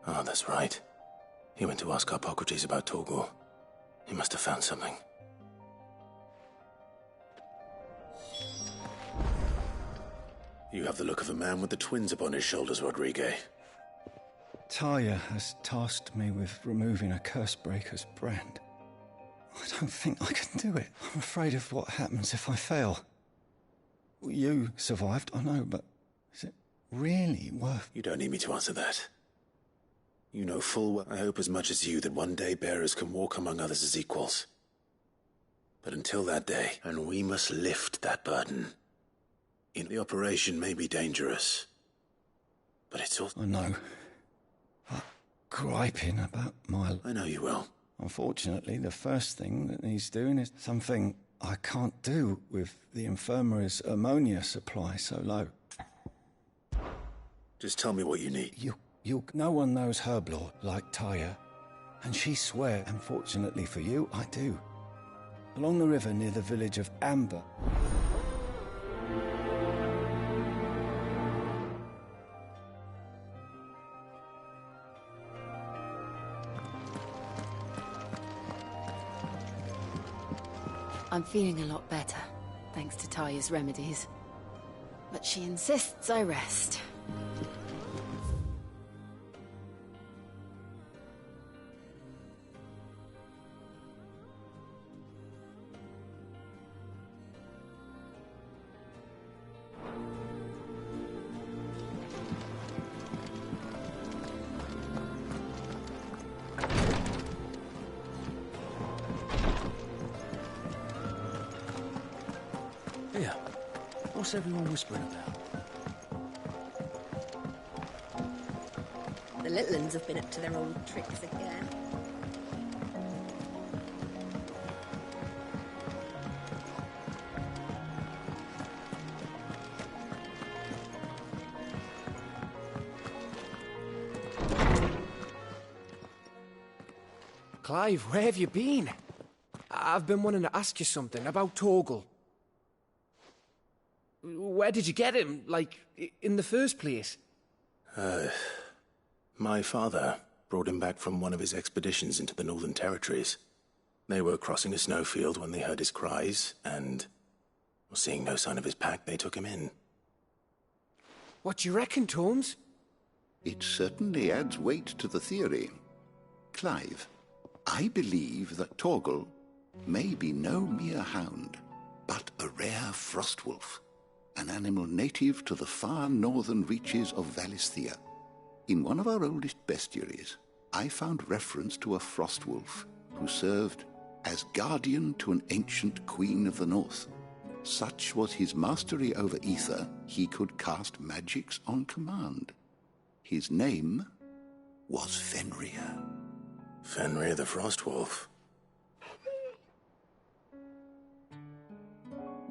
Oh, that's right. He went to ask Harpocrates about Torgor. He must have found something. You have the look of a man with the twins upon his shoulders, Rodrigue. Talia has tasked me with removing a Cursebreaker's brand. I don't think I can do it. I'm afraid of what happens if I fail. You survived, I know, but is it really worth... You don't need me to answer that. You know full well, I hope as much as you, that one day bearers can walk among others as equals. But until that day, and we must lift that burden. The operation may be dangerous, but it's also... I know. But griping about my... I know you will. Unfortunately, the first thing that needs doing is something I can't do with the infirmary's ammonia supply so low. Just tell me what you need. No one knows Herblore like Talia, and she swears, unfortunately for you, I do. Along the river near the village of Amber, I'm feeling a lot better, thanks to Taya's remedies. But she insists I rest. Here, what's everyone whispering about? The little uns have been up to their old tricks again. Clive, where have you been? I've been wanting to ask you something about Torgal. Where did you get him, like, in the first place? My father brought him back from one of his expeditions into the Northern Territories. They were crossing a snowfield when they heard his cries, and, seeing no sign of his pack, they took him in. What do you reckon, Tomes? It certainly adds weight to the theory. Clive, I believe that Torgal may be no mere hound, but a rare frostwolf, an animal native to the far northern reaches of Valisthea. In one of our oldest bestiaries, I found reference to a frostwolf who served as guardian to an ancient queen of the north. Such was his mastery over ether, he could cast magics on command. His name was Fenrir. Fenrir the Frostwolf.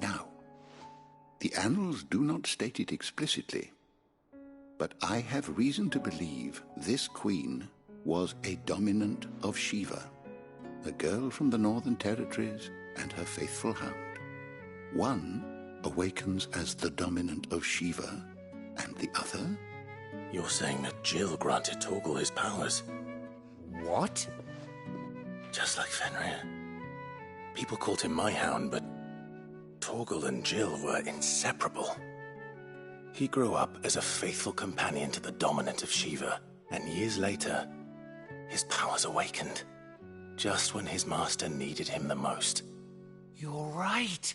Now, the annals do not state it explicitly, but I have reason to believe this queen was a dominant of Shiva, a girl from the Northern Territories and her faithful hound. One awakens as the dominant of Shiva, and the other? You're saying that Jill granted Torgal his powers? What? Just like Fenrir. People called him my hound, but Torgal and Jill were inseparable. He grew up as a faithful companion to the dominant of Shiva, and years later, his powers awakened, just when his master needed him the most. You're right.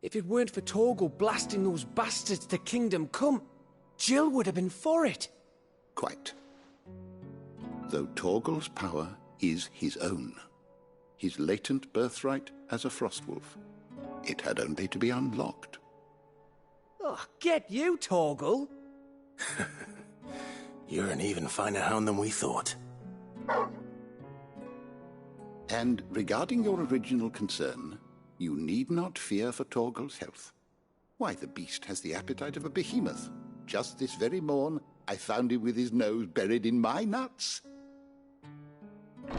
If it weren't for Torgal blasting those bastards to Kingdom Come, Jill would have been for it. Quite. Though Torgal's power is his own, his latent birthright as a frostwolf. It had only to be unlocked. Oh, get you, Torgal! You're an even finer hound than we thought. And regarding your original concern, you need not fear for Torgal's health. Why, the beast has the appetite of a behemoth. Just this very morn, I found him with his nose buried in my nuts. There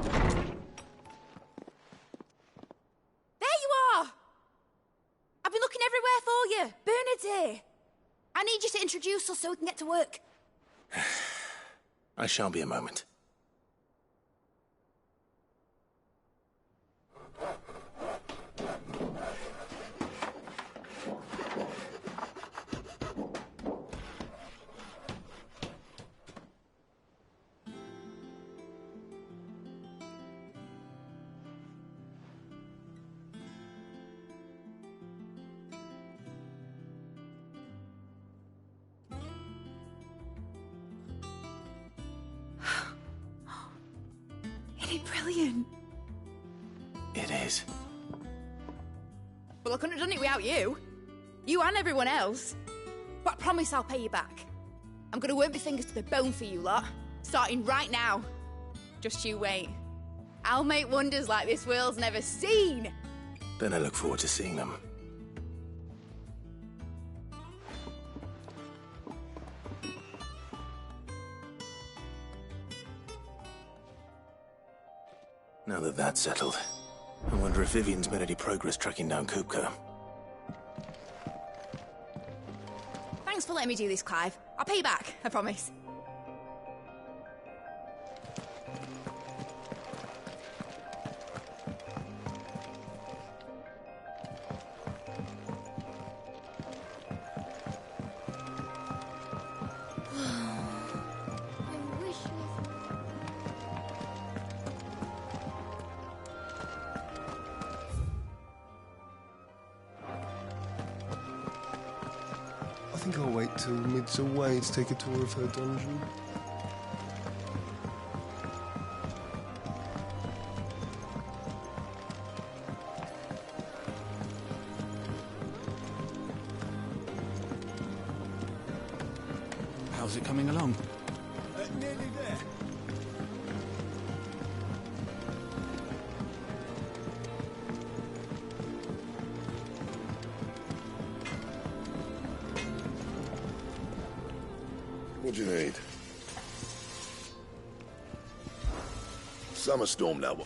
you are! I've been looking everywhere for you. Bernard's here. I need you to introduce us so we can get to work. I shall be a moment. Isn't it brilliant? It is. Well, I couldn't have done it without you. You and everyone else. But I promise I'll pay you back. I'm gonna work my fingers to the bone for you lot. Starting right now. Just you wait. I'll make wonders like this world's never seen. Then I look forward to seeing them. Now that that's settled, I wonder if Vivian's made any progress tracking down Kupka. Thanks for letting me do this, Clive. I'll pay you back, I promise. think I'll wait till Mid's away to take a tour of her dungeon. How's it coming along? Nearly there. What do you need? Summer storm now.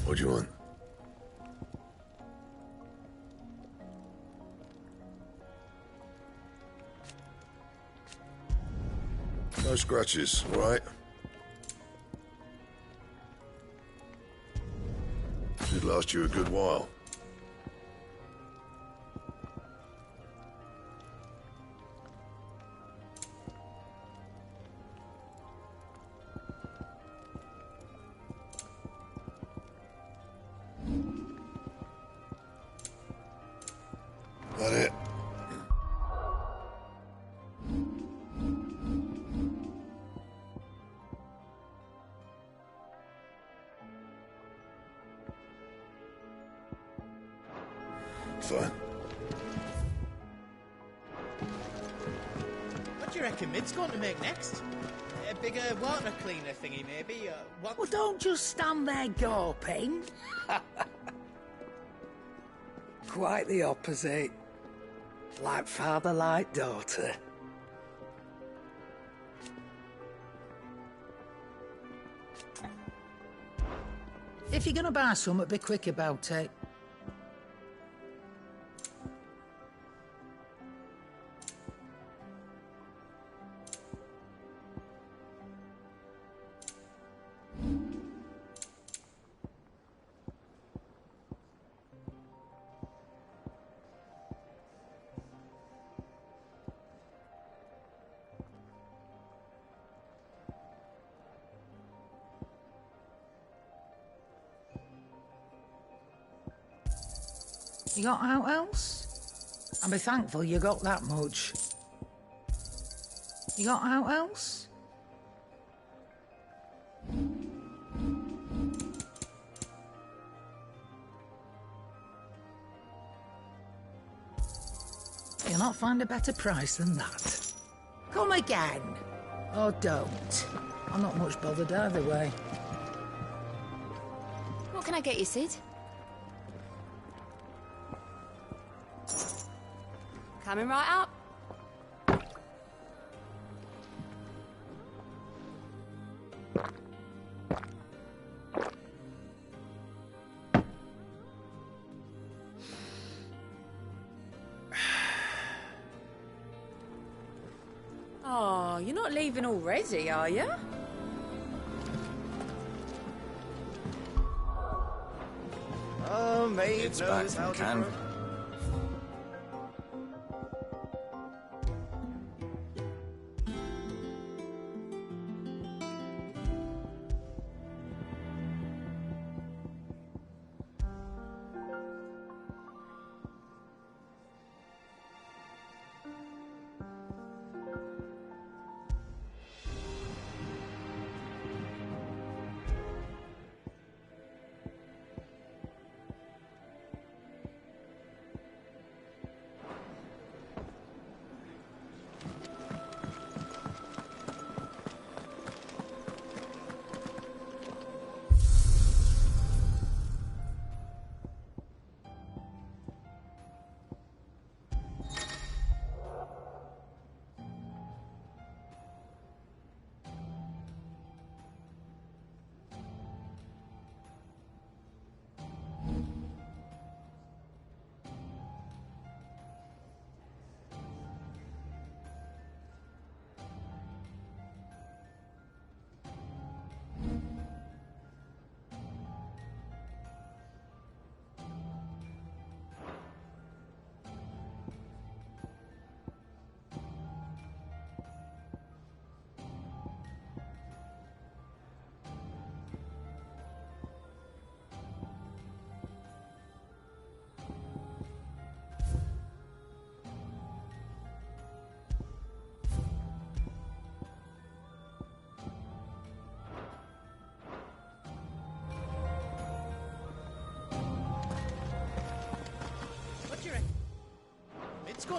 What do you want? No scratches, all right? Should last you a good while. That it? Fine. What do you reckon Mid's going to make next? A bigger water cleaner thingy, maybe? What? Well, don't just stand there gawping. Quite the opposite. Like father, like daughter. If you're gonna buy something, be quick about it. You got out else? And be thankful you got that much. You got out else? You'll not find a better price than that. Come again. Or don't. I'm not much bothered either way. What can I get you, Sid? Coming right up. Oh, you're not leaving already, are you? Oh, mate, It's back from camp.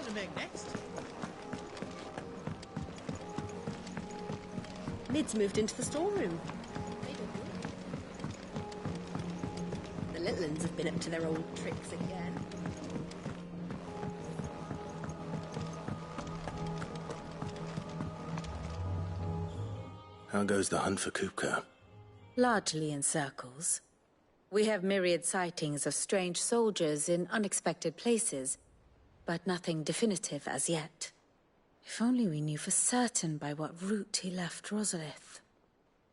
want to make next? Mid's moved into the storeroom. The little uns have been up to their old tricks again. How goes the hunt for Kupka? Largely in circles. We have myriad sightings of strange soldiers in unexpected places, but nothing definitive as yet. If only we knew for certain by what route he left Rosalith.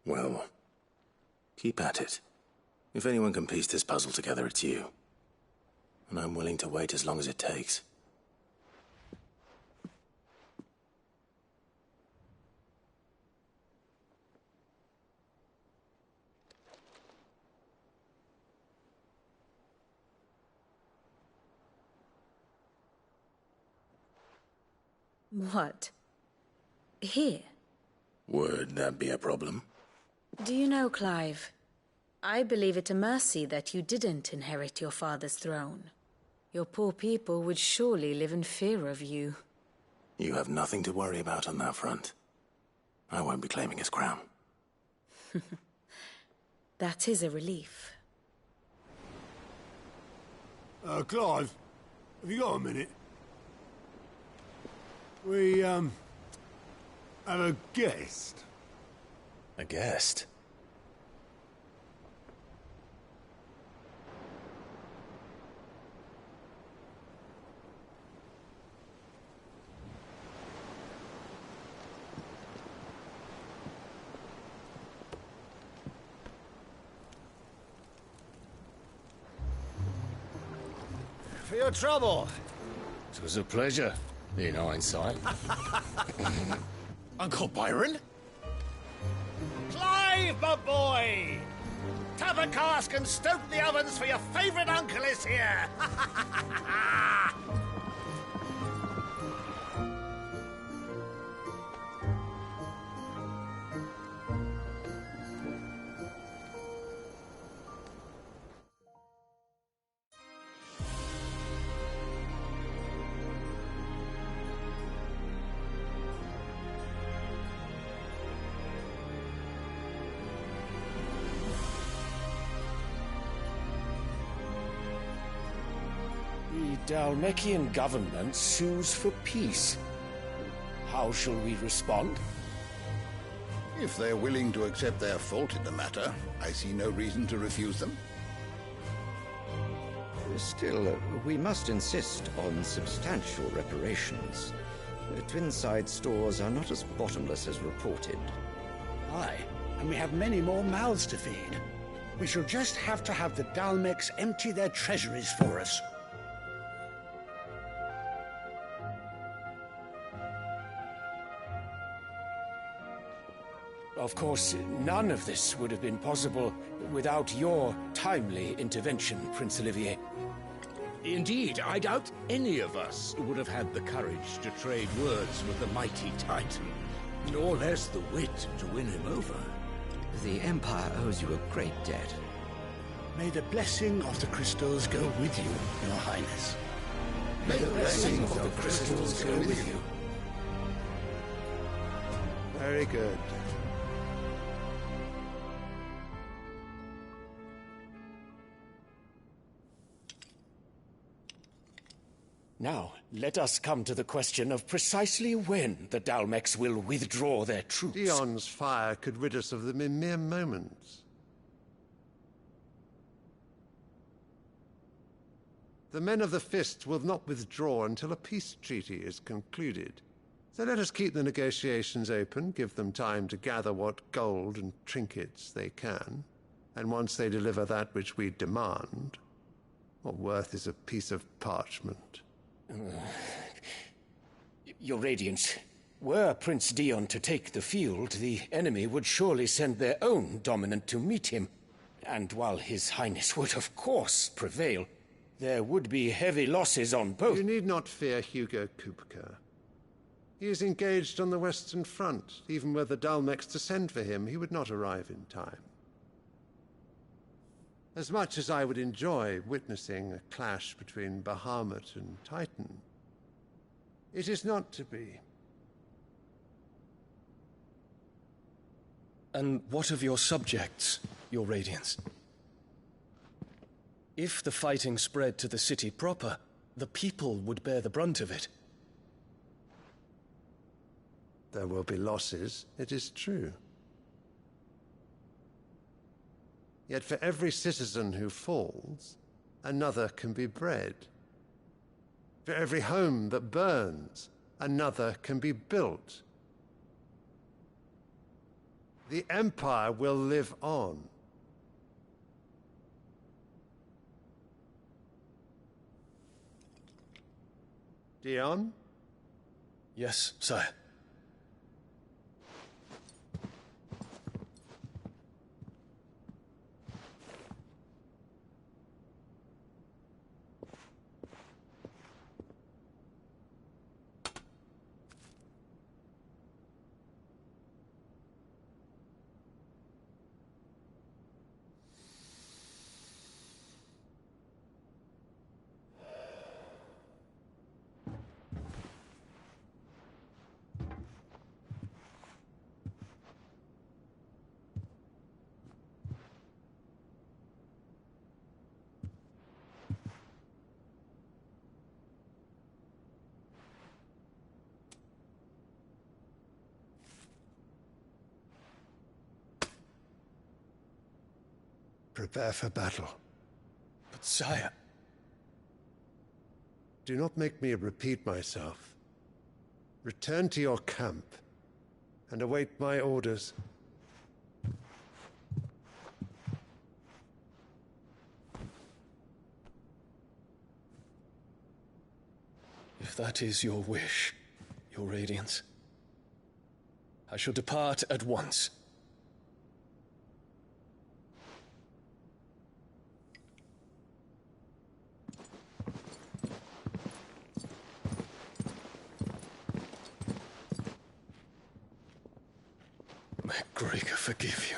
Well, keep at it. If anyone can piece this puzzle together, it's you. And I'm willing to wait as long as it takes. What? Here? Would that be a problem? Do you know, Clive? I believe it a mercy that you didn't inherit your father's throne. Your poor people would surely live in fear of you. You have nothing to worry about on that front. I won't be claiming his crown. That is a relief. Clive, have you got a minute? We, have a guest. A guest? For your trouble. It was a pleasure, in hindsight. Uncle Byron? Clive, my boy! Tap a cask and stoke the ovens, for your favourite uncle is here! The Dalmekian government sues for peace. How shall we respond? If they're willing to accept their fault in the matter, I see no reason to refuse them. Still, we must insist on substantial reparations. Twinside stores are not as bottomless as reported. Aye, and we have many more mouths to feed. We shall just have to have the Dalmeks empty their treasuries for us. Of course, none of this would have been possible without your timely intervention, Prince Olivier. Indeed, I doubt any of us would have had the courage to trade words with the mighty Titan, nor less the wit to win him over. The Empire owes you a great debt. May the blessing of the crystals go with you, Your Highness. May the blessing of the crystals go with you. Very good. Now, let us come to the question of precisely when the Dalmeks will withdraw their troops. Dion's fire could rid us of them in mere moments. The men of the Fist will not withdraw until a peace treaty is concluded. So let us keep the negotiations open, give them time to gather what gold and trinkets they can, and once they deliver that which we demand, what worth is a piece of parchment? Your Radiance, were Prince Dion to take the field, the enemy would surely send their own dominant to meet him. And while His Highness would of course prevail, there would be heavy losses on both. You need not fear Hugo Kupka. He is engaged on the Western Front. Even were the Dalmeks to send for him, he would not arrive in time. As much as I would enjoy witnessing a clash between Bahamut and Titan, It is not to be. And what of your subjects, your Radiance? If the fighting spread to the city proper, the people would bear the brunt of it. There will be losses, it is true. Yet for every citizen who falls, another can be bred. For every home that burns, another can be built. The Empire will live on. Dion? Yes, sire. Prepare for battle. But sire... Do not make me repeat myself. Return to your camp and await my orders. If that is your wish, your Radiance, I shall depart at once. May Gregor forgive you.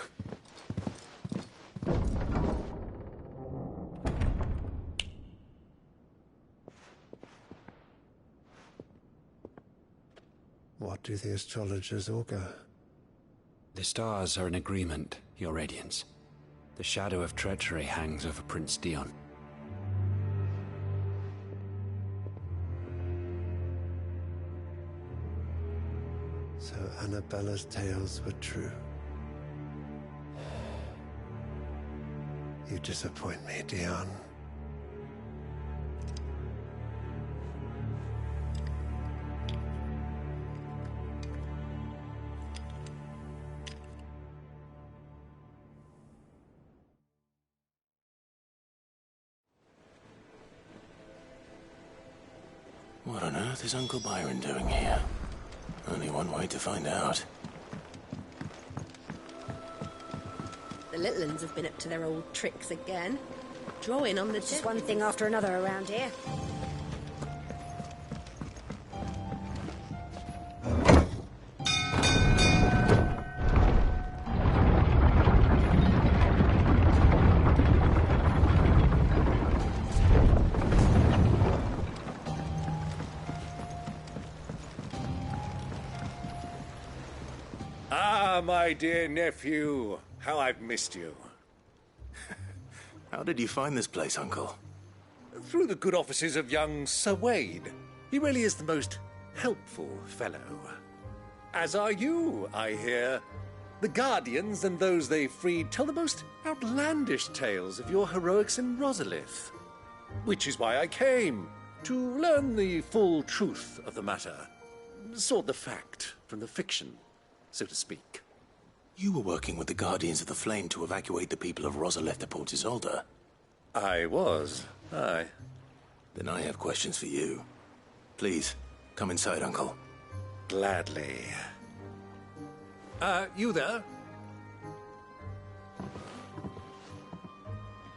What do the astrologers augur? The stars are in agreement, Your Radiance. The shadow of treachery hangs over Prince Dion. So Annabella's tales were true. You disappoint me, Dion. What on earth is Uncle Byron doing here? Only one way to find out. The little uns have been up to their old tricks again. Drawing on the Just one thing after another around here. Ah, my dear nephew. How I've missed you. How did you find this place, Uncle? Through the good offices of young Sir Wade. He really is the most helpful fellow. As are you, I hear. The Guardians and those they freed tell the most outlandish tales of your heroics in Rosalith. Which is why I came, to learn the full truth of the matter. Sort the fact from the fiction, so to speak. You were working with the Guardians of the Flame to evacuate the people of Rosalith to Port Isolde. I was, aye. Then I have questions for you. Please, come inside, Uncle. Gladly. You there?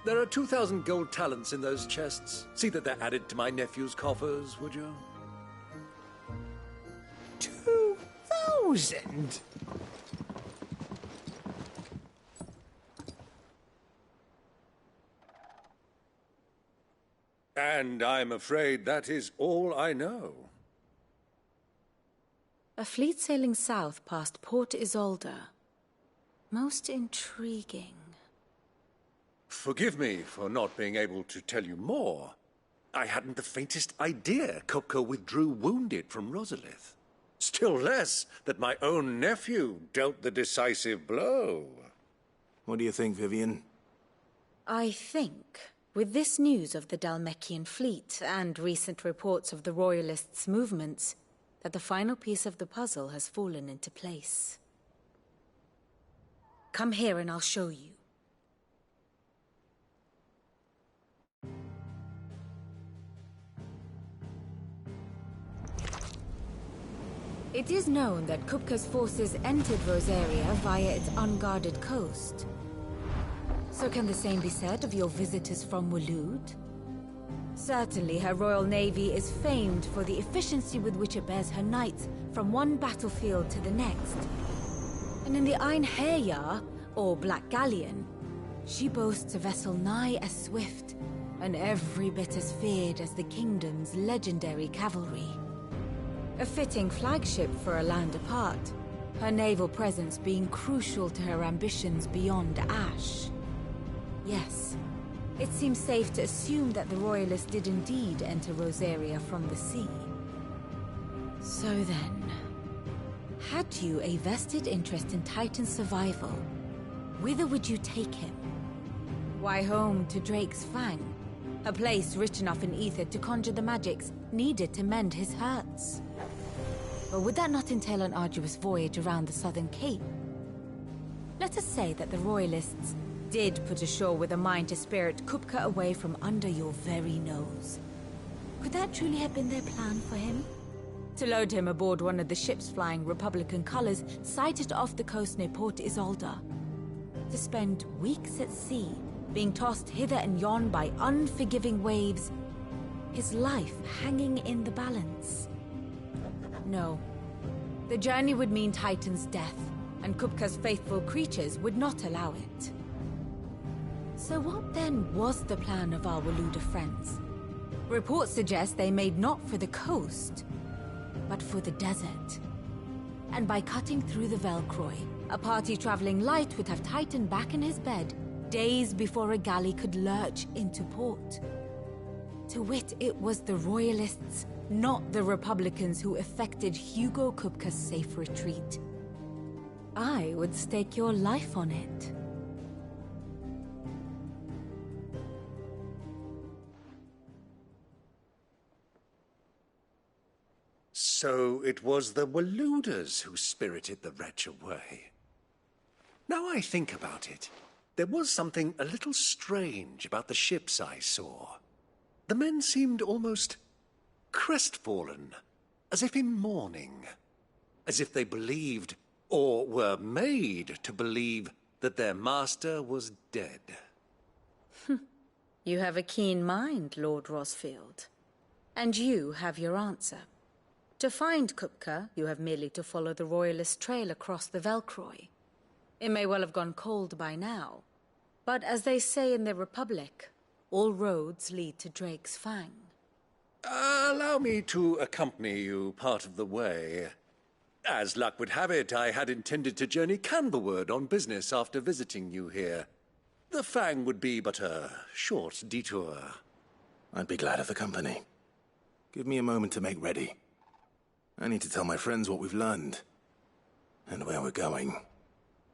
There are 2,000 gold talents in those chests. See that they're added to my nephew's coffers, would you? 2,000? And I'm afraid that is all I know. A fleet sailing south past Port Isolde. Most intriguing. Forgive me for not being able to tell you more. I hadn't the faintest idea Kupka withdrew wounded from Rosalith. Still less that my own nephew dealt the decisive blow. What do you think, Vivian? I think, with this news of the Dhalmekian fleet and recent reports of the Royalists' movements, that the final piece of the puzzle has fallen into place. Come here and I'll show you. It is known that Kupka's forces entered Rosaria via its unguarded coast. So can the same be said of your visitors from Waloed? Certainly her royal navy is famed for the efficiency with which it bears her knights from one battlefield to the next. And in the Einherjar, or Black Galleon, she boasts a vessel nigh as swift and every bit as feared as the kingdom's legendary cavalry. A fitting flagship for a land apart, her naval presence being crucial to her ambitions beyond Ash. Yes, it seems safe to assume that the Royalists did indeed enter Rosaria from the sea. So then, had you a vested interest in Titan's survival, whither would you take him? Why, home to Drake's Fang, a place rich enough in ether to conjure the magics needed to mend his hurts. But would that not entail an arduous voyage around the southern cape? Let us say that the Royalists did put ashore with a mind to spirit Kupka away from under your very nose. Could that truly have been their plan for him? To load him aboard one of the ships flying Republican colors sighted off the coast near Port Isolde. To spend weeks at sea, being tossed hither and yon by unforgiving waves, his life hanging in the balance. No. The journey would mean Titan's death, and Kupka's faithful creatures would not allow it. So what then was the plan of our Waluda friends? Reports suggest they made not for the coast, but for the desert. And by cutting through the Velcroy, a party traveling light would have Titan back in his bed days before a galley could lurch into port. To wit, it was the Royalists, not the Republicans, who effected Hugo Kupka's safe retreat. I would stake your life on it. So it was the Waludas who spirited the wretch away. Now I think about it, there was something a little strange about the ships I saw. The men seemed almost crestfallen, as if in mourning, as if they believed, or were made to believe, that their master was dead. You have a keen mind, Lord Rosfield. And you have your answer. To find Kupka, you have merely to follow the Royalist trail across the Velcroy. It may well have gone cold by now, but as they say in the Republic, all roads lead to Drake's Fang. Allow me to accompany you part of the way. As luck would have it, I had intended to journey Canberward on business after visiting you here. The Fang would be but a short detour. I'd be glad of the company. Give me a moment to make ready. I need to tell my friends what we've learned, and where we're going.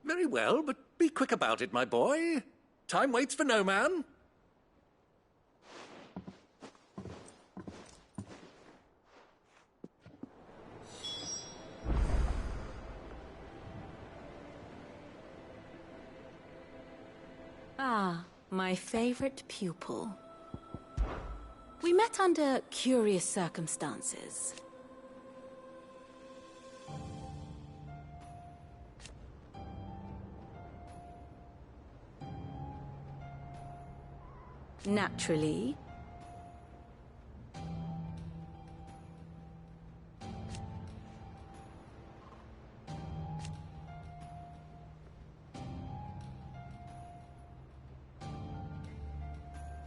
Very well, but be quick about it, my boy. Time waits for no man. Ah, my favorite pupil. We met under curious circumstances. Naturally.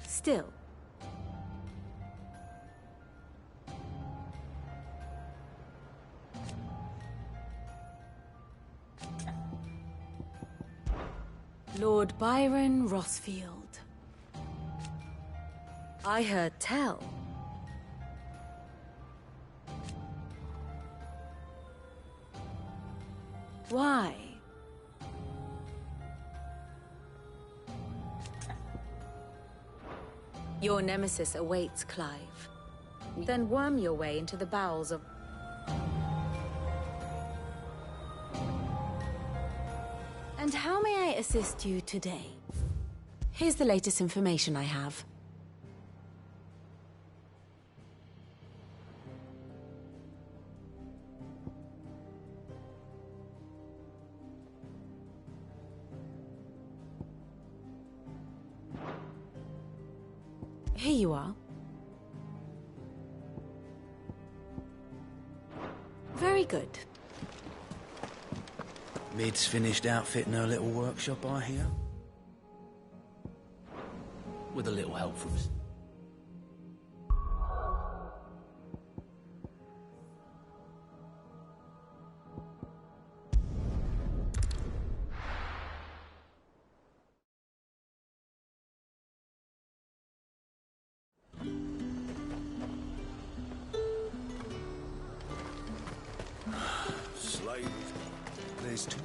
Still. Lord Byron Rothfield. I heard tell. Why? Your nemesis awaits, Clive. Then worm your way into the bowels of... And how may I assist you today? Here's the latest information I have. Here you are. Very good. Mid's finished outfitting her little workshop, I hear. With a little help from us. Slave. There's two.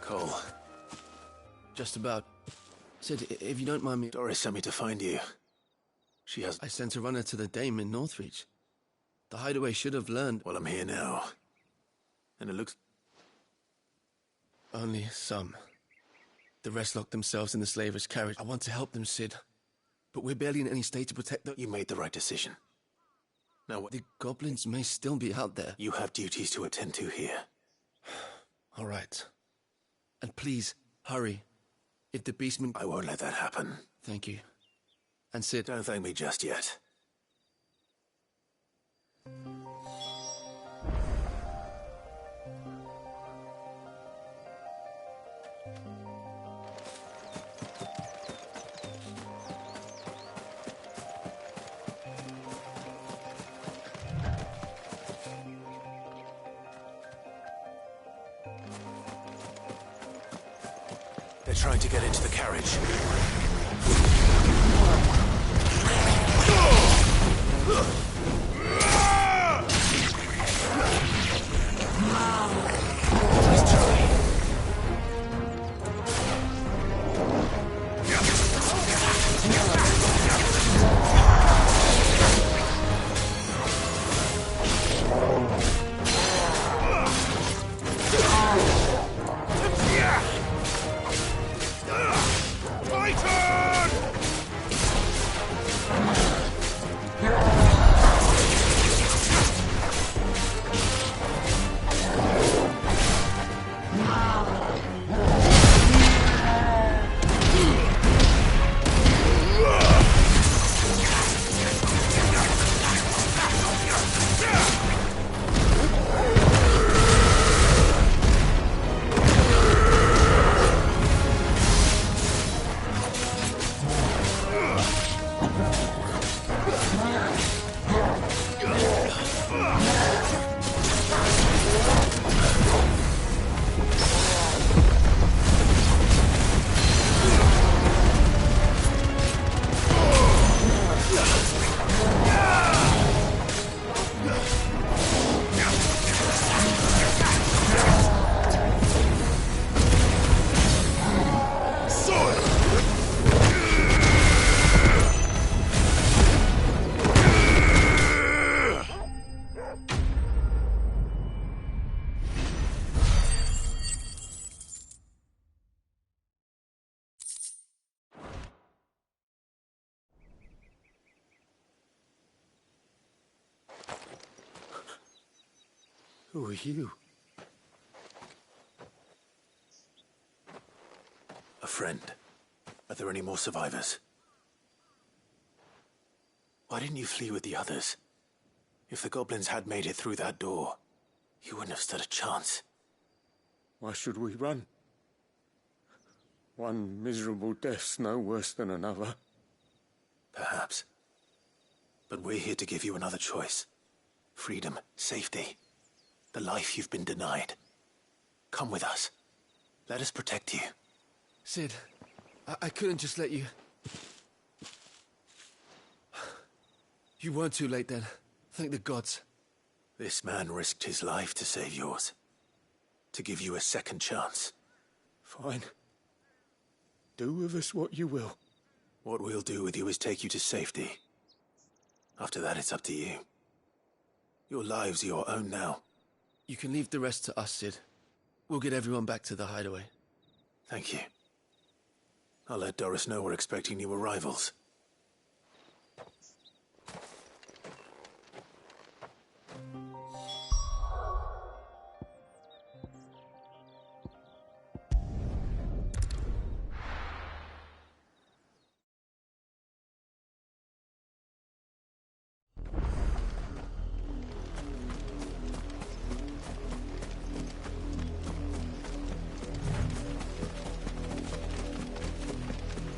Cole. Just about. Sid, if you don't mind me... Doris sent me to find you. She has... I sent a runner to the Dame in Northreach. The hideaway should have learned... Well, I'm here now. And it looks... Only some. The rest locked themselves in the slaver's carriage. I want to help them, Sid. But we're barely in any state to protect the... You made the right decision. Now what... The goblins may still be out there. You have duties to attend to here. All right. And please, hurry. If the beastmen... I won't let that happen. Thank you. And Sid... Don't thank me just yet. They're trying to get into the carriage. Nice try. Who are you? A friend. Are there any more survivors? Why didn't you flee with the others? If the goblins had made it through that door, you wouldn't have stood a chance. Why should we run? One miserable death's no worse than another. Perhaps. But we're here to give you another choice. Freedom, safety, the life you've been denied. Come with us. Let us protect you. Sid, I couldn't just let you... You weren't too late then. Thank the gods. This man risked his life to save yours. To give you a second chance. Fine. Do with us what you will. What we'll do with you is take you to safety. After that, it's up to you. Your lives are your own now. You can leave the rest to us, Sid. We'll get everyone back to the hideaway. Thank you. I'll let Doris know we're expecting new arrivals.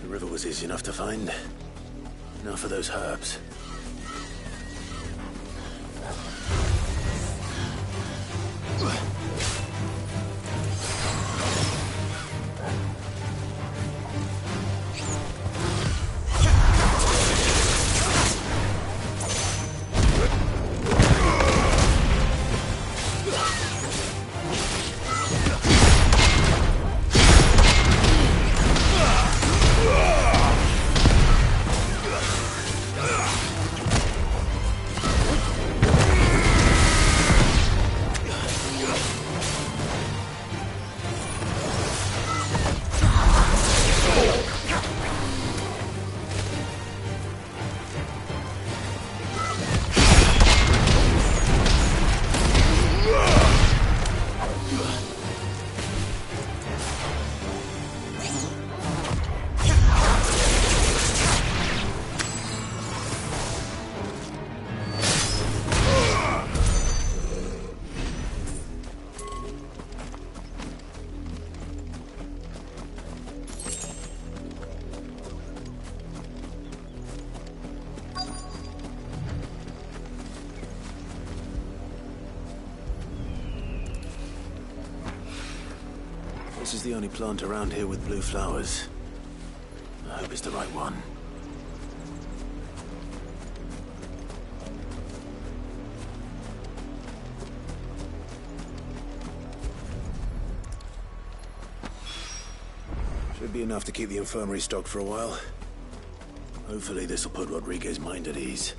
The river was easy enough to find. Now for those herbs. This is the only plant around here with blue flowers. I hope it's the right one. Should be enough to keep the infirmary stocked for a while. Hopefully this will put Rodriguez's mind at ease.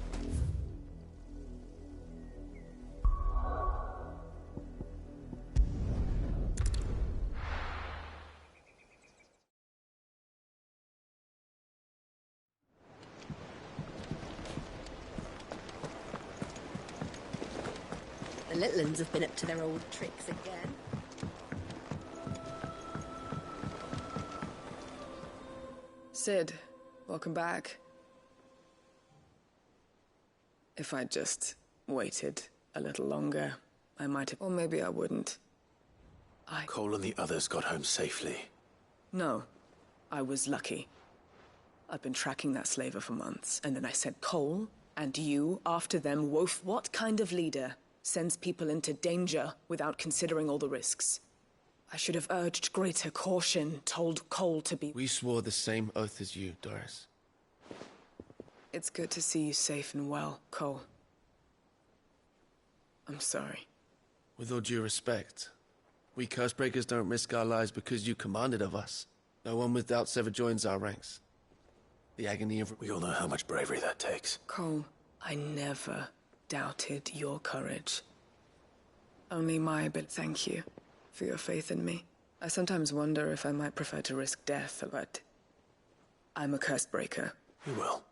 The little ones have been up to their old tricks again. Sid, welcome back. If I'd just waited a little longer, I might have... Or maybe I wouldn't. Cole and the others got home safely. No, I was lucky. I've been tracking that slaver for months, and then I sent Cole and you after them. Wolf, what kind of leader sends people into danger without considering all the risks? I should have urged greater caution, told Cole to be... We swore the same oath as you, Doris. It's good to see you safe and well, Cole. I'm sorry. With all due respect, we Cursebreakers don't risk our lives because you commanded of us. No one with doubts ever joins our ranks. The agony of... We all know how much bravery that takes. Cole, I never doubted your courage. Only my but thank you for your faith in me. I sometimes wonder if I might prefer to risk death, but I'm a Cursebreaker. You will.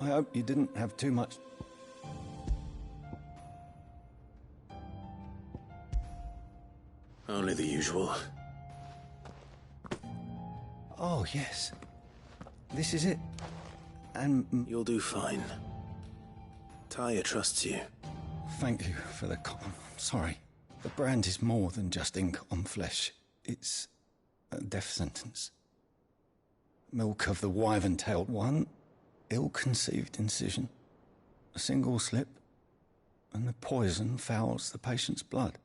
I hope you didn't have too much... Only the usual. Oh, yes. This is it. And... You'll do fine. Taya trusts you. Thank you for the... I'm sorry. The brand is more than just ink on flesh. It's a death sentence. Milk of the wyvern-tailed one, ill-conceived incision, a single slip, and the poison fouls the patient's blood.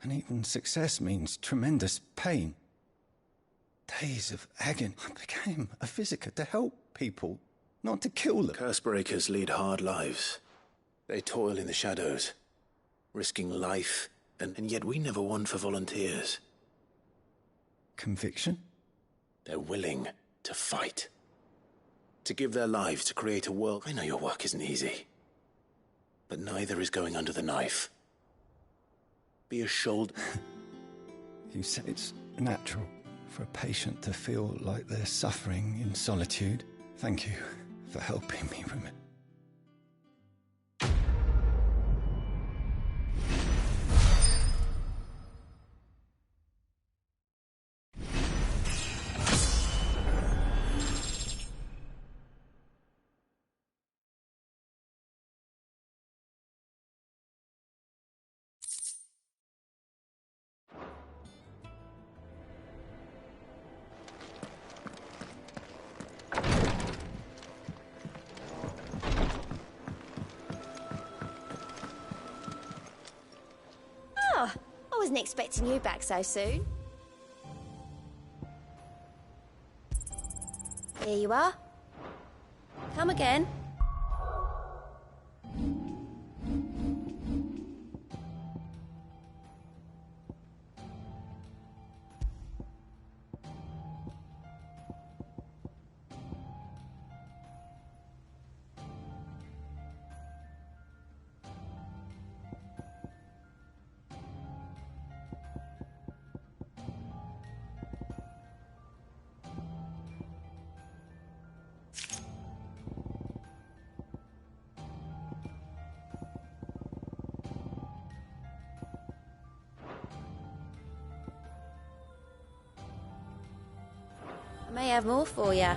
And even success means tremendous pain. Days of agony. I became a physiker to help people, not to kill them. Cursebreakers lead hard lives. They toil in the shadows, risking life, and yet we never want for volunteers. Conviction? They're willing to fight. To give their lives to create a world. I know your work isn't easy, but neither is going under the knife. Be a shoulder. You say it's natural for a patient to feel like they're suffering in solitude. Thank you for helping me remember. I wasn't expecting you back so soon. Here you are. Come again. I may have more for you.